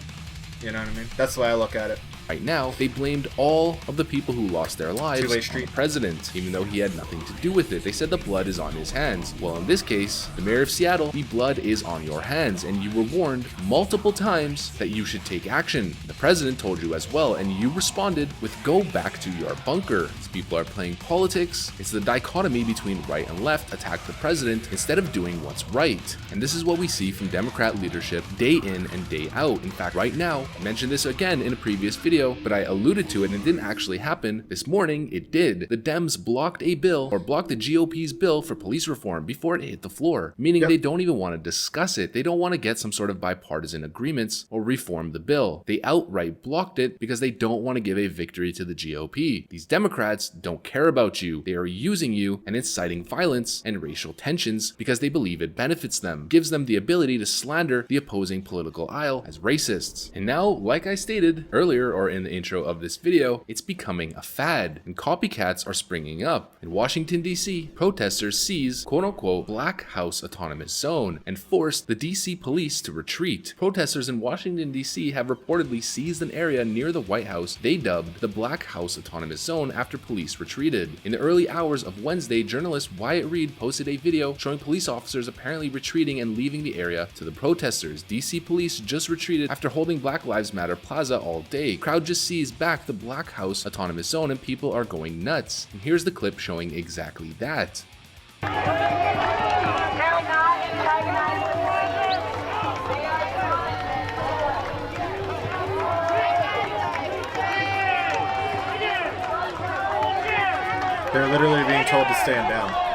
You know what I mean? That's the way I look at it. Right now, they blamed all of the people who lost their lives on the president, even though he had nothing to do with it. They said the blood is on his hands. Well, in this case, the mayor of Seattle, the blood is on your hands, and you were warned multiple times that you should take action. The president told you as well, and you responded with go back to your bunker. These people are playing politics. It's the dichotomy between right and left attack the president instead of doing what's right. And this is what we see from Democrat leadership day in and day out. In fact, right now, I mentioned this again in a previous video, but I alluded to it and it didn't actually happen. This morning, it did. The Dems blocked a bill, or blocked the GOP's bill for police reform before it hit the floor, meaning they don't even want to discuss it. They don't want to get some sort of bipartisan agreements or reform the bill. They outright blocked it because they don't want to give a victory to the GOP. These Democrats don't care about you. They are using you and inciting violence and racial tensions because they believe it benefits them, gives them the ability to slander the opposing political aisle as racists. And now, like I stated earlier, or in the intro of this video, it's becoming a fad and copycats are springing up. In Washington, D.C., protesters seize quote-unquote Black House Autonomous Zone and force the D.C. police to retreat. Protesters in Washington, D.C. have reportedly seized an area near the White House they dubbed the Black House Autonomous Zone after police retreated. In the early hours of Wednesday, journalist Wyatt Reed posted a video showing police officers apparently retreating and leaving the area to the protesters. D.C. police just retreated after holding Black Lives Matter Plaza all day. Crowd just seized back the Black House Autonomous Zone and people are going nuts. And here's the clip showing exactly that. They're literally being told to stand down.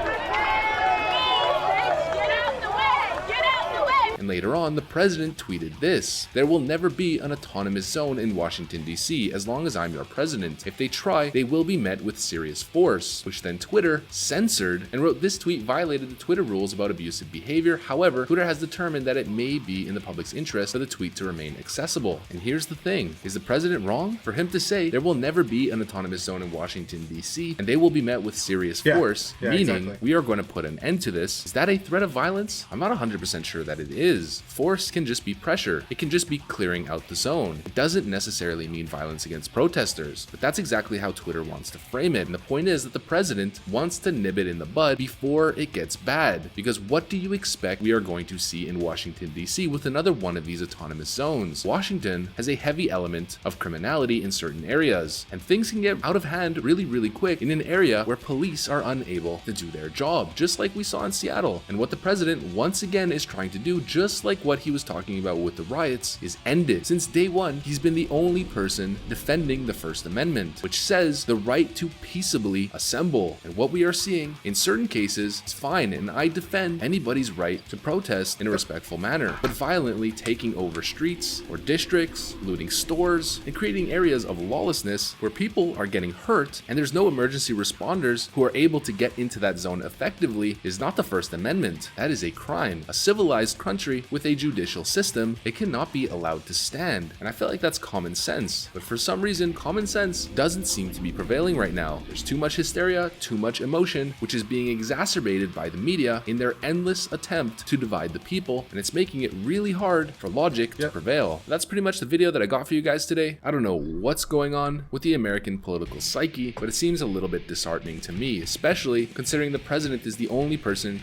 And later on, the president tweeted this: "There will never be an autonomous zone in Washington, D.C. as long as I'm your president. If they try, they will be met with serious force," which then Twitter censored and wrote this tweet violated the Twitter rules about abusive behavior. However, Twitter has determined that it may be in the public's interest for the tweet to remain accessible. And here's the thing, is the president wrong? For him to say there will never be an autonomous zone in Washington, D.C. and they will be met with serious force, meaning exactly. We are going to put an end to this. Is that a threat of violence? I'm not 100% sure that it is. Force can just be pressure. It can just be clearing out the zone. It doesn't necessarily mean violence against protesters, but that's exactly how Twitter wants to frame it. And the point is that the president wants to nib it in the bud before it gets bad. Because what do you expect we are going to see in Washington, D.C. with another one of these autonomous zones? Washington has a heavy element of criminality in certain areas, and things can get out of hand really, really quick in an area where police are unable to do their job, just like we saw in Seattle. And what the president once again is trying to do, just like what he was talking about with the riots, is end it. Since day one, he's been the only person defending the First Amendment, which says the right to peaceably assemble. And what we are seeing in certain cases is fine, and I defend anybody's right to protest in a respectful manner, but violently taking over streets or districts, looting stores, and creating areas of lawlessness where people are getting hurt and there's no emergency responders who are able to get into that zone effectively is not the First Amendment. That is a crime. A civilized country with a judicial system, it cannot be allowed to stand. And I feel like that's common sense. But for some reason, common sense doesn't seem to be prevailing right now. There's too much hysteria, too much emotion, which is being exacerbated by the media in their endless attempt to divide the people, and it's making it really hard for logic to prevail. That's pretty much the video that I got for you guys today. I don't know what's going on with the American political psyche, but it seems a little bit disheartening to me, especially considering the president is the only person.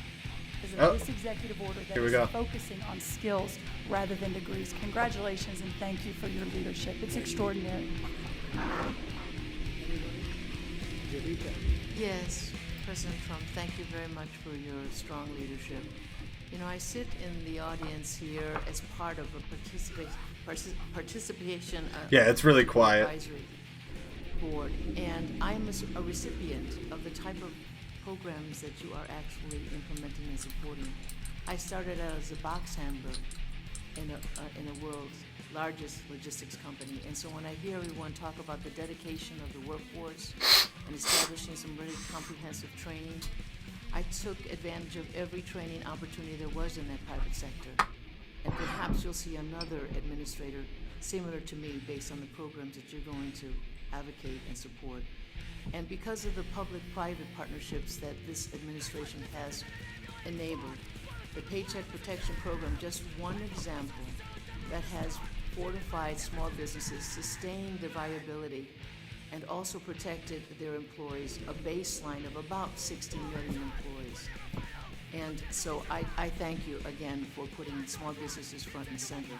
This executive order that is focusing on skills rather than degrees. Congratulations and thank you for your leadership. It's extraordinary. Yes, President Trump, thank you very much for your strong leadership. You know, I sit in the audience here as part of a participation. Yeah, it's really quiet. board, and I'm a recipient of the type of programs that you are actually implementing and supporting. I started out as a box handler in the world's largest logistics company, and so when I hear everyone talk about the dedication of the workforce and establishing some really comprehensive training, I took advantage of every training opportunity there was in that private sector. And perhaps you'll see another administrator similar to me based on the programs that you're going to advocate and support. And because of the public-private partnerships that this administration has enabled, the Paycheck Protection Program, just one example that has fortified small businesses, sustained their viability, and also protected their employees, a baseline of about 60 million employees. And so I thank you again for putting small businesses front and center.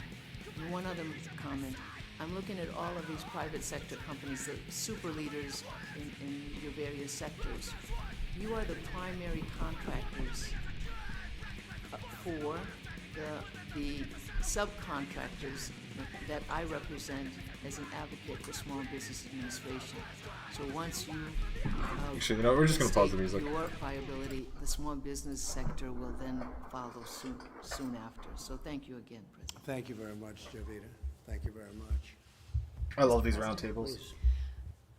And one other comment, I'm looking at all of these private sector companies, the super leaders in your various sectors. You are the primary contractors for the subcontractors that I represent as an advocate for Small Business Administration. So once you actually, we're just going to pause the music. Your viability, the small business sector will then follow soon after. So thank you again, President. Thank you very much, Jovita. Thank you very much. I love these roundtables.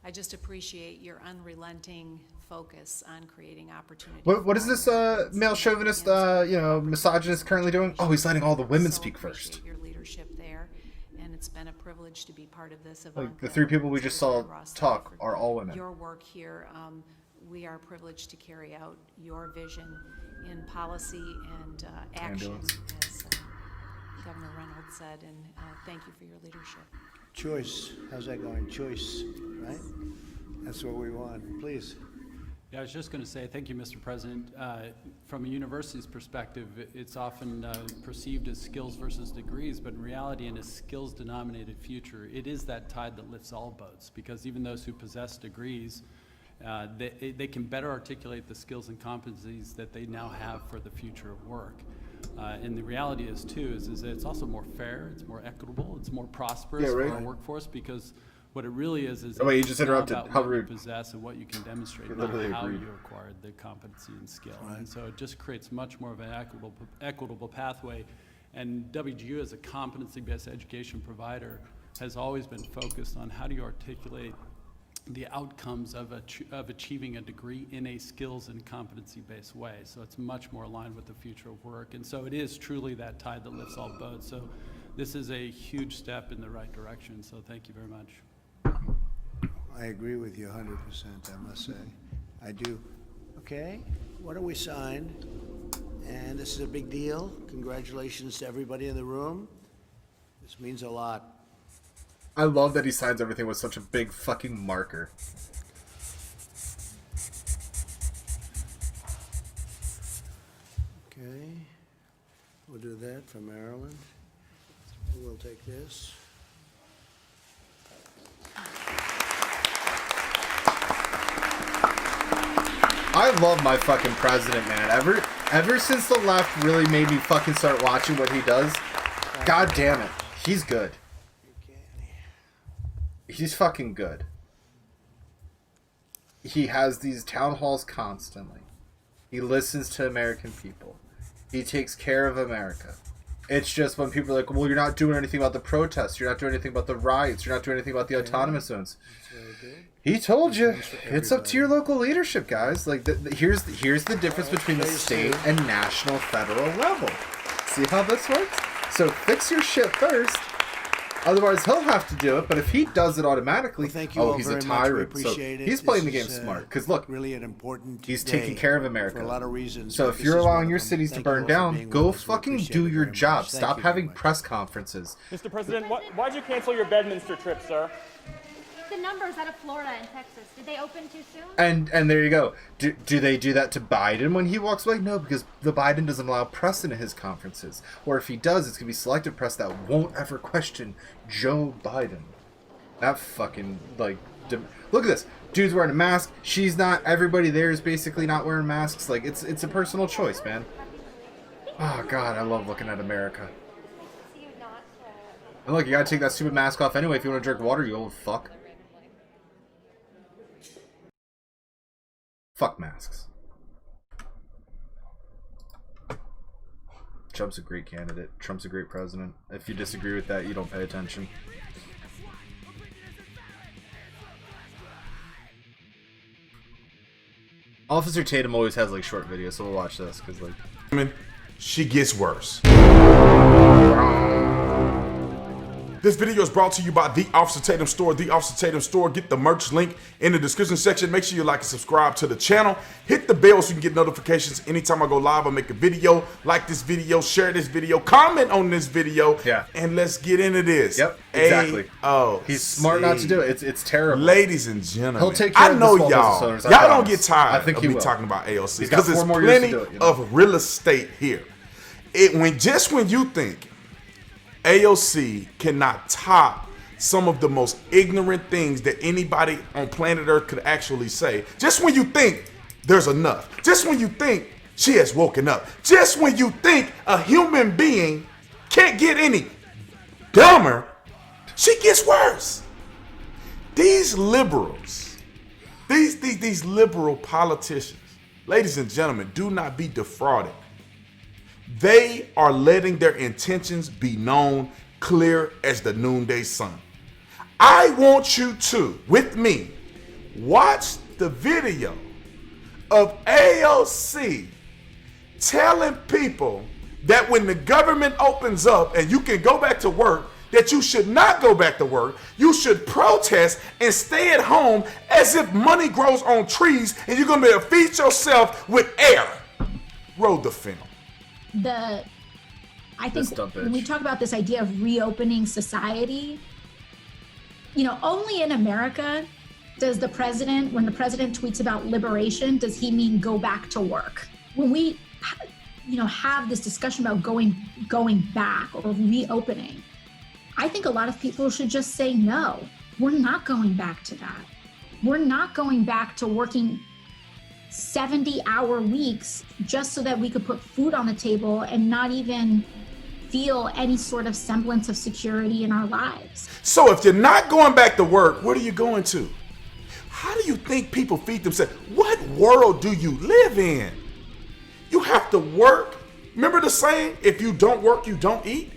I just appreciate your unrelenting focus on creating opportunity. What is this male chauvinist, misogynist currently doing? Oh, he's letting all the women speak first. Your leadership there, and it's been a privilege to be part of this. Like the three people we just saw talk are all women. Your work here, we are privileged to carry out your vision in policy and action, as Governor Reynolds said, and thank you for your leadership. Choice. How's that going? Choice, right? That's what we want. Please. Yeah, I was just going to say, thank you, Mr. President. From a university's perspective, it's often perceived as skills versus degrees, but in reality, in a skills-denominated future, it is that tide that lifts all boats, because even those who possess degrees, they can better articulate the skills and competencies that they now have for the future of work. And the reality is, too, is that it's also more fair, it's more equitable, it's more prosperous for our workforce, because what it really is wait, you just interrupted. About how what rude. you possess and what you can demonstrate, not how you acquired the competency and skill. Right. And so it just creates much more of an equitable pathway. And WGU, as a competency-based education provider, has always been focused on how do you articulate the outcomes of achieving a degree in a skills and competency-based way. So it's much more aligned with the future of work. And so it is truly that tide that lifts all boats. So this is a huge step in the right direction. So thank you very much. I agree with you 100%, I must say. I do. Okay, what do we sign? And this is a big deal. Congratulations to everybody in the room. This means a lot. I love that he signs everything with such a big fucking marker. Okay, we'll do that for Maryland. We'll take this. I love my fucking president, man. Ever since the left really made me fucking start watching what he does, god damn it, he's good. He's fucking good. He has these town halls constantly. He listens to American people. He takes care of America. It's just when people are like, well, you're not doing anything about the protests. You're not doing anything about the riots. You're not doing anything about the autonomous zones. He told you. It's up to your local leadership, guys. Like, here's the difference between the state and national federal level. See how this works? So fix your shit first. Otherwise, he'll have to do it. But if he does it automatically, thank you he's a tyrant. So he's playing the game smart. Because look, really an important he's taking care of America for a lot of reasons. So if you're allowing your cities to burn down, go fucking do your job. Stop having press conferences. Mr. President, why'd you cancel your Bedminster trip, sir? The numbers out of Florida and Texas, did they open too soon? And there you go. Do they do that to Biden when he walks away? No, because the Biden doesn't allow press into his conferences. Or if he does, it's going to be selective press that won't ever question Joe Biden. That fucking, like, look at this. Dude's wearing a mask. She's not. Everybody there is basically not wearing masks. Like, it's a personal choice, man. Oh, God, I love looking at America. And look, you gotta take that stupid mask off anyway if you want to drink water, you old fuck. Fuck masks. Trump's a great candidate. Trump's a great president. If you disagree with that, you don't pay attention. Officer Tatum always has like short videos, so we'll watch this because like she gets worse. This video is brought to you by The Officer Tatum Store. The Officer Tatum Store. Get the merch link in the description section. Make sure you like and subscribe to the channel. Hit the bell so you can get notifications anytime I go live or make a video. Like this video, share this video, comment on this video, and let's get into this. Yep, exactly. Oh, he's smart not to do it. It's terrible. Ladies and gentlemen, he'll take care I know of the small business owners, I y'all don't promise. get tired I think of he me will. talking about AOC He's got because 4 more there's years plenty to do it, you know? of real estate here. When you think AOC cannot top some of the most ignorant things that anybody on planet Earth could actually say, just when you think there's enough, just when you think she has woken up, just when you think a human being can't get any dumber, she gets worse. These liberals, these liberal politicians, ladies and gentlemen, do not be defrauded. They are letting their intentions be known clear as the noonday sun. I want you to, with me, watch the video of AOC telling people that when the government opens up and you can go back to work, that you should not go back to work. You should protest and stay at home as if money grows on trees and you're going to be able to feed yourself with air. Roll the film. I think when we talk about this idea of reopening society, you know, only in America does the president, when the president tweets about liberation, does he mean go back to work? When we, you know, have this discussion about going back or reopening, I think a lot of people should just say, no, we're not going back to that. We're not going back to working 70-hour weeks just so that we could put food on the table and not even feel any sort of semblance of security in our lives. So if you're not going back to work, what are you going to? How do you think people feed themselves? What world do you live in? You have to work. Remember the saying, if you don't work, you don't eat?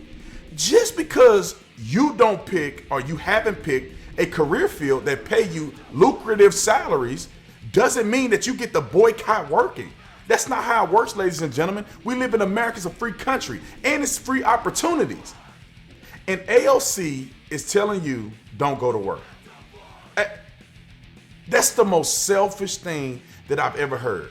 Just because you don't pick or you haven't picked a career field that pay you lucrative salaries doesn't mean that you get to boycott working. That's not how it works, ladies and gentlemen. We live in America, it's a free country, and it's free opportunities. And AOC is telling you, don't go to work. That's the most selfish thing that I've ever heard.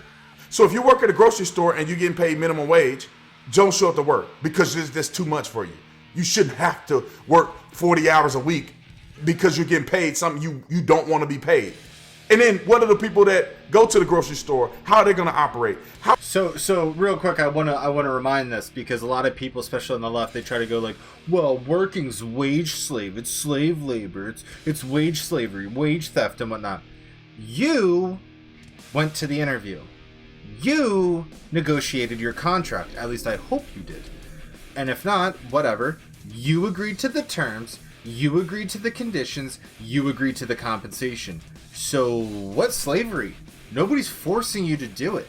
So if you work at a grocery store and you're getting paid minimum wage, don't show up to work because that's too much for you. You shouldn't have to work 40 hours a week because you're getting paid something you don't want to be paid. And then what are the people that go to the grocery store? How are they going to operate? So real quick, I want to remind this because a lot of people, especially on the left, they try to go like, well, working's wage slave, it's slave labor, it's wage slavery, wage theft and whatnot. You went to the interview. You negotiated your contract. At least I hope you did. And if not, whatever. You agreed to the terms. You agreed to the conditions. You agreed to the compensation. So what's slavery? Nobody's forcing you to do it.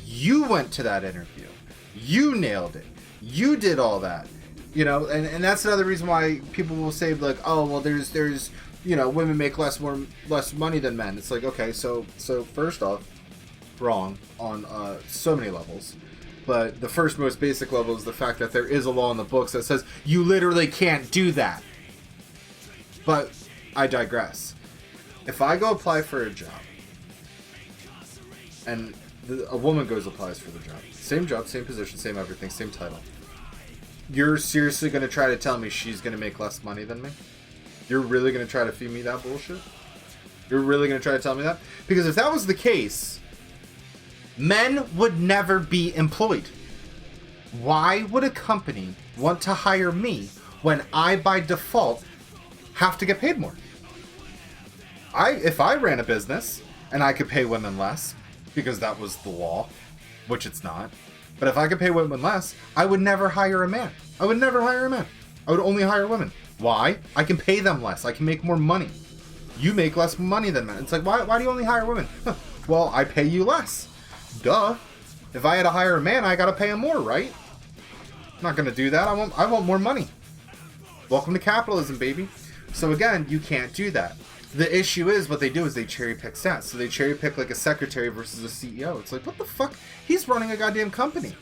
You went to that interview. You nailed it. You did all that. You know, and that's another reason why people will say like, oh, well, there's you know, women make less money than men. It's like, okay, so first off, wrong on so many levels. But the first most basic level is the fact that there is a law in the books that says you literally can't do that. But I digress. If I go apply for a job, and a woman goes applies for the job, same position, same everything, same title, you're seriously going to try to tell me she's going to make less money than me? You're really going to try to feed me that bullshit? You're really going to try to tell me that? Because if that was the case, men would never be employed. Why would a company want to hire me when I, by default, have to get paid more? If I ran a business and I could pay women less, because that was the law, which it's not, but if I could pay women less, I would never hire a man. I would never hire a man. I would only hire women. Why? I can pay them less. I can make more money. You make less money than men. It's like, why do you only hire women? Well, I pay you less. Duh. If I had to hire a man, I gotta pay him more, right? I'm not gonna do that. I want more money. Welcome to capitalism, baby. So again, you can't do that. The issue is, what they do is they cherry pick stats. So they cherry pick like a secretary versus a CEO. It's like, what the fuck? He's running a goddamn company.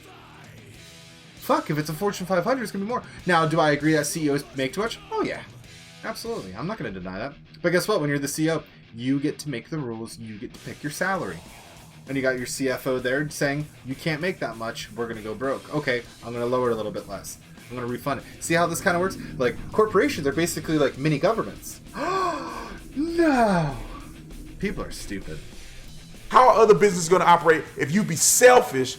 Fuck, if it's a Fortune 500, it's gonna be more. Now, do I agree that CEOs make too much? Oh yeah, absolutely. I'm not gonna deny that. But guess what? When you're the CEO, you get to make the rules. You get to pick your salary. And you got your CFO there saying, you can't make that much. We're gonna go broke. Okay, I'm gonna lower it a little bit less. I'm gonna refund it. See how this kind of works? Like, corporations are basically like mini governments. No. People are stupid. How are other businesses going to operate if you be selfish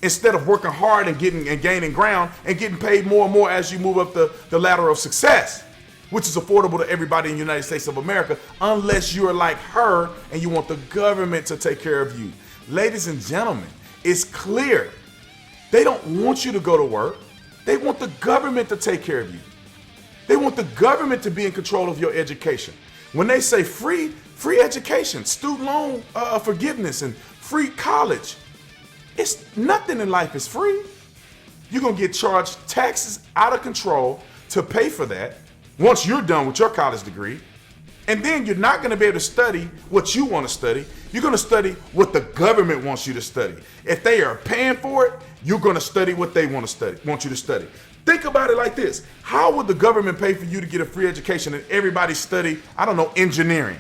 instead of working hard and gaining ground and getting paid more and more as you move up the ladder of success, which is affordable to everybody in the United States of America, unless you're like her and you want the government to take care of you. Ladies and gentlemen, it's clear. They don't want you to go to work. They want the government to take care of you. They want the government to be in control of your education. When they say free education, student loan forgiveness, and free college, it's nothing in life is free. You're gonna get charged taxes out of control to pay for that once you're done with your college degree. And then you're not gonna be able to study what you wanna study. You're gonna study what the government wants you to study. If they are paying for it, you're gonna study what they want you to study. Think about it like this. How would the government pay for you to get a free education and everybody study, I don't know, engineering?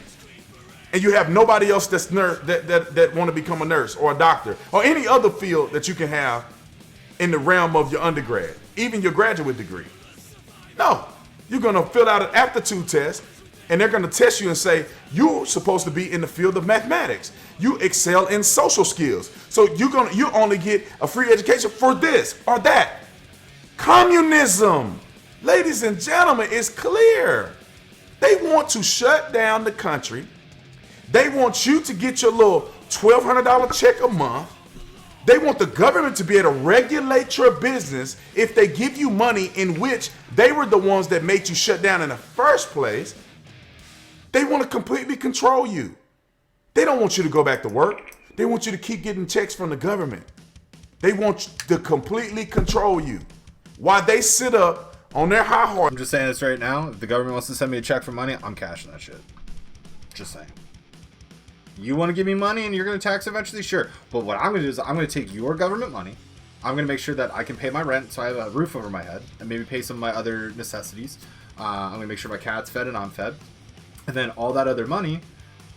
And you have nobody else that's that want to become a nurse or a doctor or any other field that you can have in the realm of your undergrad, even your graduate degree. No, you're gonna fill out an aptitude test and they're gonna test you and say, you're supposed to be in the field of mathematics. You excel in social skills. So you only get a free education for this or that. Communism, ladies and gentlemen, is clear. They want to shut down the country. They want you to get your little $1,200 check a month. They want the government to be able to regulate your business if they give you money in which they were the ones that made you shut down in the first place. They want to completely control you. They don't want you to go back to work. They want you to keep getting checks from the government. They want to completely control you. While they sit up on their high horse. I'm just saying this right now. If the government wants to send me a check for money, I'm cashing that shit. Just saying. You want to give me money and you're going to tax eventually? Sure. But what I'm going to do is I'm going to take your government money. I'm going to make sure that I can pay my rent so I have a roof over my head and maybe pay some of my other necessities. I'm going to make sure my cat's fed and I'm fed. And then all that other money,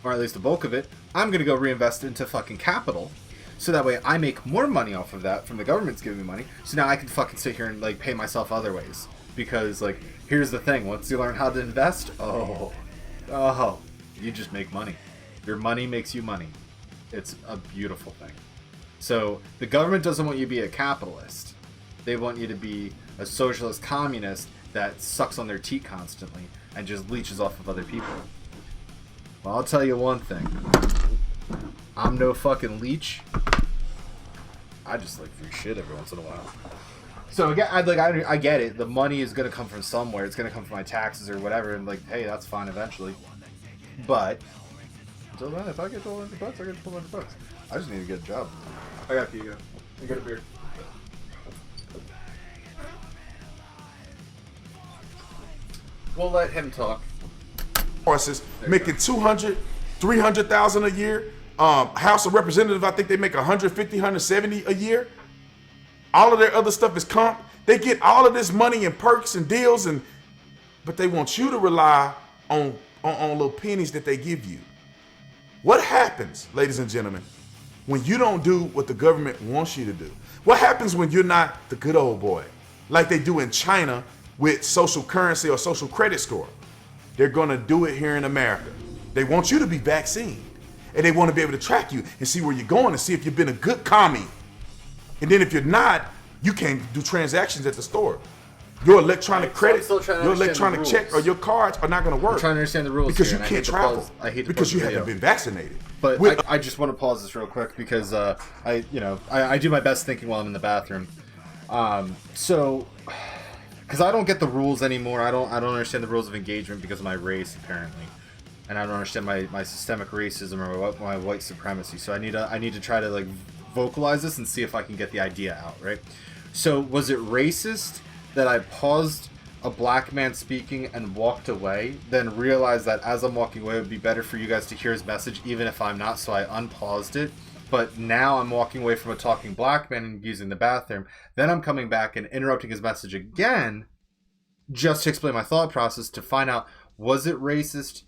or at least the bulk of it, I'm going to go reinvest into fucking capital. So that way I make more money off of that from the government's giving me money. So now I can fucking sit here and like pay myself other ways. Because like, here's the thing. Once you learn how to invest, you just make money. Your money makes you money. It's a beautiful thing. So the government doesn't want you to be a capitalist. They want you to be a socialist communist that sucks on their teat constantly and just leeches off of other people. Well, I'll tell you one thing. I'm no fucking leech. I just like free shit every once in a while. So again, I get it. The money is gonna come from somewhere. It's gonna come from my taxes or whatever. And like, hey, that's fine eventually. But until then, if I get $1,200, I get $1,200. I just need to get a job. I got you. You got a beer. We'll let him talk. Horses making $200,000, $300,000 a year. House of Representatives, I think they make $150,000, $170,000 a year. All of their other stuff is comp. They get all of this money and perks and deals, but they want you to rely on little pennies that they give you. What happens, ladies and gentlemen, when you don't do what the government wants you to do? What happens when you're not the good old boy, like they do in China with social currency or social credit score? They're gonna do it here in America. They want you to be vaccinated, and they want to be able to track you and see where you're going and see if you've been a good commie. And then if you're not, you can't do transactions at the store. Your electronic credit, your electronic check, or your cards are not going to work. I'm trying to understand the rules because here, you can't travel. I hate to because pause you the haven't video. been vaccinated. But I just want to pause this real quick because I do my best thinking while I'm in the bathroom. So, because I don't get the rules anymore. I don't understand the rules of engagement because of my race apparently, and I don't understand my systemic racism or my white supremacy. So I need to try to like vocalize this and see if I can get the idea out, right? So was it racist that I paused a black man speaking and walked away, then realized that as I'm walking away it would be better for you guys to hear his message even if I'm not, so I unpaused it? But now I'm walking away from a talking black man and using the bathroom. Then I'm coming back and interrupting his message again just to explain my thought process to find out, was it racist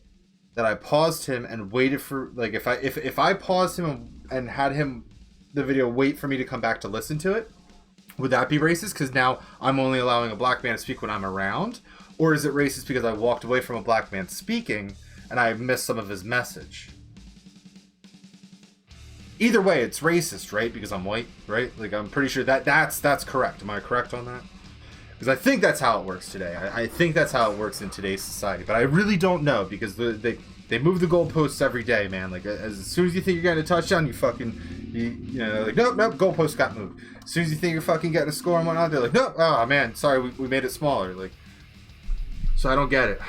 that I paused him and waited for, like, if I paused him and had him, the video, wait for me to come back to listen to it, would that be racist? Because now I'm only allowing a black man to speak when I'm around? Or is it racist because I walked away from a black man speaking and I missed some of his message? Either way, it's racist, right? Because I'm white, right? Like, I'm pretty sure that's correct. Am I correct on that? Because I think that's how it works today. I think that's how it works in today's society. But I really don't know, because they move the goalposts every day, man. Like, as soon as you think you're getting a touchdown, you know, like, nope, goalpost got moved. As soon as you think you're fucking getting a score and whatnot, they're like, nope, oh man, sorry, we made it smaller. Like, so I don't get it.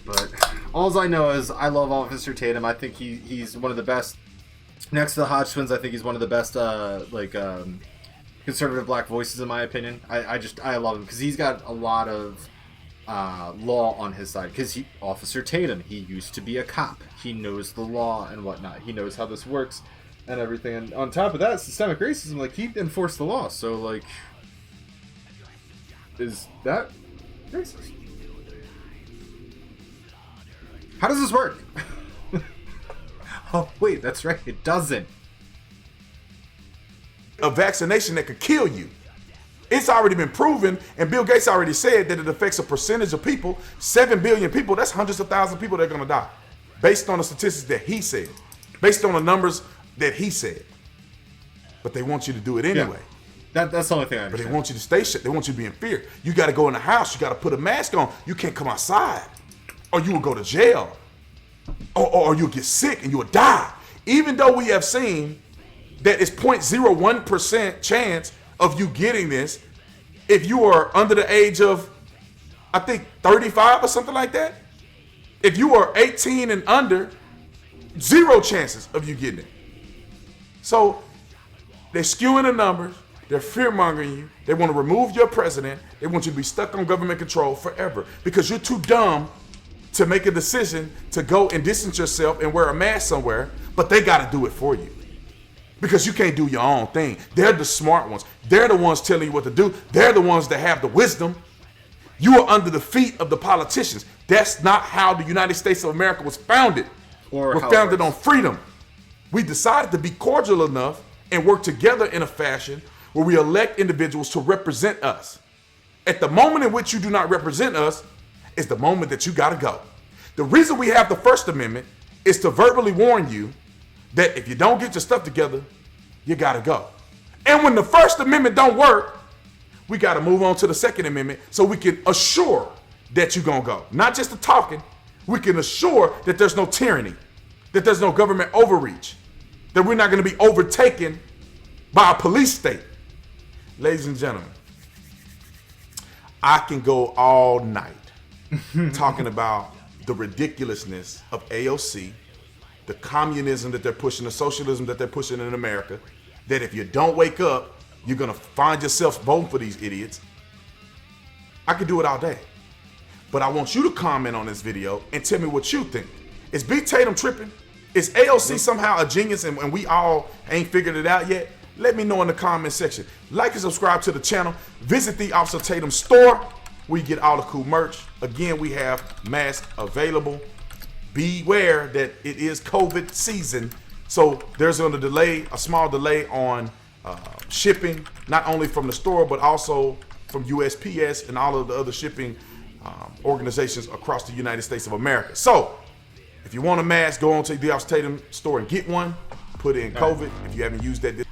But all I know is I love Officer Tatum. I think he's one of the best. Next to the Hodge twins, I think he's one of the best, conservative black voices, in my opinion. I love him because he's got a lot of law on his side. Because Officer Tatum, he used to be a cop. He knows the law and whatnot. He knows how this works and everything. And on top of that, systemic racism, like, he enforced the law. So, like, is that racist? How does this work? Oh, wait, that's right. It doesn't. A vaccination that could kill you. It's already been proven, and Bill Gates already said that it affects a percentage of people. 7 billion people, that's hundreds of thousands of people that are going to die. Based on the statistics that he said. Based on the numbers that he said. But they want you to do it anyway. Yeah. That's the only thing I understand. But they want you to stay shut. They want you to be in fear. You got to go in the house. You got to put a mask on. You can't come outside. Or you will go to jail. Or you'll get sick and you'll die. Even though we have seen that it's 0.01% chance of you getting this if you are under the age of, I think, 35 or something like that. If you are 18 and under, 0 chances of you getting it. So they're skewing the numbers. They're fear-mongering you. They want to remove your president. They want you to be stuck on government control forever because you're too dumb to make a decision to go and distance yourself and wear a mask somewhere, but they got to do it for you. Because you can't do your own thing. They're the smart ones. They're the ones telling you what to do. They're the ones that have the wisdom. You are under the feet of the politicians. That's not how the United States of America was founded. We're founded on freedom. We decided to be cordial enough and work together in a fashion where we elect individuals to represent us. At the moment in which you do not represent us, is the moment that you gotta go. The reason we have the First Amendment is to verbally warn you that if you don't get your stuff together, you gotta go. And when the First Amendment don't work, we gotta move on to the Second Amendment so we can assure that you're gonna go. Not just the talking, we can assure that there's no tyranny, that there's no government overreach, that we're not gonna be overtaken by a police state. Ladies and gentlemen, I can go all night talking about the ridiculousness of AOC, the communism that they're pushing, the socialism that they're pushing in America, that if you don't wake up, you're gonna find yourself voting for these idiots. I could do it all day. But I want you to comment on this video and tell me what you think. Is B. Tatum tripping? Is AOC somehow a genius and we all ain't figured it out yet? Let me know in the comment section. Like and subscribe to the channel. Visit the Officer Tatum store. We get all the cool merch. Again, we have masks available. Beware that it is COVID season. So there's a small delay on shipping, not only from the store, but also from USPS and all of the other shipping organizations across the United States of America. So if you want a mask, go on to the Officer Tatum store and get one. Put in COVID if you haven't used that.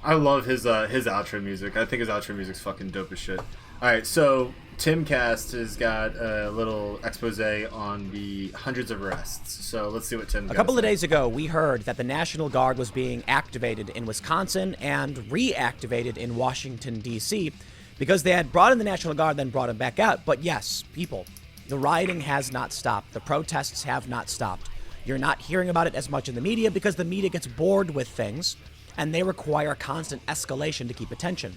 I love his outro music. I think his outro music's fucking dope as shit. All right, so Timcast has got a little expose on the hundreds of arrests. So let's see what Tim got. A couple of days ago, we heard that the National Guard was being activated in Wisconsin and reactivated in Washington, D.C. because they had brought in the National Guard, then brought them back out. But yes, people, The rioting has not stopped. The protests have not stopped. You're not hearing about it as much in the media because the media gets bored with things and they require constant escalation to keep attention.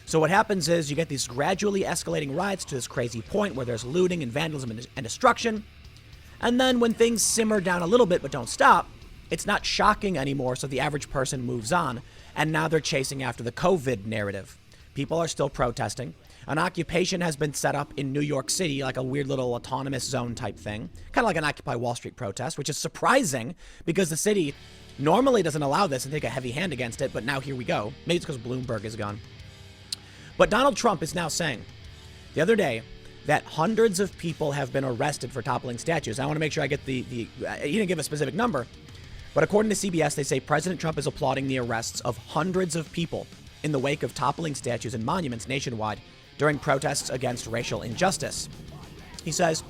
So what happens is you get these gradually escalating riots to this crazy point where there's looting and vandalism and destruction. And then when things simmer down a little bit but don't stop, it's not shocking anymore, so the average person moves on. And now they're chasing after the COVID narrative. People are still protesting. An occupation has been set up in New York City, like a weird little autonomous zone type thing, kind of like an Occupy Wall Street protest, which is surprising because the city normally doesn't allow this and take a heavy hand against it, but now here we go. Maybe it's because Bloomberg is gone. But Donald Trump is now saying the other day that hundreds of people have been arrested for toppling statues. I want to make sure I get he didn't give a specific number, but according to CBS, they say President Trump is applauding the arrests of hundreds of people in the wake of toppling statues and monuments nationwide during protests against racial injustice. He says,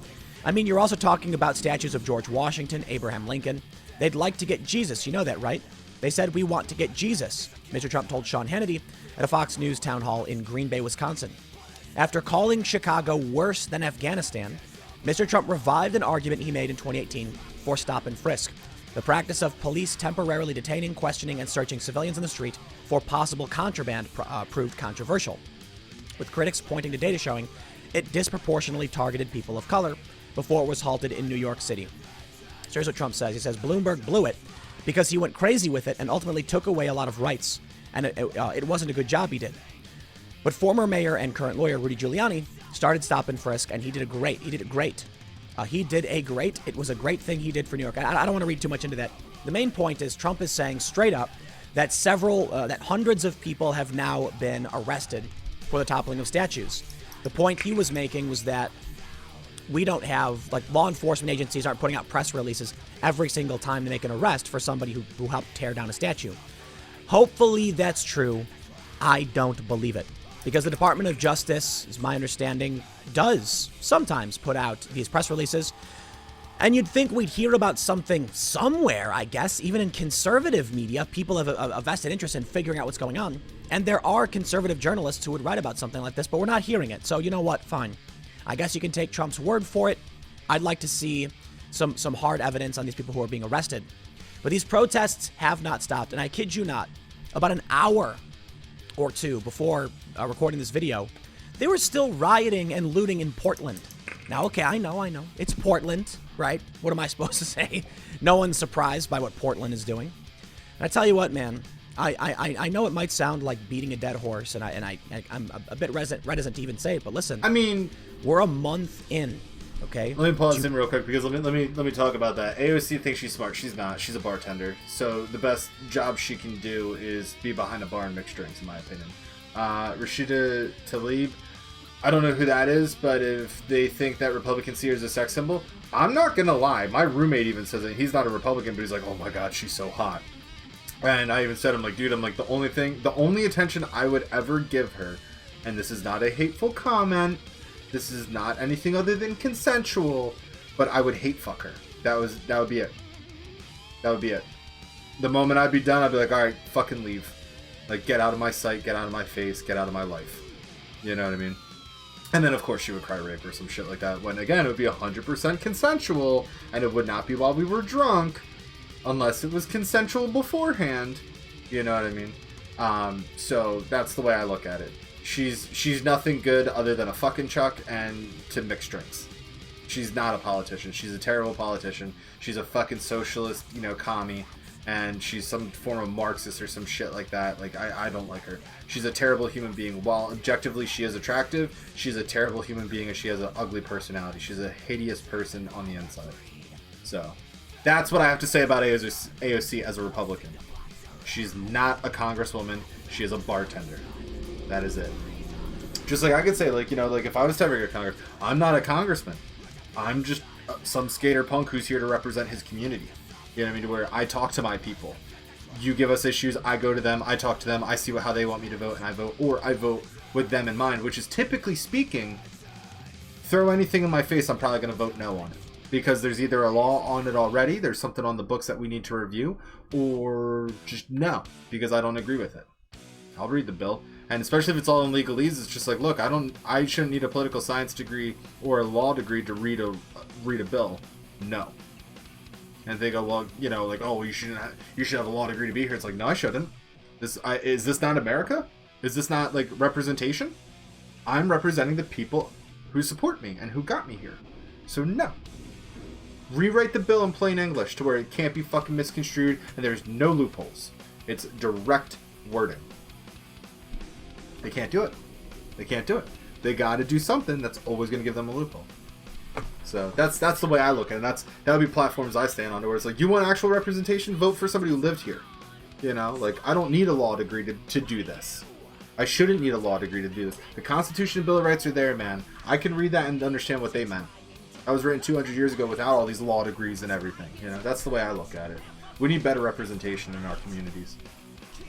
I mean, you're also talking about statues of George Washington, Abraham Lincoln. They'd like to get Jesus. You know that, right? They said, we want to get Jesus, Mr. Trump told Sean Hannity at a Fox News town hall in Green Bay, Wisconsin. After calling Chicago worse than Afghanistan, Mr. Trump revived an argument he made in 2018 for stop and frisk, the practice of police temporarily detaining, questioning, and searching civilians in the street for possible contraband proved controversial, with critics pointing to data showing it disproportionately targeted people of color before it was halted in New York City. So here's what Trump says. He says, Bloomberg blew it because he went crazy with it and ultimately took away a lot of rights, and it wasn't a good job he did. But former mayor and current lawyer Rudy Giuliani started stop and frisk, and he did it great. It was a great thing he did for New York. I don't want to read too much into that. The main point is Trump is saying straight up that that hundreds of people have now been arrested for the toppling of statues. The point he was making was that we don't have, like, law enforcement agencies aren't putting out press releases every single time they make an arrest for somebody who helped tear down a statue. Hopefully that's true. I don't believe it. Because the Department of Justice, is my understanding, does sometimes put out these press releases. And you'd think we'd hear about something somewhere, I guess. Even in conservative media, people have a vested interest in figuring out what's going on. And there are conservative journalists who would write about something like this, but we're not hearing it. So you know what? Fine. I guess you can take Trump's word for it. I'd like to see some hard evidence on these people who are being arrested. But these protests have not stopped. And I kid you not, about an hour or two before recording this video, they were still rioting and looting in Portland. Now, okay, I know. It's Portland, right? What am I supposed to say? No one's surprised by what Portland is doing. And I tell you what, man, I know it might sound like beating a dead horse, and I'm a bit reticent to even say it, but listen. I mean, we're a month in, okay? Let me pause in real quick because let me talk about that. AOC thinks she's smart. She's not. She's a bartender. So the best job she can do is be behind a bar and mix drinks, in my opinion. Rashida Tlaib, I don't know who that is, but if they think that Republicans see her as a sex symbol, I'm not gonna lie. My roommate even says it. He's not a Republican, but he's like, oh my god, she's so hot. And I even said, I'm like, dude, the only attention I would ever give her, and this is not a hateful comment, this is not anything other than consensual, but I would hate fuck her. That would be it. That would be it. The moment I'd be done, I'd be like, all right, fucking leave. Like, get out of my sight, get out of my face, get out of my life. You know what I mean? And then, of course, she would cry rape or some shit like that. When, again, it would be 100% consensual, and it would not be while we were drunk, unless it was consensual beforehand. You know what I mean? So that's the way I look at it. She's nothing good other than a fucking chuck and to mix drinks. She's not a politician. She's a terrible politician. She's a fucking socialist, commie. And she's some form of Marxist or some shit like that. Like, I don't like her. She's a terrible human being. While objectively she is attractive, she's a terrible human being and she has an ugly personality. She's a hideous person on the inside. So, that's what I have to say about AOC as a Republican. She's not a congresswoman. She is a bartender. That is it. Just like I could say, if I was to ever get Congress, I'm not a congressman. I'm just some skater punk who's here to represent his community. You know what I mean? Where I talk to my people. You give us issues, I go to them, I talk to them, I see how they want me to vote, and I vote. Or I vote with them in mind, which is typically speaking, throw anything in my face, I'm probably going to vote no on it. Because there's either a law on it already, there's something on the books that we need to review, or just no, because I don't agree with it. I'll read the bill. And especially if it's all in legalese, it's just like, look, I shouldn't need a political science degree or a law degree to read a bill. No. And they go, well, you know, like, oh, you should have a law degree to be here. It's like, no, I shouldn't. Is this not America? Is this not like representation? I'm representing the people who support me and who got me here. So no. Rewrite the bill in plain English to where it can't be fucking misconstrued and there's no loopholes. It's direct wording. They can't do it. They can't do it. They got to do something that's always going to give them a loophole. So that's the way I look at it. That would be platforms I stand on, where it's like, you want actual representation? Vote for somebody who lived here. You know, like, I don't need a law degree to do this. I shouldn't need a law degree to do this. The Constitution and Bill of Rights are there, man. I can read that and understand what they meant. I was written 200 years ago without all these law degrees and everything. You know, that's the way I look at it. We need better representation in our communities.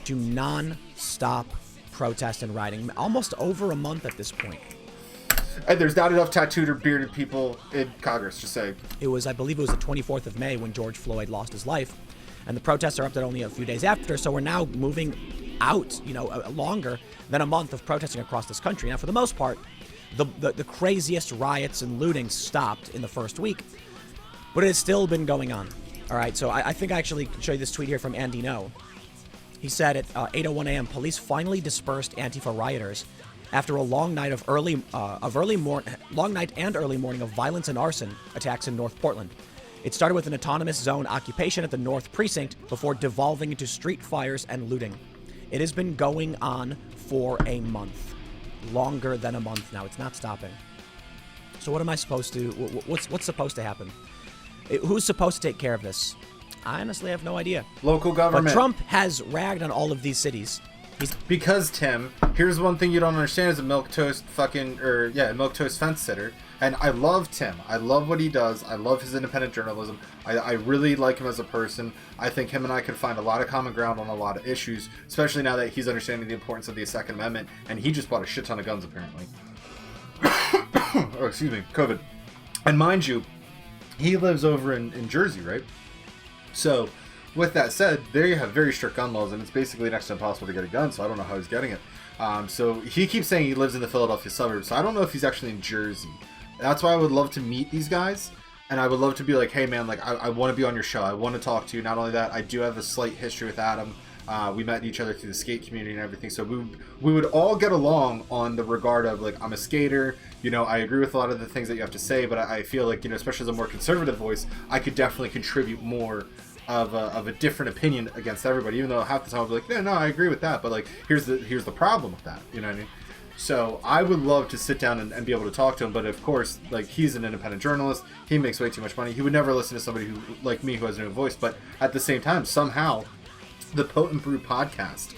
To non-stop protest and rioting, almost over a month at this point. And there's not enough tattooed or bearded people in Congress, just saying. I believe it was the 24th of May when George Floyd lost his life. And the protests are up to only a few days after, so we're now moving out, you know, longer than a month of protesting across this country. Now, for the most part, the craziest riots and looting stopped in the first week, but it has still been going on. All right, so I think I actually can show you this tweet here from Andy No. He said at 8:01 a.m., police finally dispersed Antifa rioters after a long night and early morning of violence and arson attacks in North Portland. It started with an autonomous zone occupation at the North Precinct before devolving into street fires and looting. It has been going on for a month. Longer than a month now. It's not stopping. So what am I supposed to... What's supposed to happen? Who's supposed to take care of this? I honestly have no idea. Local government. But Trump has ragged on all of these cities. Because, Tim, here's one thing you don't understand as a milquetoast milquetoast fence sitter. And I love Tim. I love what he does. I love his independent journalism. I really like him as a person. I think him and I could find a lot of common ground on a lot of issues, especially now that he's understanding the importance of the Second Amendment. And he just bought a shit ton of guns, apparently. Oh, excuse me, COVID. And mind you, he lives over in Jersey, right? So, with that said, they have very strict gun laws, and it's basically next to impossible to get a gun, so I don't know how he's getting it. So, he keeps saying he lives in the Philadelphia suburbs, so I don't know if he's actually in Jersey. That's why I would love to meet these guys, and I would love to be like, hey man, like, I want to be on your show, I want to talk to you. Not only that, I do have a slight history with Adam. We met each other through the skate community and everything, so we would all get along on the regard of, like, I'm a skater, you know, I agree with a lot of the things that you have to say, but I feel like, you know, especially as a more conservative voice, I could definitely contribute more of a different opinion against everybody, even though half the time I'll be like, no, I agree with that, but like, here's the problem with that, you know what I mean? So I would love to sit down and be able to talk to him, but of course, like, he's an independent journalist, he makes way too much money, he would never listen to somebody who, like me, who has no voice. But at the same time, somehow, the Potent Brew podcast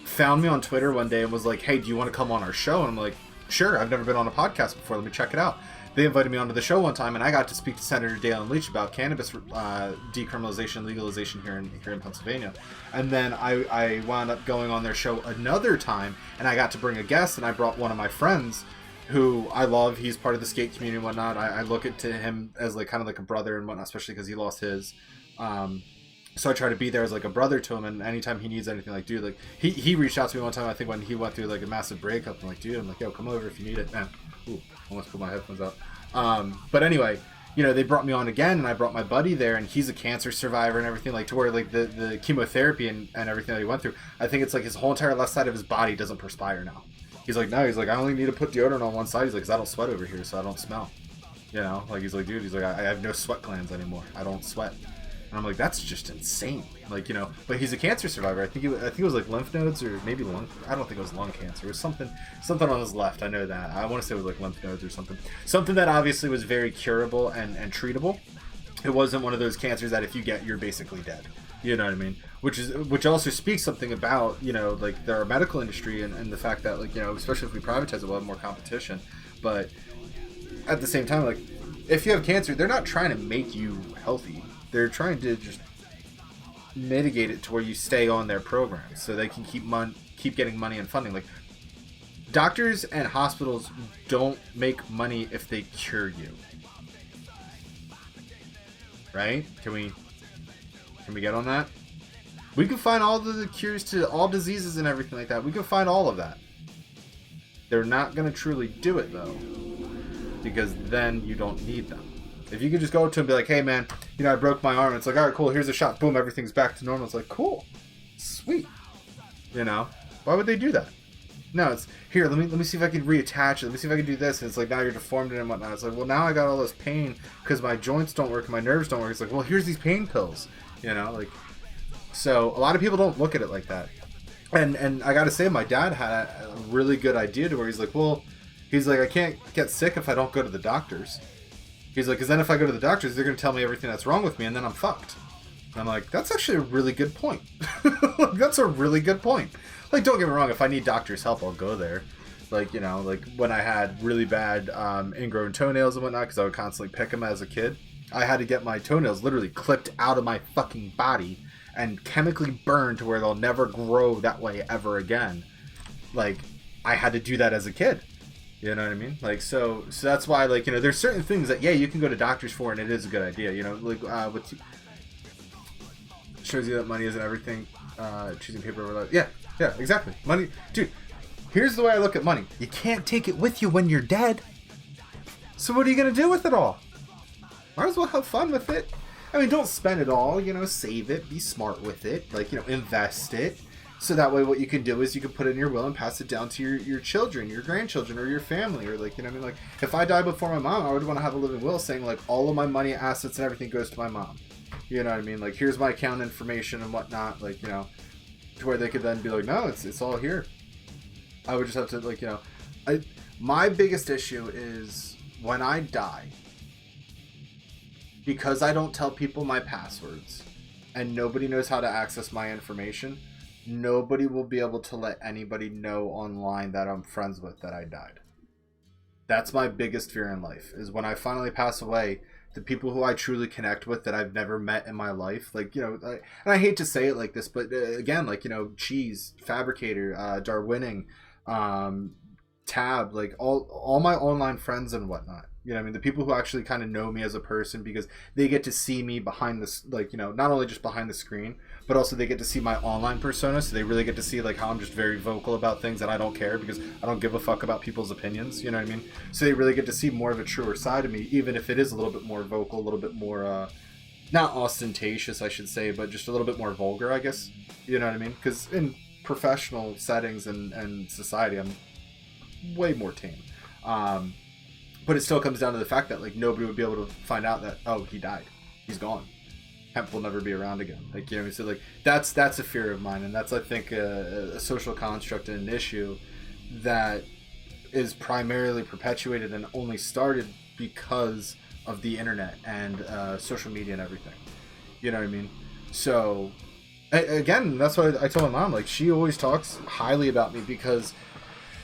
found me on Twitter one day and was like, hey, do you want to come on our show? And I'm like, sure, I've never been on a podcast before, let me check it out. They invited me onto the show one time, and I got to speak to Senator Dalen Leach about cannabis decriminalization, legalization here in Pennsylvania. And then I wound up going on their show another time, and I got to bring a guest, and I brought one of my friends who I love. He's part of the skate community and whatnot. I look at to him as like kind of like a brother and whatnot, especially because he lost his. So I try to be there as like a brother to him, and anytime he needs anything, like, dude, like, he reached out to me one time, I think when he went through like a massive breakup. I'm like, dude, I'm like, yo, come over if you need it, man. Ooh, almost put my headphones out. But anyway, you know, they brought me on again, and I brought my buddy there, and he's a cancer survivor and everything, like, to where like the chemotherapy and everything that he went through, I think it's like his whole entire left side of his body doesn't perspire now. He's like, no, he's like, I only need to put deodorant on one side. He's like, 'cause I don't sweat over here, so I don't smell. You know, like, he's like, dude, he's like, I have no sweat glands anymore. I don't sweat. And I'm like, that's just insane. Like, you know, but he's a cancer survivor. I think it was like lymph nodes, or maybe lung. I don't think it was lung cancer. It was something on his left. I know that. I want to say it was like lymph nodes or something. Something that obviously was very curable and treatable. It wasn't one of those cancers that if you get, you're basically dead. You know what I mean? Which also speaks something about, you know, like, our medical industry and the fact that, like, you know, especially if we privatize it, we'll have more competition. But at the same time, like, if you have cancer, they're not trying to make you healthy. They're trying to just mitigate it to where you stay on their programs so they can keep getting money and funding. Like, doctors and hospitals don't make money if they cure you. Right? Can we get on that? We can find all the cures to all diseases and everything like that. We can find all of that. They're not going to truly do it, though, because then you don't need them. If you could just go up to him and be like, hey, man, you know, I broke my arm. It's like, all right, cool, here's a shot. Boom, everything's back to normal. It's like, cool. Sweet. You know? Why would they do that? No, it's, here, let me see if I can reattach it. Let me see if I can do this. And it's like, now you're deformed and whatnot. It's like, well, now I got all this pain because my joints don't work and my nerves don't work. It's like, well, here's these pain pills. You know, like... So a lot of people don't look at it like that, and I gotta say, my dad had a really good idea to where he's like, well, he's like, I can't get sick if I don't go to the doctors. He's like, because then if I go to the doctors, they're gonna tell me everything that's wrong with me, and then I'm fucked. And I'm like, that's actually a really good point. That's a really good point. Like, don't get me wrong, if I need doctor's help, I'll go there. Like, you know, like when I had really bad ingrown toenails and whatnot, because I would constantly pick them as a kid, I had to get my toenails literally clipped out of my fucking body and chemically burned to where they'll never grow that way ever again. Like, I had to do that as a kid. You know what I mean? Like, so that's why, like, you know, there's certain things that, yeah, you can go to doctors for, and it is a good idea. You know, like, shows you that money isn't everything. Choosing paper over life. Yeah, exactly. Money, dude. Here's the way I look at money. You can't take it with you when you're dead. So what are you gonna do with it all? Might as well have fun with it. I mean, don't spend it all, you know, save it, be smart with it, like, you know, invest it. So that way what you can do is you can put it in your will and pass it down to your children, your grandchildren, or your family, or like, you know what I mean? Like, if I die before my mom, I would want to have a living will saying, like, all of my money, assets, and everything goes to my mom. You know what I mean? Like, here's my account information and whatnot, like, you know, to where they could then be like, no, it's all here. I would just have to, like, you know, my biggest issue is when I die, because I don't tell people my passwords and nobody knows how to access my information, nobody will be able to let anybody know online that I'm friends with that I died. That's my biggest fear in life, is when I finally pass away, the people who I truly connect with that I've never met in my life, like, you know, and I hate to say it like this, but again, like, you know, Cheese, Fabricator, Darwinning, Tab, like all my online friends and whatnot. You know what I mean? The people who actually kind of know me as a person, because they get to see me behind this, like, you know, not only just behind the screen, but also they get to see my online persona. So they really get to see, like, how I'm just very vocal about things and I don't care because I don't give a fuck about people's opinions. You know what I mean? So they really get to see more of a truer side of me, even if it is a little bit more vocal, a little bit more, not ostentatious, I should say, but just a little bit more vulgar, I guess. You know what I mean? Because in professional settings and society, I'm way more tame. But it still comes down to the fact that, like, nobody would be able to find out that, oh, he died, he's gone, hemp will never be around again. Like, you know, so like that's a fear of mine, and that's, I think, a social construct and an issue that is primarily perpetuated and only started because of the internet and social media and everything. You know what I mean? So again, that's why I tell my mom, like, she always talks highly about me, because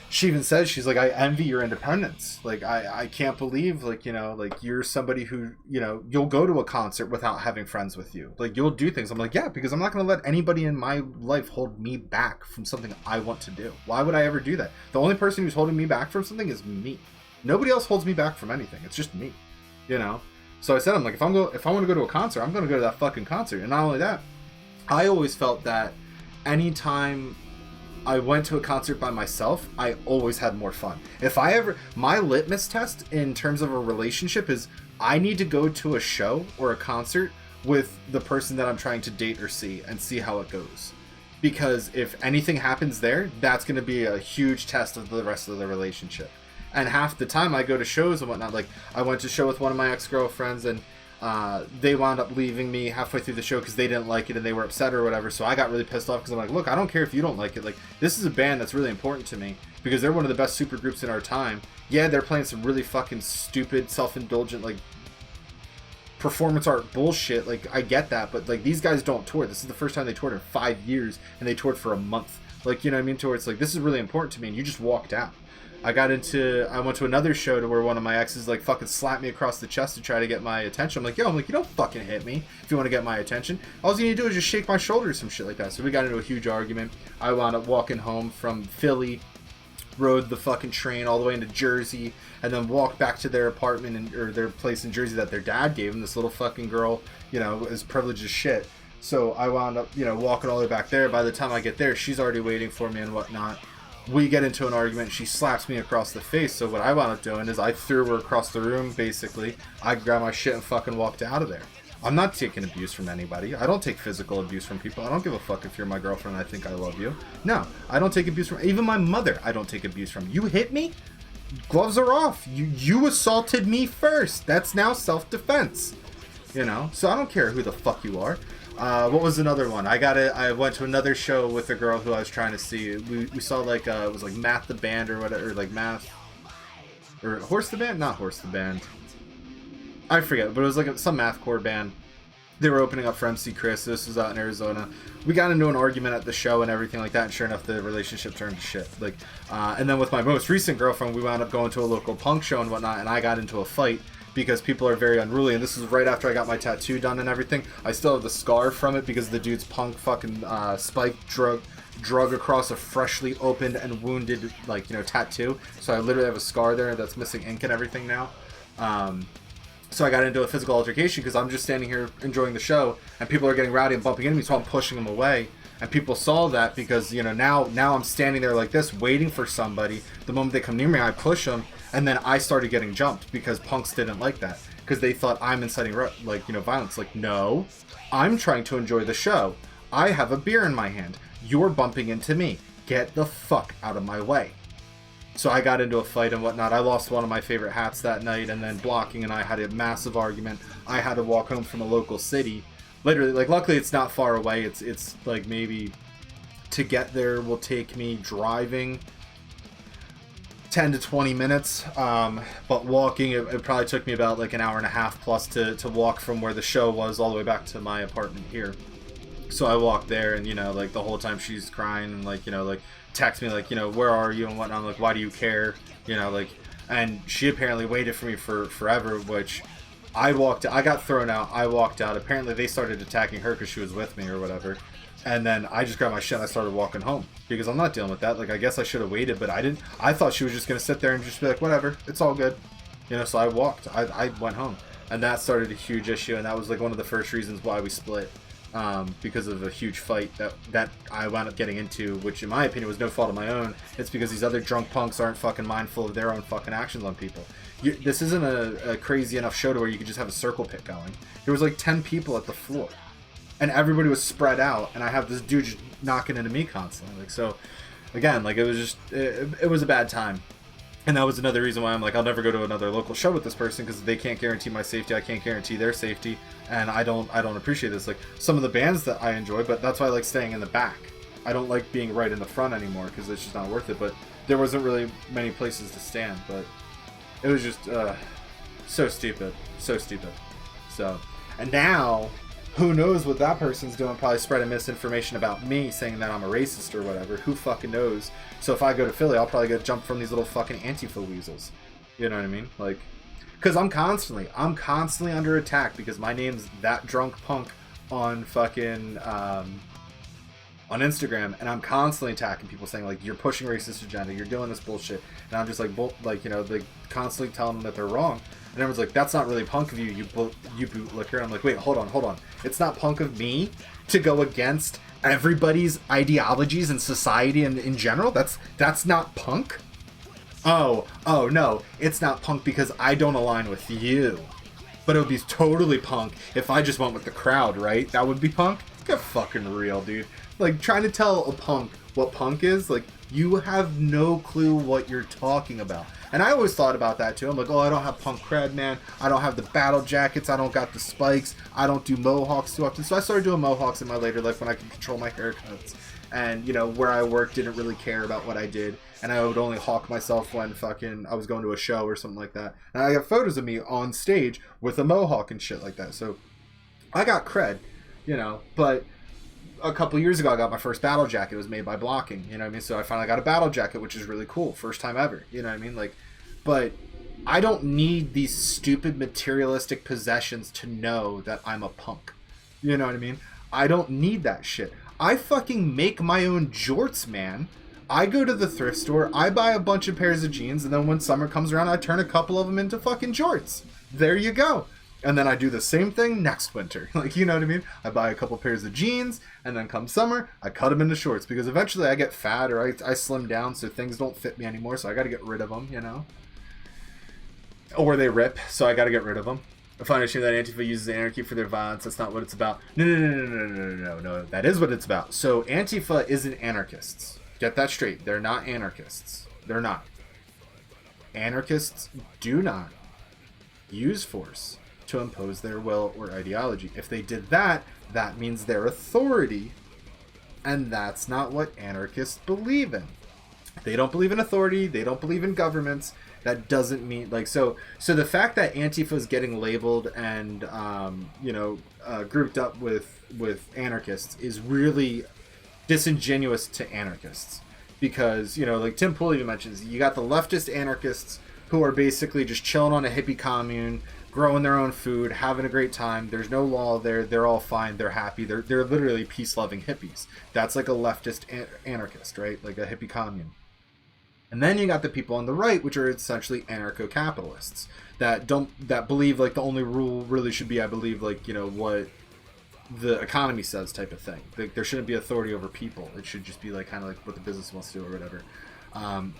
she even says, she's like, I envy your independence. Like, I can't believe, like, you know, like, you're somebody who, you know, you'll go to a concert without having friends with you. Like, you'll do things. I'm like, yeah, because I'm not going to let anybody in my life hold me back from something I want to do. Why would I ever do that? The only person who's holding me back from something is me. Nobody else holds me back from anything. It's just me, you know? So I said, I'm like, if I want to go to a concert, I'm going to go to that fucking concert. And not only that, I always felt that anytime I went to a concert by myself, I always had more fun. My litmus test in terms of a relationship is, I need to go to a show or a concert with the person that I'm trying to date or see, and see how it goes. Because if anything happens there, that's going to be a huge test of the rest of the relationship. And half the time I go to shows and whatnot, like, I went to a show with one of my ex-girlfriends, and they wound up leaving me halfway through the show because they didn't like it and they were upset or whatever. So I got really pissed off because I'm like, look, I don't care if you don't like it. Like, this is a band that's really important to me because they're one of the best super groups in our time. Yeah, they're playing some really fucking stupid, self-indulgent, like, performance art bullshit. Like, I get that, but, like, these guys don't tour. This is the first time they toured in 5 years, and they toured for a month. Like, you know what I mean? To where it's like, this is really important to me, and you just walked out. I went to another show to where one of my exes, like, fucking slapped me across the chest to try to get my attention. I'm like, you don't fucking hit me if you want to get my attention. All you need to do is just shake my shoulder or some shit like that. So we got into a huge argument. I wound up walking home from Philly, rode the fucking train all the way into Jersey, and then walked back to their apartment or their place in Jersey that their dad gave them. This little fucking girl, you know, is privileged as shit. So I wound up, you know, walking all the way back there. By the time I get there, she's already waiting for me and whatnot. We get into an argument. She slaps me across the face. So what I wound up doing is I threw her across the room, basically. I grabbed my shit and fucking walked out of there. I'm not taking abuse from anybody. I don't take physical abuse from people. I don't give a fuck if you're my girlfriend and I think I love you. No, I don't take abuse from... Even my mother, I don't take abuse from. You hit me? Gloves are off. You assaulted me first. That's now self-defense. You know? So I don't care who the fuck you are. What was another one? I went to another show with a girl who I was trying to see. We saw like, it was like Math the Band or whatever, or like Math... Or Horse the Band? Not Horse the Band. I forget, but it was like some mathcore band. They were opening up for MC Chris. This was out in Arizona. We got into an argument at the show and everything like that, and sure enough, the relationship turned to shit. Like, and then with my most recent girlfriend, we wound up going to a local punk show and whatnot, and I got into a fight because people are very unruly. And this is right after I got my tattoo done and everything. I still have the scar from it because the dude's punk fucking spike drug across a freshly opened and wounded, like, you know, tattoo. So I literally have a scar there that's missing ink and everything now. So I got into a physical altercation because I'm just standing here enjoying the show and people are getting rowdy and bumping into me, so I'm pushing them away. And people saw that because, you know, now I'm standing there like this waiting for somebody. The moment they come near me, I push them, and then I started getting jumped because punks didn't like that because they thought I'm inciting, like, you know, violence. Like, no, I'm trying to enjoy the show. I have a beer in my hand. You're bumping into me. Get the fuck out of my way. So I got into a fight and whatnot. I lost one of my favorite hats that night, and then Blocking and I had a massive argument. I had to walk home from a local city. Literally, like, luckily it's not far away. It's like maybe to get there will take me driving 10 to 20 minutes. But walking, it probably took me about like an hour and a half plus to walk from where the show was all the way back to my apartment here. So I walked there, and, you know, like, the whole time she's crying and, like, you know, like, text me like, you know, where are you and whatnot. I'm like, why do you care? You know, like, and she apparently waited for me for forever, which I got thrown out. I walked out. Apparently they started attacking her because she was with me or whatever. And then I just grabbed my shit and I started walking home because I'm not dealing with that. Like, I guess I should have waited, but I didn't. I thought she was just going to sit there and just be like, whatever, it's all good. You know, so I walked. I went home. And that started a huge issue, and that was like one of the first reasons why we split. Because of a huge fight that I wound up getting into, which in my opinion was no fault of my own. It's because these other drunk punks aren't fucking mindful of their own fucking actions on people. This isn't a crazy enough show to where you could just have a circle pit going. There was like 10 people at the floor, and everybody was spread out, and I have this dude just knocking into me constantly. Like, so again, like, it was just it was a bad time. And that was another reason why I'm like, I'll never go to another local show with this person because they can't guarantee my safety. I can't guarantee their safety, and I don't appreciate this. Like, some of the bands that I enjoy, but that's why I like staying in the back. I don't like being right in the front anymore because it's just not worth it. But there wasn't really many places to stand. But it was just so stupid, so stupid. So, and now, who knows what that person's doing? Probably spreading misinformation about me, saying that I'm a racist or whatever. Who fucking knows? So if I go to Philly, I'll probably get jumped from these little fucking Antifa weasels. You know what I mean? Like, because I'm constantly under attack because my name's That Drunk Punk on fucking on Instagram, and I'm constantly attacking people, saying like, you're pushing racist agenda, you're doing this bullshit, and I'm just like, you know, like, constantly telling them that they're wrong. And everyone's like, that's not really punk of you, you bootlicker. I'm like, wait, hold on. It's not punk of me to go against everybody's ideologies and society and in general? That's not punk? Oh, no, it's not punk because I don't align with you. But it would be totally punk if I just went with the crowd, right? That would be punk? Get fucking real, dude. Like, trying to tell a punk what punk is, like, you have no clue what you're talking about. And I always thought about that too. I'm like, oh, I don't have punk cred, man. I don't have the battle jackets. I don't got the spikes. I don't do mohawks too often. So I started doing mohawks in my later life when I could control my haircuts. And, you know, where I worked didn't really care about what I did. And I would only hawk myself when fucking I was going to a show or something like that. And I got photos of me on stage with a mohawk and shit like that. So I got cred, you know, but a couple years ago, I got my first battle jacket. It was made by Blocking, you know what I mean? So I finally got a battle jacket, which is really cool. First time ever, you know what I mean? Like, but I don't need these stupid materialistic possessions to know that I'm a punk. You know what I mean? I don't need that shit. I fucking make my own jorts, man. I go to the thrift store, I buy a bunch of pairs of jeans, and then when summer comes around, I turn a couple of them into fucking jorts. There you go. And then I do the same thing next winter. Like, you know what I mean? I buy a couple pairs of jeans, and then come summer, I cut them into shorts, because eventually I get fat, or I slim down, so things don't fit me anymore, so I got to get rid of them, you know? Or they rip, so I got to get rid of them. I find it shame that Antifa uses anarchy for their violence. That's not what it's about. No. That is what it's about. So Antifa isn't anarchists. Get that straight. They're not anarchists. They're not. Anarchists do not use force to impose their will or ideology. If they did that, that means their authority, and that's not what anarchists believe in. They don't believe in authority. They don't believe in governments. That doesn't mean, like, so the fact that Antifa is getting labeled and grouped up with anarchists is really disingenuous to anarchists, because, you know, like Tim Pool even mentions, you got the leftist anarchists who are basically just chilling on a hippie commune, growing their own food, having a great time. There's no law there. They're all fine. They're happy. They're literally peace-loving hippies. That's like a leftist anarchist, right? Like a hippie commune. And then you got the people on the right, which are essentially anarcho-capitalists that believe like the only rule really should be, I believe, like, you know, what the economy says type of thing. Like, there shouldn't be authority over people. It should just be like kind of like what the business wants to do or whatever.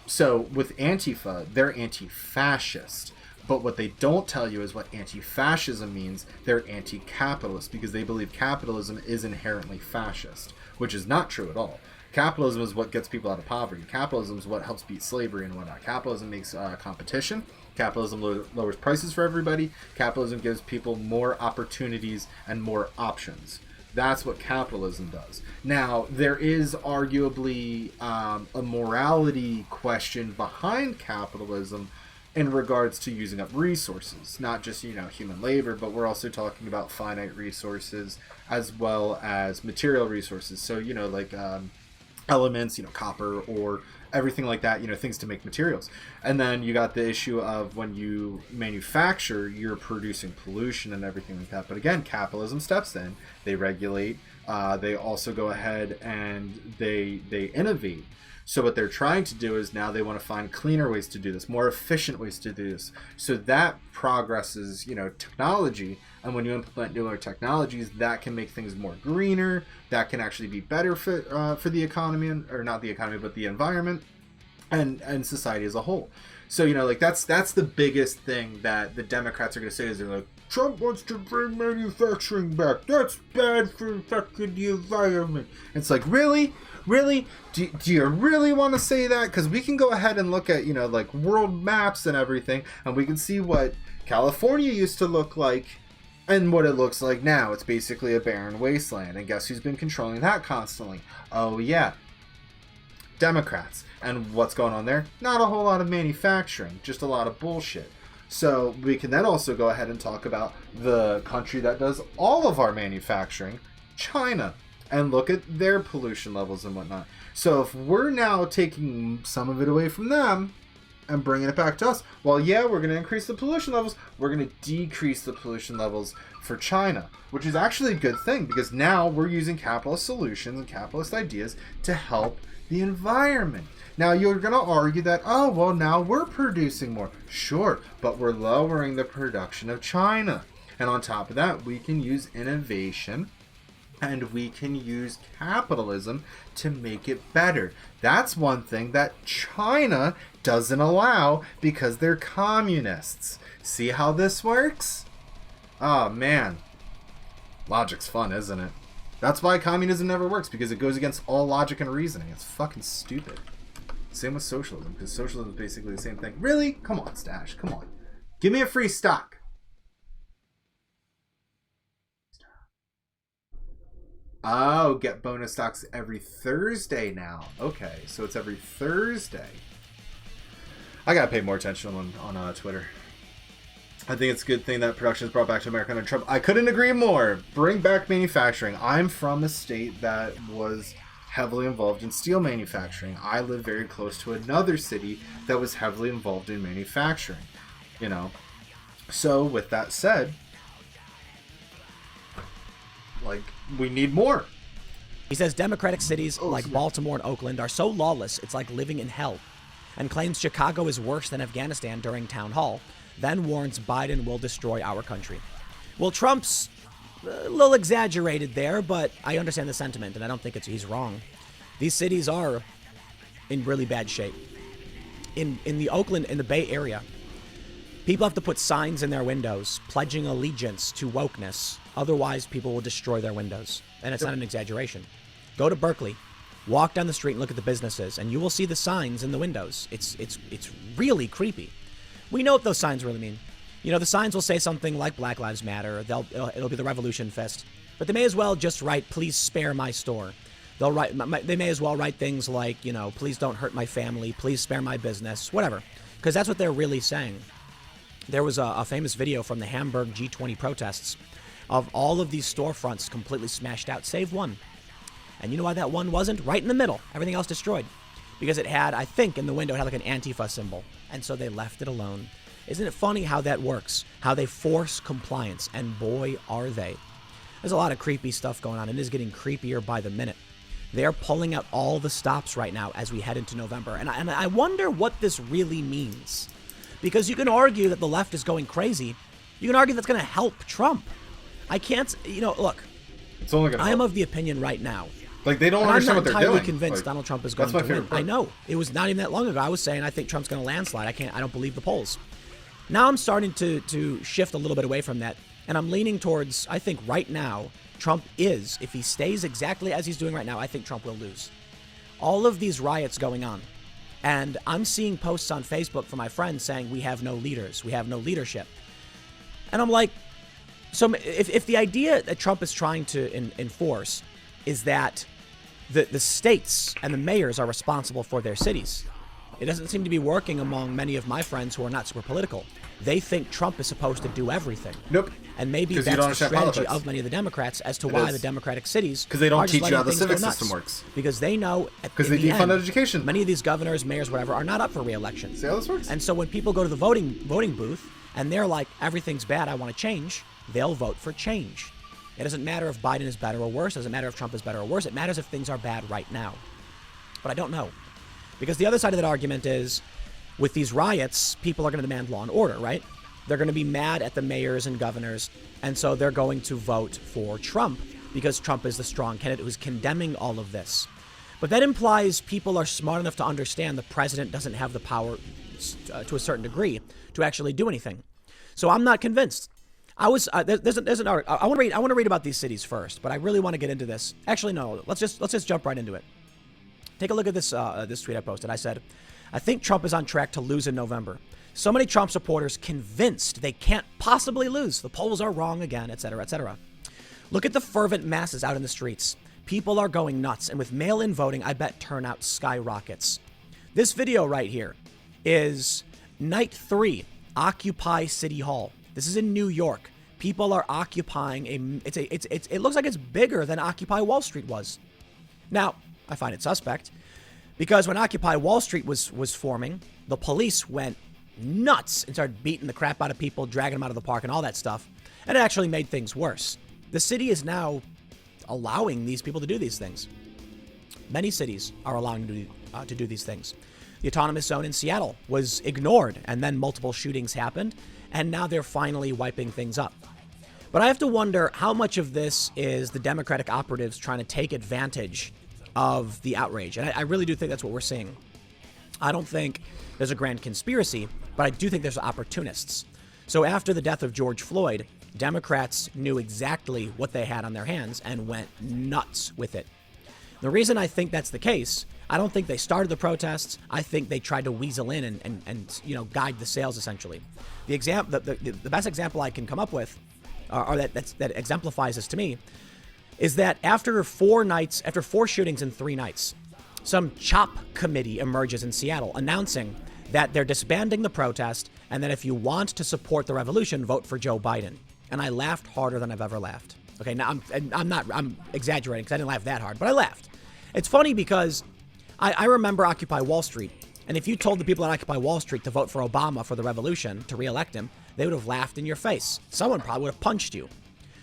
So with Antifa, they're anti-fascist. But what they don't tell you is what anti-fascism means. They're anti-capitalist, because they believe capitalism is inherently fascist, which is not true at all. Capitalism is what gets people out of poverty. Capitalism is what helps beat slavery and whatnot. Capitalism makes competition. Capitalism lowers prices for everybody. Capitalism gives people more opportunities and more options. That's what capitalism does. Now, there is arguably a morality question behind capitalism in regards to using up resources, not just, you know, human labor, but we're also talking about finite resources as well as material resources. So, you know, like elements, you know, copper or everything like that, you know, things to make materials. And then you got the issue of when you manufacture, you're producing pollution and everything like that. But again, capitalism steps in, they regulate, they also go ahead and they innovate. So what they're trying to do is now they want to find cleaner ways to do this, more efficient ways to do this. So that progresses, you know, technology. And when you implement newer technologies, that can make things more greener. That can actually be better for the economy, or not the economy, but the environment and society as a whole. So, you know, like that's the biggest thing that the Democrats are going to say is they're like, Trump wants to bring manufacturing back. That's bad for fucking the environment. It's like, really? Really? Do you really want to say that? Because we can go ahead and look at, you know, like world maps and everything, and we can see what California used to look like and what it looks like now. It's basically a barren wasteland. And guess who's been controlling that constantly? Oh, yeah. Democrats. And what's going on there? Not a whole lot of manufacturing, just a lot of bullshit. So we can then also go ahead and talk about the country that does all of our manufacturing, China, and look at their pollution levels and whatnot. So if we're now taking some of it away from them and bringing it back to us, well, yeah, we're going to increase the pollution levels. We're going to decrease the pollution levels for China, which is actually a good thing, because now we're using capitalist solutions and capitalist ideas to help the environment. Now, you're going to argue that, oh, well, now we're producing more. Sure, but we're lowering the production of China. And on top of that, we can use innovation and we can use capitalism to make it better. That's one thing that China doesn't allow because they're communists. See how this works? Oh, man. Logic's fun, isn't it? That's why communism never works, because it goes against all logic and reasoning. It's fucking stupid. Same with socialism, because socialism is basically the same thing. Really? Come on, Stash. Come on. Give me a free stock. Oh, get bonus stocks every Thursday now. Okay, so it's every Thursday. I gotta pay more attention on Twitter. I think it's a good thing that production is brought back to America under Trump. I couldn't agree more. Bring back manufacturing. I'm from a state that was heavily involved in steel manufacturing. I live very close to another city that was heavily involved in manufacturing. You know, so with that said, like, we need more. He says Democratic cities like Baltimore and Oakland are so lawless it's like living in hell, and claims Chicago is worse than Afghanistan during town hall, then warns Biden will destroy our country. Well, Trump's a little exaggerated there, but I understand the sentiment, and I don't think he's wrong. These cities are in really bad shape. In the Oakland, in the Bay Area, people have to put signs in their windows pledging allegiance to wokeness. Otherwise, people will destroy their windows. And it's not an exaggeration. Go to Berkeley, walk down the street and look at the businesses, and you will see the signs in the windows. It's really creepy. We know what those signs really mean. You know, the signs will say something like Black Lives Matter. It'll be the Revolution Fest. But they may as well just write, please spare my store. They may as well write things like, you know, please don't hurt my family, please spare my business, whatever. Because that's what they're really saying. There was a famous video from the Hamburg G20 protests of all of these storefronts completely smashed out, save one. And you know why that one wasn't? Right in the middle. Everything else destroyed. Because it had, I think, in the window, it had like an Antifa symbol. And so they left it alone. Isn't it funny how that works? How they force compliance, and boy, are they. There's a lot of creepy stuff going on, and it is getting creepier by the minute. They're pulling out all the stops right now as we head into November, and I wonder what this really means. Because you can argue that the left is going crazy. You can argue that's going to help Trump. I can't, you know, look. It's only gonna I am of the opinion right now. Like, they don't understand what they're doing. I'm not entirely convinced like, Donald Trump is going to win. I know. It was not even that long ago. I was saying I think Trump's going to landslide. I don't believe the polls. Now I'm starting to shift a little bit away from that, and I'm leaning towards, I think right now, Trump is, if he stays exactly as he's doing right now, I think Trump will lose. All of these riots going on, and I'm seeing posts on Facebook from my friends saying we have no leaders, we have no leadership. And I'm like, so if the idea that Trump is trying to enforce is that the states and the mayors are responsible for their cities, it doesn't seem to be working among many of my friends who are not super political. They think Trump is supposed to do everything. Nope. And maybe that's the strategy of many of the Democrats as to why the Democratic cities because they don't teach you how the civic system works. Because they know because they defund education. Many of these governors, mayors, whatever, are not up for re-election. See how this works? And so when people go to the voting booth and they're like, everything's bad, I want to change, they'll vote for change. It doesn't matter if Biden is better or worse. It doesn't matter if Trump is better or worse. It matters if things are bad right now. But I don't know. Because the other side of that argument is, with these riots, people are going to demand law and order, right? They're going to be mad at the mayors and governors, and so they're going to vote for Trump because Trump is the strong candidate who's condemning all of this. But that implies people are smart enough to understand the president doesn't have the power to a certain degree to actually do anything. So I'm not convinced. There's an article. I want to read about these cities first, but I really want to get into this. Actually, no. Let's just jump right into it. Take a look at this tweet I posted. I said, I think Trump is on track to lose in November. So many Trump supporters convinced they can't possibly lose. The polls are wrong again, etc., etc. Look at the fervent masses out in the streets. People are going nuts, and with mail-in voting, I bet turnout skyrockets. This video right here is night 3, Occupy City Hall. This is in New York. People are occupying it looks like it's bigger than Occupy Wall Street was. Now, I find it suspect because when Occupy Wall Street was forming, the police went nuts and started beating the crap out of people, dragging them out of the park and all that stuff. And it actually made things worse. The city is now allowing these people to do these things. Many cities are allowing to do these things. The autonomous zone in Seattle was ignored, and then multiple shootings happened, and now they're finally wiping things up. But I have to wonder how much of this is the Democratic operatives trying to take advantage of the outrage. And I really do think that's what we're seeing. I don't think there's a grand conspiracy, but I do think there's opportunists. So after the death of George Floyd, Democrats knew exactly what they had on their hands and went nuts with it. The reason I think that's the case, I don't think they started the protests. I think they tried to weasel in and guide the sales essentially. The best example I can come up with, or that exemplifies this to me, is that after 4 shootings in 3 nights, some CHOP committee emerges in Seattle announcing that they're disbanding the protest and that if you want to support the revolution, vote for Joe Biden. And I laughed harder than I've ever laughed. Okay, now I'm exaggerating because I didn't laugh that hard, but I laughed. It's funny because I remember Occupy Wall Street, and if you told the people at Occupy Wall Street to vote for Obama for the revolution, to re-elect him, they would have laughed in your face. Someone probably would have punched you.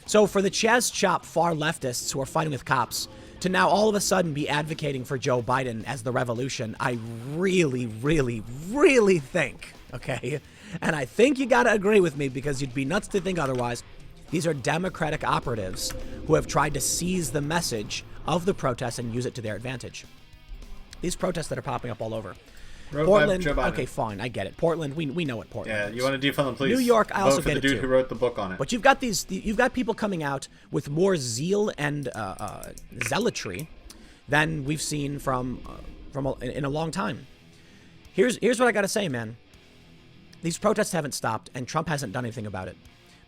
So for the Chaz Chop far leftists who are fighting with cops to now all of a sudden be advocating for Joe Biden as the revolution, I really, really, really think, okay, and I think you got to agree with me because you'd be nuts to think otherwise, These are Democratic operatives who have tried to seize the message of the protests and use it to their advantage. These protests that are popping up all over. Portland, okay, fine, I get it. Portland, we know what Portland is. You want to defund them, please. New York, I also Vote for get the it dude too. who wrote the book on it. But you've got people coming out with more zeal and zealotry than we've seen in a long time. Here's what I got to say, man. These protests haven't stopped, and Trump hasn't done anything about it.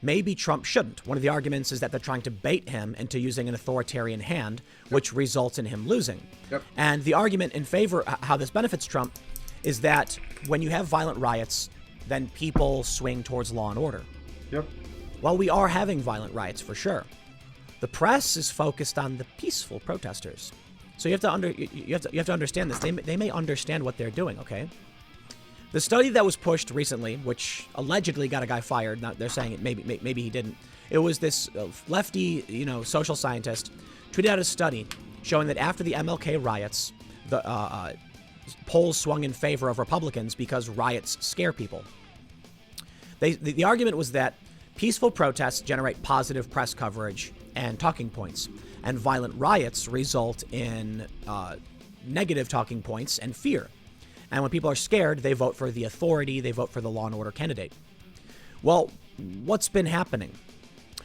Maybe Trump shouldn't. One of the arguments is that they're trying to bait him into using an authoritarian hand, which results in him losing. Yep. And the argument in favor, how this benefits Trump, is that when you have violent riots, then people swing towards law and order. Yep. Well, we are having violent riots for sure. The press is focused on the peaceful protesters. So you have to understand this. They may understand what they're doing, okay? The study that was pushed recently, which allegedly got a guy fired, now they're saying it maybe he didn't. It was this lefty, social scientist tweeted out a study showing that after the MLK riots, the polls swung in favor of Republicans because riots scare people. The argument was that peaceful protests generate positive press coverage and talking points, and violent riots result in negative talking points and fear. And when people are scared, they vote for the authority, they vote for the law and order candidate. Well, what's been happening?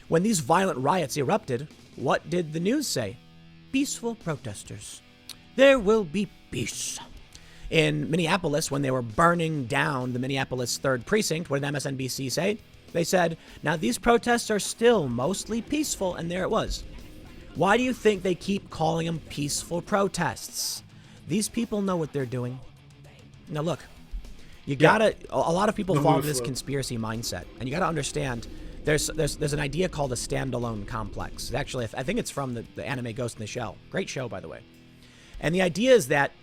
When these violent riots erupted, what did the news say? Peaceful protesters. There will be peace. In Minneapolis, when they were burning down the Minneapolis 3rd Precinct, what did MSNBC say? They said, now these protests are still mostly peaceful, and there it was. Why do you think they keep calling them peaceful protests? These people know what they're doing. Now look, a lot of people fall into this conspiracy mindset, and you gotta understand, there's an idea called a standalone complex. Actually, I think it's from the anime Ghost in the Shell. Great show, by the way. And the idea is that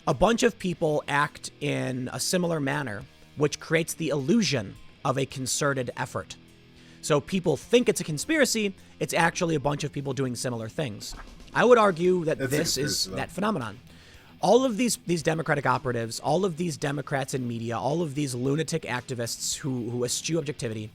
a bunch of people act in a similar manner, which creates the illusion of a concerted effort. So people think it's a conspiracy, it's actually a bunch of people doing similar things. I would argue that this is that phenomenon. All of these Democratic operatives, all of these Democrats in media, all of these lunatic activists who eschew objectivity,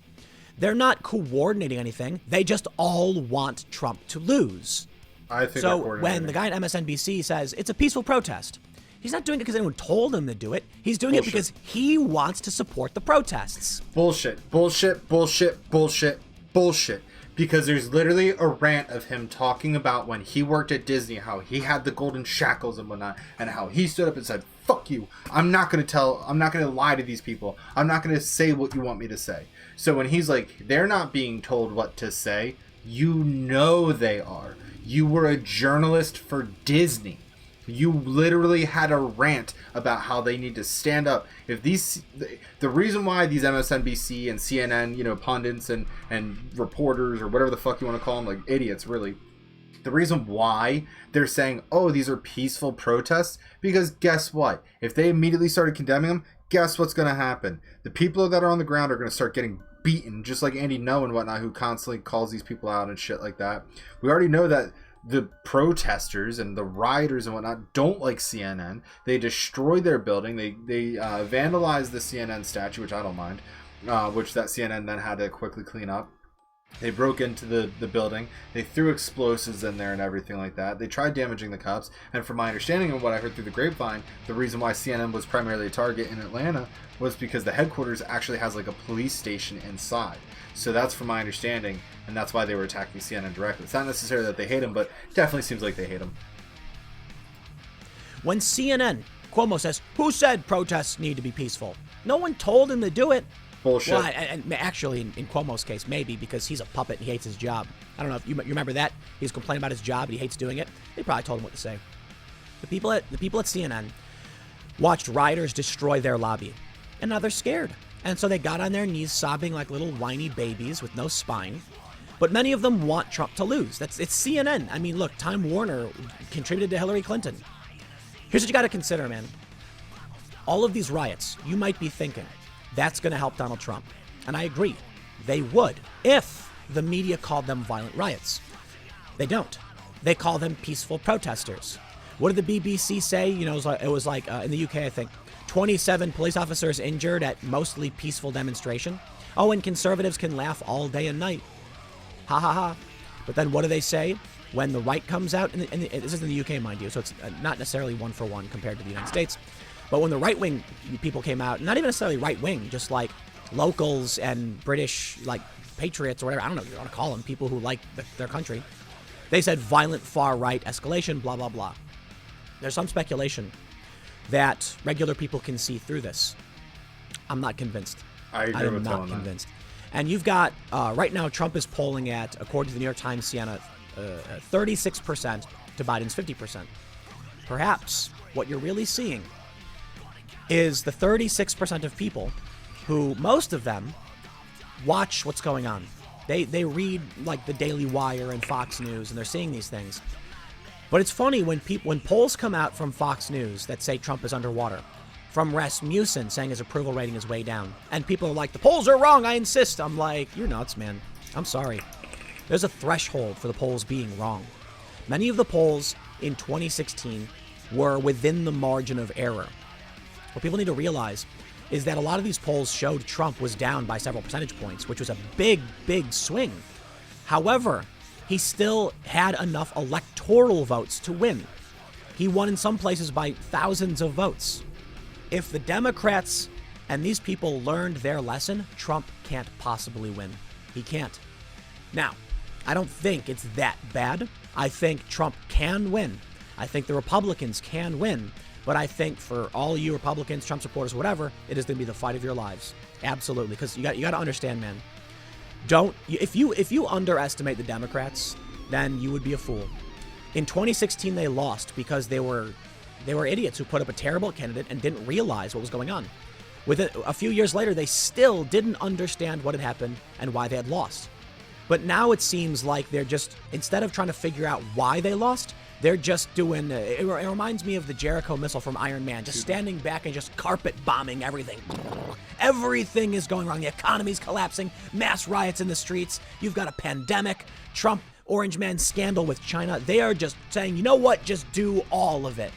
they're not coordinating anything. They just all want Trump to lose. I think so. When the guy at MSNBC says it's a peaceful protest, he's not doing it because anyone told him to do it. He's doing it because he wants to support the protests. Bullshit. Because there's literally a rant of him talking about when he worked at Disney, how he had the golden shackles and whatnot, and how he stood up and said, fuck you. I'm not going to lie to these people. I'm not going to say what you want me to say. So when he's like, they're not being told what to say, you know they are. You were a journalist for Disney. You literally had a rant about how they need to stand up. If the reason why these MSNBC and CNN, pundits and reporters or whatever the fuck you want to call them, like idiots, really. The reason why they're saying, oh, these are peaceful protests, because guess what? If they immediately started condemning them, guess what's going to happen? The people that are on the ground are going to start getting beaten, just like Andy Ngo and whatnot, who constantly calls these people out and shit like that. We already know that the protesters and the rioters and whatnot don't like CNN. They destroy their building. They vandalize the CNN statue, which I don't mind, which that CNN then had to quickly clean up. They broke into the building. They threw explosives in there and everything like that. They tried damaging the cops. And from my understanding and what I heard through the grapevine, the reason why CNN was primarily a target in Atlanta was because the headquarters actually has like a police station inside. So that's from my understanding, and that's why they were attacking CNN directly. It's not necessarily that they hate him, but it definitely seems like they hate him. When CNN, Cuomo says, who said protests need to be peaceful? No one told him to do it. Bullshit. Well, and actually, in Cuomo's case, maybe because he's a puppet and he hates his job. I don't know if you remember that. He was complaining about his job and he hates doing it. They probably told him what to say. The people at CNN watched rioters destroy their lobby, and now they're scared. And so they got on their knees sobbing like little whiny babies with no spine. But many of them want Trump to lose. It's CNN. I mean, look, Time Warner contributed to Hillary Clinton. Here's what you got to consider, man. All of these riots, you might be thinking, that's going to help Donald Trump. And I agree. They would if the media called them violent riots. They don't. They call them peaceful protesters. What did the BBC say? It was like in the UK, I think, 27 police officers injured at mostly peaceful demonstration. Oh, and conservatives can laugh all day and night. Ha ha ha. But then what do they say when the right comes out? And this is in the UK, mind you, so it's not necessarily one for one compared to the United States. But when the right-wing people came out, not even necessarily right-wing, just like locals and British, like, patriots or whatever, I don't know what you want to call them, people who like their country, they said violent far-right escalation, blah, blah, blah. There's some speculation that regular people can see through this. I'm not convinced. I agree with am not convinced. And you've got, right now, Trump is polling at, according to the New York Times, Sienna, 36% to Biden's 50%. Perhaps what you're really seeing is the 36% of people who, most of them, watch what's going on. They read, like, the Daily Wire and Fox News, and they're seeing these things. But it's funny when polls come out from Fox News that say Trump is underwater, from Rasmussen saying his approval rating is way down, and people are like, the polls are wrong, I insist. I'm like, you're nuts, man. I'm sorry. There's a threshold for the polls being wrong. Many of the polls in 2016 were within the margin of error. What people need to realize is that a lot of these polls showed Trump was down by several percentage points, which was a big, big swing. However, he still had enough electoral votes to win. He won in some places by thousands of votes. If the Democrats and these people learned their lesson, Trump can't possibly win. He can't. Now, I don't think it's that bad. I think Trump can win. I think the Republicans can win. But I think for all you Republicans, Trump supporters, whatever, it is going to be the fight of your lives. Absolutely. Because you got to understand, man. If you underestimate the Democrats, then you would be a fool. In 2016, they lost because they were idiots who put up a terrible candidate and didn't realize what was going on. A few years later, they still didn't understand what had happened and why they had lost. But now it seems like they're just, instead of trying to figure out why they lost, they're just doing, it reminds me of the Jericho missile from Iron Man, just standing back and just carpet bombing everything. Everything is going wrong. The economy's collapsing, mass riots in the streets. You've got a pandemic, Trump, Orange Man scandal with China. They are just saying, you know what, just do all of it.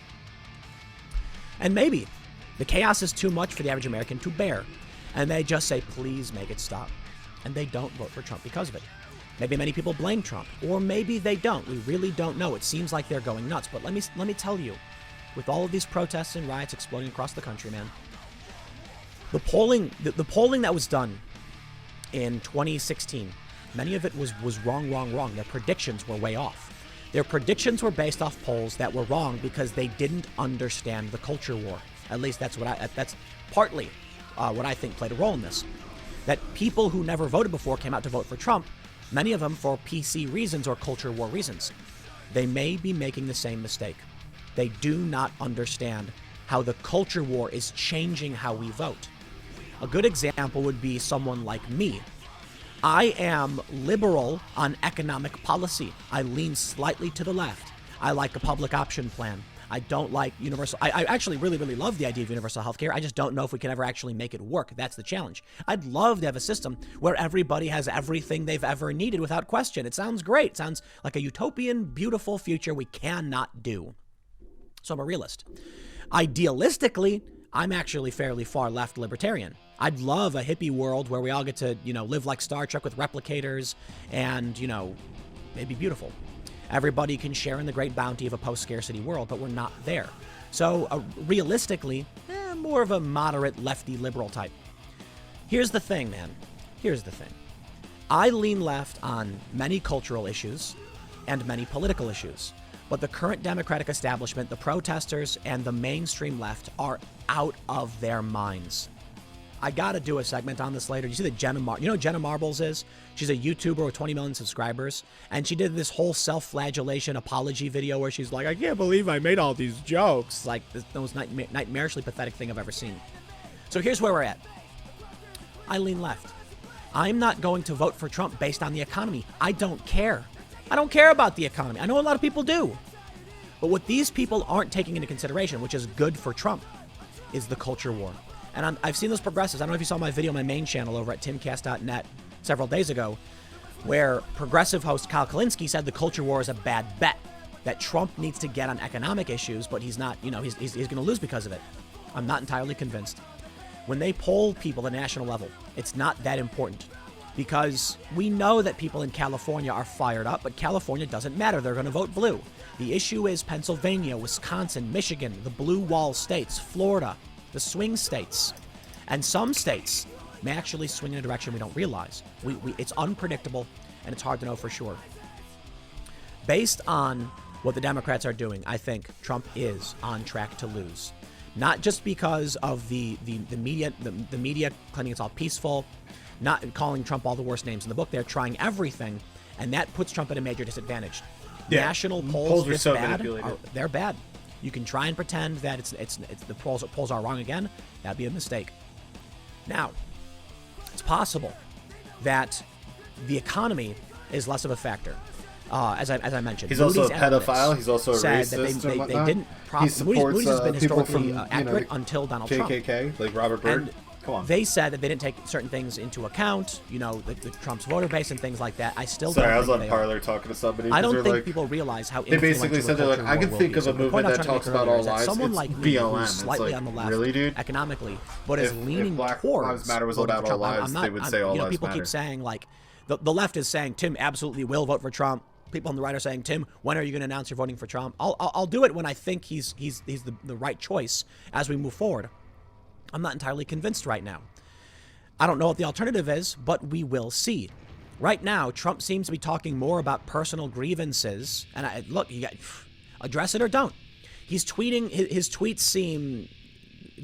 And maybe the chaos is too much for the average American to bear. And they just say, please make it stop. And they don't vote for Trump because of it. Maybe many people blame Trump, or maybe they don't. We really don't know. It seems like they're going nuts. But let me tell you, with all of these protests and riots exploding across the country, man, the polling that was done in 2016, many of it was wrong. Their predictions were way off. Their predictions were based off polls that were wrong because they didn't understand the culture war. At least that's partly what I think played a role in this. That people who never voted before came out to vote for Trump, many of them for PC reasons or culture war reasons. They may be making the same mistake. They do not understand how the culture war is changing how we vote. A good example would be someone like me. I am liberal on economic policy. I lean slightly to the left. I like a public option plan. I don't like universal. I actually really love the idea of universal health care. I just don't know if we can ever actually make it work. That's the challenge. I'd love to have a system where everybody has everything they've ever needed without question. It sounds great. It sounds like a utopian, beautiful future we cannot do. So I'm a realist. Idealistically, I'm actually fairly far left libertarian. I'd love a hippie world where we all get to, live like Star Trek with replicators and, it'd be beautiful. Everybody can share in the great bounty of a post-scarcity world, but we're not there. So realistically, more of a moderate lefty liberal type. Here's the thing, man. Here's the thing. I lean left on many cultural issues and many political issues. But the current Democratic establishment, the protesters, and the mainstream left are out of their minds. I gotta do a segment on this later. You see that Jenna you know who Jenna Marbles is? She's a YouTuber with 20 million subscribers, and she did this whole self-flagellation apology video where she's like, I can't believe I made all these jokes. Like, the most nightmarishly pathetic thing I've ever seen. So here's where we're at. I lean left. I'm not going to vote for Trump based on the economy. I don't care. I don't care about the economy. I know a lot of people do. But what these people aren't taking into consideration, which is good for Trump, is the culture war. And I've seen those progressives. I don't know if you saw my video on my main channel over at timcast.net several days ago, where progressive host Kyle Kalinske said the culture war is a bad bet, that Trump needs to get on economic issues, but he's not, he's going to lose because of it. I'm not entirely convinced. When they poll people at the national level, it's not that important. because we know that people in California are fired up, but California doesn't matter. They're going to vote blue. The issue is Pennsylvania, Wisconsin, Michigan, the blue wall states, Florida, the swing states. And some states may actually swing in a direction we don't realize. It's unpredictable, and it's hard to know for sure. Based on what the Democrats are doing, I think Trump is on track to lose. Not just because of the media claiming it's all peaceful, not calling Trump all the worst names in the book. They're trying everything, and that puts Trump at a major disadvantage. Yeah. National polls are so bad, manipulated. they're bad. You can try and pretend that it's the polls are wrong again. That'd be a mistake. Now, it's possible that the economy is less of a factor. As I mentioned, he's Moody's also a pedophile. He's also a racist. They didn't. He supports Moody's has been people historically from accurate until Donald Trump. KKK, like Robert Byrd. And Come on. They said that they didn't take certain things into account. You know, the Trump's voter base and things like that. I still Sorry, don't I was think on they Parler are. talking to somebody. I don't think like, people realize how they basically said they're like, I can think of a movement that talks about all lives. Someone it's like me, BLM. who's It's slightly like, on the left, really, dude? economically, but is leaning if Black towards Lives Matter was voting about for all Trump. lives, they would say all lives people matter. keep saying like, the left is saying Tim absolutely will vote for Trump. People on the right are saying, Tim, when are you going to announce you're voting for Trump? I'll do it when I think he's the right choice as we move forward. I'm not entirely convinced right now. I don't know what the alternative is, but we will see. Right now, Trump seems to be talking more about personal grievances. And look, you got address it or don't. He's tweeting. His tweets seem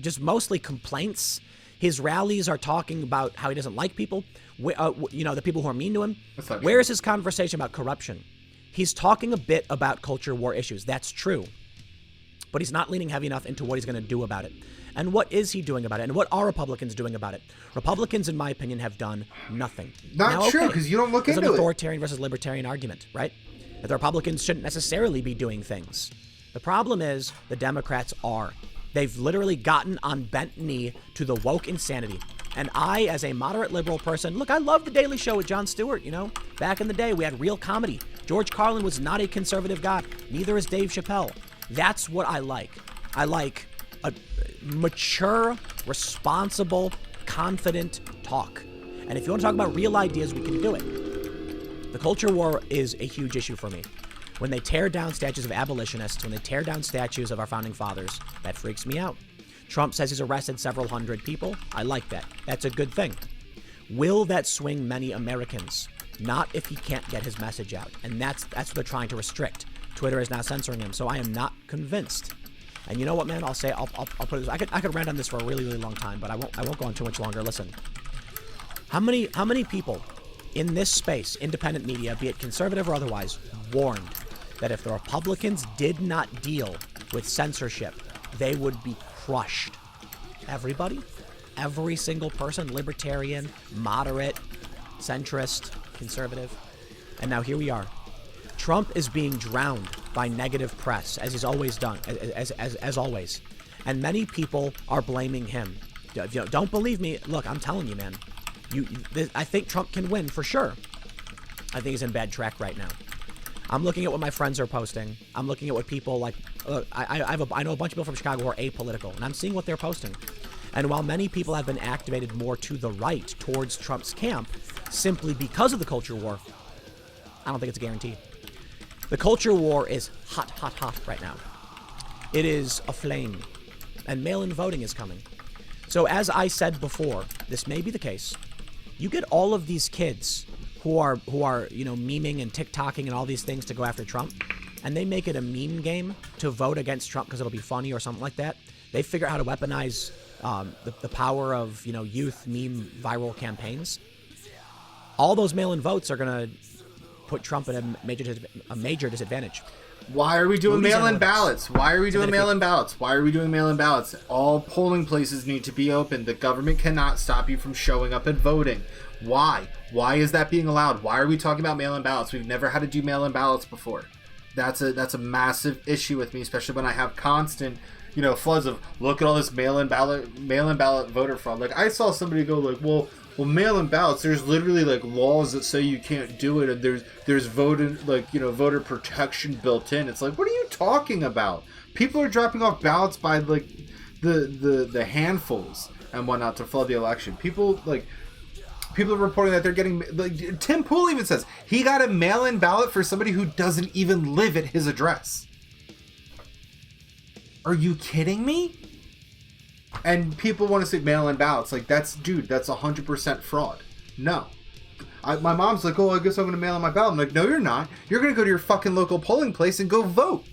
just mostly complaints. His rallies are talking about how he doesn't like people. The people who are mean to him. Where's his conversation about corruption? He's talking a bit about culture war issues. That's true. But he's not leaning heavy enough into what he's going to do about it. And what is he doing about it? And what are Republicans doing about it? Republicans, in my opinion, have done nothing. Not true, because you don't look into it. It's an authoritarian versus libertarian argument, right? That the Republicans shouldn't necessarily be doing things. The problem is the Democrats are. They've literally gotten on bent knee to the woke insanity. And I, as a moderate liberal person, look, I love The Daily Show with Jon Stewart, you know? Back in the day, we had real comedy. George Carlin was not a conservative guy. Neither is Dave Chappelle. That's what I like. I like a mature, responsible, confident talk. And if you want to talk about real ideas, we can do it. The culture war is a huge issue for me. When they tear down statues of abolitionists, when they tear down statues of our founding fathers, that freaks me out. Trump says he's arrested several hundred people. I like that. That's a good thing. Will that swing many Americans? Not if he can't get his message out. And that's what they're trying to restrict. Twitter is now censoring him, so I am not convinced. And you know what, man? I'll put it this. I could rant on this for a really, really long time, but I won't go on too much longer. Listen, how many people in this space, independent media, be it conservative or otherwise, warned that if the Republicans did not deal with censorship, they would be crushed? Everybody, every single person, libertarian, moderate, centrist, conservative, and now here we are. Trump is being drowned by negative press, as he's always done, as always. And many people are blaming him. Don't believe me? Look, I'm telling you, man. I think Trump can win for sure. I think he's in bad track right now. I'm looking at what my friends are posting. I'm looking at what people like. I know a bunch of people from Chicago who are apolitical, and I'm seeing what they're posting. And while many people have been activated more to the right towards Trump's camp, simply because of the culture war, I don't think it's a guarantee. The culture war is hot, hot, hot right now. It is aflame, and mail-in voting is coming. So as I said before, this may be the case. You get all of these kids who are memeing and TikToking and all these things to go after Trump, and they make it a meme game to vote against Trump because it'll be funny or something like that. They figure out how to weaponize the power of youth meme viral campaigns. All those mail-in votes are gonna put Trump at a major disadvantage. Why are we doing mail-in ballots? Why are we doing mail-in ballots? Why are we doing mail-in ballots? All polling places need to be open. The government cannot stop you from showing up and voting. Why? Why is that being allowed? Why are we talking about mail-in ballots? We've never had to do mail-in ballots before. That's a massive issue with me, especially when I have constant, floods of look at all this mail-in ballot voter fraud. Like I saw somebody go like, well, mail-in ballots, there's literally like laws that say you can't do it, and there's voter protection built in. It's like, what are you talking about? People are dropping off ballots by like the handfuls and whatnot to flood the election. People people are reporting that they're getting, like, Tim Pool even says he got a mail-in ballot for somebody who doesn't even live at his address. Are you kidding me? And people want to say mail-in ballots. Like, that's 100% fraud. No. My mom's like, oh, I guess I'm going to mail in my ballot. I'm like, no, you're not. You're going to go to your fucking local polling place and go vote.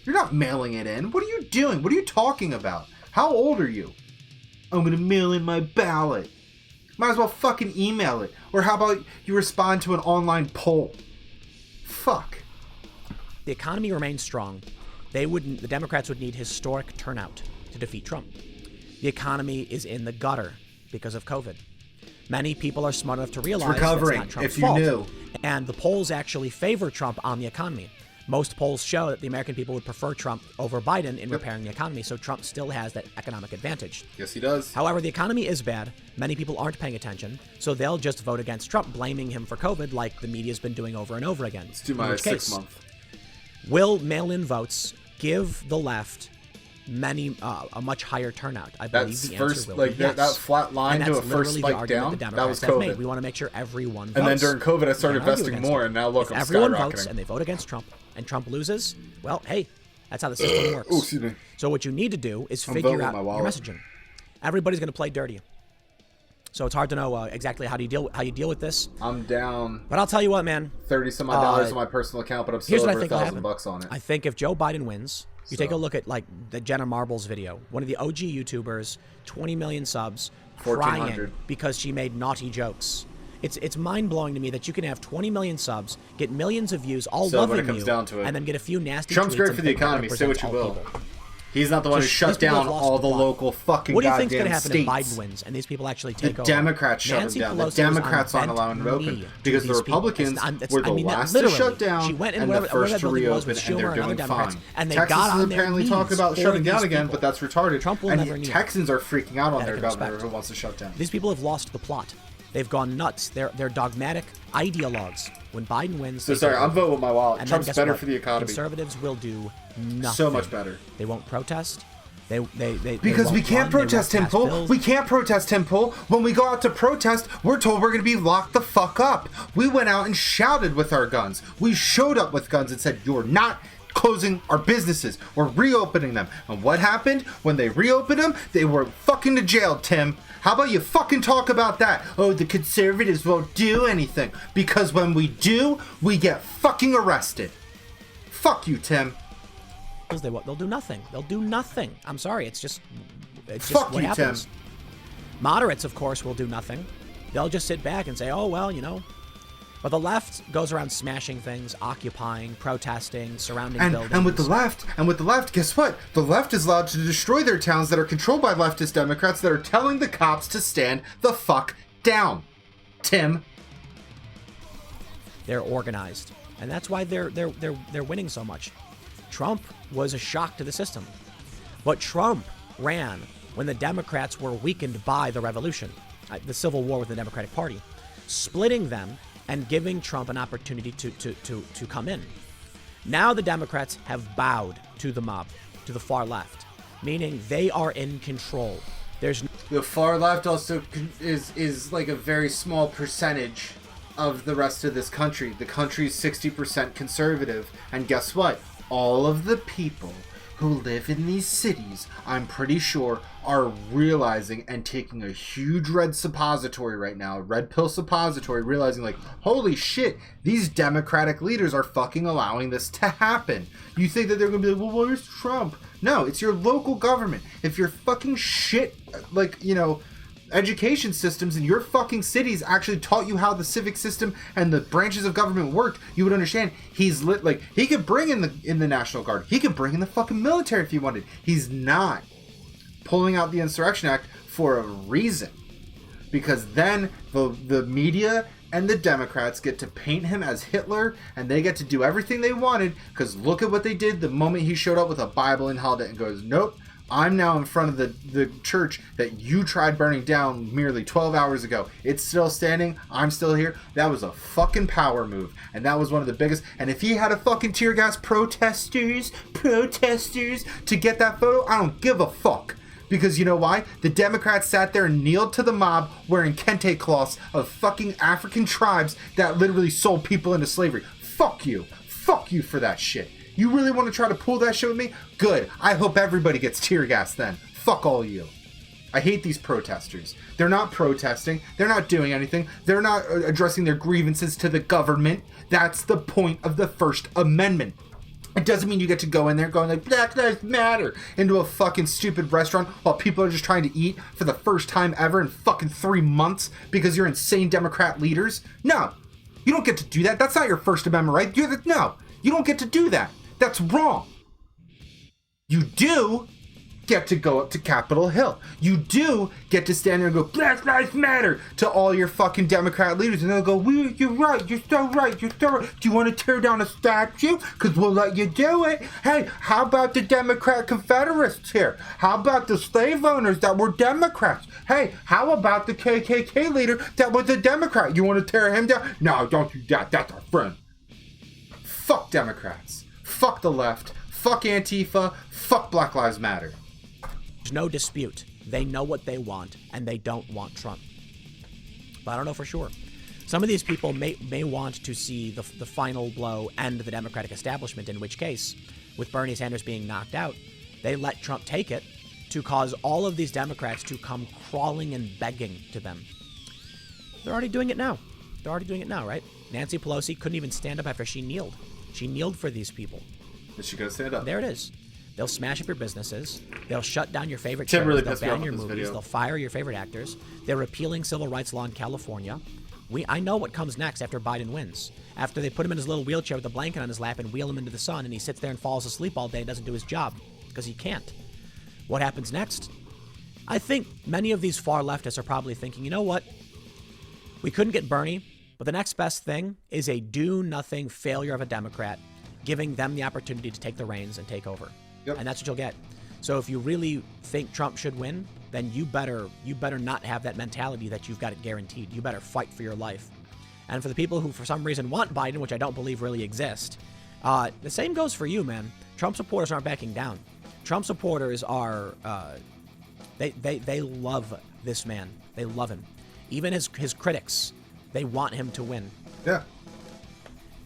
You're not mailing it in. What are you doing? What are you talking about? How old are you? I'm going to mail in my ballot. Might as well fucking email it. Or how about you respond to an online poll? Fuck. The economy remains strong. The Democrats would need historic turnout to defeat Trump. The economy is in the gutter because of COVID. Many people are smart enough to realize it's recovering, that's not Trump's if you fault. knew. And the polls actually favor Trump on the economy. Most polls show that the American people would prefer Trump over Biden in repairing the economy, so Trump still has that economic advantage. Yes, he does. However, the economy is bad. Many people aren't paying attention, so they'll just vote against Trump, blaming him for COVID like the media's been doing over and over again. Let's do my 6 month. Will mail-in votes give the left a much higher turnout? I believe That's the answer first, will like be yes. that flat line and to a first spike down. That was COVID. We want to make sure everyone votes. And then during COVID, I started investing more, and now look, if I'm everyone skyrocketing. votes and they vote against Trump, and Trump loses, well, hey, that's how the system works. Oh, excuse me. So what you need to do is I'm figure voting out with my your wallet. messaging. Everybody's going to play dirty. So it's hard to know exactly how you deal with this. I'm down. But I'll tell you what, man. $30-some dollars on my personal account, but I'm Here's still what over I think will happen. $1,000 on it. I think if Joe Biden wins, you take a look at like the Jenna Marbles video, one of the OG YouTubers, 20 million subs, crying 1,400. because she made naughty jokes. It's mind-blowing to me that you can have 20 million subs, get millions of views, all So when loving it comes you, down to it, and then get a few nasty Trump's tweets great and for the think that economy. Say what represents you all will. people. He's not the one who These shut people have down lost all the the plot. local fucking What do you goddamn think's going to happen states. if Biden wins and these people actually The take over? Democrats shut Nancy him down. Pelosi The was Democrats on aren't allowing it bent open knee because to the these people. Republicans were the literally, last to shut down she went in and wherever, the first to wherever it was reopen, with and they're Schumer and other doing Democrats, fine. and they Texas got is on their apparently knees talking about for shutting down these again, people. but that's retarded. Trump will and never kneel. Texans are freaking out on their Connecticut governor respect. who wants to shut down. These people have lost the plot. They've gone nuts. They're dogmatic ideologues. When Biden wins, So they sorry, take I'm over. voting with my wallet. And then Trump's guess better what? for the economy. Conservatives will do nothing. So much better. They won't protest. They Because we won't can't run, they protest won't Tim pass Pool. bills. We can't protest Tim Pool. When we go out to protest, we're told we're going to be locked the fuck up. We went out and shouted with our guns. We showed up with guns and said, you're not closing our businesses. We're reopening them. And what happened? When they reopened them, they were fucking to jail, Tim. How about you fucking talk about that? Oh, the conservatives won't do anything. Because when we do, we get fucking arrested. Fuck you, Tim. They'll do nothing. They'll do nothing. I'm sorry. It's just Fuck what you, happens. Tim. Moderates, of course, will do nothing. They'll just sit back and say, oh, well, you know. But the left goes around smashing things, occupying, protesting, surrounding buildings. And with the left, guess what? The left is allowed to destroy their towns that are controlled by leftist Democrats that are telling the cops to stand the fuck down. Tim. They're organized. And that's why they're winning so much. Trump was a shock to the system. But Trump ran when the Democrats were weakened by the revolution, the civil war with the Democratic Party, splitting them and giving Trump an opportunity to come in. Now the Democrats have bowed to the mob, to the far left, meaning they are in control. The far left also is like a very small percentage of the rest of this country. The country is 60% conservative, and guess what? All of the people who live in these cities, I'm pretty sure, are realizing and taking a huge red suppository right now, red pill suppository, realizing like, holy shit, these Democratic leaders are fucking allowing this to happen. You think that they're gonna be like, well, where's Trump? No, it's your local government. If your fucking shit, like, you know, education systems in your fucking cities actually taught you how the civic system and the branches of government worked, you would understand. He's lit, like, he could bring in the National Guard, he could bring in the fucking military if he wanted. He's not pulling out the Insurrection Act for a reason, because then the media and the Democrats get to paint him as Hitler, and they get to do everything they wanted, because look at what they did the moment he showed up with a Bible and held it and goes, nope, I'm now in front of the church that you tried burning down merely 12 hours ago. It's still standing. I'm still here. That was a fucking power move. And that was one of the biggest. And if he had a fucking tear gas protesters to get that photo, I don't give a fuck. Because you know why? The Democrats sat there and kneeled to the mob wearing kente cloths of fucking African tribes that literally sold people into slavery. Fuck you. Fuck you for that shit. You really want to try to pull that shit with me? Good. I hope everybody gets tear gas then. Fuck all you. I hate these protesters. They're not protesting. They're not doing anything. They're not addressing their grievances to the government. That's the point of the First Amendment. It doesn't mean you get to go in there going like Black Lives Matter into a fucking stupid restaurant while people are just trying to eat for the first time ever in fucking 3 months because you're insane Democrat leaders. No, you don't get to do that. That's not your First Amendment right. No, you don't get to do that. That's wrong. You do get to go up to Capitol Hill. You do get to stand there and go, Black Lives Matter to all your fucking Democrat leaders. And they'll go, you're right, you're so right, you're so right. Do you want to tear down a statue? Because we'll let you do it. Hey, how about the Democrat Confederates here? How about the slave owners that were Democrats? Hey, how about the KKK leader that was a Democrat? You want to tear him down? No, don't do that. That's our friend. Fuck Democrats. Fuck the left. Fuck Antifa. Fuck Black Lives Matter. There's no dispute. They know what they want, and they don't want Trump. But I don't know for sure. Some of these people may want to see the final blow end the Democratic establishment, in which case, with Bernie Sanders being knocked out, they let Trump take it to cause all of these Democrats to come crawling and begging to them. They're already doing it now. They're already doing it now, right? Nancy Pelosi couldn't even stand up after she kneeled. She kneeled for these people. Is she gonna stand up? There it is. They'll smash up your businesses. They'll shut down your favorite shows. Really they'll ban your movies. Video. They'll fire your favorite actors. They're repealing civil rights law in California. I know what comes next after Biden wins. After they put him in his little wheelchair with a blanket on his lap and wheel him into the sun, and he sits there and falls asleep all day and doesn't do his job because he can't. What happens next? I think many of these far leftists are probably thinking, you know what? We couldn't get Bernie, but the next best thing is a do-nothing failure of a Democrat, giving them the opportunity to take the reins and take over. Yep. And that's what you'll get. So if you really think Trump should win, then you better not have that mentality that you've got it guaranteed. You better fight for your life. And for the people who for some reason want Biden, which I don't believe really exist, the same goes for you, man. Trump supporters aren't backing down. Trump supporters are, they love this man. They love him. Even his critics, they want him to win. Yeah.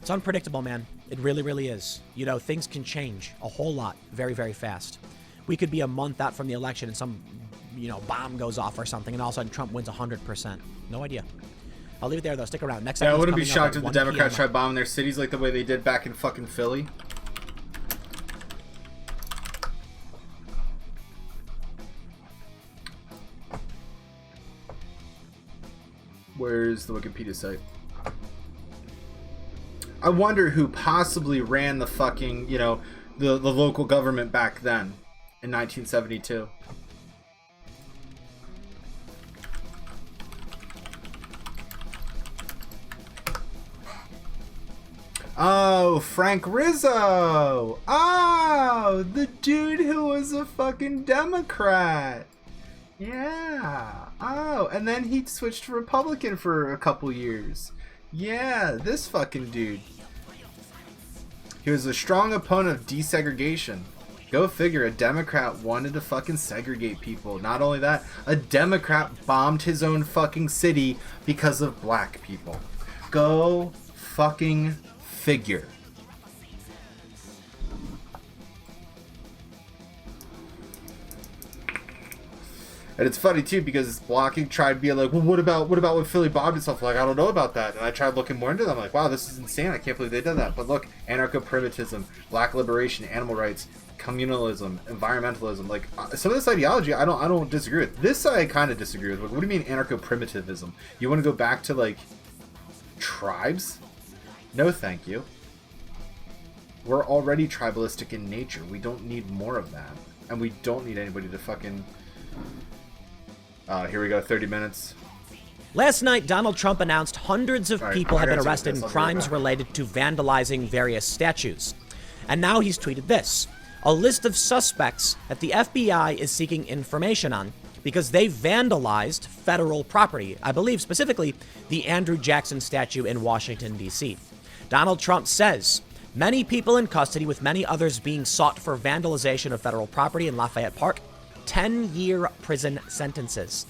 It's unpredictable, man. It really, really is. You know, things can change a whole lot very, very fast. We could be a month out from the election and some, bomb goes off or something, and all of a sudden Trump wins 100%. No idea. I'll leave it there, though. Stick around. Next time. I wouldn't be shocked if the Democrats try bombing their cities like the way they did back in fucking Philly. Where's the Wikipedia site? I wonder who possibly ran the fucking, the local government back then in 1972. Oh, Frank Rizzo. Oh, the dude who was a fucking Democrat. Yeah. Oh, and then he switched to Republican for a couple years. Yeah, this fucking dude. He was a strong opponent of desegregation. Go figure, a Democrat wanted to fucking segregate people. Not only that, a Democrat bombed his own fucking city because of black people. Go fucking figure. And it's funny too because Blocking tried to be like, well, what about when Philly bombed itself? Like, I don't know about that. And I tried looking more into them. I'm like, wow, this is insane. I can't believe they did that. But look, anarcho-primitivism, black liberation, animal rights, communalism, environmentalism. Like some of this ideology, I don't disagree with. This I kind of disagree with. Like, what do you mean anarcho-primitivism? You want to go back to like tribes? No, thank you. We're already tribalistic in nature. We don't need more of that, and we don't need anybody to fucking. Here we go, 30 minutes. Last night, Donald Trump announced hundreds of people have been arrested in crimes related to vandalizing various statues. And now he's tweeted this, a list of suspects that the FBI is seeking information on because they vandalized federal property, I believe specifically the Andrew Jackson statue in Washington, D.C. Donald Trump says, many people in custody with many others being sought for vandalization of federal property in Lafayette Park. 10-year prison sentences.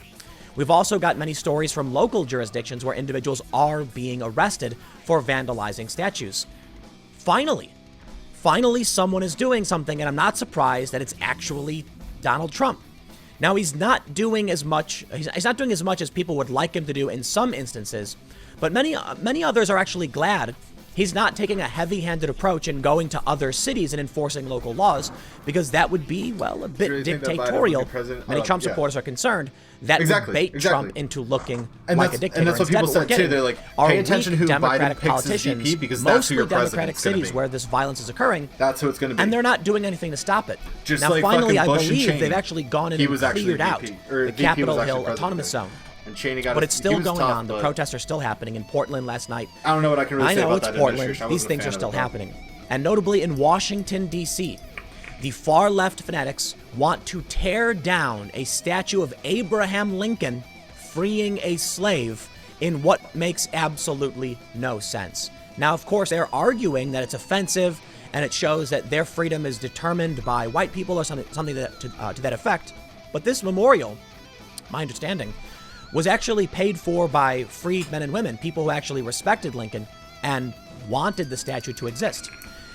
We've also got many stories from local jurisdictions where individuals are being arrested for vandalizing statues. Finally, someone is doing something, and I'm not surprised that it's actually Donald Trump. Now, he's not doing as much. He's not doing as much as people would like him to do in some instances, but many others are actually glad he's not taking a heavy-handed approach and going to other cities and enforcing local laws, because that would be, well, a bit dictatorial. Many Trump supporters are concerned that would bait Trump into looking like a dictator. And that's what people said too. They're like, pay attention to who Biden picks as VP, because that's who your president's going to be. Mostly Democratic cities where this violence is occurring. That's who it's going to be. And they're not doing anything to stop it. Just now, like finally, I Bush believe and they've actually gone in and cleared out the Capitol Hill Autonomous Zone. And Cheney got but it's still going on. The protests are still happening in Portland last night. I don't know what I can really say about that. I know it's Portland. These things are still happening. And notably in Washington, D.C., the far-left fanatics want to tear down a statue of Abraham Lincoln freeing a slave in what makes absolutely no sense. Now, of course, they're arguing that it's offensive and it shows that their freedom is determined by white people or something to that effect. But this memorial, my understanding, was actually paid for by freed men and women, people who actually respected Lincoln and wanted the statue to exist.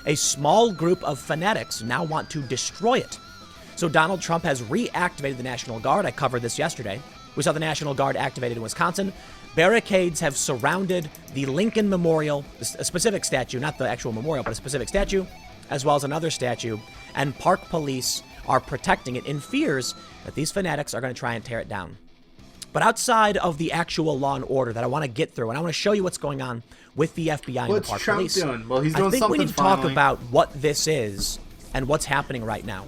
A small group of fanatics now want to destroy it. So Donald Trump has reactivated the National Guard. I covered this yesterday. We saw the National Guard activated in Wisconsin. Barricades have surrounded the Lincoln Memorial, a specific statue, not the actual memorial, but a specific statue, as well as another statue, and park police are protecting it in fears that these fanatics are going to try and tear it down. But outside of the actual law and order that I want to get through, and I want to show you what's going on with the FBI and the Park Police, doing? Well, he's doing I think we need to talk about what this is and what's happening right now.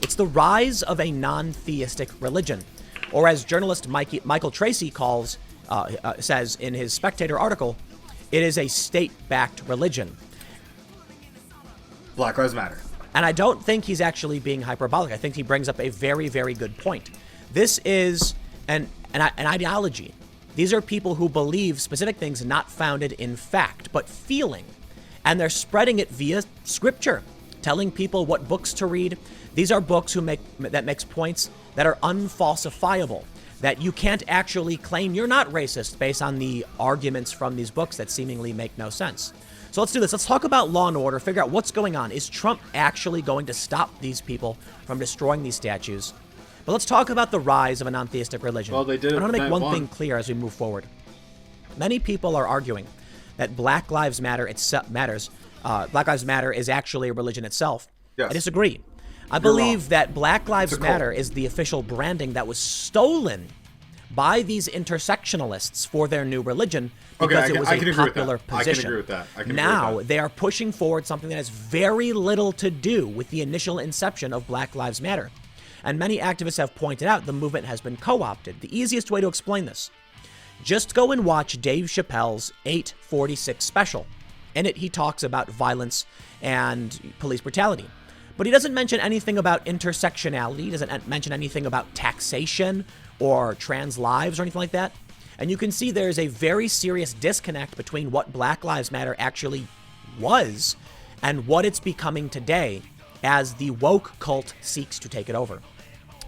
It's the rise of a non-theistic religion, or as journalist Michael Tracy says in his Spectator article, it is a state-backed religion. Black Lives Matter. And I don't think he's actually being hyperbolic. I think he brings up a very, very good point. This is an ideology. These are people who believe specific things not founded in fact, but feeling. And they're spreading it via scripture, telling people what books to read. These are books that makes points that are unfalsifiable, that you can't actually claim you're not racist based on the arguments from these books that seemingly make no sense. So let's do this. Let's talk about law and order, figure out what's going on. Is Trump actually going to stop these people from destroying these statues? But let's talk about the rise of a non-theistic religion. Well, they did it. I want to make one thing clear as we move forward. Many people are arguing that Black Lives Matter Black Lives Matter is actually a religion itself. Yes. I disagree. I believe that Black Lives Matter is the official branding that was stolen by these intersectionalists for their new religion because it was a popular position. I can agree with that. Now they are pushing forward something that has very little to do with the initial inception of Black Lives Matter. And many activists have pointed out the movement has been co-opted. The easiest way to explain this, just go and watch Dave Chappelle's 846 special. In it, he talks about violence and police brutality. But he doesn't mention anything about intersectionality. He doesn't mention anything about taxation or trans lives or anything like that. And you can see there's a very serious disconnect between what Black Lives Matter actually was and what it's becoming today as the woke cult seeks to take it over.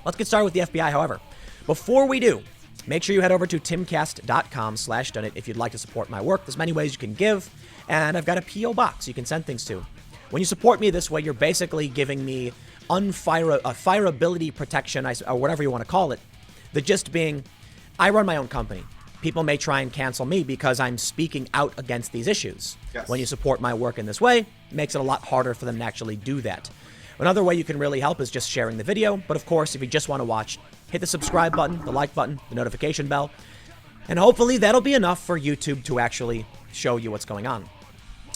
Let's get started with the FBI, however. Before we do, make sure you head over to timcast.com/donate if you'd like to support my work. There's many ways you can give, and I've got a P.O. box you can send things to. When you support me this way, you're basically giving me fireability protection, or whatever you want to call it. The gist being, I run my own company. People may try and cancel me because I'm speaking out against these issues. Yes. When you support my work in this way, it makes it a lot harder for them to actually do that. Another way you can really help is just sharing the video. But of course, if you just want to watch, hit the subscribe button, the like button, the notification bell. And hopefully that'll be enough for YouTube to actually show you what's going on.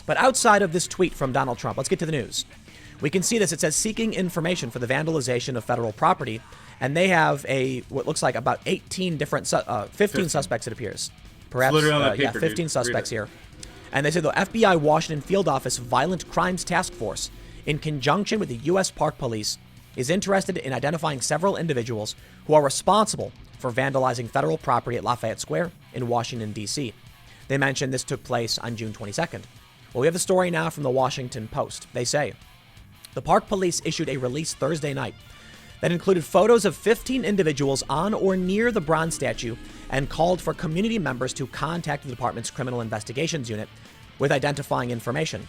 But outside of this tweet from Donald Trump, let's get to the news. We can see this. It says seeking information for the vandalization of federal property. And they have what looks like about 15 suspects, it appears. Perhaps, 15 suspects here. And they say the FBI Washington Field Office Violent Crimes Task Force, in conjunction with the U.S. Park Police, is interested in identifying several individuals who are responsible for vandalizing federal property at Lafayette Square in Washington, D.C. They mentioned this took place on June 22nd. Well, we have the story now from the Washington Post. They say, the Park Police issued a release Thursday night that included photos of 15 individuals on or near the bronze statue and called for community members to contact the department's Criminal Investigations Unit with identifying information.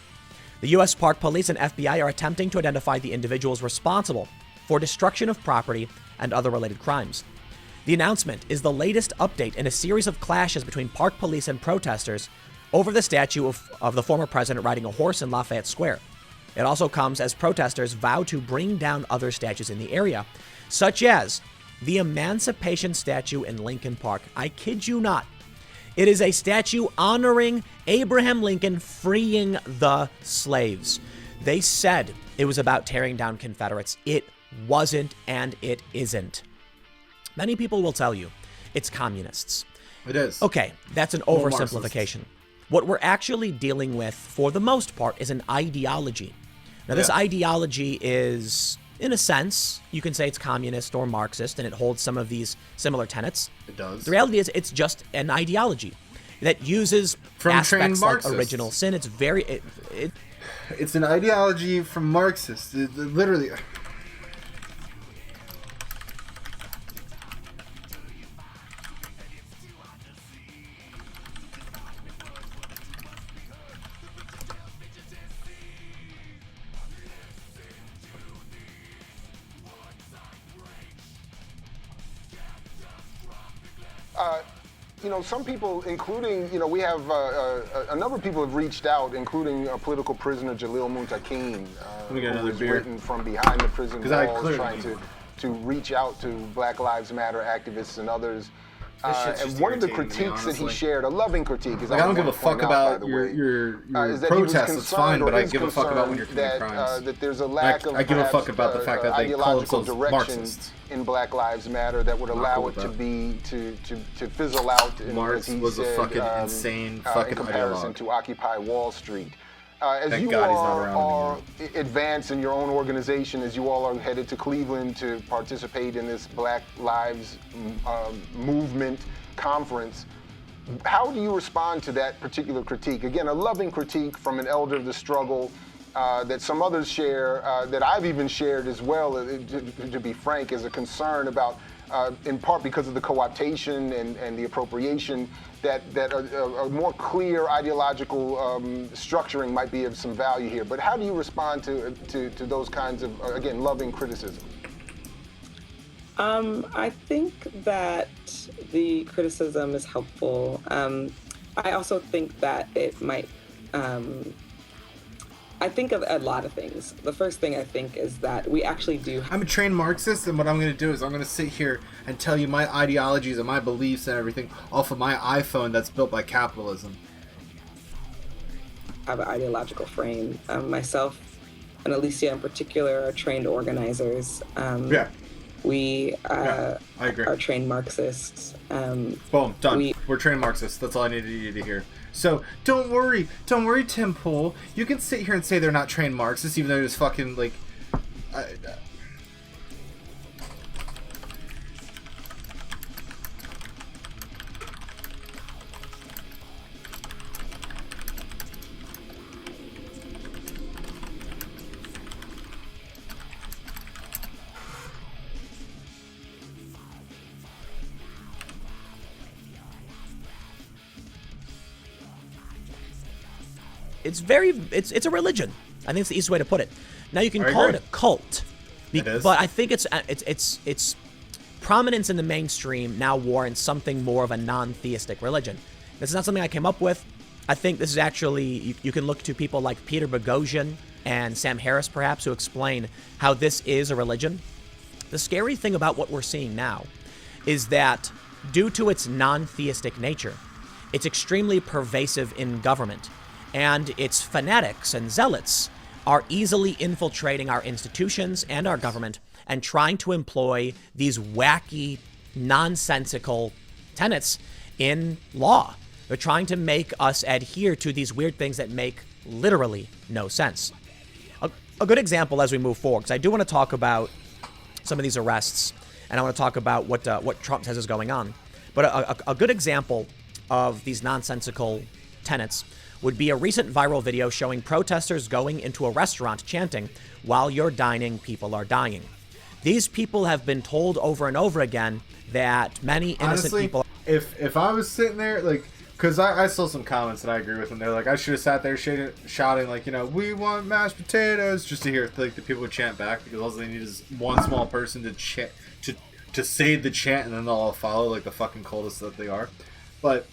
The U.S. Park Police and FBI are attempting to identify the individuals responsible for destruction of property and other related crimes. The announcement is the latest update in a series of clashes between Park Police and protesters over the statue of the former president riding a horse in Lafayette Square. It also comes as protesters vow to bring down other statues in the area, such as the Emancipation statue in Lincoln Park. I kid you not. It is a statue honoring Abraham Lincoln freeing the slaves. They said it was about tearing down Confederates. It wasn't, and it isn't. Many people will tell you it's communists. It is. Okay, that's an oversimplification. What we're actually dealing with, for the most part, is an ideology. Now, this ideology is, in a sense, you can say it's communist or Marxist, and it holds some of these similar tenets. It does. The reality is it's just an ideology that uses aspects like original sin. It's very... It's an ideology from Marxists. Literally... You know, some people, including, you know, we have a number of people have reached out, including a political prisoner, Jalil Muntaqim, who was written from behind the prison walls, trying to reach out to Black Lives Matter activists and others. And one of the critiques that he shared, a loving critique, is I don't give a fuck about your protests. It's fine, but I give a fuck about when you're committing crimes. That there's a lack of I give a fuck about the fact that they call themselves Marxists in Black Lives Matter that would allow it to be to fizzle out. Marx was a fucking insane fucking in comparison ideologue. to Occupy Wall Street. As Thank you God he's all not around are advanced in your own organization, as you all are headed to Cleveland to participate in this Black Lives Movement conference, how do you respond to that particular critique? Again, a loving critique from an elder of the struggle that some others share, that I've even shared as well, to be frank, as a concern about, in part because of the co-optation and the appropriation, that a more clear ideological structuring might be of some value here. But how do you respond to those kinds of, again, loving criticism? I think that the criticism is helpful. I also think that it might, I think of a lot of things. The first thing I think is that we actually do. I'm a trained Marxist, and what I'm going to do is I'm going to sit here and tell you my ideologies and my beliefs and everything off of my iPhone that's built by capitalism. I have an ideological frame. Myself and Alicia in particular are trained organizers. We I agree. are trained Marxists. Boom, done. We're trained Marxists. That's all I needed you to hear. So don't worry, Tim Pool. You can sit here and say they're not trained Marxists, even though they're just fucking like. It's a religion. I think it's the easiest way to put it. Now you can call it a cult, but I think its prominence in the mainstream now warrants something more of a non-theistic religion. This is not something I came up with. I think this is actually, you can look to people like Peter Boghossian and Sam Harris perhaps, who explain how this is a religion. The scary thing about what we're seeing now is that due to its non-theistic nature, it's extremely pervasive in government. And its fanatics and zealots are easily infiltrating our institutions and our government and trying to employ these wacky, nonsensical tenets in law. They're trying to make us adhere to these weird things that make literally no sense. A good example as we move forward, because I do want to talk about some of these arrests, and I want to talk about what Trump says is going on. But a good example of these nonsensical tenets would be a recent viral video showing protesters going into a restaurant chanting, "While you're dining, people are dying." These people have been told over and over again that many innocent people. If I was sitting there, like, because I saw some comments and I agree with them. They're like, I should have sat there shouting, like, we want mashed potatoes, just to hear like the people would chant back, because all they need is one small person to chant, to say the chant, and then they'll all follow like the fucking coldest that they are. But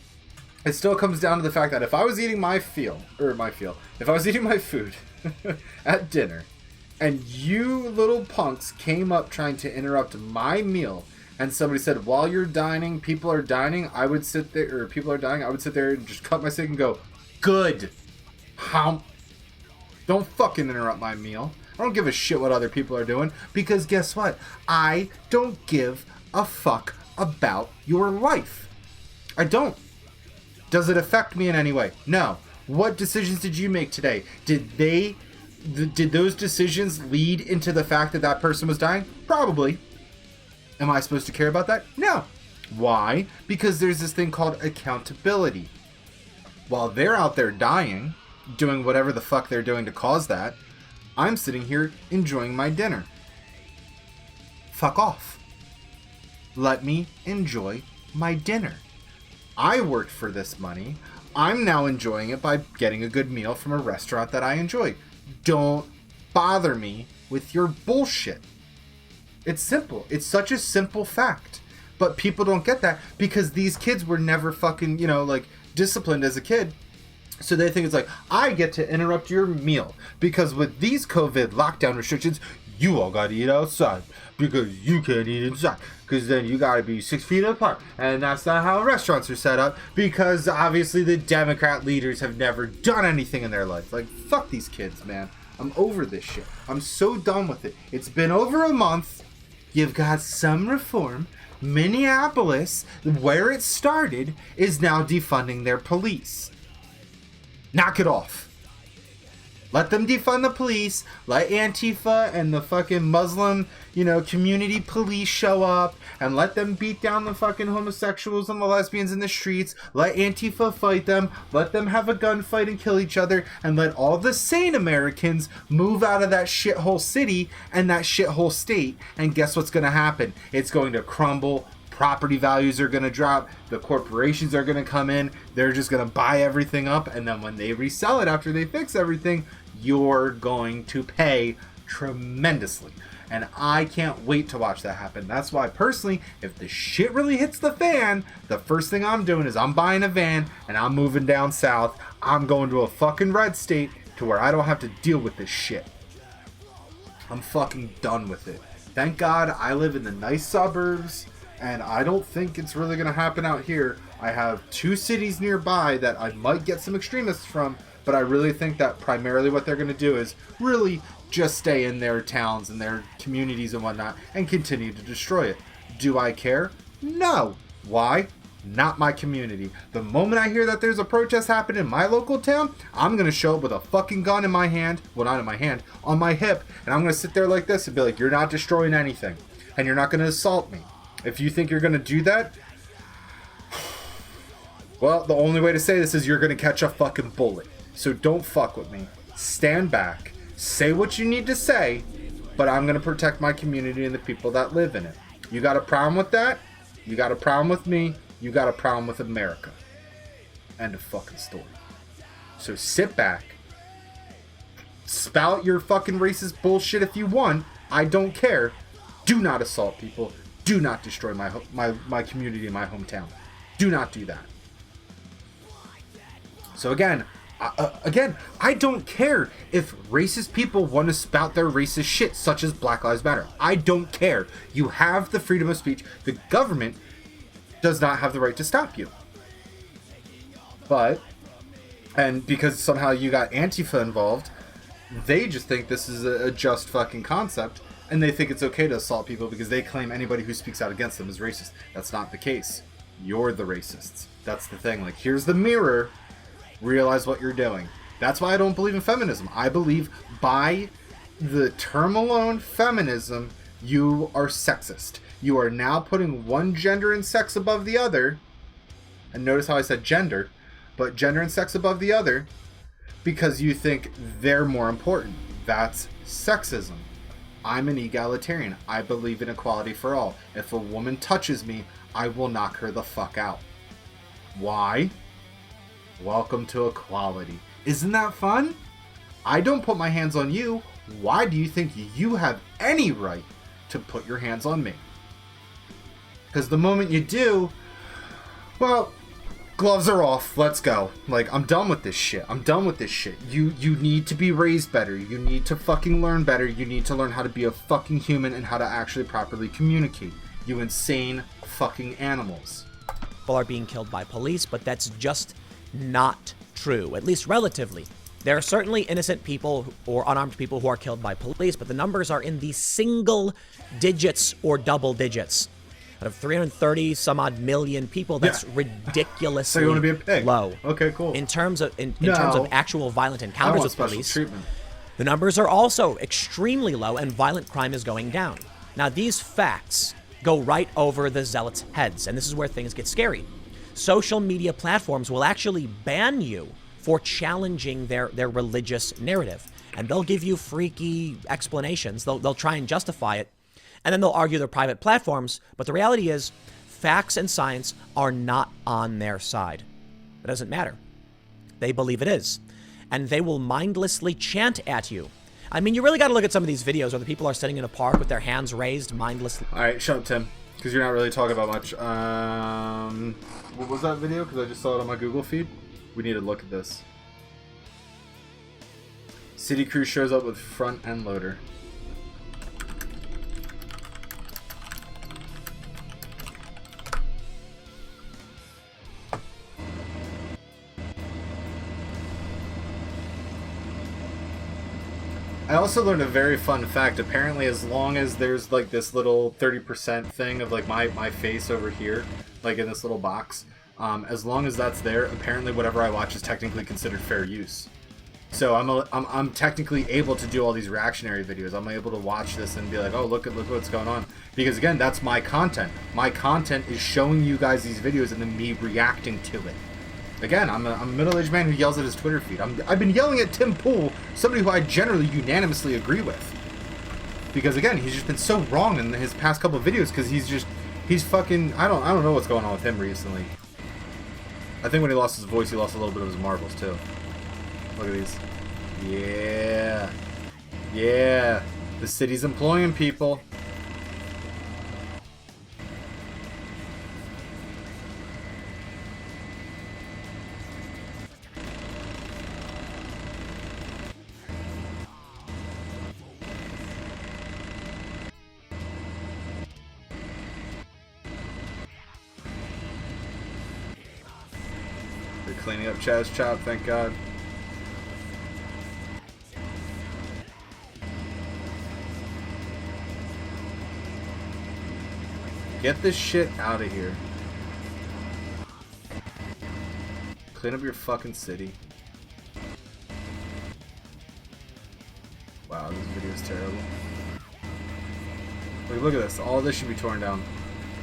it still comes down to the fact that if I was eating if I was eating my food at dinner, and you little punks came up trying to interrupt my meal, and somebody said, while you're dining, people are dining, I would sit there, or people are dying, I would sit there and just cut my steak and go, good. Don't fucking interrupt my meal. I don't give a shit what other people are doing, because guess what? I don't give a fuck about your life. I don't. Does it affect me in any way? No. What decisions did you make today? Did those decisions lead into the fact that that person was dying? Probably. Am I supposed to care about that? No. Why? Because there's this thing called accountability. While they're out there dying, doing whatever the fuck they're doing to cause that, I'm sitting here enjoying my dinner. Fuck off. Let me enjoy my dinner. I worked for this money. I'm now enjoying it by getting a good meal from a restaurant that I enjoy. Don't bother me with your bullshit. It's simple. It's such a simple fact. But people don't get that because these kids were never fucking, disciplined as a kid. So they think it's like, I get to interrupt your meal because with these COVID lockdown restrictions, you all gotta eat outside because you can't eat inside because then you gotta be 6 feet apart, and that's not how restaurants are set up because obviously the Democrat leaders have never done anything in their life. Like, fuck these kids, man. I'm over this shit. I'm so done with it. It's been over a month. You've got some reform. Minneapolis, where it started, is now defunding their police. Knock it off. Let them defund the police. Let Antifa and the fucking Muslim, community police show up and let them beat down the fucking homosexuals and the lesbians in the streets. Let Antifa fight them. Let them have a gunfight and kill each other. And let all the sane Americans move out of that shithole city and that shithole state. And guess what's going to happen? It's going to crumble. Property values are going to drop. The corporations are going to come in. They're just going to buy everything up. And then when they resell it after they fix everything, you're going to pay tremendously. And I can't wait to watch that happen. That's why, personally, if the shit really hits the fan, the first thing I'm doing is I'm buying a van and I'm moving down south. I'm going to a fucking red state to where I don't have to deal with this shit. I'm fucking done with it. Thank God I live in the nice suburbs. And I don't think it's really going to happen out here. I have 2 cities nearby that I might get some extremists from, but I really think that primarily what they're going to do is really just stay in their towns and their communities and whatnot and continue to destroy it. Do I care? No. Why? Not my community. The moment I hear that there's a protest happening in my local town, I'm going to show up with a fucking gun in my hand, well, not in my hand, on my hip, and I'm going to sit there like this and be like, you're not destroying anything, and you're not going to assault me. If you think you're going to do that, well, the only way to say this is you're going to catch a fucking bullet. So don't fuck with me. Stand back. Say what you need to say, but I'm going to protect my community and the people that live in it. You got a problem with that? You got a problem with me? You got a problem with America. End of fucking story. So sit back. Spout your fucking racist bullshit if you want. I don't care. Do not assault people. Do not destroy my community in my hometown. Do not do that. So again, I don't care if racist people want to spout their racist shit, such as Black Lives Matter. I don't care. You have the freedom of speech. The government does not have the right to stop you. And because somehow you got Antifa involved, they just think this is a just fucking concept. And they think it's okay to assault people because they claim anybody who speaks out against them is racist. That's not the case. You're the racists. That's the thing. Like, here's the mirror. Realize what you're doing. That's why I don't believe in feminism. I believe by the term alone, feminism, you are sexist. You are now putting one gender and sex above the other. And notice how I said gender, but gender and sex above the other because you think they're more important. That's sexism. I'm an egalitarian. I believe in equality for all. If a woman touches me, I will knock her the fuck out. Why? Welcome to equality. Isn't that fun? I don't put my hands on you. Why do you think you have any right to put your hands on me? Because the moment you do, well, gloves are off. Let's go. Like, I'm done with this shit. I'm done with this shit. You need to be raised better. You need to fucking learn better. You need to learn how to be a fucking human and how to actually properly communicate. You insane fucking animals. People are being killed by police, but that's just not true, at least relatively. There are certainly innocent people or unarmed people who are killed by police, but the numbers are in the single digits or double digits. Out of 330 some odd million people, that's ridiculously So you want to be a pig? low. Okay, cool. In terms of terms of actual violent encounters with police, the numbers are also extremely low, and violent crime is going down. Now, these facts go right over the zealots' heads, and this is where things get scary. Social media platforms will actually ban you for challenging their religious narrative. And they'll give you freaky explanations. They'll try and justify it. And then they'll argue their private platforms. But the reality is, facts and science are not on their side. It doesn't matter. They believe it is. And they will mindlessly chant at you. I mean, you really got to look at some of these videos where the people are sitting in a park with their hands raised mindlessly. All right, shut up, Tim, because you're not really talking about much. What was that video? Because I just saw it on my Google feed. We need to look at this. City crew shows up with front end loader. I also learned a very fun fact. Apparently, as long as there's like this little 30% thing of like my face over here, like in this little box, as long as that's there, apparently whatever I watch is technically considered fair use. So I'm technically able to do all these reactionary videos. I'm able to watch this and be like, oh, look what's going on. Because again, that's my content. My content is showing you guys these videos and then me reacting to it. Again, I'm a middle-aged man who yells at his Twitter feed. I've been yelling at Tim Pool, somebody who I generally unanimously agree with. Because again, he's just been so wrong in his past couple of videos because he's fucking, I don't know what's going on with him recently. I think when he lost his voice, he lost a little bit of his marbles too. Look at these. Yeah. Yeah. The city's employing people. They're cleaning up Chaz Chop, thank God. Get this shit out of here. Clean up your fucking city. Wow, this video is terrible. Look at this. All of this should be torn down.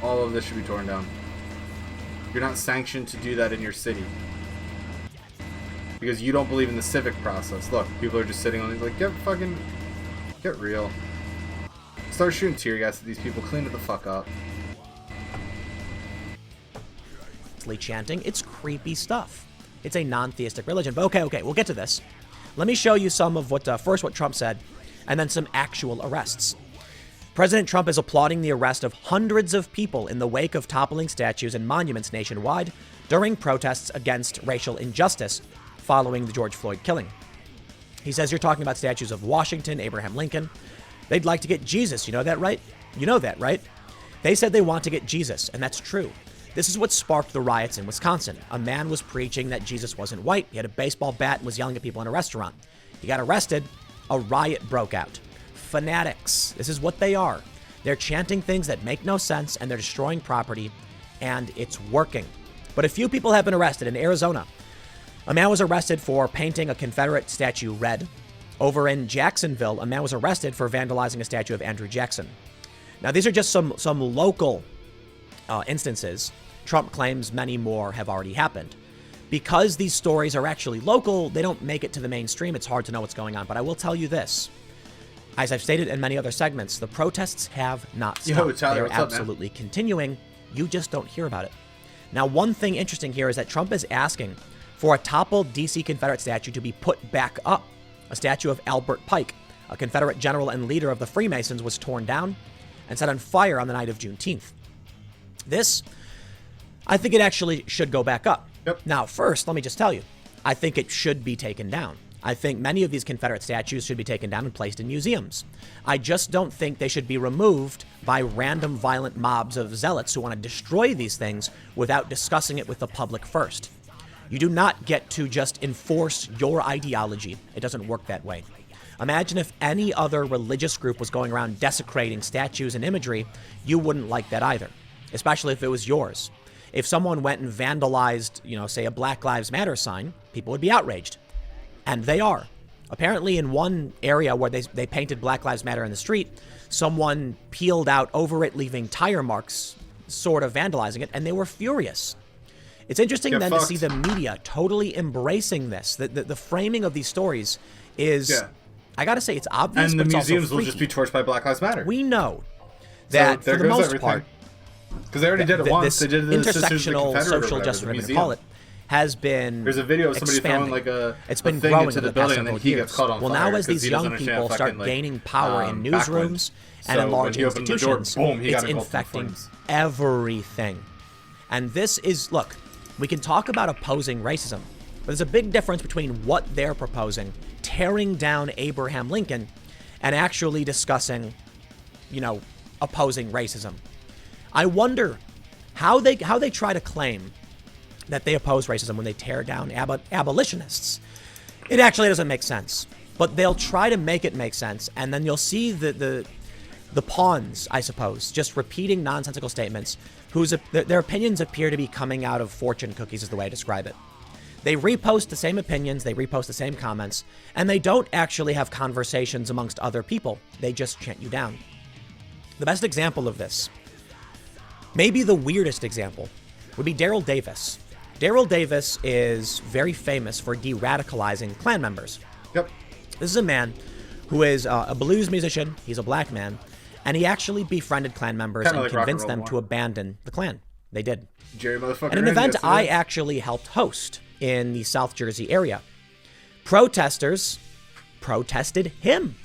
All of this should be torn down. You're not sanctioned to do that in your city. Because you don't believe in the civic process. Look, people are just sitting on these like, get real. Start shooting tear gas at these people. Clean it the fuck up. Chanting, it's creepy stuff. It's a non-theistic religion. But okay, we'll get to this. Let me show you some of what Trump said, and then some actual arrests. President Trump is applauding the arrest of hundreds of people in the wake of toppling statues and monuments nationwide during protests against racial injustice following the George Floyd killing. He says, you're talking about statues of Washington, Abraham Lincoln. They'd like to get Jesus. You know that, right? You know that, right? They said they want to get Jesus, and that's true. This is what sparked the riots in Wisconsin. A man was preaching that Jesus wasn't white. He had a baseball bat and was yelling at people in a restaurant. He got arrested. A riot broke out. Fanatics. This is what they are. They're chanting things that make no sense, and they're destroying property, and it's working. But a few people have been arrested. In Arizona, a man was arrested for painting a Confederate statue red. Over in Jacksonville, a man was arrested for vandalizing a statue of Andrew Jackson. Now, these are just some local instances. Trump claims many more have already happened. Because these stories are actually local, they don't make it to the mainstream. It's hard to know what's going on. But I will tell you this. As I've stated in many other segments, the protests have not stopped. Yo, Tyler, They're what's up, absolutely continuing. You just don't hear about it. Now, one thing interesting here is that Trump is asking for a toppled D.C. Confederate statue to be put back up. A statue of Albert Pike, a Confederate general and leader of the Freemasons, was torn down and set on fire on the night of Juneteenth. This, I think it actually should go back up. Yep. Now, first, let me just tell you, I think it should be taken down. I think many of these Confederate statues should be taken down and placed in museums. I just don't think they should be removed by random violent mobs of zealots who want to destroy these things without discussing it with the public first. You do not get to just enforce your ideology. It doesn't work that way. Imagine if any other religious group was going around desecrating statues and imagery, you wouldn't like that either, especially if it was yours. If someone went and vandalized, say a Black Lives Matter sign, people would be outraged. And they are. Apparently in one area where they painted Black Lives Matter in the street, someone peeled out over it, leaving tire marks, sort of vandalizing it, and they were furious. It's interesting then to see the media totally embracing this. The framing of these stories is, I gotta say, it's obvious, and but the it's museums also will just be torched by Black Lives Matter. We know that for the most part, because they already did it once. They did it in the intersectional social justice, whatever you call it, has been There's a video of somebody expanding. throwing like a it's been thing growing into the the past building, and then several he years. gets caught on well, fire now as these he doesn't young understand people start fucking, gaining power in backwind. newsrooms and So in large when he opened the door, institutions, boom, he it's got engulfed in infecting flames. everything. And this is, look, we can talk about opposing racism, but there's a big difference between what they're proposing, tearing down Abraham Lincoln, and actually discussing, opposing racism. I wonder how they try to claim that they oppose racism when they tear down abolitionists. It actually doesn't make sense, but they'll try to make it make sense, and then you'll see the pawns, I suppose, just repeating nonsensical statements their opinions appear to be coming out of fortune cookies is the way I describe it. They repost the same opinions, they repost the same comments, and they don't actually have conversations amongst other people. They just chant you down. The best example of this, maybe the weirdest example, would be Daryl Davis. Daryl Davis is very famous for de-radicalizing Klan members. Yep. This is a man who is a blues musician. He's a black man. And he actually befriended Klan members and convinced them to abandon the Klan. They did. Jerry motherfucker. And an event I actually helped host in the South Jersey area. Protesters protested him.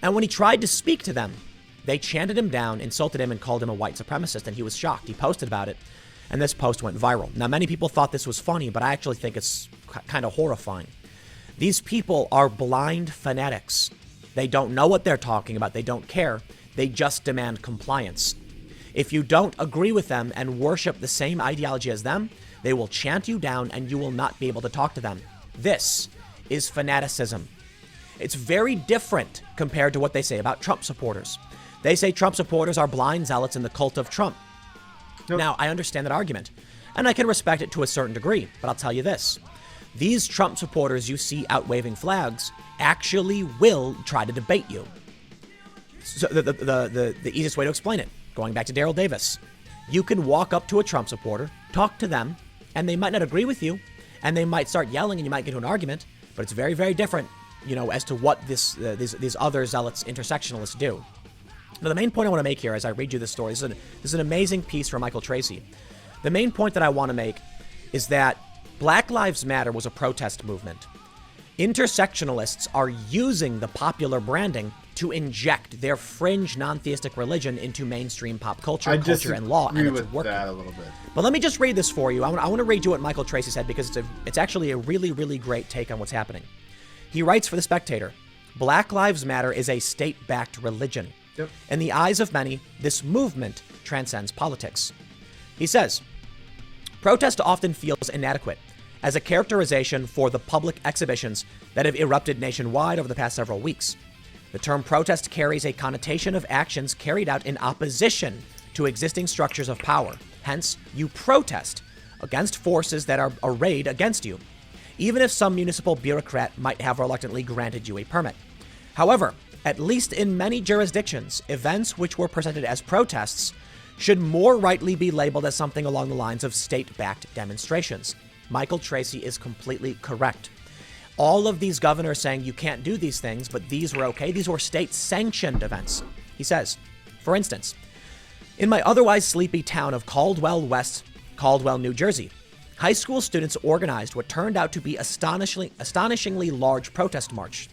And when he tried to speak to them, they chanted him down, insulted him, and called him a white supremacist, and he was shocked. He posted about it, and this post went viral. Now, many people thought this was funny, but I actually think it's kind of horrifying. These people are blind fanatics. They don't know what they're talking about. They don't care. They just demand compliance. If you don't agree with them and worship the same ideology as them, they will chant you down and you will not be able to talk to them. This is fanaticism. It's very different compared to what they say about Trump supporters. They say Trump supporters are blind zealots in the cult of Trump. Nope. Now, I understand that argument, and I can respect it to a certain degree, but I'll tell you this. These Trump supporters you see out waving flags actually will try to debate you. So the easiest way to explain it, going back to Daryl Davis, you can walk up to a Trump supporter, talk to them, and they might not agree with you, and they might start yelling, and you might get into an argument, but it's very, very different, as to what these other zealots, intersectionalists do. Now, the main point I want to make here as I read you this story, this is an amazing piece from Michael Tracy. The main point that I want to make is that Black Lives Matter was a protest movement. Intersectionalists are using the popular branding to inject their fringe non-theistic religion into mainstream pop culture, culture, and law, and it's working. That a little bit. But let me just read this for you. I want to read you what Michael Tracy said because it's actually a really, really great take on what's happening. He writes for The Spectator, Black Lives Matter is a state-backed religion. Yep. In the eyes of many, this movement transcends politics. He says, protest often feels inadequate as a characterization for the public exhibitions that have erupted nationwide over the past several weeks. The term protest carries a connotation of actions carried out in opposition to existing structures of power. Hence, you protest against forces that are arrayed against you, even if some municipal bureaucrat might have reluctantly granted you a permit. However, at least in many jurisdictions, events which were presented as protests should more rightly be labeled as something along the lines of state-backed demonstrations. Michael Tracy is completely correct. All of these governors saying you can't do these things, but these were okay. These were state-sanctioned events. He says, for instance, in my otherwise sleepy town of Caldwell, New Jersey, high school students organized what turned out to be astonishingly large protest march.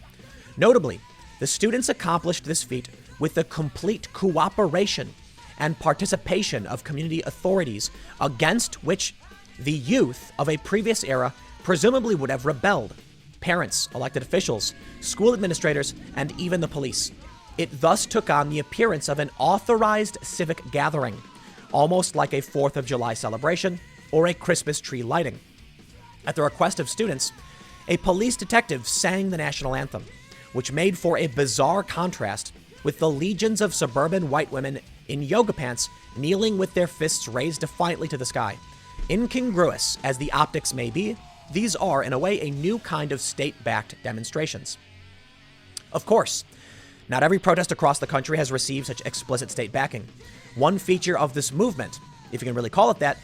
Notably, the students accomplished this feat with the complete cooperation and participation of community authorities against which the youth of a previous era presumably would have rebelled. Parents, elected officials, school administrators, and even the police. It thus took on the appearance of an authorized civic gathering, almost like a 4th of July celebration or a Christmas tree lighting. At the request of students, a police detective sang the national anthem, which made for a bizarre contrast with the legions of suburban white women in yoga pants kneeling with their fists raised defiantly to the sky. Incongruous as the optics may be, these are, in a way, a new kind of state-backed demonstrations. Of course, not every protest across the country has received such explicit state backing. One feature of this movement, if you can really call it that,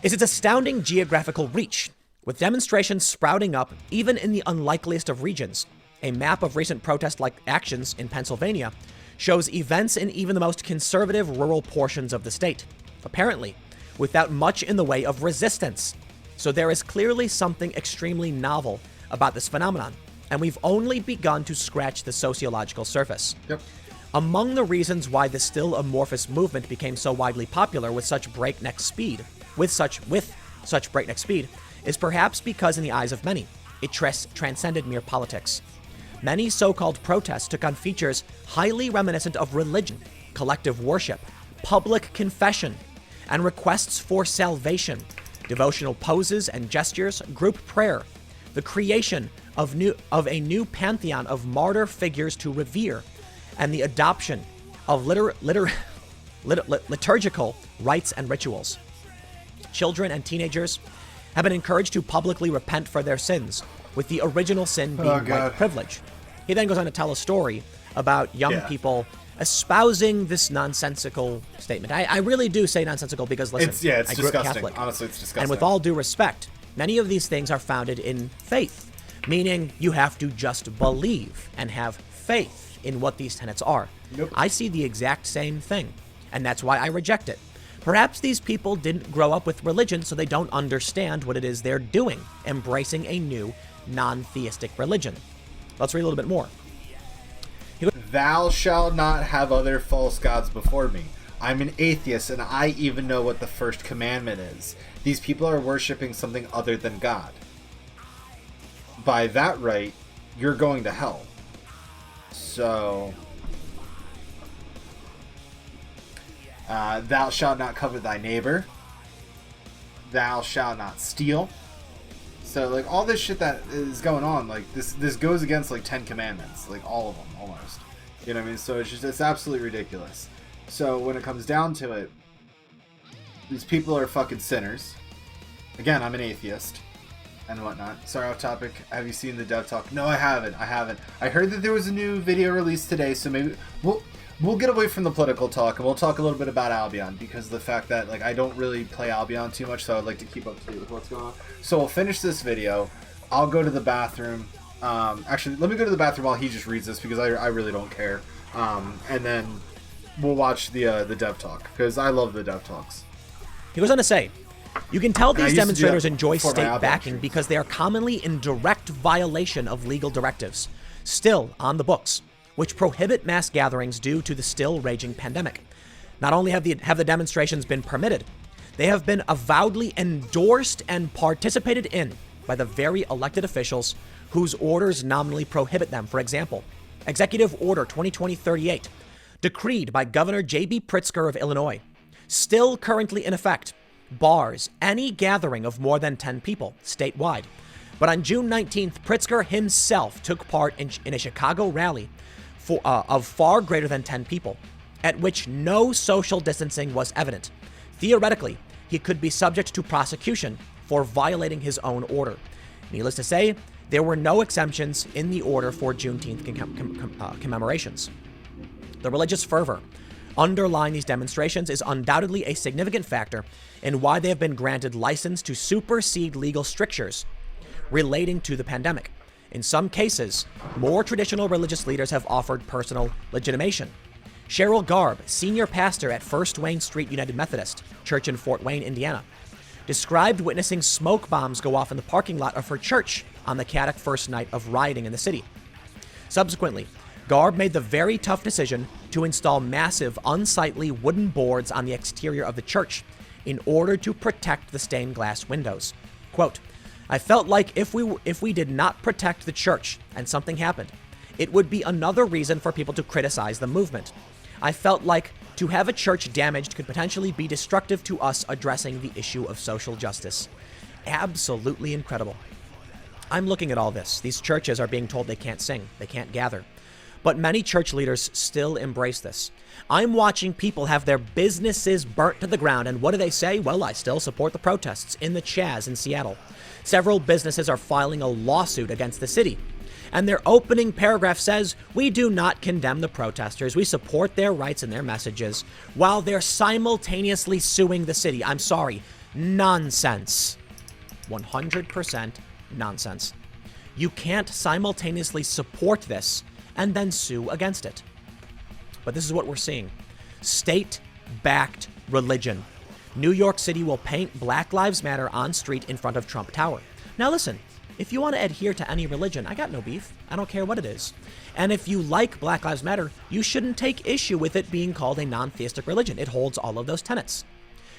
is its astounding geographical reach, with demonstrations sprouting up even in the unlikeliest of regions. A map of recent protest-like actions in Pennsylvania shows events in even the most conservative rural portions of the state, apparently without much in the way of resistance. So there is clearly something extremely novel about this phenomenon, and we've only begun to scratch the sociological surface. Yep. Among the reasons why the still amorphous movement became so widely popular with such breakneck speed, is perhaps because in the eyes of many, it transcended mere politics. Many so-called protests took on features highly reminiscent of religion, collective worship, public confession, and requests for salvation, devotional poses and gestures, group prayer, the creation of a new pantheon of martyr figures to revere, and the adoption of liturgical rites and rituals. Children and teenagers have been encouraged to publicly repent for their sins, with the original sin being white privilege. He then goes on to tell a story about young people espousing this nonsensical statement. I really do say nonsensical because, listen, it's I grew up disgusting. Catholic. Honestly, it's disgusting. And with all due respect, many of these things are founded in faith, meaning you have to just believe and have faith in what these tenets are. Nope. I see the exact same thing, and that's why I reject it. Perhaps these people didn't grow up with religion, so they don't understand what it is they're doing, embracing a new, non-theistic religion. Let's read a little bit more. Thou shalt not have other false gods before me. I'm an atheist, and I even know what the first commandment is. These people are worshiping something other than God. By that right, you're going to hell. So, thou shalt not covet thy neighbor. Thou shalt not steal. So, like, all this shit that is going on, like, this goes against, like, 10 commandments. Like, all of them, almost. You know what I mean? So it's absolutely ridiculous. So when it comes down to it, these people are fucking sinners. Again, I'm an atheist and whatnot. Sorry, off topic. Have you seen the Dev Talk? No, I haven't. I heard that there was a new video released today, so maybe we'll get away from the political talk and we'll talk a little bit about Albion, because of the fact that, like, I don't really play Albion too much, so I'd like to keep up to date with what's going on. So we'll finish this video. I'll go to the bathroom. Actually, let me go to the bathroom while he just reads this, because I really don't care. And then we'll watch the Dev Talk, because I love the Dev Talks. He goes on to say, you can tell these demonstrators enjoy state backing because they are commonly in direct violation of legal directives, still on the books, which prohibit mass gatherings due to the still raging pandemic. Not only have the demonstrations been permitted, they have been avowedly endorsed and participated in by the very elected officials whose orders nominally prohibit them. For example, Executive Order 2020-38, decreed by Governor J.B. Pritzker of Illinois, still currently in effect, bars any gathering of more than 10 people statewide. But on June 19th, Pritzker himself took part in a Chicago rally of far greater than 10 people, at which no social distancing was evident. Theoretically, he could be subject to prosecution for violating his own order. Needless to say, there were no exemptions in the order for Juneteenth commemorations. The religious fervor underlying these demonstrations is undoubtedly a significant factor in why they have been granted license to supersede legal strictures relating to the pandemic. In some cases, more traditional religious leaders have offered personal legitimation. Cheryl Garb, senior pastor at First Wayne Street United Methodist Church in Fort Wayne, Indiana, described witnessing smoke bombs go off in the parking lot of her church on the Caddick first night of rioting in the city. Subsequently, Garb made the very tough decision to install massive, unsightly wooden boards on the exterior of the church in order to protect the stained glass windows. Quote, I felt like if we did not protect the church and something happened, it would be another reason for people to criticize the movement. I felt like to have a church damaged could potentially be destructive to us addressing the issue of social justice. Absolutely incredible. I'm looking at all this. These churches are being told they can't sing, they can't gather. But many church leaders still embrace this. I'm watching people have their businesses burnt to the ground, and what do they say? Well, I still support the protests in the Chaz in Seattle. Several businesses are filing a lawsuit against the city. And their opening paragraph says, we do not condemn the protesters. We support their rights and their messages, while they're simultaneously suing the city. I'm sorry. Nonsense. 100% nonsense. You can't simultaneously support this and then sue against it. But this is what we're seeing. State-backed religion. New York City will paint Black Lives Matter on street in front of Trump Tower. Now listen, if you want to adhere to any religion, I got no beef. I don't care what it is. And if you like Black Lives Matter, you shouldn't take issue with it being called a non-theistic religion. It holds all of those tenets.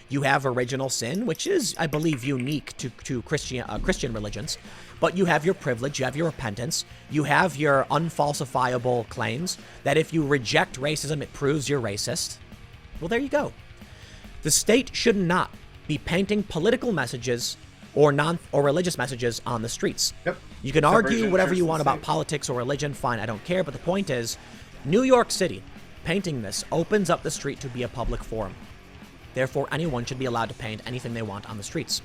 You have original sin, which is, I believe, unique to Christian religions. But you have your privilege, you have your repentance, you have your unfalsifiable claims that if you reject racism, it proves you're racist. Well, there you go. The state should not be painting political messages or religious messages on the streets. Yep. You can argue whatever you want about politics or religion, fine, I don't care. But the point is, New York City painting this opens up the street to be a public forum. Therefore, anyone should be allowed to paint anything they want on the streets.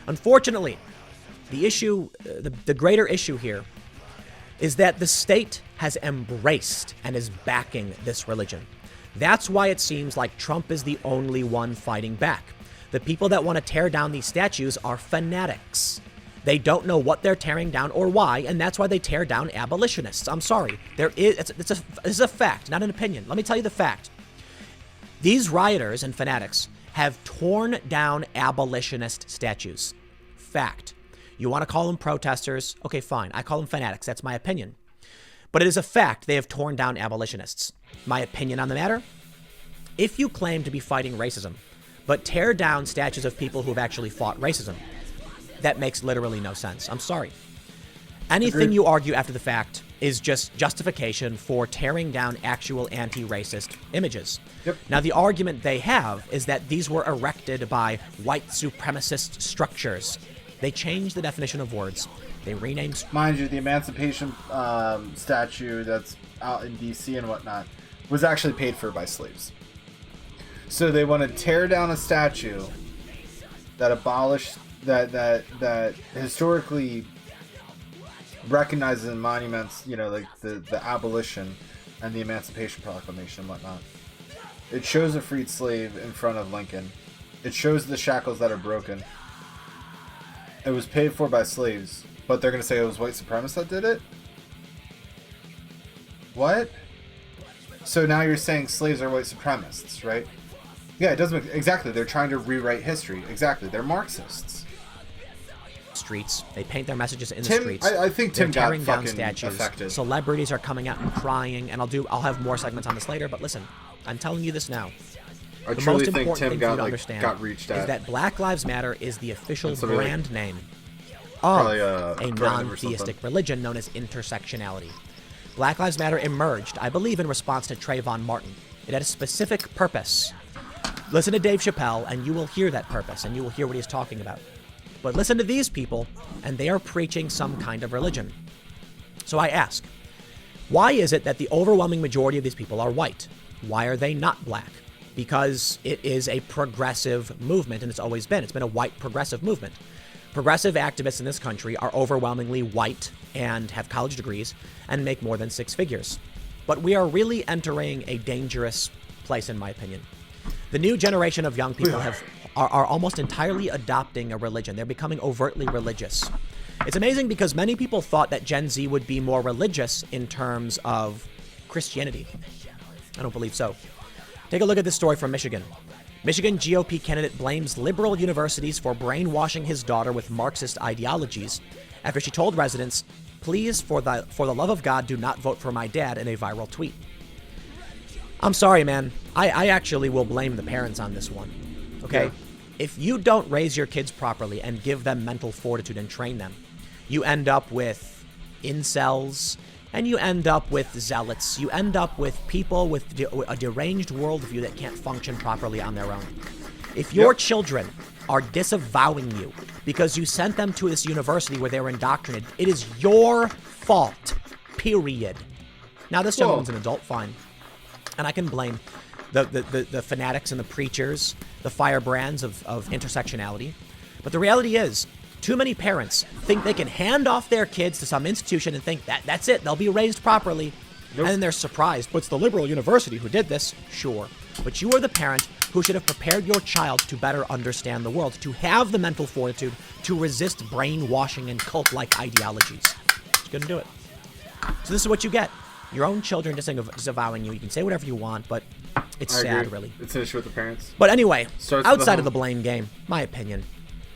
Unfortunately, the issue, the greater issue here is that the state has embraced and is backing this religion. That's why it seems like Trump is the only one fighting back. The people that want to tear down these statues are fanatics. They don't know what they're tearing down or why, and that's why they tear down abolitionists. I'm sorry. It's a fact, not an opinion. Let me tell you the fact. These rioters and fanatics have torn down abolitionist statues. Fact. You want to call them protesters? Okay, fine. I call them fanatics. That's my opinion. But it is a fact they have torn down abolitionists. My opinion on the matter? If you claim to be fighting racism, but tear down statues of people who have actually fought racism, that makes literally no sense. I'm sorry. Anything you argue after the fact is just justification for tearing down actual anti-racist images. Yep. Now, the argument they have is that these were erected by white supremacist structures. They changed the definition of words. They renamed... Mind you, the Emancipation statue that's out in D.C. and whatnot was actually paid for by slaves. So they want to tear down a statue that abolished... that historically recognizes in monuments, you know, like the abolition and the Emancipation Proclamation and whatnot. It shows a freed slave in front of Lincoln. It shows the shackles that are broken. It was paid for by slaves, but they're going to say it was white supremacists that did it? What? So now you're saying slaves are white supremacists, right? Yeah, it doesn't make... Exactly, they're trying to rewrite history. Exactly, they're Marxists. Streets. They paint their messages in the streets. I think Tim They're tearing got down fucking statues. affected. Celebrities are coming out and crying, and I'll have more segments on this later, but listen, I'm telling you this now. I The truly most think important Tim thing got, for you to like, understand got reached is at. that Black Lives Matter is the official And somebody, brand like, name of probably, a burned him or non-theistic something. religion known as intersectionality. Black Lives Matter emerged, I believe, in response to Trayvon Martin. It had a specific purpose. Listen to Dave Chappelle, and you will hear that purpose, and you will hear what he's talking about. But listen to these people, and they are preaching some kind of religion. So I ask, why is it that the overwhelming majority of these people are white? Why are they not black? Because it is a progressive movement, and it's always been. It's been a white progressive movement. Progressive activists in this country are overwhelmingly white and have college degrees and make more than six figures. But we are really entering a dangerous place, in my opinion. The new generation of young people are almost entirely adopting a religion. They're becoming overtly religious. It's amazing because many people thought that Gen Z would be more religious in terms of Christianity. I don't believe so. Take a look at this story from Michigan. Michigan GOP candidate blames liberal universities for brainwashing his daughter with Marxist ideologies after she told residents, "Please, for the love of God, do not vote for my dad," in a viral tweet. I'm sorry, man. I actually will blame the parents on this one. Okay? Yeah. If you don't raise your kids properly and give them mental fortitude and train them, you end up with incels, and you end up with zealots. You end up with people with a deranged worldview that can't function properly on their own. If your children are disavowing you because you sent them to this university where they were indoctrinated, it is your fault, period. Now, this young one's an adult, fine. And I can blame the fanatics and the preachers, the firebrands of intersectionality. But the reality is, too many parents think they can hand off their kids to some institution and think that's it, they'll be raised properly. And then they're surprised. But it's the liberal university who did this. Sure. But you are the parent who should have prepared your child to better understand the world, to have the mental fortitude to resist brainwashing and cult-like ideologies. You couldn't do it. So this is what you get. Your own children disavowing you. You can say whatever you want, but it's sad, really. It's an issue with the parents. But anyway, Starts outside of the blame game, my opinion,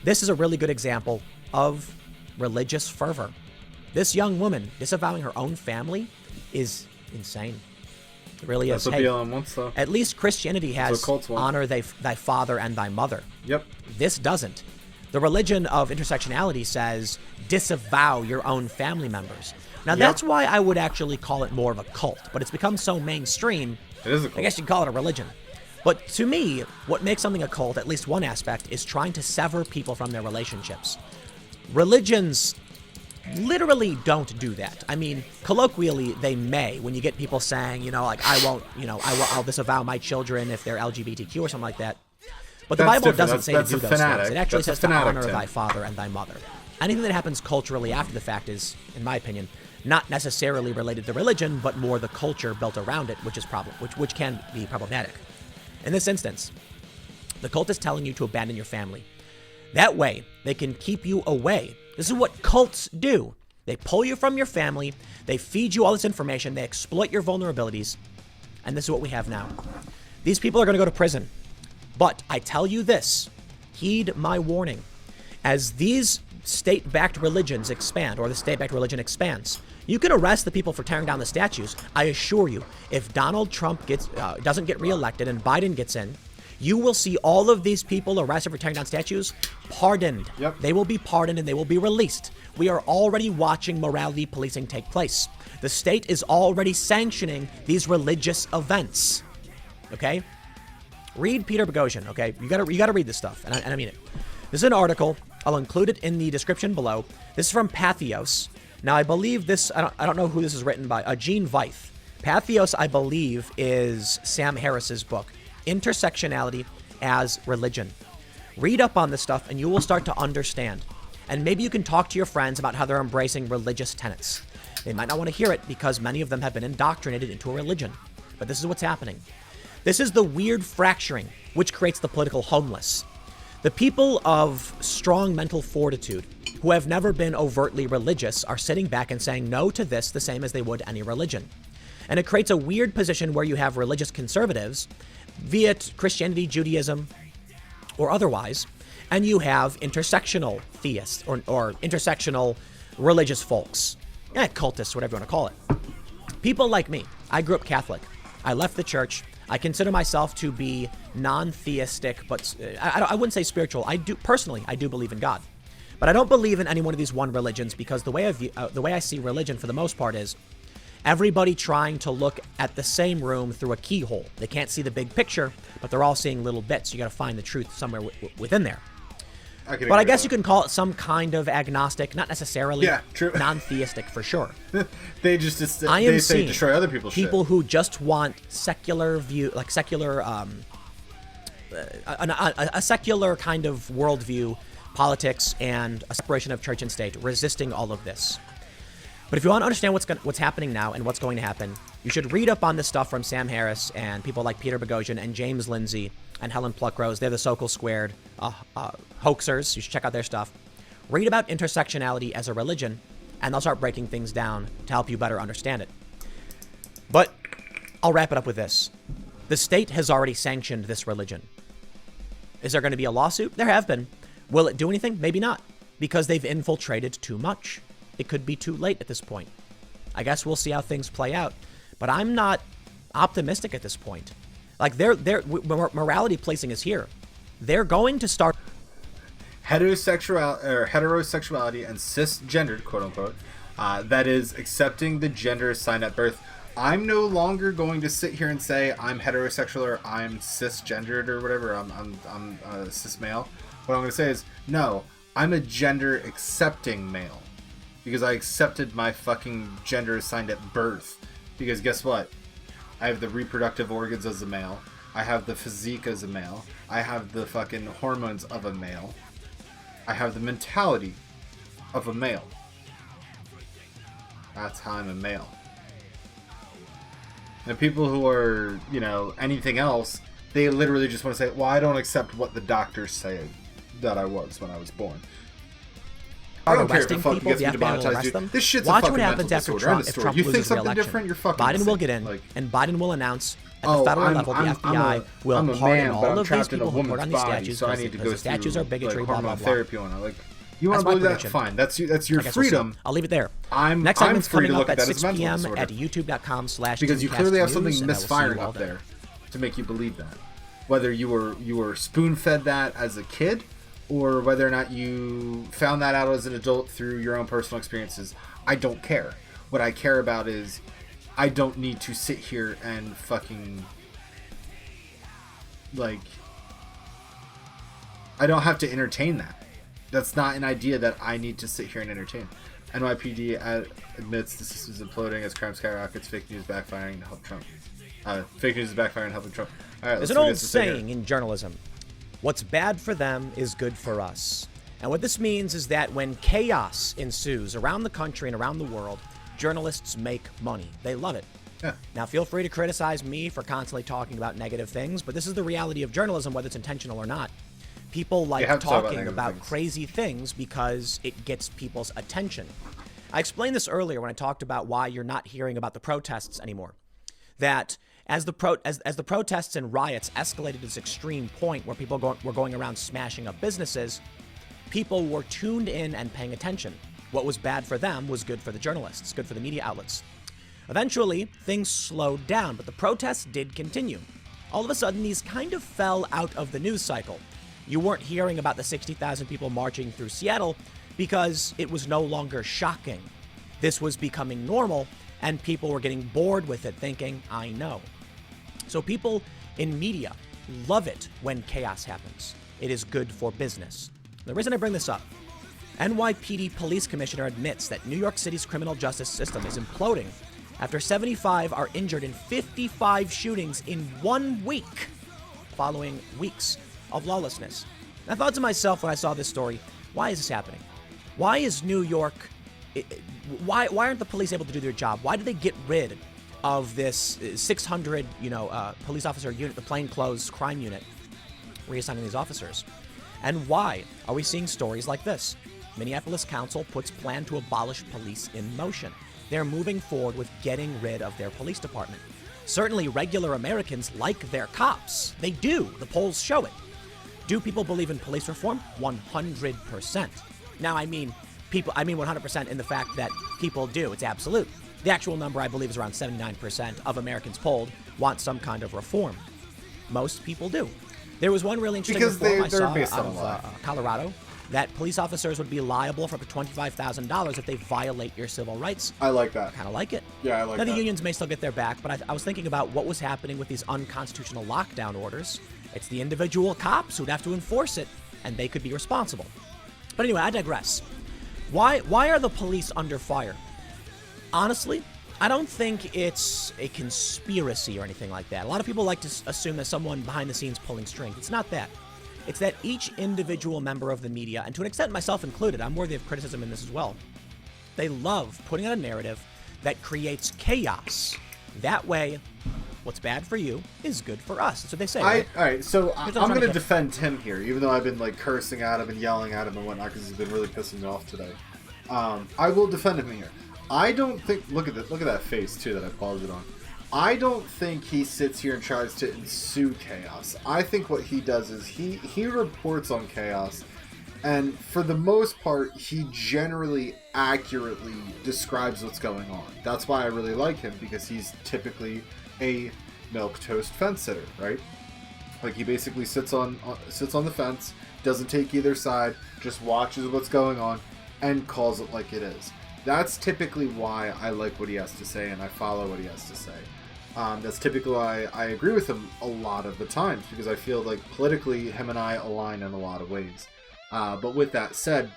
this is a really good example of religious fervor. This young woman disavowing her own family is insane. It really is. That's what BLM wants, though. At least Christianity has honor thy father and thy mother. Yep. This doesn't. The religion of intersectionality says disavow your own family members. Now, that's why I would actually call it more of a cult, but it's become so mainstream. It is a cult. I guess you'd call it a religion. But to me, what makes something a cult, at least one aspect, is trying to sever people from their relationships. Religions literally don't do that. I mean, colloquially, they may, when you get people saying, I'll disavow my children if they're LGBTQ or something like that. But the Bible doesn't say to do those things. It actually says to honor thy father and thy mother. Anything that happens culturally after the fact is, in my opinion, not necessarily related to religion, but more the culture built around it, which can be problematic. In this instance, the cult is telling you to abandon your family. That way, they can keep you away. This is what cults do. They pull you from your family, they feed you all this information, they exploit your vulnerabilities, and this is what we have now. These people are going to go to prison. But I tell you this, heed my warning. As these state-backed religions expand, or the state-backed religion expands, you can arrest the people for tearing down the statues. I assure you, if Donald Trump doesn't get reelected and Biden gets in, you will see all of these people arrested for tearing down statues pardoned. Yep. They will be pardoned and they will be released. We are already watching morality policing take place. The state is already sanctioning these religious events. Okay? Read Peter Boghossian, okay? You gotta read this stuff, and I mean it. This is an article. I'll include it in the description below. This is from Patheos. Now, I believe this, I don't know who this is written by, Gene Veith. Patheos, I believe, is Sam Harris's book, Intersectionality as Religion. Read up on this stuff, and you will start to understand. And maybe you can talk to your friends about how they're embracing religious tenets. They might not want to hear it because many of them have been indoctrinated into a religion. But this is what's happening. This is the weird fracturing which creates the political homeless. The people of strong mental fortitude who have never been overtly religious are sitting back and saying no to this the same as they would any religion. And it creates a weird position where you have religious conservatives, be it Christianity, Judaism, or otherwise, and you have intersectional theists or intersectional religious folks, cultists, whatever you want to call it. People like me. I grew up Catholic. I left the church. I consider myself to be non-theistic, but I wouldn't say spiritual. I do believe in God. But I don't believe in any one of these one religions because the way I see religion for the most part is everybody trying to look at the same room through a keyhole. They can't see the big picture, but they're all seeing little bits. You got to find the truth somewhere within there. But I guess you can call it some kind of agnostic, not necessarily non-theistic for sure. They say destroy other people's people shit. Who just want secular view, like secular, a secular kind of worldview, politics, and a separation of church and state, resisting all of this. But if you want to understand what's happening now and what's going to happen, you should read up on this stuff from Sam Harris and people like Peter Boghossian and James Lindsay and Helen Pluckrose. They're the Sokol Squared hoaxers. You should check out their stuff. Read about intersectionality as a religion, and they'll start breaking things down to help you better understand it. But I'll wrap it up with this. The state has already sanctioned this religion. Is there going to be a lawsuit? There have been. Will it do anything? Maybe not, because they've infiltrated too much. It could be too late at this point. I guess we'll see how things play out. But I'm not optimistic at this point. Like, morality policing is here. They're going to start heterosexuality and cisgendered, quote unquote, that is accepting the gender assigned at birth. I'm no longer going to sit here and say I'm heterosexual or I'm cisgendered or whatever. I'm a cis male. What I'm going to say is, no, I'm a gender accepting male, because I accepted my fucking gender assigned at birth. Because guess what? I have the reproductive organs as a male. I have the physique as a male. I have the fucking hormones of a male. I have the mentality of a male. That's how I'm a male. And people who are, you know, anything else, they literally just want to say, well, I don't accept what the doctors say that I was when I was born. I don't care if it fucking gets me demonetized, dude. This shit's Watch a fucking what happens mental after disorder. Trump You think loses something re-election. different, you're fucking Biden insane. will get in, Like, and Biden will announce at the federal level, the FBI will I'm a pardon man, but all I'm of these trapped in a people who put woman's on these body, statues so I because need to the go statues through, are bigotry, like, blah, blah, hormone blah. therapy on it. Like, you want That's to my believe that? prediction. Fine. That's your I guess we'll see. freedom. I'll leave it there. I'm Next segment's free to coming look up at at that as 6 a mental p.m. disorder. at youtube.com/ToonCastNews, Because you clearly have something and I will see misfiring you all up there to make you believe that. Whether you were spoon-fed that as a kid, or whether or not you found that out as an adult through your own personal experiences, I don't care. What I care about is I don't need to sit here and fucking, like, I don't have to entertain that. That's not an idea that I need to sit here and entertain. NYPD admits the system is imploding as crime skyrockets, fake news backfiring to help Trump. Fake news is backfiring to help Trump. All right, There's an old saying in journalism: what's bad for them is good for us. And what this means is that when chaos ensues around the country and around the world, journalists make money. They love it. Yeah. Now, feel free to criticize me for constantly talking about negative things, but this is the reality of journalism, whether it's intentional or not. People like talking about crazy things because it gets people's attention. I explained this earlier when I talked about why you're not hearing about the protests anymore. That as the protests and riots escalated to this extreme point where people were going around smashing up businesses, people were tuned in and paying attention. What was bad for them was good for the journalists, good for the media outlets. Eventually, things slowed down, but the protests did continue. All of a sudden, these kind of fell out of the news cycle. You weren't hearing about the 60,000 people marching through Seattle because it was no longer shocking. This was becoming normal, and people were getting bored with it, thinking, I know. So people in media love it when chaos happens. It is good for business. The reason I bring this up, NYPD police commissioner admits that New York City's criminal justice system is imploding after 75 are injured in 55 shootings in 1 week, following weeks of lawlessness. And I thought to myself when I saw this story, why is this happening? Why is New York, why aren't the police able to do their job? Why did they get rid of this 600, police officer unit, the plainclothes crime unit, reassigning these officers? And why are we seeing stories like this? Minneapolis Council puts plan to abolish police in motion. They're moving forward with getting rid of their police department. Certainly regular Americans like their cops. They do. The polls show it. Do people believe in police reform? 100%. Now, I mean 100% in the fact that people do. It's absolute. The actual number, I believe, is around 79% of Americans polled want some kind of reform. Most people do. There was one really interesting reform I saw out of Colorado, that police officers would be liable for up to $25,000 if they violate your civil rights. I like that. Kind of like it. Yeah, I like that. Now, the unions may still get their back, but I was thinking about what was happening with these unconstitutional lockdown orders. It's the individual cops who'd have to enforce it, and they could be responsible. But anyway, I digress. Why are the police under fire? Honestly, I don't think it's a conspiracy or anything like that. A lot of people like to assume there's someone behind the scenes pulling strings. It's not that. It's that each individual member of the media, and to an extent myself included, I'm worthy of criticism in this as well, they love putting out a narrative that creates chaos. That way, What's bad for you is good for us. That's what they say. All right, so I'm going to get. defend Tim here, even though I've been like cursing at him and yelling at him and whatnot because he's been really pissing me off today. I will defend him here. I don't think. Look at that face too that I paused it on. I don't think he sits here and tries to ensue chaos. I think what he does is he reports on chaos, and for the most part, he generally accurately describes what's going on. That's why I really like him, because he's typically a milquetoast fence sitter, right? Like, he basically sits on the fence, doesn't take either side, just watches what's going on, and calls it like it is. That's typically why I like what he has to say, and I follow what he has to say. That's typically why I agree with him a lot of the times, because I feel like politically him and I align in a lot of ways. But with that said,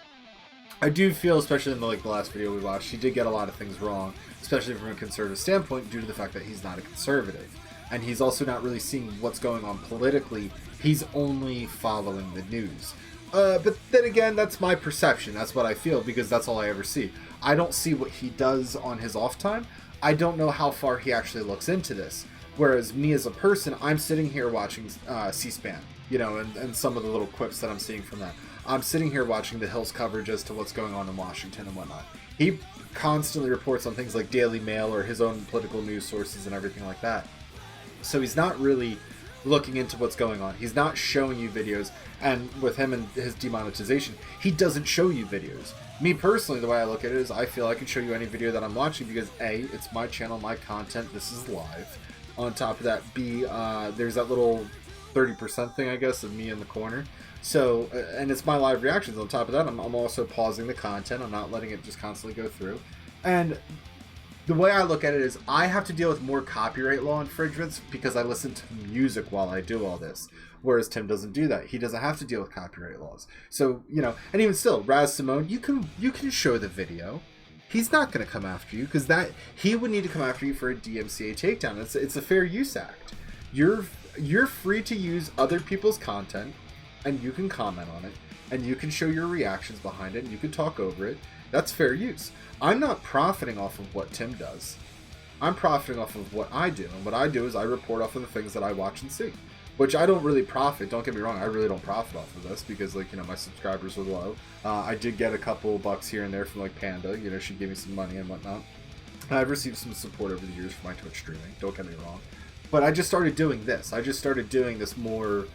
I do feel, especially in the last video we watched, he did get a lot of things wrong, especially from a conservative standpoint, due to the fact that he's not a conservative. And he's also not really seeing what's going on politically. He's only following the news. But then again, that's my perception. That's what I feel, because that's all I ever see. I don't see what he does on his off time. I don't know how far he actually looks into this. Whereas me as a person, I'm sitting here watching C-SPAN, and some of the little quips that I'm seeing from that. I'm sitting here watching the Hill's coverage as to what's going on in Washington and whatnot. He constantly reports on things like Daily Mail or his own political news sources and everything like that. So he's not really looking into what's going on. He's not showing you videos. And with him and his demonetization, he doesn't show you videos. Me personally, the way I look at it is I feel I can show you any video that I'm watching because A, it's my channel, my content, this is live. On top of that, B, there's that little 30% thing, I guess, of me in the corner. So, and it's my live reactions. On top of that, I'm also pausing the content. I'm not letting it just constantly go through. And the way I look at it is I have to deal with more copyright law infringements because I listen to music while I do all this. Whereas Tim doesn't do that. He doesn't have to deal with copyright laws. So, and even still, Raz Simone, you can show the video. He's not going to come after you because he would need to come after you for a DMCA takedown. It's a fair use act. You're free to use other people's content, and you can comment on it, and you can show your reactions behind it, and you can talk over it. That's fair use. I'm not profiting off of what Tim does. I'm profiting off of what I do, and what I do is I report off of the things that I watch and see. Which I don't really profit. Don't get me wrong. I really don't profit off of this because, my subscribers are low. I did get a couple bucks here and there from, Panda. She gave me some money and whatnot. I've received some support over the years for my Twitch streaming. Don't get me wrong. But I just started doing this. I just started doing this more,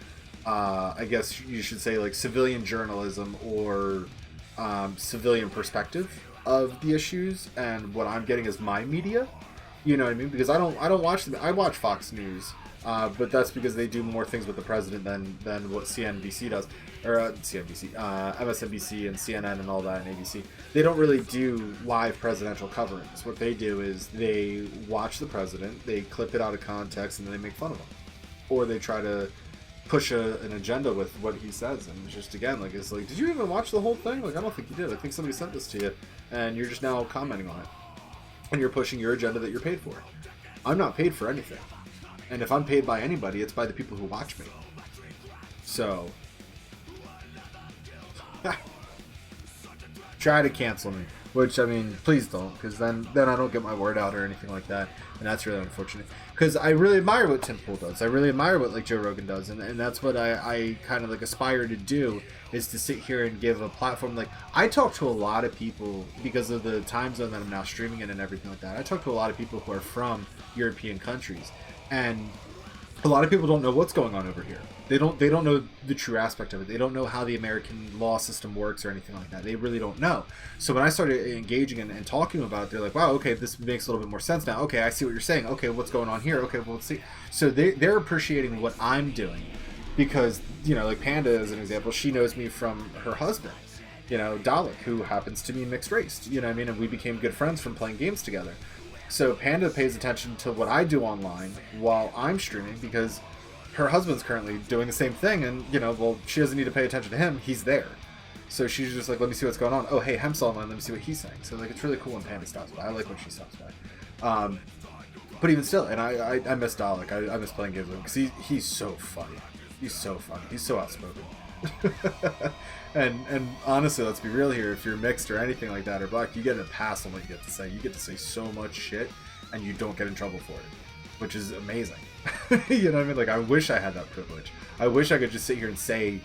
I guess you should say, civilian journalism or civilian perspective of the issues. And what I'm getting is my media. You know what I mean? Because I don't watch them. I watch Fox News. But that's because they do more things with the president than what CNBC does, or MSNBC and CNN and all that, and ABC. They don't really do live presidential coverings. What they do is they watch the president, they clip it out of context, and then they make fun of him, or they try to push an agenda with what he says. And it's just it's like, did you even watch the whole thing? I don't think you did. I think somebody sent this to you, and you're just now commenting on it, and you're pushing your agenda that you're paid for. I'm not paid for anything. And if I'm paid by anybody, it's by the people who watch me. So, try to cancel me. Which, please don't, because then I don't get my word out or anything like that. And that's really unfortunate. Because I really admire what Tim Pool does. I really admire what Joe Rogan does. And that's what I kind of aspire to do, is to sit here and give a platform. I talk to a lot of people because of the time zone that I'm now streaming in and everything like that. I talk to a lot of people who are from European countries. And a lot of people don't know what's going on over here. They don't know the true aspect of it. They don't know how the American law system works or anything like that. They really don't know. So when I started engaging and talking about it, they're like, wow, okay, this makes a little bit more sense now. Okay, I see what you're saying. Okay, what's going on here? Okay, well, let's see. So they're appreciating what I'm doing because, Panda as an example, she knows me from her husband, Dalek, who happens to be mixed race, and we became good friends from playing games together. So Panda pays attention to what I do online while I'm streaming because her husband's currently doing the same thing, and she doesn't need to pay attention to him. He's there. So she's just like, let me see what's going on. Oh, hey, Hemp's online. Let me see what he's saying. So it's really cool when Panda stops by. I like when she stops by. But even still, and I miss Dalek. I miss playing games with him because he's so funny. He's so funny. He's so outspoken. And honestly, let's be real here. If you're mixed or anything like that or black, you get a pass on what you get to say. You get to say so much shit, and you don't get in trouble for it. which is amazing. You know what I mean? Like, I wish I had that privilege. I wish I could just sit here and say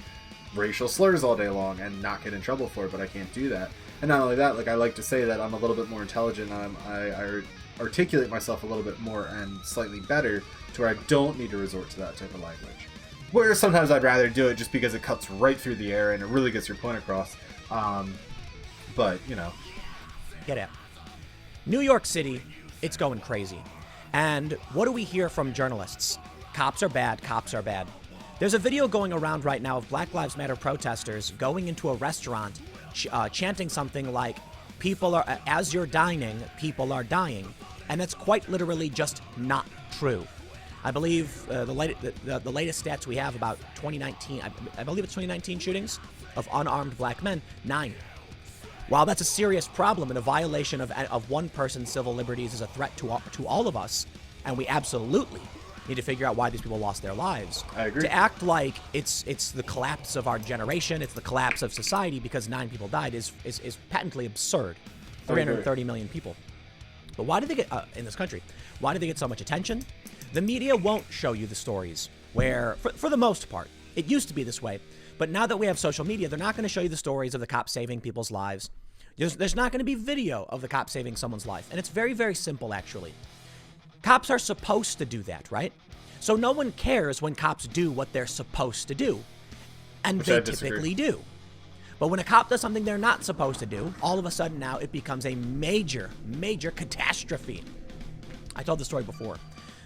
racial slurs all day long and not get in trouble for it, but I can't do that. And not only that, like, I like to say that I'm a little bit more intelligent. I articulate myself a little bit more and slightly better to where I don't need to resort to that type of language. Where sometimes I'd rather do it just because it cuts right through the air and it really gets your point across. But, you know. Get out. New York City, it's going crazy. And what do we hear from journalists? Cops are bad, cops are bad. There's a video going around right now of Black Lives Matter protesters going into a restaurant chanting something like, "People are, as you're dining, people are dying." And that's quite literally just not true. I believe the latest stats we have about 2019, I believe it's 2019 shootings of unarmed black men, 9. While that's a serious problem and a violation of one person's civil liberties is a threat to all of us, and we absolutely need to figure out why these people lost their lives. I agree. To act like it's the collapse of our generation, it's the collapse of society because 9 people died is patently absurd. 330 million people. But why did they get, in this country, why did they get so much attention? The media won't show you the stories where, for the most part, it used to be this way. But now that we have social media, they're not going to show you the stories of the cops saving people's lives. There's not going to be video of the cop saving someone's life. And it's very, very simple, actually. Cops are supposed to do that, right? So no one cares when cops do what they're supposed to do. And they typically do. But when a cop does something they're not supposed to do, all of a sudden now it becomes a major, major catastrophe. I told the story before.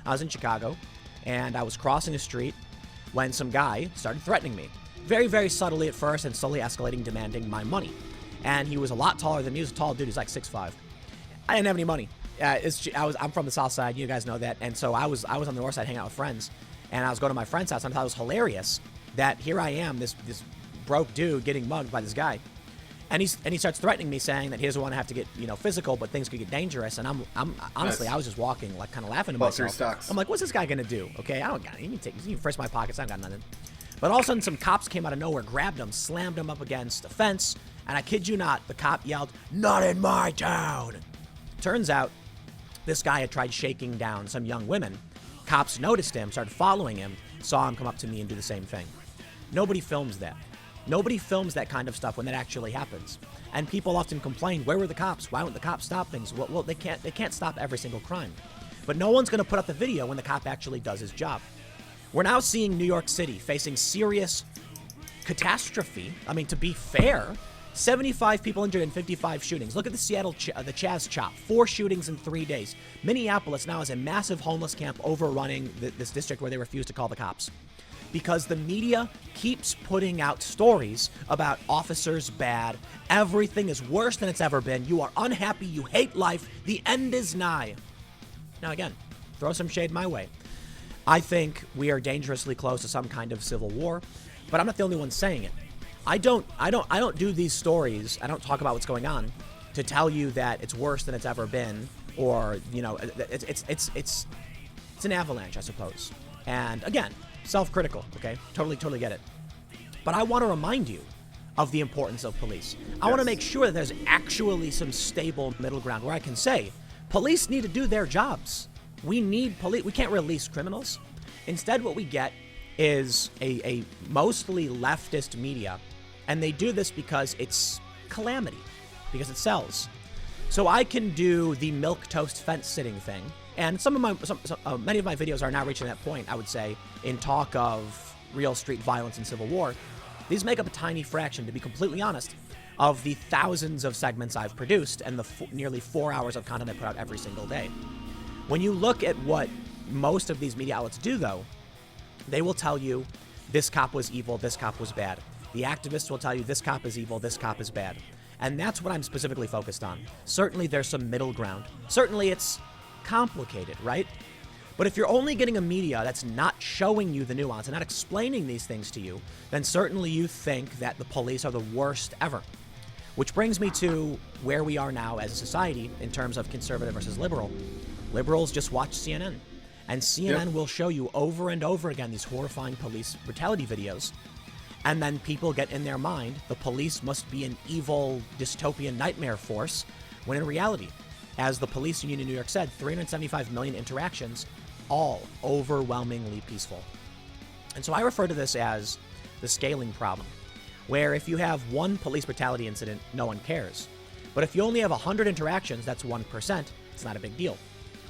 I was in Chicago, and I was crossing the street when some guy started threatening me. Very, very subtly at first, and slowly escalating, demanding my money. And he was a lot taller than me. He was a tall dude. He's like 6'5". I didn't have any money. I'm from the South Side. You guys know that. And so I was on the North Side hanging out with friends. And I was going to my friend's house, and I thought it was hilarious that here I am, this broke dude getting mugged by this guy. And he starts threatening me, saying that he doesn't want to have to get, physical, but things could get dangerous. And I'm honestly, I was just walking, like, kind of laughing to myself. I'm like, what's this guy gonna do? Okay, I don't got it. You can frisk my pockets. I don't got nothing. But all of a sudden, some cops came out of nowhere, grabbed him, slammed him up against a fence, and I kid you not, the cop yelled, "Not in my town!" Turns out, this guy had tried shaking down some young women. Cops noticed him, started following him, saw him come up to me and do the same thing. Nobody films that. Nobody films that kind of stuff when that actually happens. And people often complain, where were the cops? Why wouldn't the cops stop things? Well, they can't stop every single crime. But no one's going to put up the video when the cop actually does his job. We're now seeing New York City facing serious catastrophe. I mean, to be fair, 75 people injured in 55 shootings. Look at the Seattle, the Chaz Chop. 4 shootings in 3 days. Minneapolis now has a massive homeless camp overrunning this district where they refuse to call the cops. Because the media keeps putting out stories about officers bad. Everything is worse than it's ever been. You are unhappy. You hate life. The end is nigh. Now again, throw some shade my way. I think we are dangerously close to some kind of civil war, but I'm not the only one saying it. I don't do these stories. I don't talk about what's going on to tell you that it's worse than it's ever been, or it's an avalanche, I suppose. And again, self-critical, okay? Totally get it. But I want to remind you of the importance of police. I want to make sure that there's actually some stable middle ground where I can say, police need to do their jobs. We need police. We can't release criminals. Instead, what we get is a mostly leftist media, and they do this because it's calamity, because it sells. So I can do the milquetoast fence sitting thing, and many of my videos are now reaching that point, I would say, in talk of real street violence and civil war. These make up a tiny fraction, to be completely honest, of the thousands of segments I've produced and the nearly 4 hours of content I put out every single day. When you look at what most of these media outlets do, though, they will tell you this cop was evil, this cop was bad. The activists will tell you this cop is evil, this cop is bad. And that's what I'm specifically focused on. Certainly there's some middle ground. Certainly it's complicated, right? But if you're only getting a media that's not showing you the nuance and not explaining these things to you, then certainly you think that the police are the worst ever. Which brings me to where we are now as a society in terms of conservative versus liberal. Liberals just watch CNN. And CNN will show you over and over again these horrifying police brutality videos. And then people get in their mind, the police must be an evil dystopian nightmare force, when in reality, as the police union in New York said, 375 million interactions, overwhelmingly peaceful. And so I refer to this as the scaling problem, where if you have one police brutality incident, no one cares. But if you only have 100 interactions, that's 1%. It's not a big deal.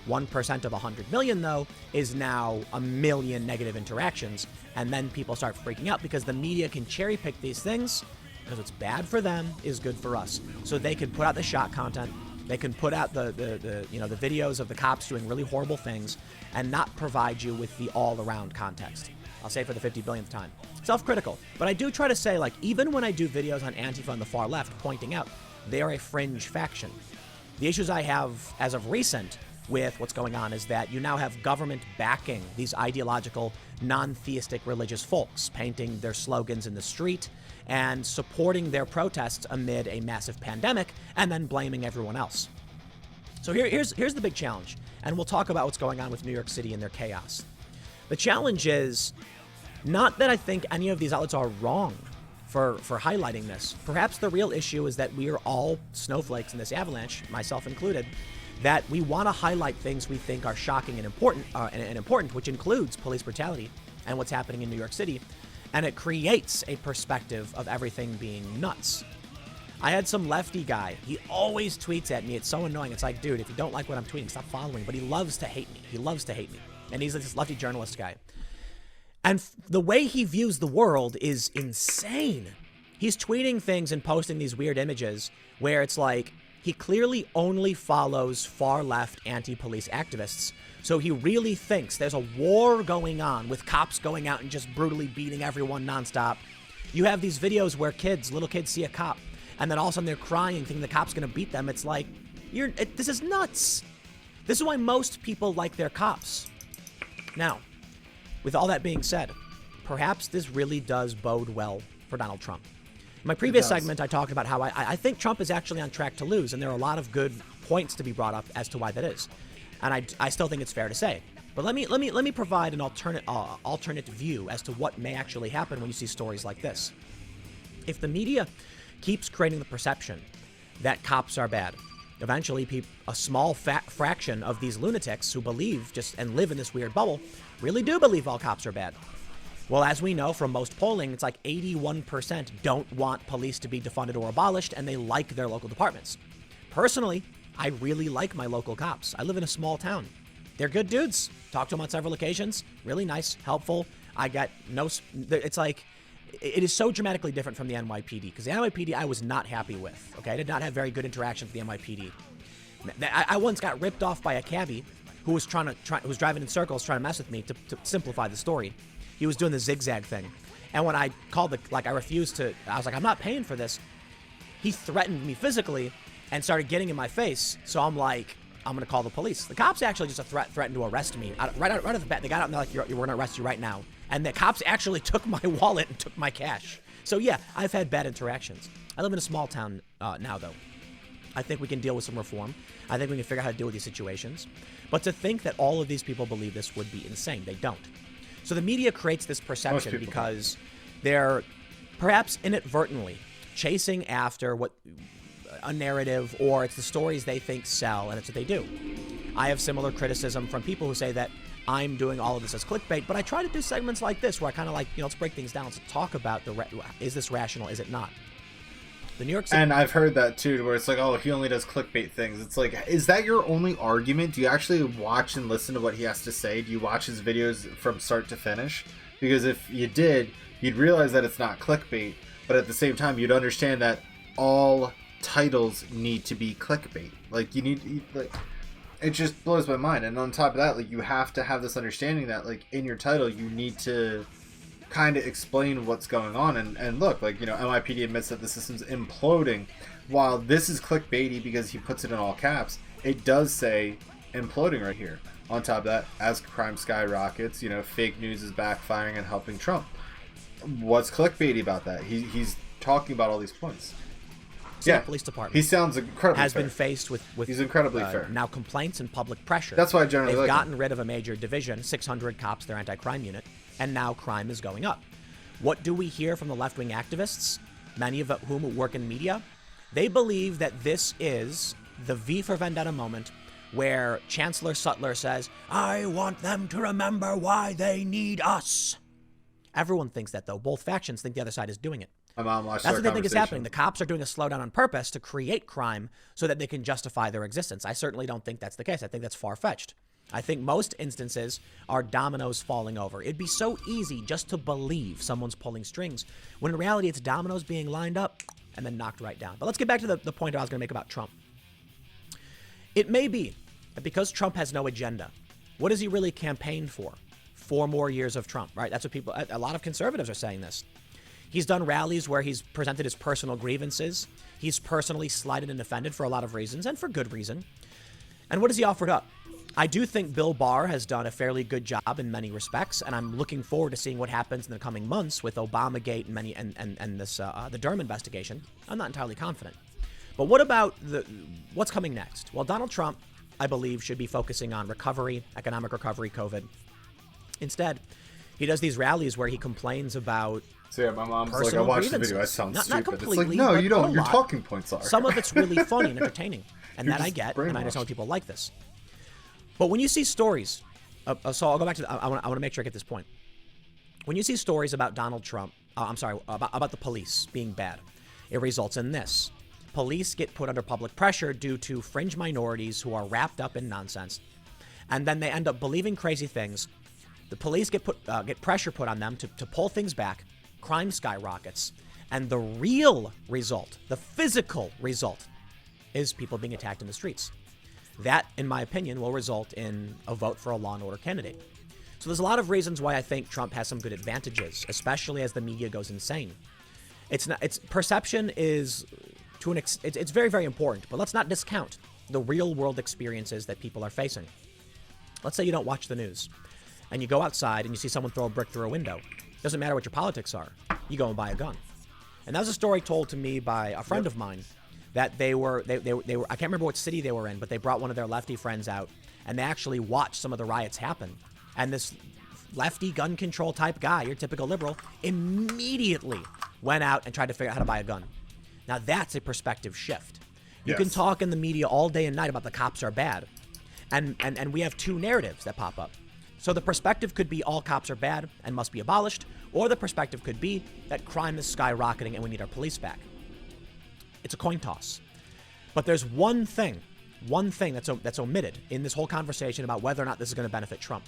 1% of 100 million, though, is now 1 million negative interactions. And then people start freaking out because the media can cherry pick these things because what's bad for them is good for us. So they can put out the shock content. They can put out the videos of the cops doing really horrible things and not provide you with the all-around context. I'll say for the 50 billionth time. Self-critical. But I do try to say, like, even when I do videos on Antifa on the far left, pointing out they are a fringe faction. The issues I have as of recent with what's going on is that you now have government backing these ideological, non-theistic religious folks, painting their slogans in the street and supporting their protests amid a massive pandemic and then blaming everyone else. So here's the big challenge, and we'll talk about what's going on with New York City and their chaos. The challenge is not that I think any of these outlets are wrong for highlighting this. Perhaps the real issue is that we are all snowflakes in this avalanche, myself included, that we want to highlight things we think are shocking and important, which includes police brutality and what's happening in New York City, and it creates a perspective of everything being nuts. I had some lefty guy. He always tweets at me. It's so annoying. It's like, dude, if you don't like what I'm tweeting, stop following. But he loves to hate me. He loves to hate me. And he's this lefty journalist guy. And the way he views the world is insane. He's tweeting things and posting these weird images where it's like he clearly only follows far-left anti-police activists. So he really thinks there's a war going on with cops going out and just brutally beating everyone nonstop. You have these videos where little kids see a cop, and then all of a sudden they're crying, thinking the cop's going to beat them. It's like, this is nuts. This is why most people like their cops. Now, with all that being said, perhaps this really does bode well for Donald Trump. In my previous segment, I talked about how I think Trump is actually on track to lose, and there are a lot of good points to be brought up as to why that is. And I still think it's fair to say. But let me provide an alternate view as to what may actually happen when you see stories like this. If the media keeps creating the perception that cops are bad, eventually a small fraction of these lunatics who believe and live in this weird bubble really do believe all cops are bad. Well, as we know from most polling, it's like 81% don't want police to be defunded or abolished, and they like their local departments. Personally, I really like my local cops. I live in a small town. They're good dudes. Talked to them on several occasions. Really nice, helpful. It's like, it is so dramatically different from the NYPD, because the NYPD I was not happy with. Okay, I did not have very good interactions with the NYPD. I once got ripped off by a cabbie who was who was driving in circles trying to mess with me to simplify the story. He was doing the zigzag thing. And when I called I refused to, I was like, I'm not paying for this. He threatened me physically and started getting in my face. So I'm like, I'm going to call the police. The cops actually just threatened to arrest me. Right off the bat, they got out and they're like, we're going to arrest you right now. And the cops actually took my wallet and took my cash. So yeah, I've had bad interactions. I live in a small town now, though. I think we can deal with some reform. I think we can figure out how to deal with these situations. But to think that all of these people believe this would be insane. They don't. So the media creates this perception because they're perhaps inadvertently chasing after a narrative, or it's the stories they think sell, and it's what they do. I have similar criticism from people who say that I'm doing all of this as clickbait, but I try to do segments like this where I kind of like, let's break things down. Let's talk about is this rational? Is it not? The New York City. And I've heard that too, where it's like, oh, he only does clickbait things. It's like, is that your only argument? Do you actually watch and listen to what he has to say? Do you watch his videos from start to finish? Because if you did, you'd realize that it's not clickbait, but at the same time, you'd understand that all titles need to be clickbait. Like, it just blows my mind. And on top of that, like, you have to have this understanding that, like, in your title, you need to kind of explain what's going on. And look, like, NYPD admits that the system's imploding. While this is clickbaity because he puts it in all caps, it does say imploding right here. On top of that, as crime skyrockets, fake news is backfiring and helping Trump. What's clickbaity about that? He's talking about all these points. Yeah, police department. He sounds incredibly has fair. Been faced with he's incredibly fair. Now complaints and public pressure. That's why I generally They've like gotten him. rid of a major division, 600 cops, their anti-crime unit, and now crime is going up. What do we hear from the left-wing activists, many of whom work in media? They believe that this is the V for Vendetta moment where Chancellor Sutler says, I want them to remember why they need us. Everyone thinks that, though. Both factions think the other side is doing it. My mom watched That's what they think is happening. The cops are doing a slowdown on purpose to create crime so that they can justify their existence. I certainly don't think that's the case. I think that's far-fetched. I think most instances are dominoes falling over. It'd be so easy just to believe someone's pulling strings, when in reality it's dominoes being lined up and then knocked right down. But let's get back to the point I was going to make about Trump. It may be that because Trump has no agenda, what has he really campaigned for? 4 more years of Trump, right? That's what people, a lot of conservatives are saying this. He's done rallies where he's presented his personal grievances. He's personally slighted and offended for a lot of reasons, and for good reason. And what has he offered up? I do think Bill Barr has done a fairly good job in many respects, and I'm looking forward to seeing what happens in the coming months with Obamagate and this the Durham investigation. I'm not entirely confident. But what about what's coming next? Well, Donald Trump, I believe, should be focusing on recovery, economic recovery, COVID. Instead, he does these rallies where he complains about So yeah, my mom's like, I watched the video. That sounds not stupid. completely, it's like, no, you don't. Your lot. talking points are. Some of it's really funny and entertaining, and You're that I just get, brainwashed. and I understand people like this. But when you see stories, so I'll go back to, I want to make sure I get this point. When you see stories about Donald Trump, about the police being bad, it results in this. Police get put under public pressure due to fringe minorities who are wrapped up in nonsense, and then they end up believing crazy things. The police get pressure put on them to pull things back. Crime skyrockets, and the real result, the physical result, is people being attacked in the streets. That, in my opinion, will result in a vote for a law and order candidate. So there's a lot of reasons why I think Trump has some good advantages, especially as the media goes insane. Perception is it's very, very important, but let's not discount the real world experiences that people are facing. Let's say you don't watch the news, and you go outside and you see someone throw a brick through a window. Doesn't matter what your politics are. You go and buy a gun. And that was a story told to me by a friend of mine that they were I can't remember what city they were in, but they brought one of their lefty friends out and they actually watched some of the riots happen. And this lefty gun control type guy, your typical liberal, immediately went out and tried to figure out how to buy a gun. Now that's a perspective shift. You can talk in the media all day and night about the cops are bad. And we have 2 narratives that pop up. So the perspective could be all cops are bad and must be abolished, or the perspective could be that crime is skyrocketing and we need our police back. It's a coin toss. But there's one thing that's omitted in this whole conversation about whether or not this is going to benefit Trump.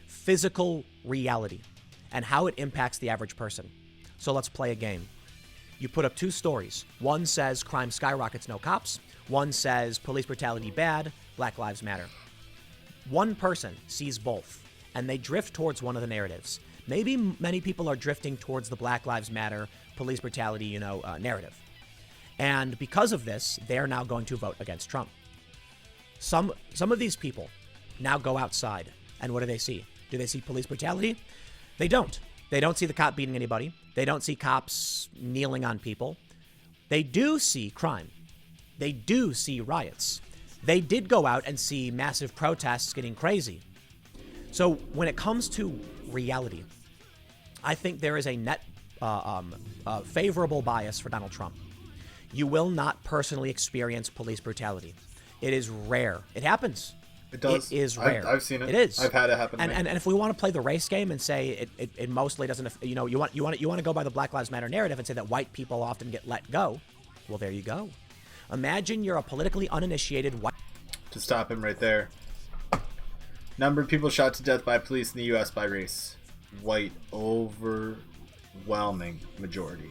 Physical reality and how it impacts the average person. So let's play a game. You put up 2 stories. One says crime skyrockets, no cops. One says police brutality bad, Black Lives Matter. One person sees both, and they drift towards one of the narratives. Maybe many people are drifting towards the Black Lives Matter, police brutality, narrative. And because of this, they're now going to vote against Trump. Some of these people now go outside, and what do they see? Do they see police brutality? They don't. They don't see the cop beating anybody. They don't see cops kneeling on people. They do see crime. They do see riots. They did go out and see massive protests getting crazy. So when it comes to reality, I think there is a net favorable bias for Donald Trump. You will not personally experience police brutality. It is rare. It happens. It does. It is rare. I've seen it. It is. I've had it happen. And if we want to play the race game and say it mostly doesn't, you want to go by the Black Lives Matter narrative and say that white people often get let go. Well, there you go. Imagine you're a politically uninitiated white. To stop him right there. Number of people shot to death by police in the U.S. by race. White, overwhelming majority.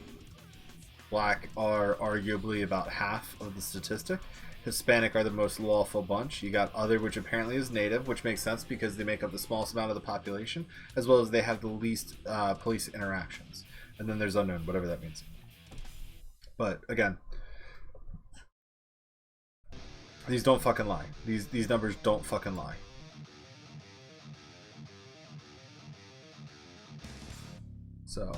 Black are arguably about half of the statistic. Hispanic are the most lawful bunch. You got other, which apparently is native, which makes sense because they make up the smallest amount of the population, as well as they have the least police interactions. And then there's unknown, whatever that means. But again, these don't fucking lie. These numbers don't fucking lie. So,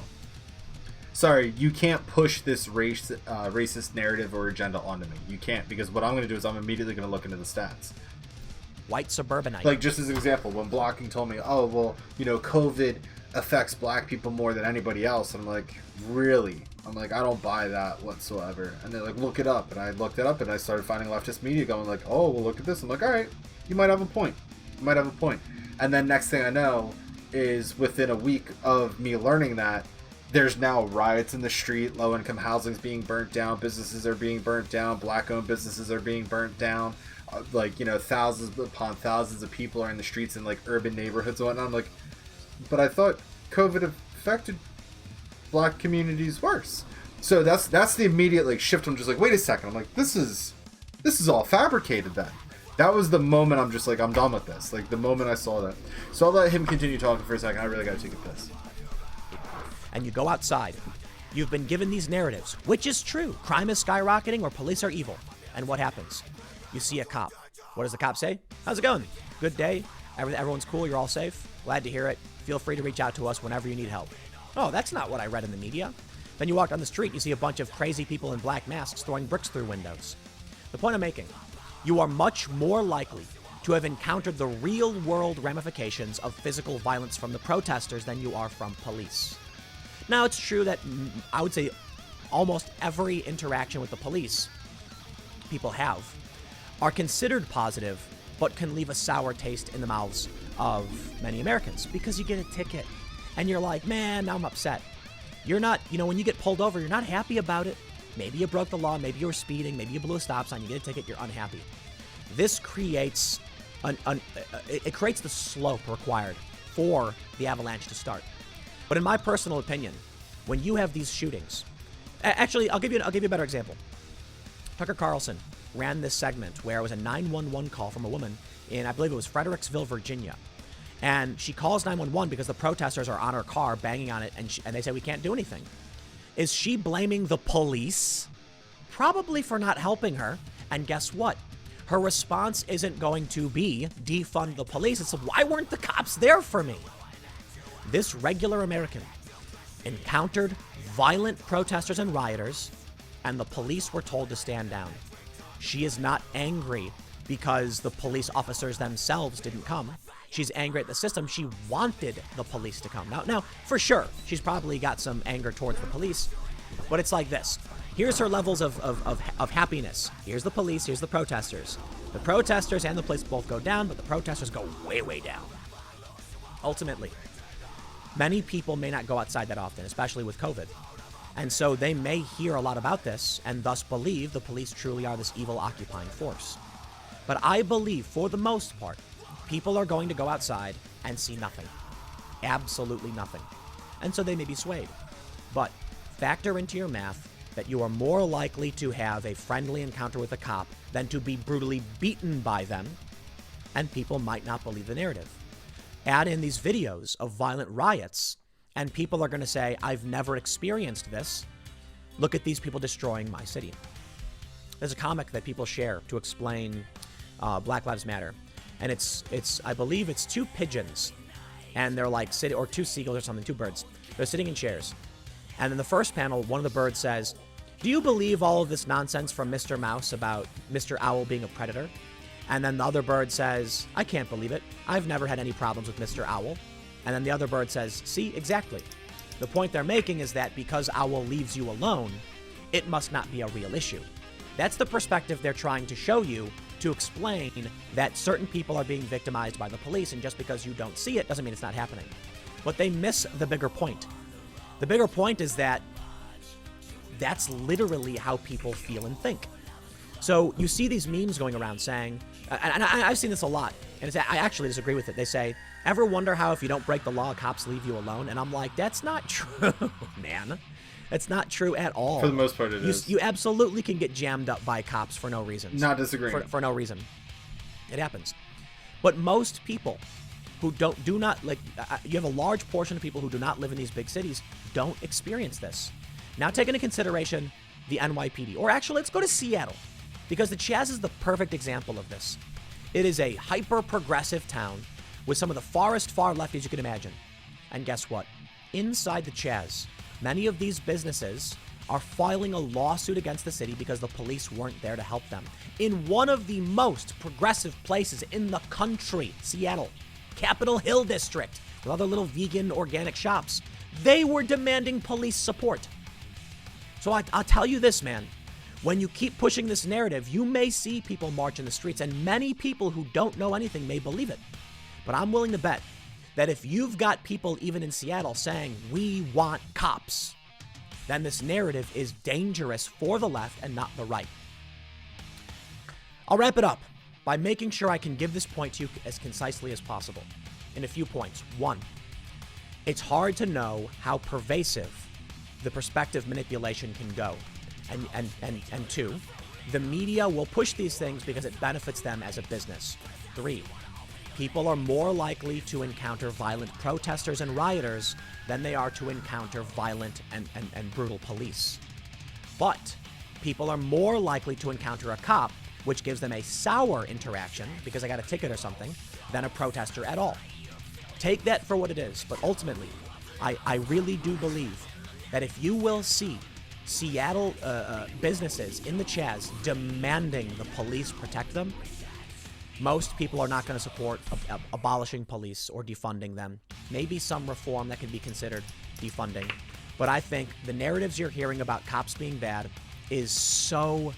sorry, you can't push this racist narrative or agenda onto me. You can't, because what I'm going to do is I'm immediately going to look into the stats. White suburbanite. Like, just as an example, when Blocking told me, oh, well, COVID affects black people more than anybody else. And I'm like, really? I'm like, I don't buy that whatsoever. And they're like, look it up. And I looked it up, and I started finding leftist media going like, oh, well, look at this. I'm like, all right, you might have a point. You might have a point. And then next thing I know is within a week of me learning that, there's now riots in the street, low-income housing is being burnt down, businesses are being burnt down, black-owned businesses are being burnt down, like, you know, thousands upon thousands of people are in the streets in, like, urban neighborhoods and whatnot. I'm like, but I thought COVID affected black communities worse. So that's the immediate, like, shift. I'm just like, wait a second. I'm like, this is all fabricated then. That was the moment I'm just like, I'm done with this. Like, the moment I saw that. So I'll let him continue talking for a second. I really got to take a piss. And you go outside. You've been given these narratives, which is true. Crime is skyrocketing or police are evil. And what happens? You see a cop. What does the cop say? How's it going? Good day? Everyone's cool? You're all safe? Glad to hear it. Feel free to reach out to us whenever you need help. Oh, that's not what I read in the media. Then you walk down the street, you see a bunch of crazy people in black masks throwing bricks through windows. The point I'm making, you are much more likely to have encountered the real-world ramifications of physical violence from the protesters than you are from police. Now, it's true that I would say almost every interaction with the police people have are considered positive, but can leave a sour taste in the mouths of many Americans because you get a ticket and you're like, man, now I'm upset. You're not, you know, when you get pulled over, you're not happy about it. Maybe you broke the law, maybe you were speeding, maybe you blew a stop sign, you get a ticket, you're unhappy. This creates it creates the slope required for the avalanche to start. But in my personal opinion, when you have these shootings, actually, I'll give you a better example. Tucker Carlson ran this segment where it was a 911 call from a woman in, I believe it was Fredericksville, Virginia. And she calls 911 because the protesters are on her car banging on it, and they say, we can't do anything. Is she blaming the police? Probably for not helping her. And guess what? Her response isn't going to be defund the police. It's why weren't the cops there for me? This regular American encountered violent protesters and rioters, and the police were told to stand down. She is not angry because the police officers themselves didn't come. She's angry at the system. She wanted the police to come. Now, for sure, she's probably got some anger towards the police, but it's like this. Here's her levels of happiness. Here's the police, here's the protesters. The protesters and the police both go down, but the protesters go way, way down. Ultimately, many people may not go outside that often, especially with COVID. And so they may hear a lot about this and thus believe the police truly are this evil occupying force. But I believe, for the most part, people are going to go outside and see nothing. Absolutely nothing. And so they may be swayed. But factor into your math that you are more likely to have a friendly encounter with a cop than to be brutally beaten by them, and people might not believe the narrative. Add in these videos of violent riots, and people are going to say, I've never experienced this. Look at these people destroying my city. There's a comic that people share to explain Black Lives Matter. And it's I believe it's two pigeons, and they're like sitting, or two seagulls or something, two birds. They're sitting in chairs. And in the first panel, one of the birds says, do you believe all of this nonsense from Mr. Mouse about Mr. Owl being a predator? And then the other bird says, I can't believe it. I've never had any problems with Mr. Owl. And then the other bird says, see, exactly. The point they're making is that because Owl leaves you alone, it must not be a real issue. That's the perspective they're trying to show you to explain that certain people are being victimized by the police, and just because you don't see it doesn't mean it's not happening. But they miss the bigger point. The bigger point is that that's literally how people feel and think. So you see these memes going around saying, and I've seen this a lot, and I actually disagree with it. They say, ever wonder how if you don't break the law, cops leave you alone? And I'm like, that's not true, man. That's not true at all. For the most part, it is. You absolutely can get jammed up by cops for no reason. Not disagreeing. For no reason. It happens. But most people who do not, like, you have a large portion of people who do not live in these big cities don't experience this. Now take into consideration the NYPD. Or actually, let's go to Seattle, because the Chaz is the perfect example of this. It is a hyper-progressive town with some of the far lefties you can imagine. And guess what? Inside the Chaz, many of these businesses are filing a lawsuit against the city because the police weren't there to help them. In one of the most progressive places in the country, Seattle, Capitol Hill district with other little vegan organic shops. They were demanding police support. So I'll tell you this, man. When you keep pushing this narrative, you may see people march in the streets, and many people who don't know anything may believe it. But I'm willing to bet that if you've got people even in Seattle saying, we want cops, then this narrative is dangerous for the left and not the right. I'll wrap it up by making sure I can give this point to you as concisely as possible in a few points. 1, it's hard to know how pervasive the perspective manipulation can go. And 2, the media will push these things because it benefits them as a business. 3, people are more likely to encounter violent protesters and rioters than they are to encounter violent and brutal police. But people are more likely to encounter a cop, which gives them a sour interaction because I got a ticket or something, than a protester at all. Take that for what it is, but ultimately, I really do believe that if you will see Seattle businesses in the Chaz demanding the police protect them, most people are not going to support abolishing police or defunding them. Maybe some reform that can be considered defunding. But I think the narratives you're hearing about cops being bad is so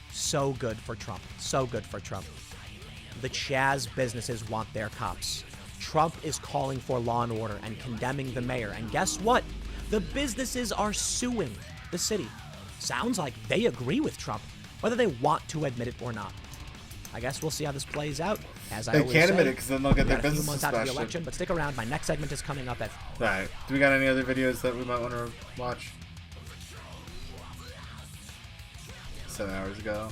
good for Trump. So good for Trump. The Chaz businesses want their cops. Trump is calling for law and order and condemning the mayor. And guess what? The businesses are suing the city. Sounds like they agree with Trump, whether they want to admit it or not. I guess we'll see how this plays out. As I always say, they can't admit it because then they'll get their business a few months suspension. after the election, but stick around. My next segment is coming up at. All right. Do we got any other videos that we might want to watch? 7 hours ago.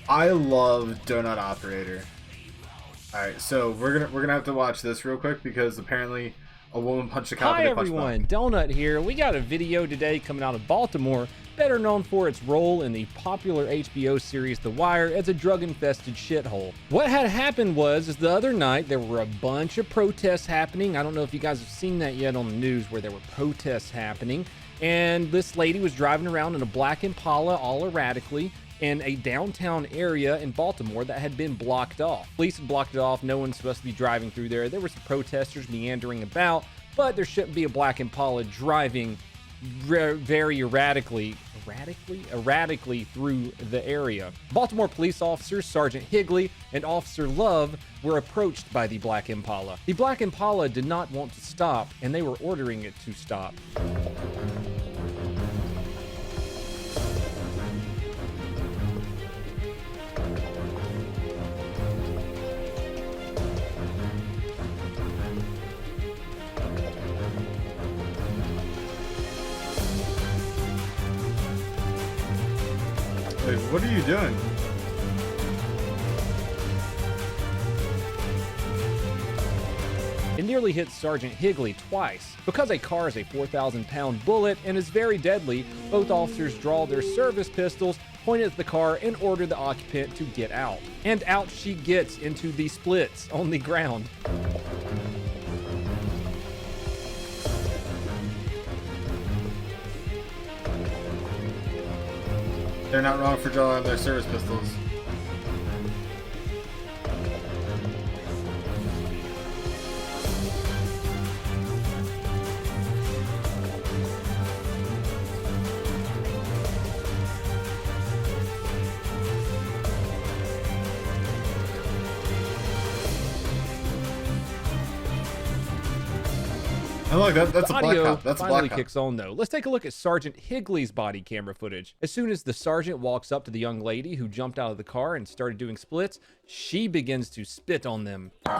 I love Donut Operator. All right, so we're gonna have to watch this real quick because apparently a woman punched a cop. Hi everyone, Donut here. We got a video today coming out of Baltimore, better known for its role in the popular HBO series The Wire as a drug-infested shithole. What had happened was the other night there were a bunch of protests happening. I don't know if you guys have seen that yet on the news where there were protests happening, and this lady was driving around in a black Impala all erratically in a downtown area in Baltimore that had been blocked off. Police had blocked it off. No one's supposed to be driving through there. There were some protesters meandering about, but there shouldn't be a black Impala driving very erratically through the area. Baltimore police officers Sergeant Higley and Officer Love were approached by the black Impala. The black Impala did not want to stop, and they were ordering it to stop. Wait, what are you doing? It nearly hit Sergeant Higley twice. Because a car is a 4,000-pound bullet and is very deadly, both officers draw their service pistols, point at the car, and order the occupant to get out. And out she gets into the splits on the ground. They're not wrong for drawing their service pistols. Oh, look, that's a black cop. That's a black finally cop. kicks on though. Let's take a look at Sergeant Higley's body camera footage. As soon as the sergeant walks up to the young lady who jumped out of the car and started doing splits, she begins to spit on them. Yeah,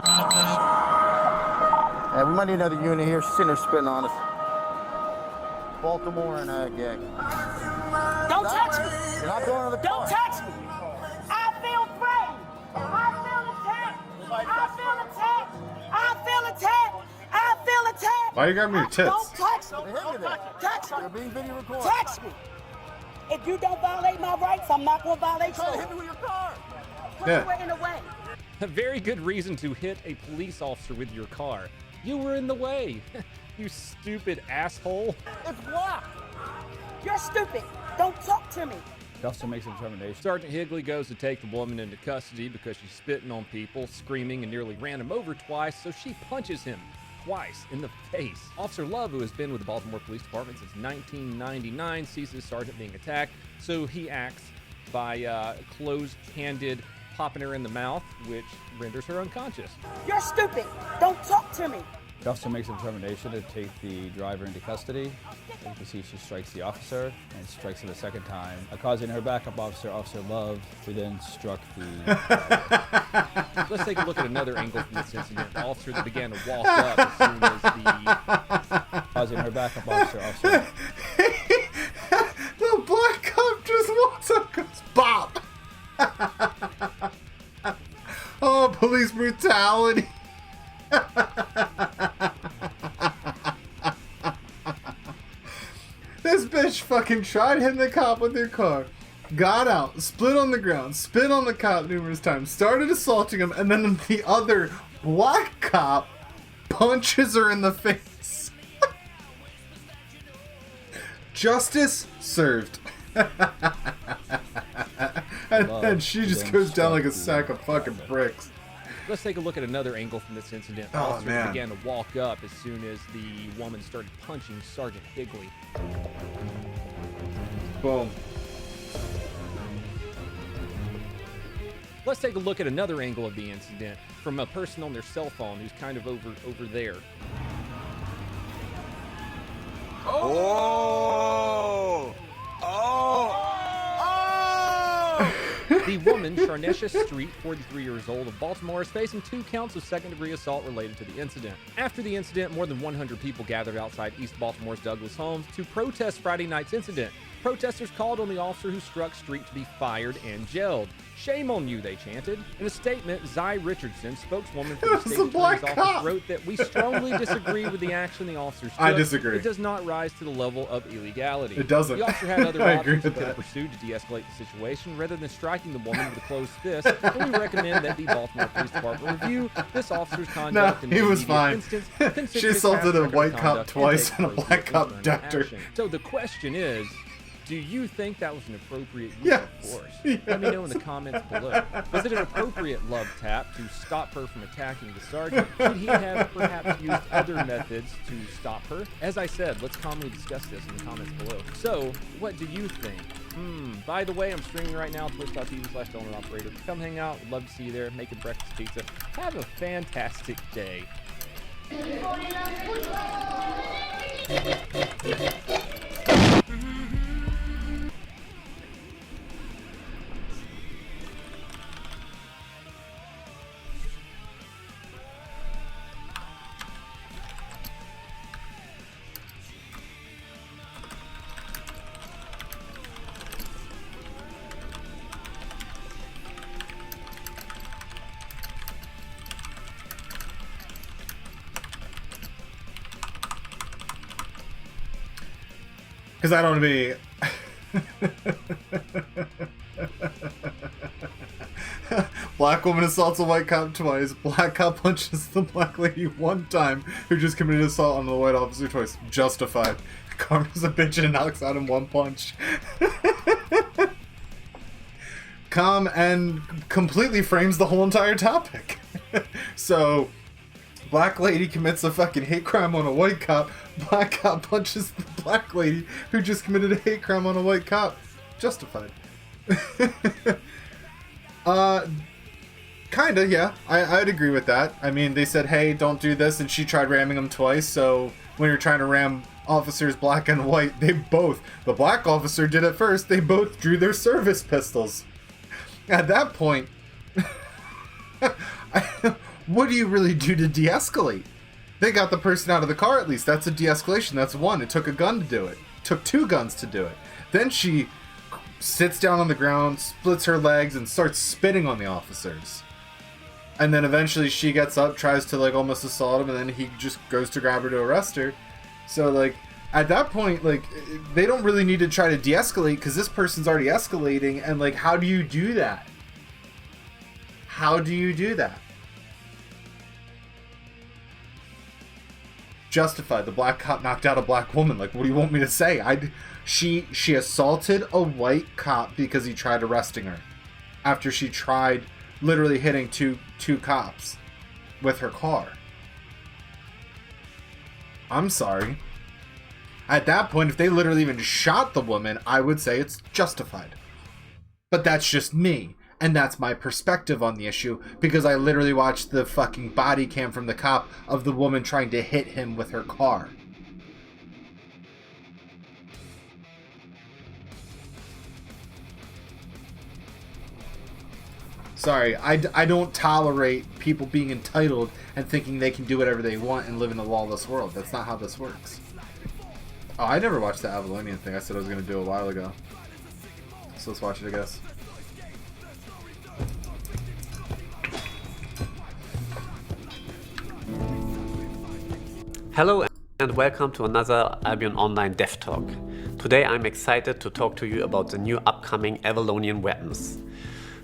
we might need another unit here. She's sitting there spitting on us. Baltimore and gag. Don't touch me! You're not going to the Don't car. touch me! I feel threatened! I feel attacked! I feel attacked! I feel attacked! I feel attacked! Why you grabbing your tits? Don't touch me! Touch me! You're being video recorded. Touch me! If you don't violate my rights, I'm not going to violate yours. Hit me with your car. Put Yeah. you in the way. A very good reason to hit a police officer with your car. You were in the way. You stupid asshole. It's blocked. You're stupid. Don't talk to me. The officer makes a determination. Sergeant Higley goes to take the woman into custody because she's spitting on people, screaming, and nearly ran him over twice, so she punches him twice in the face. Officer Love, who has been with the Baltimore Police Department since 1999, sees his sergeant being attacked, so he acts by closed-handed popping her in the mouth, which renders her unconscious. You're stupid. Don't talk to me. The officer makes a determination to take the driver into custody. As you can see, she strikes the officer and strikes him a second time, causing her backup officer, Officer Love, who then struck the... Let's take a look at another angle from this incident. The officer that began to walk up as soon as the... Causing her backup officer, Officer Love. The black cop just walks up and goes, bop! Oh, police brutality. This bitch fucking tried hitting the cop with her car, got out, split on the ground, spit on the cop numerous times, started assaulting him, and then the other black cop punches her in the face. Justice served. And then she just goes down like a sack of fucking bricks. Let's take a look at another angle from this incident. The officer began to walk up as soon as the woman started punching Sergeant Higley. Boom. Let's take a look at another angle of the incident from a person on their cell phone who's kind of over there. Oh! Oh! The woman, Sharnesha Street, 43 years old, of Baltimore, is facing 2 counts of second-degree assault related to the incident. After the incident, more than 100 people gathered outside East Baltimore's Douglas Homes to protest Friday night's incident. Protesters called on the officer who struck Street to be fired and jailed. "Shame on you," they chanted. In a statement, Zy Richardson, spokeswoman for the state attorney's office, wrote that we strongly disagree with the action the officers took. I disagree. It does not rise to the level of illegality. It doesn't. The officer had other I agree options with that could that. have pursued to de-escalate the situation rather than striking the woman with a closed fist, and we recommend that the Baltimore Police Department review this officer's conduct in he the was immediate fine. instance, consider She his assaulted past a record of white cop conduct, twice take and a appropriate black cop disciplinary decked her. action. So the question is, do you think that was an appropriate use Yes. of force? Let me know in the comments below. Was it an appropriate love tap to stop her from attacking the sergeant? Should he have perhaps used other methods to stop her? As I said, let's calmly discuss this in the comments below. So, what do you think? By the way, I'm streaming right now, twitch.tv/DonorOperator. Come hang out. Would love to see you there. Making breakfast pizza. Have a fantastic day. Because I don't want to be... Black woman assaults a white cop twice. Black cop punches the black lady one time who just committed assault on the white officer twice. Justified. Karma's a bitch and knocks out in one punch. Calm and completely frames the whole entire topic. So... Black lady commits a fucking hate crime on a white cop. Black cop punches the black lady who just committed a hate crime on a white cop. Justified. Kinda, yeah. I'd agree with that. I mean, they said, hey, don't do this, and she tried ramming him twice, so when you're trying to ram officers black and white, the black officer did it first, they both drew their service pistols. At that point... What do you really do to de-escalate? They got the person out of the car at least. That's a de-escalation. That's one. It took a gun to do it. Took 2 guns to do it. Then she sits down on the ground, splits her legs, and starts spitting on the officers. And then eventually she gets up, tries to like almost assault him, and then he just goes to grab her to arrest her. So like at that point, like they don't really need to try to de-escalate because this person's already escalating. And like, how do you do that? How do you do that? Justified. The black cop knocked out a black woman. Like, what do you want me to say? She assaulted a white cop because he tried arresting her after she tried literally hitting two cops with her car. I'm sorry. At that point, if they literally even shot the woman, I would say it's justified. But that's just me. And that's my perspective on the issue, because I literally watched the fucking body cam from the cop of the woman trying to hit him with her car. Sorry, I don't tolerate people being entitled and thinking they can do whatever they want and live in a lawless world. That's not how this works. Oh, I never watched the Avalonian thing I said I was going to do a while ago. So let's watch it, I guess. Hello and welcome to another Albion Online Dev Talk. Today I'm excited to talk to you about the new upcoming Avalonian weapons.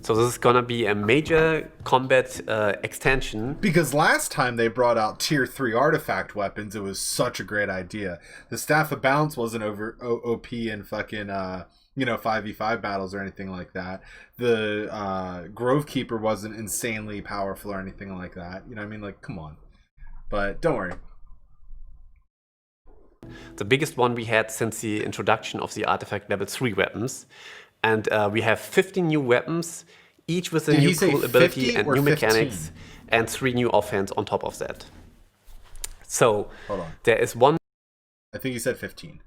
So this is gonna be a major combat extension. Because last time they brought out tier 3 artifact weapons, it was such a great idea. The Staff of Balance wasn't over OP in fucking 5v5 battles or anything like that. The Grove Keeper wasn't insanely powerful or anything like that. You know what I mean? Like, come on. But don't worry. The biggest one we had since the introduction of the artifact level 3 weapons. And we have 15 new weapons, each with a new cool ability and new mechanics, and 3 new offhand on top of that. So there is one. I think you said 15.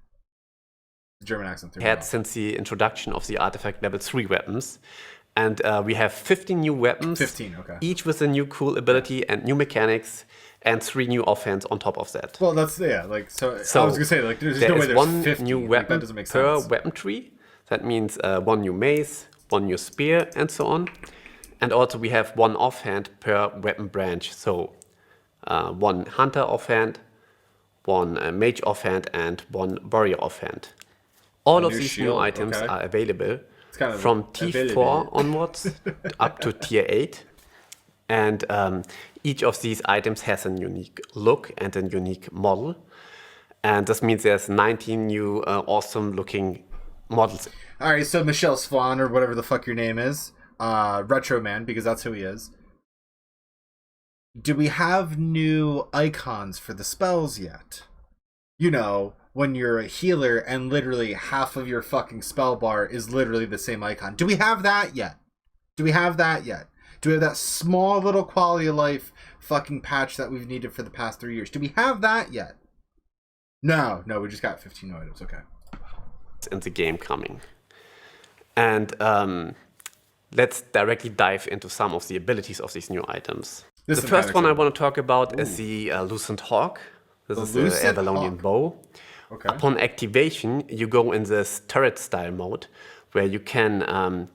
German accent. Had since the introduction of the artifact level 3 weapons. And we have 15 new weapons, 15, okay. Each with a new cool ability and new mechanics, and 3 new offhands on top of that. Well, that's, yeah, like, so I was gonna say, like, there's no way there's one 50. new weapon that doesn't make per sense. weapon tree. That means 1 new mace, 1 new spear, and so on. And also we have 1 offhand per weapon branch. So 1 hunter offhand, 1 mage offhand, and 1 warrior offhand. All of these new items are available from T4 onwards up to tier 8. And each of these items has a unique look and a unique model. And this means there's 19 new awesome looking models. Alright, so Michelle Swan, or whatever the fuck your name is, Retro Man, because that's who he is. Do we have new icons for the spells yet? You know, when you're a healer and literally half of your fucking spell bar is literally the same icon. Do we have that yet? Do we have that yet? Do we have that small little quality of life fucking patch that we've needed for the past 3 years? Do we have that yet? No, we just got 15 new items, okay. In the game coming. And let's directly dive into some of the abilities of these new items. The first one I want to talk about is the Lucent Hawk. This is the Avalonian bow. Okay. Upon activation, you go in this turret style mode where you can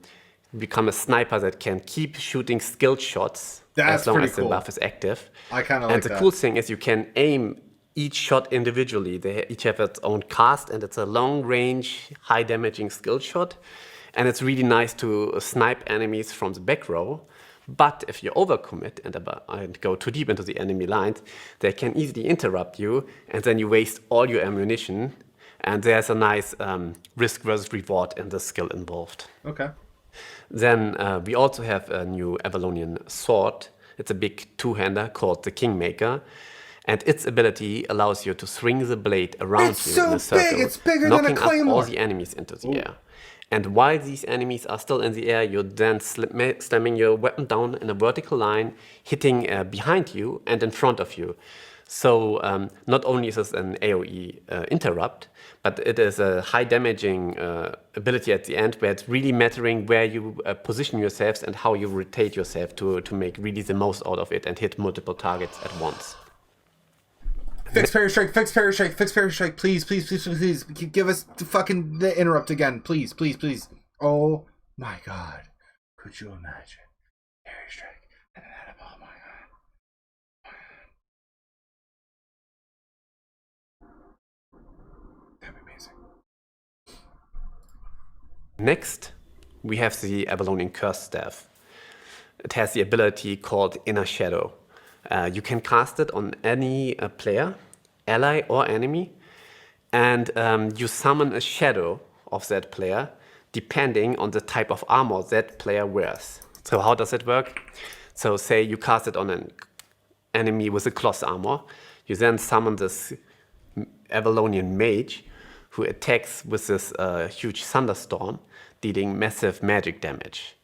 become a sniper that can keep shooting skilled shots as long as the buff is active. I kind of like that. And the cool thing is you can aim each shot individually. They each have its own cast, and it's a long range, high damaging skill shot. And it's really nice to snipe enemies from the back row. But if you overcommit and go too deep into the enemy lines, they can easily interrupt you, and then you waste all your ammunition. And there's a nice risk versus reward in the skill involved. Okay. Then we also have a new Avalonian sword. It's a big two-hander called the Kingmaker. And its ability allows you to swing the blade around you in a circle, it's bigger knocking than a claymore. up all the enemies into the air. And while these enemies are still in the air, you're then slamming your weapon down in a vertical line, hitting behind you and in front of you. So not only is this an AoE interrupt, but it is a high damaging ability at the end, where it's really mattering where you position yourselves and how you rotate yourself to make really the most out of it and hit multiple targets at once. Fix parry strike, fix parry strike, fix parry strike, please, please, please, please, please. Give us the interrupt again, please, please, please. Oh my god. Could you imagine? Parry strike. Oh my god. That'd be amazing. Next, we have the Avalonian Curse Staff. It has the ability called Inner Shadow. You can cast it on any player, ally or enemy, and you summon a shadow of that player depending on the type of armor that player wears. So how does it work? So say you cast it on an enemy with a cloth armor, you then summon this Avalonian mage who attacks with this huge thunderstorm, dealing massive magic damage.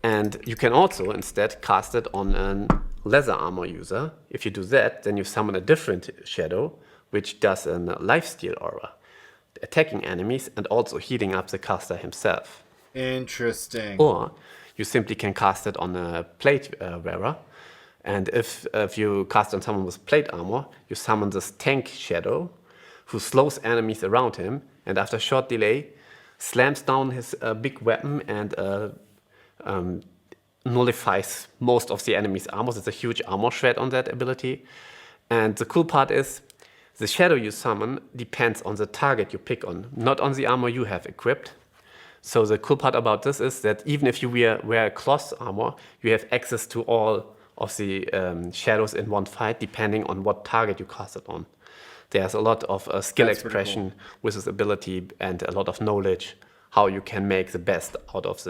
And you can also instead cast it on a leather armor user. If you do that, then you summon a different shadow, which does a lifesteal aura, attacking enemies and also healing up the caster himself. Interesting. Or you simply can cast it on a plate wearer. And if you cast on someone with plate armor, you summon this tank shadow who slows enemies around him, and after a short delay, slams down his big weapon and nullifies most of the enemy's armor. There's a huge armor shred on that ability. And the cool part is, the shadow you summon depends on the target you pick on, not on the armor you have equipped. So the cool part about this is that even if you wear cloth armor, you have access to all of the shadows in one fight, depending on what target you cast it on. There's a lot of skill expression with this ability and a lot of knowledge how you can make the best out of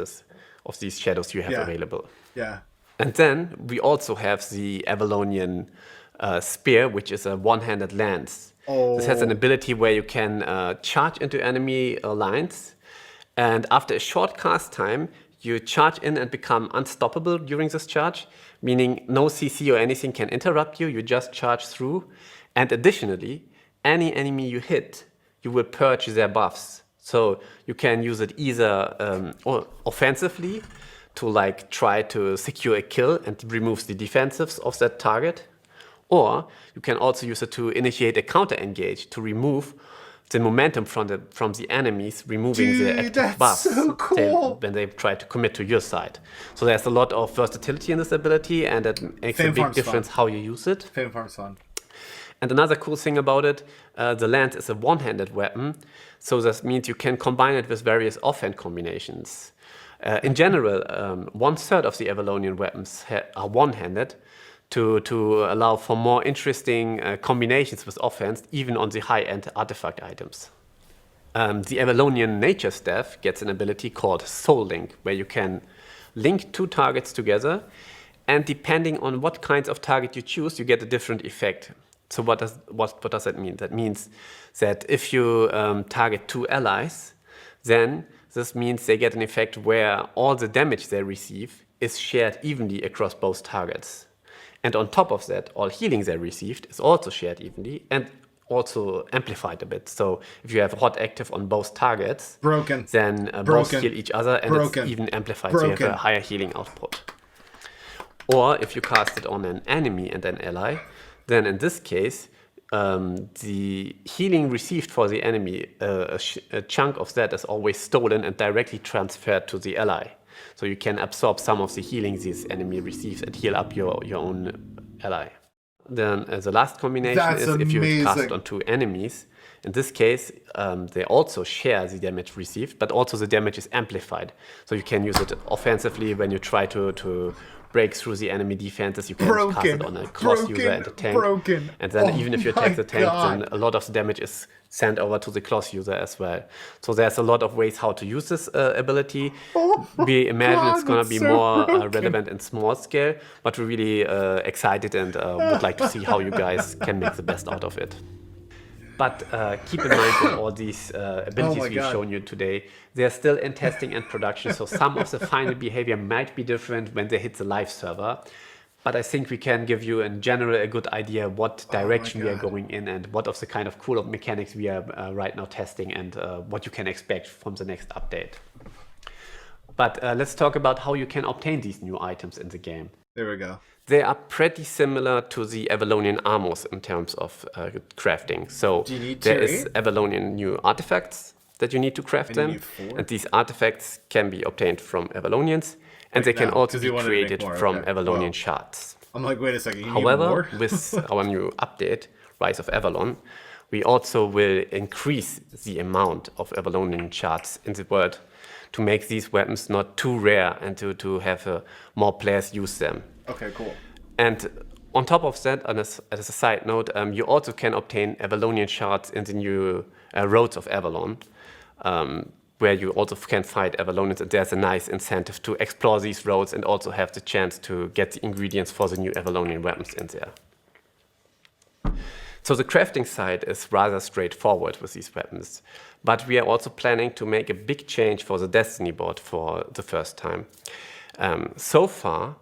these shadows you have available. Yeah. And then we also have the Avalonian spear, which is a one-handed lance. Oh. This has an ability where you can charge into enemy lines, and after a short cast time, you charge in and become unstoppable during this charge, meaning no CC or anything can interrupt you, you just charge through. And additionally, any enemy you hit, you will purge their buffs. So you can use it either or offensively to like try to secure a kill and remove the defensives of that target, or you can also use it to initiate a counter engage to remove the momentum from the enemies, removing their active buffs so cool. when they try to commit to your side. So there's a lot of versatility in this ability, and it makes a big difference how you use it. Fame Farm's fun. And another cool thing about it, the lance is a one-handed weapon, so that means you can combine it with various offhand combinations. In general, 1/3 of the Avalonian weapons are one-handed to allow for more interesting combinations with offense, even on the high-end artifact items. The Avalonian Nature Staff gets an ability called Soul Link, where you can link two targets together, and depending on what kinds of target you choose, you get a different effect. So what does that mean? That means that if you target two allies, then this means they get an effect where all the damage they receive is shared evenly across both targets. And on top of that, all healing they received is also shared evenly and also amplified a bit. So if you have hot active on both targets, then both heal each other and it's even amplified, so you have a higher healing output. Or if you cast it on an enemy and an ally, then in this case, the healing received for the enemy, a chunk of that is always stolen and directly transferred to the ally. So you can absorb some of the healing this enemy receives and heal up your own ally. Then the last combination is if you cast on two enemies. In this case, they also share the damage received, but also the damage is amplified. So you can use it offensively when you try to break through the enemy defenses. You can cast it on a cloth user and a tank. And then even if you attack the tank, then a lot of the damage is sent over to the cloth user as well. So there's a lot of ways how to use this ability. We imagine it's going to be more relevant in small scale, but we're really excited and would like to see how you guys can make the best out of it. But keep in mind that all these abilities we've shown you today, they're still in testing and production, so some of the final behavior might be different when they hit the live server. But I think we can give you in general a good idea what direction we are going in and what of the kind of cool mechanics we are right now testing and what you can expect from the next update. But let's talk about how you can obtain these new items in the game. There we go. They are pretty similar to the Avalonian armors in terms of crafting. So there is Avalonian new artifacts that you need to craft them. And these artifacts can be obtained from Avalonians. And they can also be created from Avalonian shards. I'm like, wait a second, you need However, more? with our new update, Rise of Avalon, we also will increase the amount of Avalonian shards in the world to make these weapons not too rare and to have more players use them. Okay, cool. And On top of that, as a side note, you also can obtain Avalonian shards in the new roads of Avalon, where you also can fight Avalonians, and there's a nice incentive to explore these roads and also have the chance to get the ingredients for the new Avalonian weapons in there. So the crafting side is rather straightforward with these weapons, but we are also planning to make a big change for the Destiny board for the first time. So far,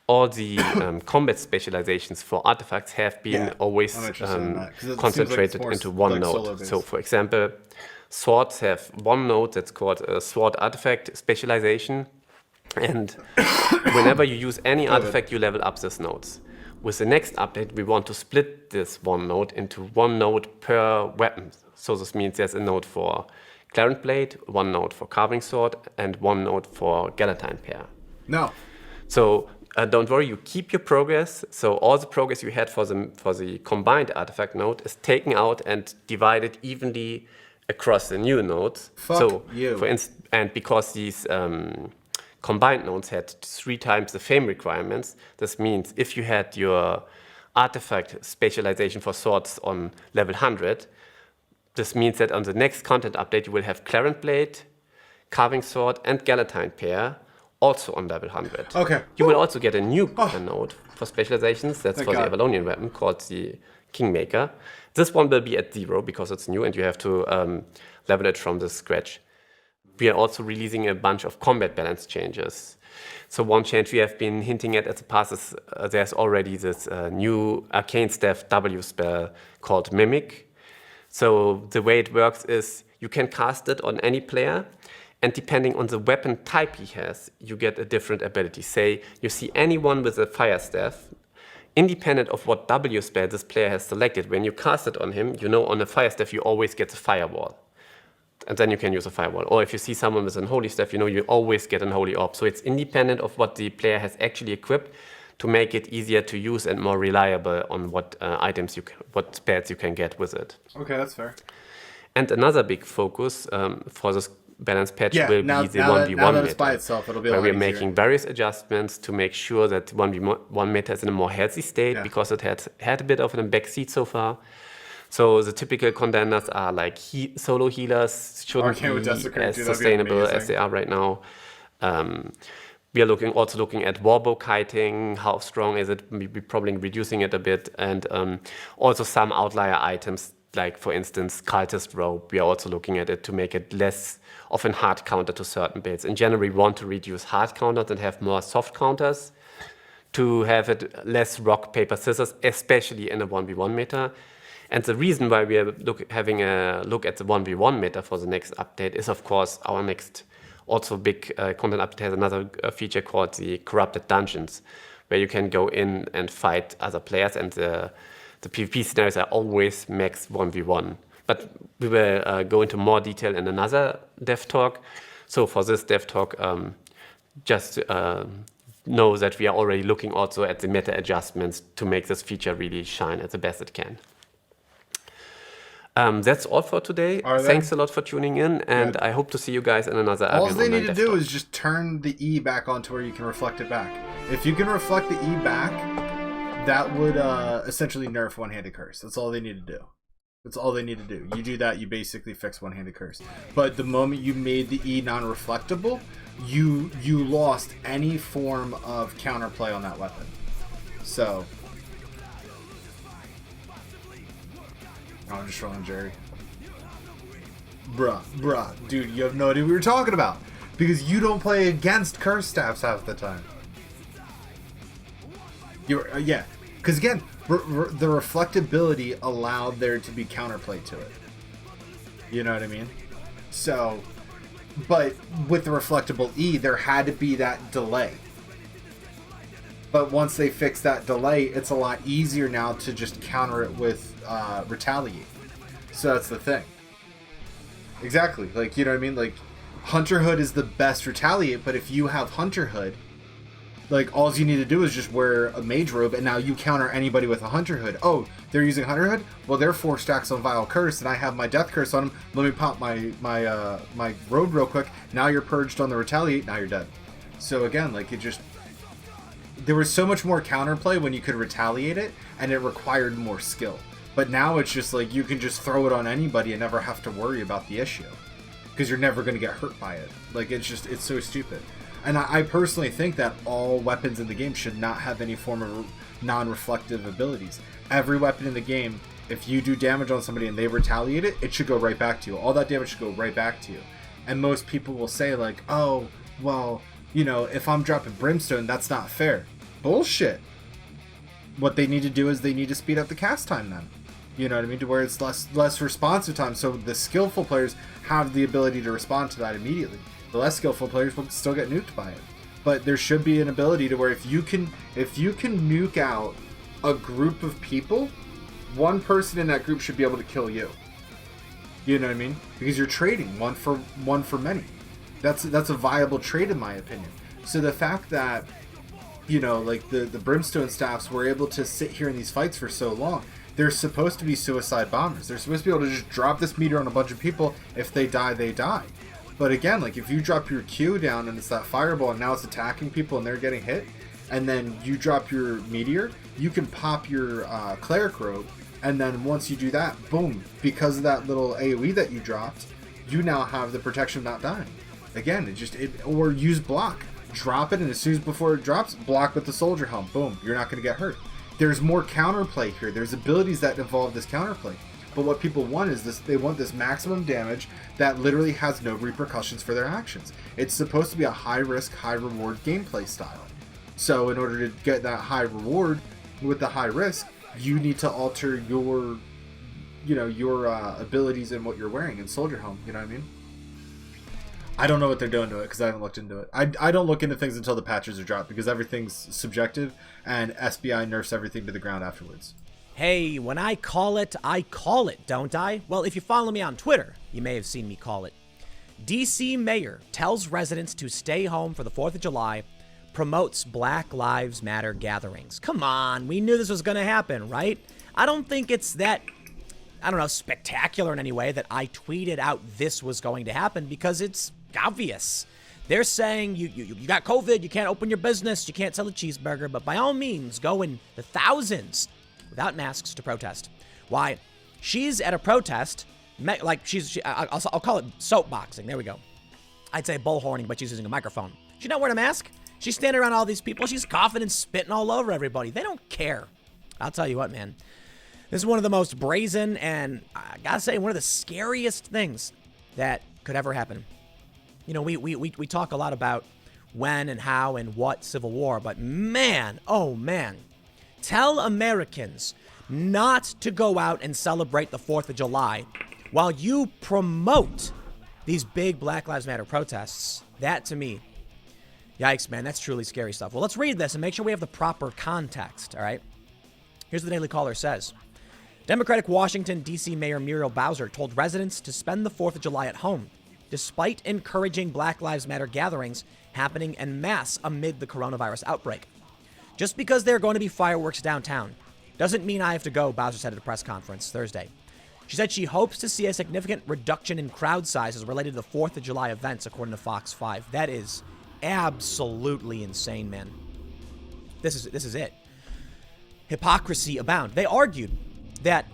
all the combat specializations for artifacts have been always concentrated into one node. So for example, swords have one node that's called a sword artifact specialization, and whenever you use any artifact, you level up these nodes. With the next update, we want to split this one node into one node per weapon. So this means there's a node for Clarent Blade, one node for Carving Sword, and one node for Galatine Pair. No. So don't worry, you keep your progress. So all the progress you had for the combined artifact node is taken out and divided evenly across the new nodes. Fuck you. And because these combined nodes had 3 times the fame requirements, this means if you had your artifact specialization for swords on level 100, this means that on the next content update you will have Clarent Blade, Carving Sword, and Galatine Pair also on level 100. Okay. You will also get a new node for specializations. That's Thank for God. the Avalonian weapon called the Kingmaker. This one will be at 0 because it's new and you have to level it from the scratch. We are also releasing a bunch of combat balance changes. So one change we have been hinting at the past is there's already this new Arcane Staff W spell called Mimic. So the way it works is you can cast it on any player, and depending on the weapon type he has, you get a different ability. Say you see anyone with a Fire Staff, independent of what W spell this player has selected, when you cast it on him, you know on a Fire Staff you always get the Firewall. And then you can use a Firewall. Or if you see someone with an Holy Staff, you know you always get an Holy Orb. So it's independent of what the player has actually equipped to make it easier to use and more reliable on what what spells you can get with it. Okay, that's fair. And another big focus for this balance patch will be the 1v1 now that meta, it's by itself, it'll be a where lot we're easier. making various adjustments to make sure that 1v1 meta is in a more healthy state because it had a bit of a backseat so far. So the typical contenders are like solo healers, shouldn't be as sustainable as they are right now. We are also looking at warbow kiting, how strong is it, we're probably reducing it a bit, and also some outlier items, like for instance, Cultist Robe, we are also looking at it to make it less of a hard counter to certain builds. In general, we want to reduce hard counters and have more soft counters to have it less rock, paper, scissors, especially in a 1v1 meta. And the reason why we are having a look at the 1v1 meta for the next update is, of course, our next also big content update has another feature called the Corrupted Dungeons, where you can go in and fight other players, and the PvP scenarios are always max 1v1. But we will go into more detail in another dev talk. So for this dev talk, just know that we are already looking also at the meta adjustments to make this feature really shine at the best it can. That's all for today. Thanks a lot for tuning in, and I hope to see you guys in another All Albion they Online need to Dev do Talk. is just turn the E back on to where you can reflect it back. If you can reflect the E back, that would essentially nerf One-Handed Curse. That's all they need to do. That's all they need to do. You do that, you basically fix One-Handed Curse. But the moment you made the E non-reflectable, you lost any form of counterplay on that weapon. So I'm just trolling Jerry. Bruh, dude, you have no idea what we were talking about. Because you don't play against curse staffs half the time. Yeah, because again, the reflectability allowed there to be counterplay to it. You know what I mean? So, but with the reflectable E, there had to be that delay. But once they fix that delay, it's a lot easier now to just counter it with retaliate. So that's the thing. Exactly. Like, you know what I mean? Like, Hunter Hood is the best retaliate, but if you have Hunter Hood, like, all you need to do is just wear a mage robe, and now you counter anybody with a Hunter Hood. Oh, they're using Hunter Hood? Well, they're 4 stacks on Vile Curse, and I have my Death Curse on them. Let me pop my robe real quick. Now you're purged on the retaliate, now you're dead. So again, like, it just... there was so much more counterplay when you could retaliate it, and it required more skill. But now it's just like you can just throw it on anybody and never have to worry about the issue, because you're never going to get hurt by it. Like, it's so stupid. And I personally think that all weapons in the game should not have any form of non-reflective abilities. Every weapon in the game, if you do damage on somebody and they retaliate it, it should go right back to you. All that damage should go right back to you. And most people will say like, oh, well, you know, if I'm dropping brimstone, that's not fair. Bullshit. What they need to do is they need to speed up the cast time then. You know what I mean? To where it's less responsive time, so the skillful players have the ability to respond to that immediately. The less skillful players will still get nuked by it. But there should be an ability to where if you can nuke out a group of people, one person in that group should be able to kill you. You know what I mean? Because you're trading one for many. That's a viable trade in my opinion. So the fact that, you know, like the brimstone staffs were able to sit here in these fights for so long, they're supposed to be suicide bombers. They're supposed to be able to just drop this meteor on a bunch of people. If they die, they die. But again, like if you drop your Q down and it's that fireball and now it's attacking people and they're getting hit, and then you drop your meteor, you can pop your cleric robe, and then once you do that, boom, because of that little AoE that you dropped, you now have the protection of not dying. Again, or use block. Drop it, and as soon as before it drops, block with the soldier helm. Boom, you're not going to get hurt. There's more counterplay here. There's abilities that involve this counterplay. But what people want is this, they want this maximum damage that literally has no repercussions for their actions. It's supposed to be a high risk, high reward gameplay style. So in order to get that high reward with the high risk, you need to alter your, you know, your abilities and what you're wearing in soldier helm. You know what I mean? I don't know what they're doing to it because I haven't looked into it. I don't look into things until the patches are dropped because everything's subjective and SBI nerfs everything to the ground afterwards. Hey, when I call it, don't I? Well, if you follow me on Twitter, you may have seen me call it. DC Mayor tells residents to stay home for the 4th of July, promotes Black Lives Matter gatherings. Come on, we knew this was going to happen, right? I don't think it's that, I don't know, spectacular in any way that I tweeted out this was going to happen because it's obvious. They're saying you got COVID, you can't open your business, you can't sell a cheeseburger, but by all means, go in the thousands without masks to protest. Why? She's at a protest, like I'll call it soapboxing. There we go. I'd say bullhorning, but she's using a microphone. She's not wearing a mask. She's standing around all these people. She's coughing and spitting all over everybody. They don't care. I'll tell you what, man. This is one of the most brazen and, I gotta say, one of the scariest things that could ever happen. You know, we talk a lot about when and how and what civil war, but man, oh man, tell Americans not to go out and celebrate the 4th of July while you promote these big Black Lives Matter protests. That, to me, yikes, man, that's truly scary stuff. Well, let's read this and make sure we have the proper context, all right? Here's what the Daily Caller says. Democratic Washington, D.C. Mayor Muriel Bowser told residents to spend the 4th of July at home, despite encouraging Black Lives Matter gatherings happening en masse amid the coronavirus outbreak. Just because there are going to be fireworks downtown doesn't mean I have to go, Bowser said at a press conference Thursday. She said she hopes to see a significant reduction in crowd sizes related to the 4th of July events, according to Fox 5. That is absolutely insane, man. This is it. Hypocrisy abound. They argued that,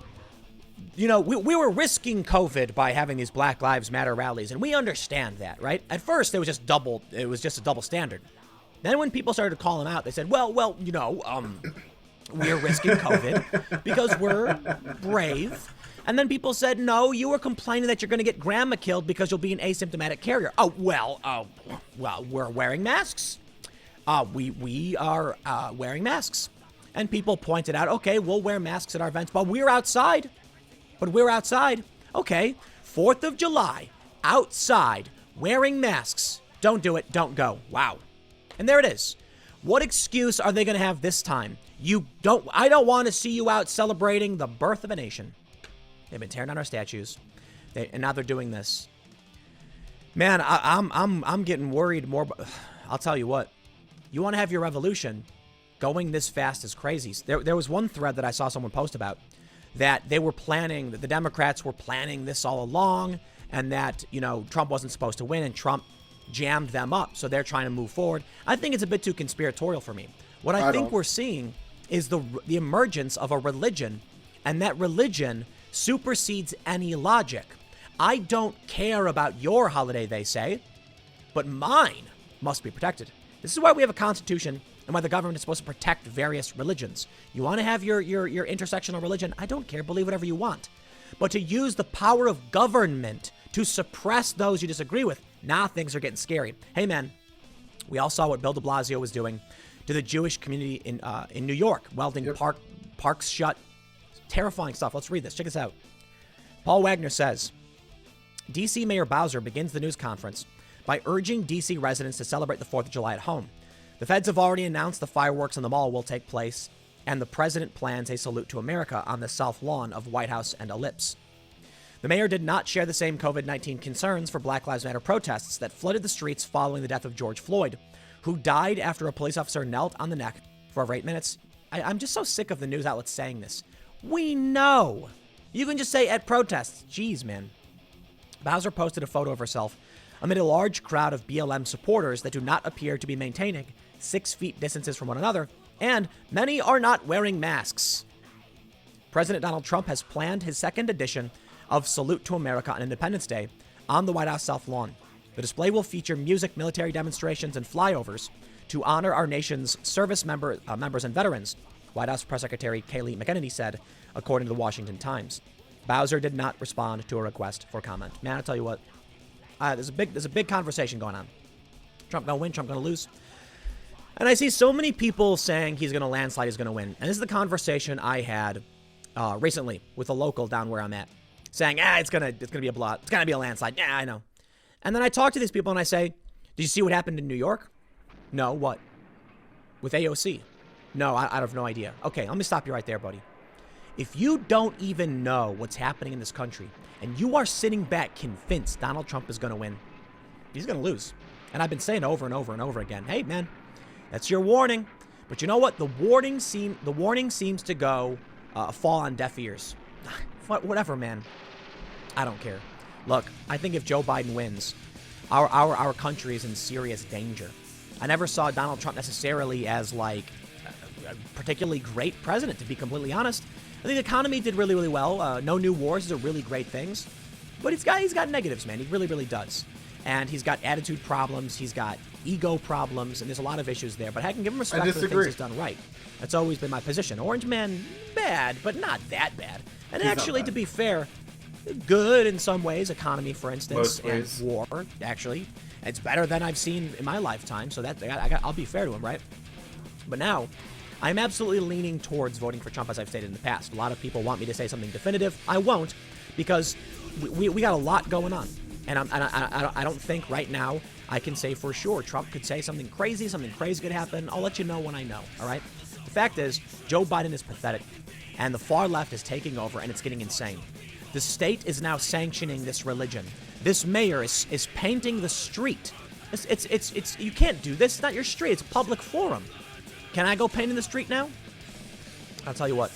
you know, we were risking COVID by having these Black Lives Matter rallies, and we understand that, right? At first, it was just a double standard. Then when people started to call them out, they said, well, you know, we're risking COVID because we're brave. And then people said, no, you were complaining that you're going to get grandma killed because you'll be an asymptomatic carrier. Well, we're wearing masks. We are wearing masks. And people pointed out, okay, we'll wear masks at our events, but we're outside. Okay, 4th of July, outside, wearing masks. Don't do it, don't go. Wow. And there it is. What excuse are they going to have this time? I don't want to see you out celebrating the birth of a nation. They've been tearing down our statues, and now they're doing this. Man, I'm getting worried more. I'll tell you what. You want to have your revolution, going this fast is crazy. There was one thread that I saw someone post about that they were planning, that the Democrats were planning this all along, and that, you know, Trump wasn't supposed to win, and Trump jammed them up, so they're trying to move forward. I think it's a bit too conspiratorial for me. What I think we're seeing is the emergence of a religion, and that religion supersedes any logic. I don't care about your holiday, they say, but mine must be protected. This is why we have a constitution and why the government is supposed to protect various religions. You want to have your intersectional religion? I don't care. Believe whatever you want. But to use the power of government to suppress those you disagree with, now things are getting scary. Hey, man, we all saw what Bill de Blasio was doing to the Jewish community in New York, welding parks shut. Terrifying stuff. Let's read this. Check this out. Paul Wagner says, D.C. Mayor Bowser begins the news conference by urging D.C. residents to celebrate the 4th of July at home. The feds have already announced the fireworks in the mall will take place, and the president plans a salute to America on the south lawn of White House and Ellipse. The mayor did not share the same COVID-19 concerns for Black Lives Matter protests that flooded the streets following the death of George Floyd, who died after a police officer knelt on the neck for over 8 minutes. I'm just so sick of the news outlets saying this. We know. You can just say at protests. Jeez, man. Bowser posted a photo of herself amid a large crowd of BLM supporters that do not appear to be maintaining 6 feet distances from one another, and many are not wearing masks. President Donald Trump has planned his second edition of Salute to America on Independence Day on the White House South Lawn. The display will feature music, military demonstrations, and flyovers to honor our nation's service members and veterans, White House Press Secretary Kayleigh McEnany said, according to the Washington Times. Bowser did not respond to a request for comment. Man, I'll tell you what, there's a big conversation going on. Trump gonna win, Trump gonna lose. And I see so many people saying he's gonna landslide, he's gonna win. And this is the conversation I had recently with a local down where I'm at, saying, it's gonna be a blowout, it's gonna be a landslide. Yeah, I know. And then I talk to these people and I say, did you see what happened in New York? No, what? With AOC? No, I have no idea. Okay, let me stop you right there, buddy. If you don't even know what's happening in this country and you are sitting back convinced Donald Trump is going to win, he's going to lose. And I've been saying over and over and over again, hey, man, that's your warning. But you know what? The warning seems to go fall on deaf ears. Whatever, man. I don't care. Look, I think if Joe Biden wins, our country is in serious danger. I never saw Donald Trump necessarily as like a particularly great president, to be completely honest. I think the economy did really, really well. No new wars. These are really great things. But he's got negatives, man. He really, really does. And he's got attitude problems. He's got ego problems. And there's a lot of issues there. But I can give him respect for the things he's done right. That's always been my position. Orange Man, bad, but not that bad. And he's actually, to be fair, good in some ways. Economy, for instance, and war, actually. It's better than I've seen in my lifetime. So that I'll be fair to him, right? But now, I'm absolutely leaning towards voting for Trump, as I've stated in the past. A lot of people want me to say something definitive. I won't, because we got a lot going on. And I don't think right now I can say for sure Trump could say something crazy could happen. I'll let you know when I know, all right? The fact is, Joe Biden is pathetic, and the far left is taking over, and it's getting insane. The state is now sanctioning this religion. This mayor is painting the street. It's you can't do this. It's not your street. It's a public forum. Can I go paint in the street now? I'll tell you what.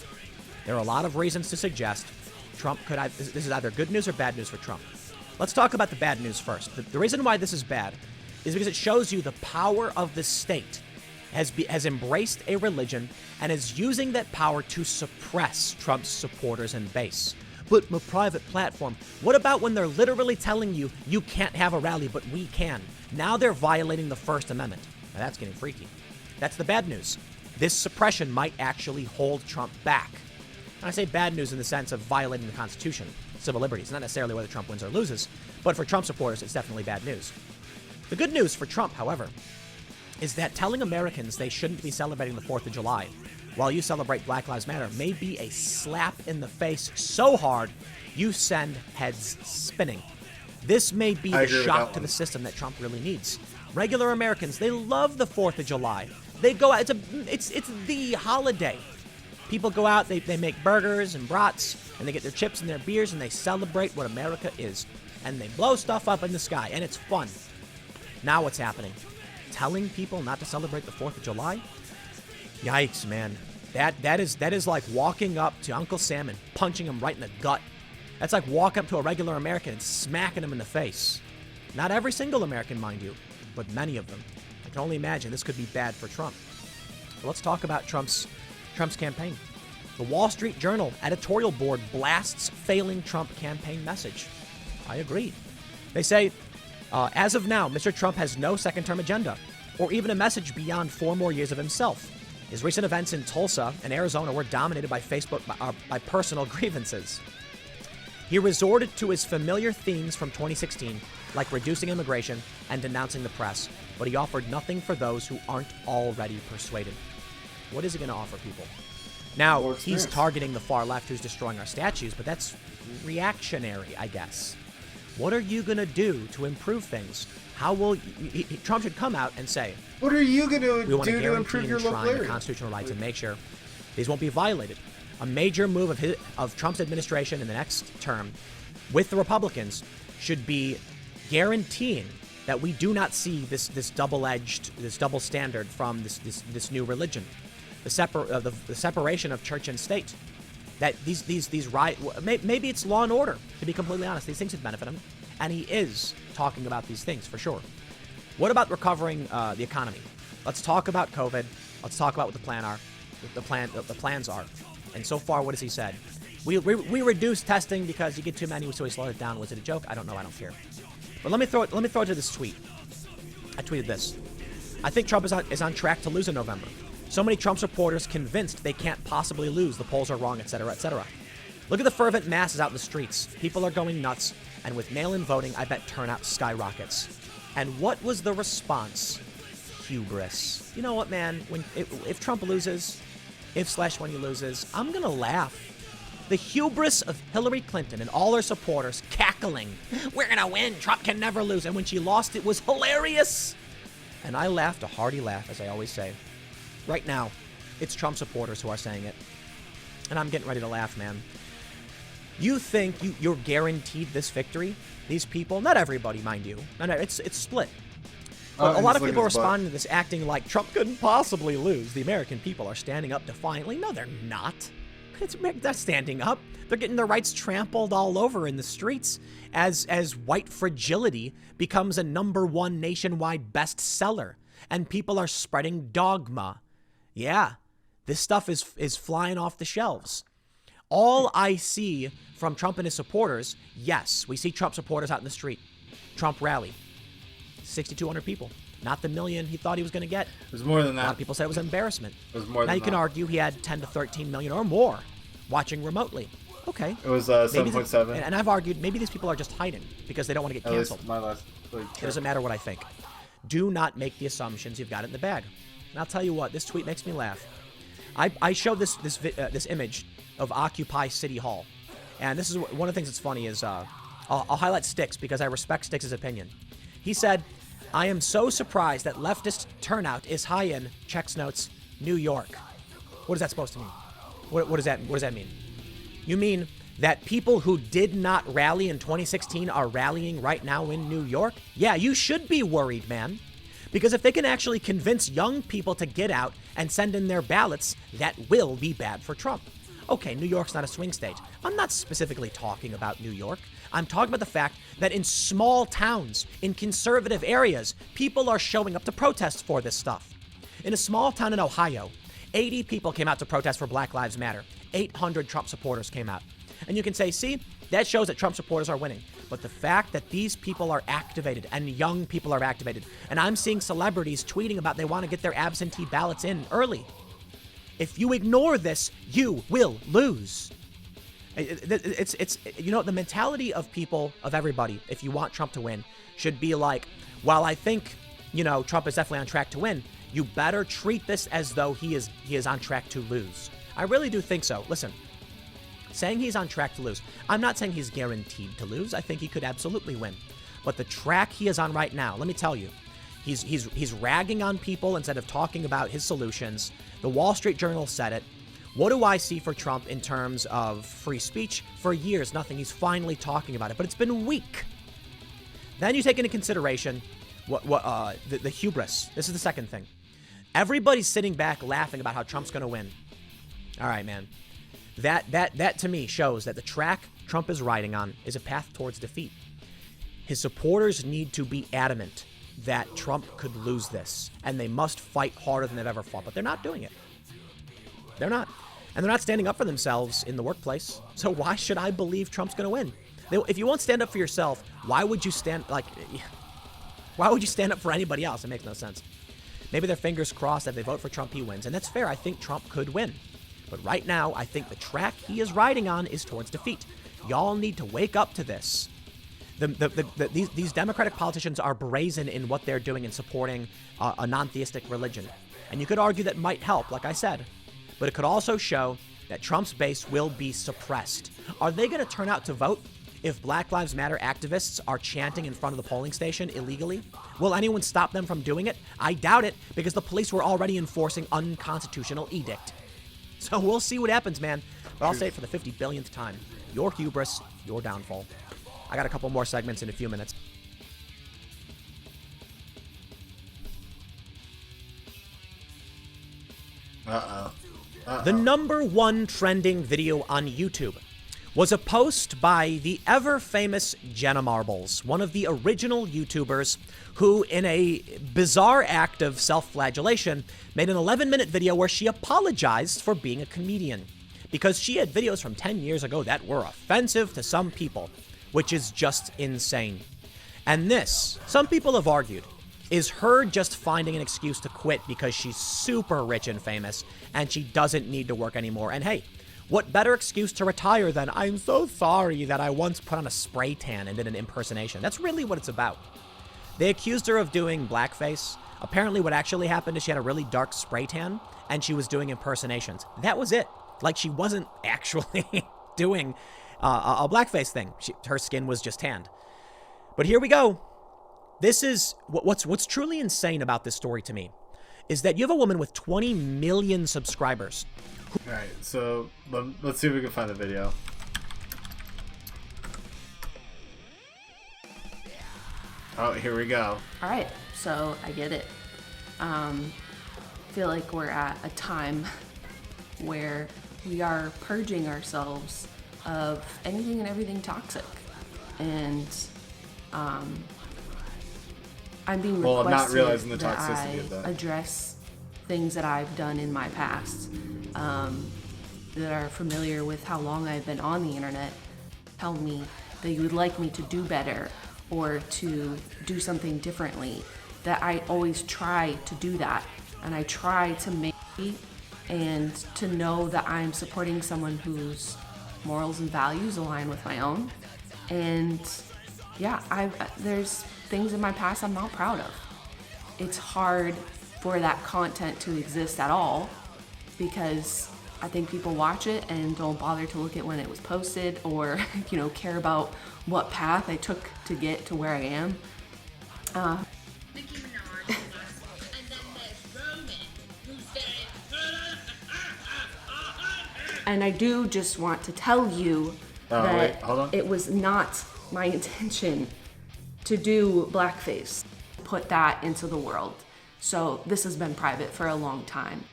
There are a lot of reasons to suggest Trump could. This is either good news or bad news for Trump. Let's talk about the bad news first. The reason why this is bad is because it shows you the power of the state has embraced a religion and is using that power to suppress Trump's supporters and base. But my private platform. What about when they're literally telling you you can't have a rally, but we can? Now they're violating the First Amendment. Now that's getting freaky. That's the bad news. This suppression might actually hold Trump back. And I say bad news in the sense of violating the Constitution, civil liberties, not necessarily whether Trump wins or loses, but for Trump supporters, it's definitely bad news. The good news for Trump, however, is that telling Americans they shouldn't be celebrating the 4th of July while you celebrate Black Lives Matter may be a slap in the face so hard you send heads spinning. This may be the shock to the system that Trump really needs. Regular Americans, they love the 4th of July. They go out, it's the holiday. People go out, they make burgers and brats, and they get their chips and their beers, and they celebrate what America is. And they blow stuff up in the sky, and it's fun. Now what's happening? Telling people not to celebrate the 4th of July? Yikes, man. That is like walking up to Uncle Sam and punching him right in the gut. That's like walking up to a regular American and smacking him in the face. Not every single American, mind you, but many of them. I can only imagine this could be bad for Trump. But let's talk about Trump's campaign. The Wall Street Journal editorial board blasts failing Trump campaign message. I agree. They say, as of now, Mr. Trump has no second-term agenda or even a message beyond 4 more years of himself. His recent events in Tulsa and Arizona were dominated by by personal grievances. He resorted to his familiar themes from 2016, like reducing immigration and denouncing the press, but he offered nothing for those who aren't already persuaded. What is he going to offer people? Now, he's targeting the far left who's destroying our statues, but that's reactionary, I guess. What are you going to do to improve things? How will Trump should come out and say, what are you going to do to improve your local area? The constitutional rights and make sure these won't be violated. A major move of Trump's administration in the next term with the Republicans should be guaranteeing that we do not see this double standard from this new religion, the separation of church and state. That these right, maybe it's law and order, to be completely honest. These things would benefit him, and he is talking about these things for sure. What about recovering the economy? Let's talk about COVID. Let's talk about what the plans are. And so far, what has he said? We reduced testing because you get too many, so we slowed it down. Was it a joke? I don't know. I don't care. But let me throw it to this tweet. I tweeted this. I think Trump is on track to lose in November. So many Trump supporters convinced they can't possibly lose. The polls are wrong, etc., etc. Look at the fervent masses out in the streets. People are going nuts. And with mail-in voting, I bet turnout skyrockets. And what was the response? Hubris. You know what, man? If Trump loses, when he loses, I'm going to laugh. The hubris of Hillary Clinton and all her supporters cackling. We're going to win. Trump can never lose. And when she lost, it was hilarious. And I laughed a hearty laugh, as I always say. Right now, it's Trump supporters who are saying it. And I'm getting ready to laugh, man. You think you're guaranteed this victory? These people, not everybody, mind you. No, it's split. But a lot of people are responding to this acting like Trump couldn't possibly lose. The American people are standing up defiantly. No, they're not. They're standing up. They're getting their rights trampled all over in the streets as white fragility becomes a #1 nationwide bestseller. And people are spreading dogma. Yeah, this stuff is flying off the shelves. All I see from Trump and his supporters, yes, we see Trump supporters out in the street. Trump rally. 6,200 people. Not the million he thought he was going to get. It was more than that. A lot of people said it was an embarrassment. It was more than that. Now you can argue he had 10 to 13 million or more watching remotely. Okay. It was 7.7. And I've argued maybe these people are just hiding because they don't want to get canceled. At least my last. It doesn't matter what I think. Do not make the assumptions you've got it in the bag. And I'll tell you what, this tweet makes me laugh. I showed this image of Occupy City Hall. And this is one of the things that's funny is I'll highlight Styx because I respect Styx's opinion. He said, I am so surprised that leftist turnout is high in, checks notes, New York. What is that supposed to mean? What does that mean? You mean that people who did not rally in 2016 are rallying right now in New York? Yeah, you should be worried, man. Because if they can actually convince young people to get out and send in their ballots, that will be bad for Trump. Okay, New York's not a swing state. I'm not specifically talking about New York. I'm talking about the fact that in small towns, in conservative areas, people are showing up to protest for this stuff. In a small town in Ohio, 80 people came out to protest for Black Lives Matter. 800 Trump supporters came out. And you can say, see, that shows that Trump supporters are winning. But the fact that these people are activated and young people are activated, and I'm seeing celebrities tweeting about they want to get their absentee ballots in early. If you ignore this, you will lose. It's the mentality of people, of everybody, if you want Trump to win, should be like, while I think, Trump is definitely on track to win, you better treat this as though he is on track to lose. I really do think so. Listen, saying he's on track to lose, I'm not saying he's guaranteed to lose. I think he could absolutely win. But the track he is on right now, let me tell you, he's ragging on people instead of talking about his solutions. The Wall Street Journal said it. What do I see for Trump in terms of free speech? For years, nothing. He's finally talking about it, but it's been weak. Then you take into consideration the hubris. This is the second thing. Everybody's sitting back laughing about how Trump's going to win. All right, man. That to me shows that the track Trump is riding on is a path towards defeat. His supporters need to be adamant. that Trump could lose this, and they must fight harder than they've ever fought, but they're not doing it. They're not. And they're not standing up for themselves in the workplace. So why should I believe Trump's going to win? If you won't stand up for yourself, why would you stand up for anybody else? It makes no sense. Maybe their fingers crossed that if they vote for Trump, he wins. And that's fair. I think Trump could win. But right now, I think the track he is riding on is towards defeat. Y'all need to wake up to this. These Democratic politicians are brazen in what they're doing in supporting a non-theistic religion. And you could argue that might help, like I said. But it could also show that Trump's base will be suppressed. Are they going to turn out to vote if Black Lives Matter activists are chanting in front of the polling station illegally? Will anyone stop them from doing it? I doubt it, because the police were already enforcing unconstitutional edict. So we'll see what happens, man. But I'll say it for the 50 billionth time. Your hubris, your downfall. I got a couple more segments in a few minutes. The #1 trending video on YouTube was a post by the ever-famous Jenna Marbles, one of the original YouTubers who, in a bizarre act of self-flagellation, made an 11-minute video where she apologized for being a comedian, because she had videos from 10 years ago that were offensive to some people, which is just insane. And this, some people have argued, is her just finding an excuse to quit because she's super rich and famous and she doesn't need to work anymore. And hey, what better excuse to retire than, I'm so sorry that I once put on a spray tan and did an impersonation. That's really what it's about. They accused her of doing blackface. Apparently what actually happened is she had a really dark spray tan and she was doing impersonations. That was it. Like, she wasn't actually doing a blackface thing. Her skin was just tanned. But here we go. This is what's truly insane about this story to me is that you have a woman with 20 million subscribers. All right, so let's see if we can find the video. Oh, here we go. All right, so I get it. Feel like we're at a time where we are purging ourselves of anything and everything toxic, and I'm being requested not realizing the that toxicity of that. address things that I've done in my past that are familiar with how long I've been on the internet. Tell me that you would like me to do better or to do something differently. That I always try to do that, and I try to make it, and to know that I'm supporting someone whose morals and values align with my own. And yeah, there's things in my past I'm not proud of. It's hard for that content to exist at all because I think people watch it and don't bother to look at when it was posted or, care about what path I took to get to where I am. And I do just want to tell you that it was not my intention to do blackface, put that into the world. So this has been private for a long time.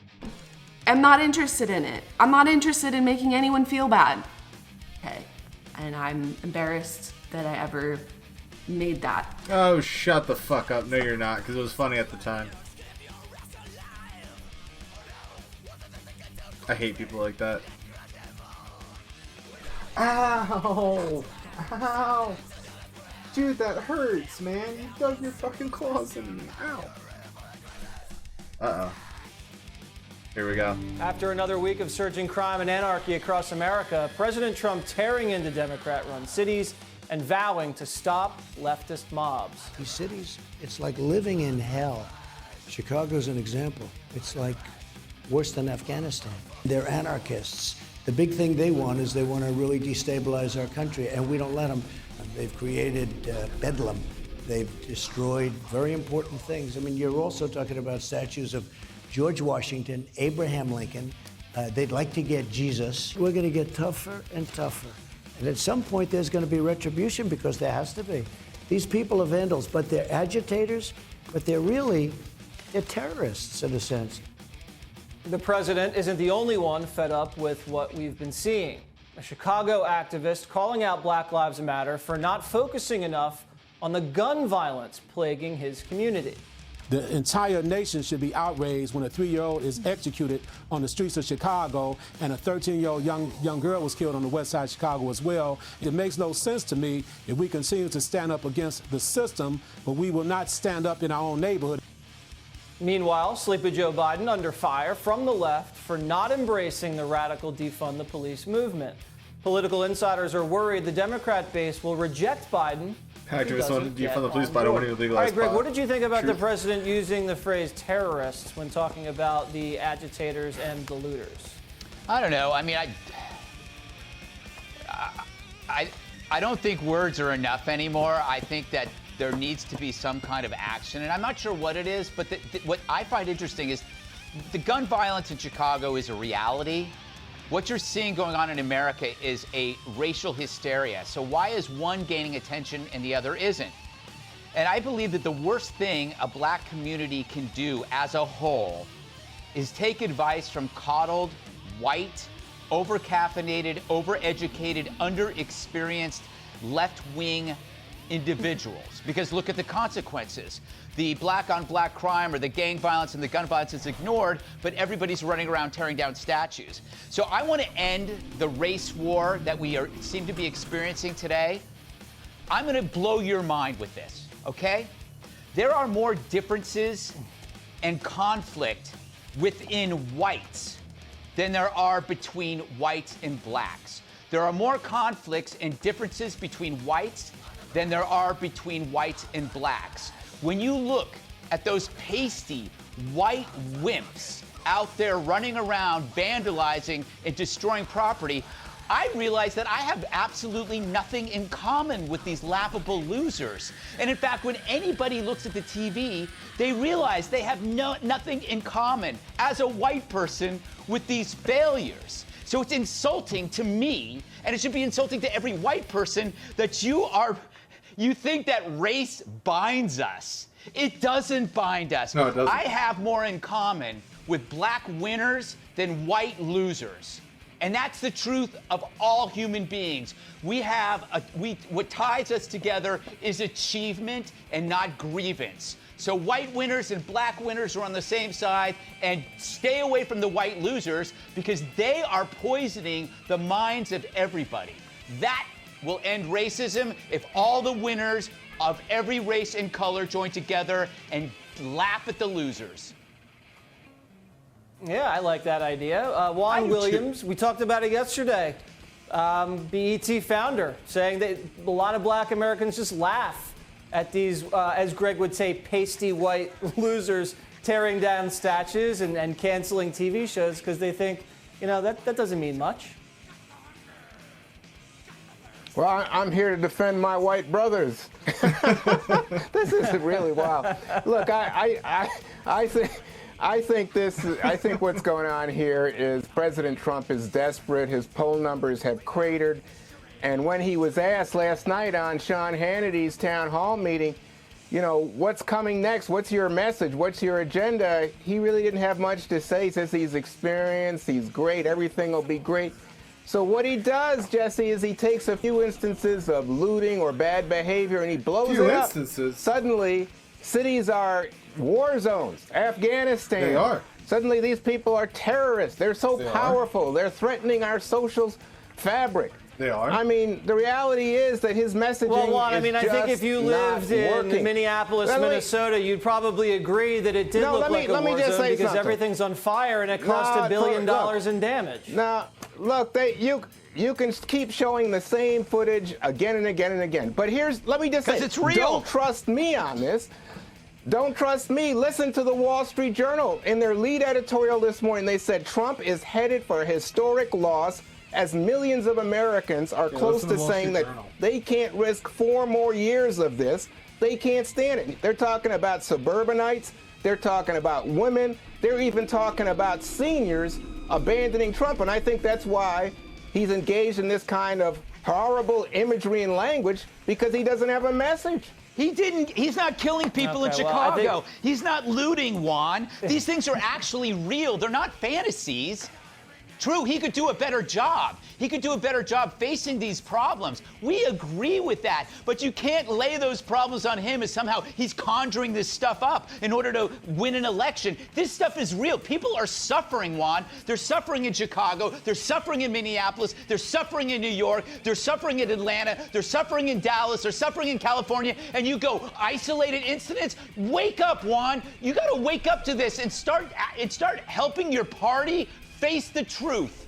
I'm not interested in it. I'm not interested in making anyone feel bad. Okay. And I'm embarrassed that I ever made that. Oh, shut the fuck up. No, you're not, because it was funny at the time. I hate people like that. Ow! Ow! Dude, that hurts, man. You dug your fucking claws in me. Ow. Uh-oh. Here we go. After another week of surging crime and anarchy across America, President Trump tearing into Democrat-run cities and vowing to stop leftist mobs. These cities, it's like living in hell. Chicago's an example. It's like worse than Afghanistan. They're anarchists. The big thing they want is they want to really destabilize our country, and we don't let them. They've created bedlam. They've destroyed very important things. I mean, you're also talking about statues of George Washington, Abraham Lincoln. They'd like to get Jesus. We're going to get tougher and tougher. And at some point, there's going to be retribution because there has to be. These people are vandals, but they're agitators, but they're terrorists in a sense. The president isn't the only one fed up with what we've been seeing. A Chicago activist calling out Black Lives Matter for not focusing enough on the gun violence plaguing his community. The entire nation should be outraged when a 3-year-old is executed on the streets of Chicago and a 13-year-old young girl was killed on the west side of Chicago as well. It makes no sense to me if we continue to stand up against the system, but we will not stand up in our own neighborhood. Meanwhile, Sleepy Joe Biden under fire from the left for not embracing the radical defund the police movement. Political insiders are worried the Democrat base will reject Biden. Activists want to defund the police by wanting to legalize All right, Greg, pot. what did you think about True. the president using the phrase terrorists when talking about the agitators and the looters? I don't know. I mean, I don't think words are enough anymore. I think that there needs to be some kind of action, and I'm not sure what it is, but what I find interesting is the gun violence in Chicago is a reality. What you're seeing going on in America is a racial hysteria. So why is one gaining attention and the other isn't? And I believe that the worst thing a black community can do as a whole is take advice from coddled, white, over-caffeinated, over-educated, under-experienced, left-wing individuals. Because look at the consequences. The black-on-black crime or the gang violence and the gun violence is ignored, but everybody's running around tearing down statues. So I want to end the race war that we seem to be experiencing today. I'm going to blow your mind with this, okay? There are more differences and conflict within whites than there are between whites and blacks. There are more conflicts and differences between whites than there are between whites and blacks. When you look at those pasty white wimps out there running around vandalizing and destroying property, I realize that I have absolutely nothing in common with these laughable losers. And in fact, when anybody looks at the TV, they realize they have nothing in common as a white person with these failures. So it's insulting to me, and it should be insulting to every white person that you think that race binds us. It doesn't bind us. No, it doesn't. I have more in common with black winners than white losers. And that's the truth of all human beings. What ties us together is achievement and not grievance. So white winners and black winners are on the same side, and stay away from the white losers because they are poisoning the minds of everybody. That will end racism if all the winners of every race and color join together and laugh at the losers. Yeah, I like that idea. Juan Williams, we talked about it yesterday. BET founder saying that a lot of black Americans just laugh at these, as Greg would say, pasty white losers tearing down statues and canceling TV shows because they think, that doesn't mean much. Well, I'm here to defend my white brothers. This is really wild. Look, I think what's going on here is President Trump is desperate. His poll numbers have cratered. And when he was asked last night on Sean Hannity's town hall meeting, what's coming next? What's your message? What's your agenda? He really didn't have much to say. He says he's experienced, he's great, everything will be great. So what he does, Jesse, is he takes a few instances of looting or bad behavior and he blows it up. Suddenly, cities are war zones. Afghanistan. They are. Suddenly, these people are terrorists. They're so powerful. They're threatening our social fabric. They are. I mean, the reality is that his messaging is I think if you lived in Minneapolis, Minnesota, you'd probably agree that it did look like a war zone because everything's on fire and it cost $1 billion in damage. Now, look, you can keep showing the same footage again and again and again. But let me just say, it's real. Don't trust me on this. Don't trust me. Listen to the Wall Street Journal. In their lead editorial this morning, they said Trump is headed for a historic loss as millions of Americans are close to saying that they can't risk 4 more years of this. They can't stand it. They're talking about suburbanites. They're talking about women. They're even talking about seniors abandoning Trump. And I think that's why he's engaged in this kind of horrible imagery and language, because he doesn't have a message. He's not killing people in Chicago. He's not looting, Juan. These things are actually real. They're not fantasies. True, he could do a better job. He could do a better job facing these problems. We agree with that. But you can't lay those problems on him as somehow he's conjuring this stuff up in order to win an election. This stuff is real. People are suffering, Juan. They're suffering in Chicago. They're suffering in Minneapolis. They're suffering in New York. They're suffering in Atlanta. They're suffering in Dallas. They're suffering in California. And you go, isolated incidents? Wake up, Juan. You got to wake up to this and start helping your party face the truth.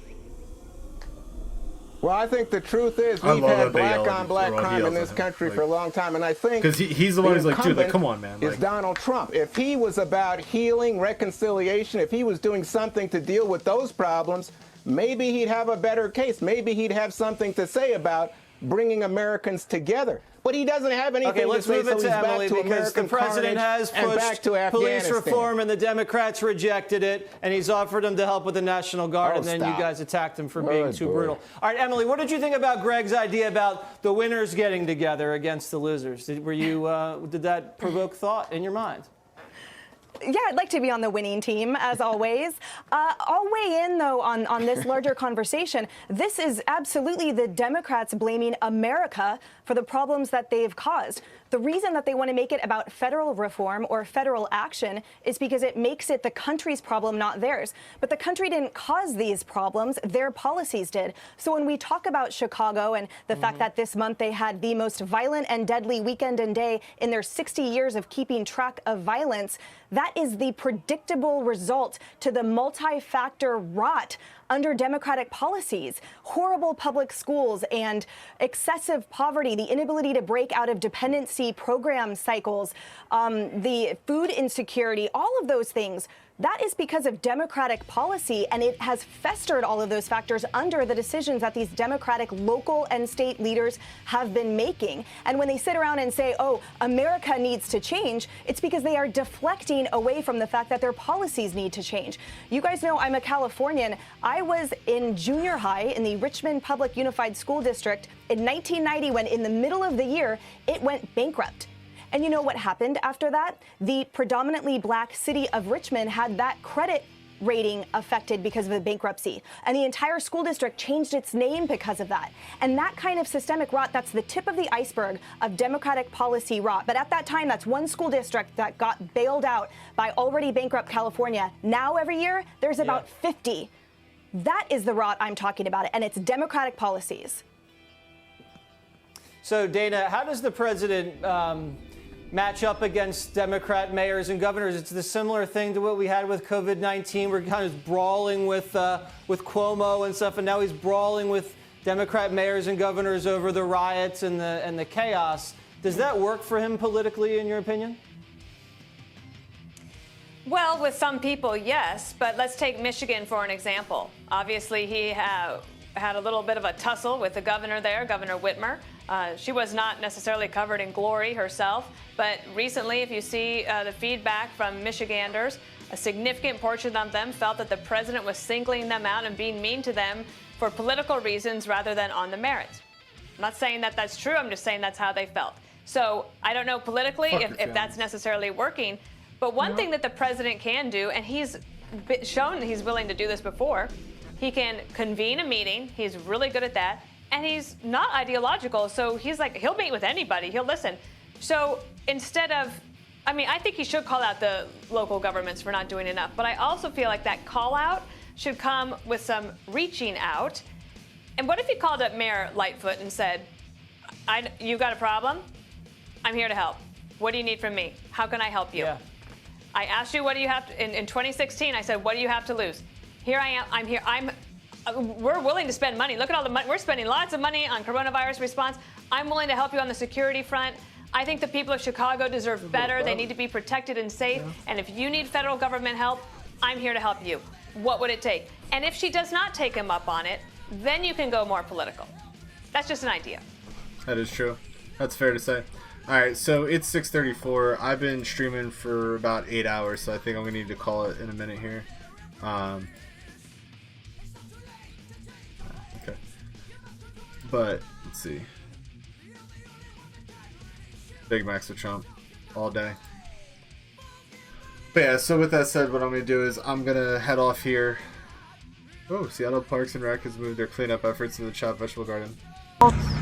Well, I think the truth is we've had black-on-black crime in this country for a long time, and I think because he's the one who's like, dude, like, come on, man. Is Donald Trump. If he was about healing, reconciliation, if he was doing something to deal with those problems, maybe he'd have a better case. Maybe he'd have something to say about bringing Americans together. But he doesn't have anything okay, let's to say, move it so to he's Emily, back to because the American president has pushed police reform and the Democrats rejected it, and he's offered him to help with the National Guard, and then you guys attacked him for being too brutal. All right, Emily, what did you think about Greg's idea about the winners getting together against the losers? Did that provoke thought in your mind? Yeah, I'd like to be on the winning team, as always. I'll weigh in, though, on this larger conversation. This is absolutely the Democrats blaming America for the problems that they've caused. The reason that they want to make it about federal reform or federal action is because it makes it the country's problem, not theirs. But the country didn't cause these problems, their policies did. So when we talk about Chicago and the fact that this month they had the most violent and deadly weekend and day in their 60 years of keeping track of violence, that is the predictable result to the multi-factor rot under Democratic policies. Horrible public schools and excessive poverty, the inability to break out of dependency program cycles, the food insecurity, all of those things. That is because of Democratic policy, and it has festered all of those factors under the decisions that these Democratic local and state leaders have been making. And when they sit around and say, oh, America needs to change, it's because they are deflecting away from the fact that their policies need to change. You guys know I'm a Californian. I was in junior high in the Richmond Public Unified School District in 1990 when in the middle of the year, it went bankrupt. And you know what happened after that? The predominantly black city of Richmond had that credit rating affected because of the bankruptcy. And the entire school district changed its name because of that. And that kind of systemic rot, that's the tip of the iceberg of Democratic policy rot. But at that time, that's one school district that got bailed out by already bankrupt California. Now every year, there's about 50. That is the rot I'm talking about, and it's Democratic policies. So, Dana, how does the president match up against Democrat mayors and governors? It's the similar thing to what we had with COVID-19. We're kind of brawling with Cuomo and stuff, and now he's brawling with Democrat mayors and governors over the riots and the chaos. Does that work for him politically, in your opinion? Well, with some people, yes. But let's take Michigan for an example. Obviously, he had a little bit of a tussle with the governor there, Governor Whitmer. She was not necessarily covered in glory herself, but recently, if you see the feedback from Michiganders, a significant portion of them felt that the president was singling them out and being mean to them for political reasons rather than on the merits. I'm not saying that that's true, I'm just saying that's how they felt. So I don't know politically if that's necessarily working, but one thing that the president can do, and he's shown that he's willing to do this before, he can convene a meeting, he's really good at that, and he's not ideological, so he's like, he'll meet with anybody, he'll listen. So instead of, I mean, I think he should call out the local governments for not doing enough, but I also feel like that call out should come with some reaching out. And what if he called up Mayor Lightfoot and said, you got a problem? I'm here to help. What do you need from me? How can I help you? Yeah. I asked you, what do you have to, in 2016, I said, what do you have to lose? Here I am, I'm here, we're willing to spend money. Look at all the money. We're spending lots of money on coronavirus response. I'm willing to help you on the security front. I think the people of Chicago deserve better. They need to be protected and safe. And if you need federal government help, I'm here to help you. What would it take? And if she does not take him up on it, then you can go more political. That's just an idea. That is true. That's fair to say. All right, so it's 6:34. I've been streaming for about 8 hours, so I think I'm going to need to call it in a minute here. Okay. But, let's see. Big Macs with Trump all day. But yeah, so with that said, what I'm going to do is I'm going to head off here. Oh, Seattle Parks and Rec has moved their cleanup efforts to the Chopped Vegetable Garden.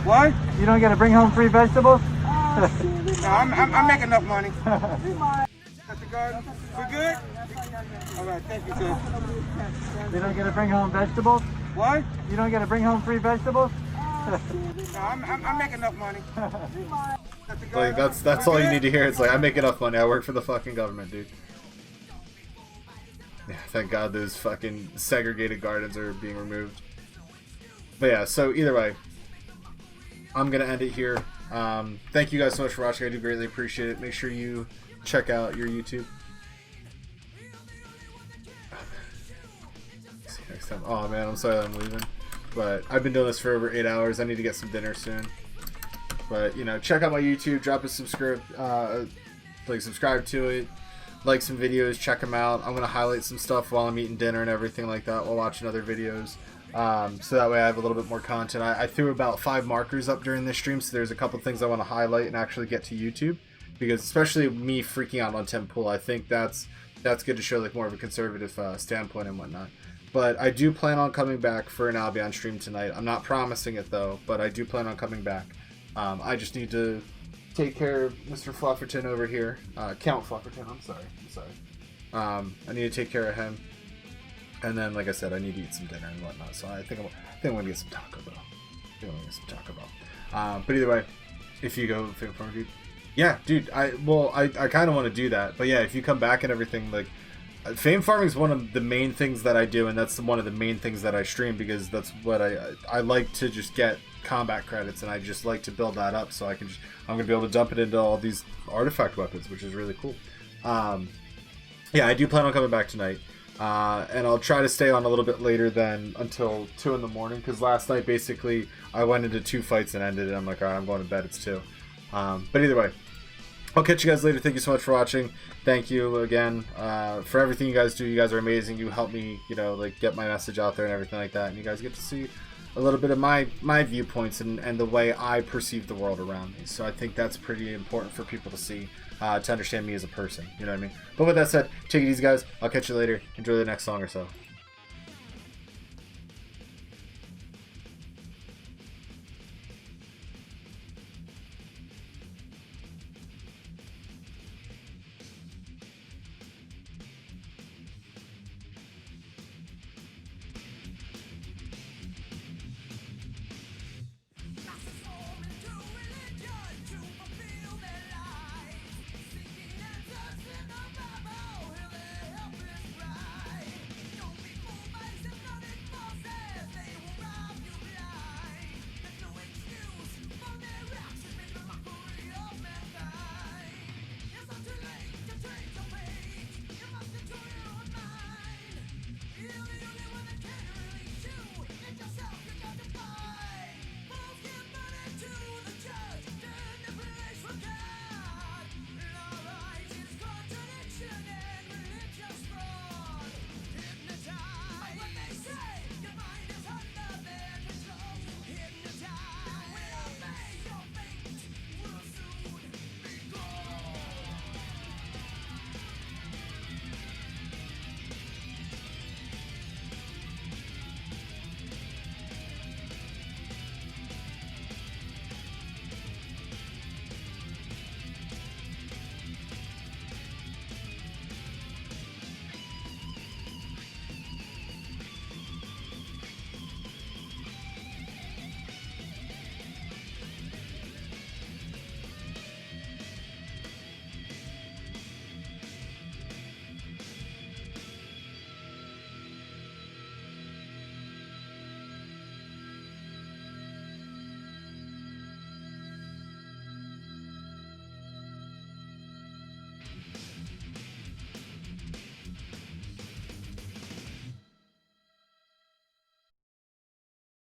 What? You don't get to bring home free vegetables? No, I'm making enough money. At the garden. We good? All right, thank you, sir. You don't get to bring home vegetables? What? You don't get to bring home free vegetables? No, I'm making enough money. Like that's all you need to hear. It's like, I make enough money. I work for the fucking government, dude. Yeah, thank God those fucking segregated gardens are being removed. But yeah, so either way, I'm gonna end it here. Thank you guys so much for watching. I do greatly appreciate it. Make sure you check out your YouTube. See you next time. Oh man, I'm sorry that I'm leaving, but I've been doing this for over 8 hours. I need to get some dinner soon. But you know, check out my YouTube. Drop a subscribe to it. Like some videos, check them out. I'm gonna highlight some stuff while I'm eating dinner and everything like that while watching other videos. So that way I have a little bit more content. I threw about 5 markers up during this stream, so there's a couple things I want to highlight and actually get to YouTube, because especially me freaking out on Tim Pool, I think that's good to show like more of a conservative standpoint and whatnot. But I do plan on coming back for an Albion stream tonight. I'm not promising it though, but I do plan on coming back. I just need to take care of Mr. Flufferton over here. Count Flufferton, I'm sorry. I need to take care of him. And then, like I said, I need to eat some dinner and whatnot. So I think I'm gonna get some Taco Bell. But either way, if you go Fame Farm, dude, yeah, dude. I kind of want to do that. But yeah, if you come back and everything, like, fame farming is one of the main things that I do, and that's one of the main things that I stream, because that's what I like to just get combat credits, and I just like to build that up so I'm gonna be able to dump it into all these artifact weapons, which is really cool. Yeah, I do plan on coming back tonight. And I'll try to stay on a little bit later than until 2 in the morning, because last night basically I went into 2 fights and ended it. I'm like, alright, I'm going to bed, it's 2. But either way, I'll catch you guys later. Thank you so much for watching. Thank you again for everything you guys do. You guys are amazing. You help me, you know, like, get my message out there and everything like that, and you guys get to see a little bit of my viewpoints and the way I perceive the world around me. So I think that's pretty important for people to see, to understand me as a person, you know what I mean? But with that said, take it easy guys, I'll catch you later, enjoy the next song or so.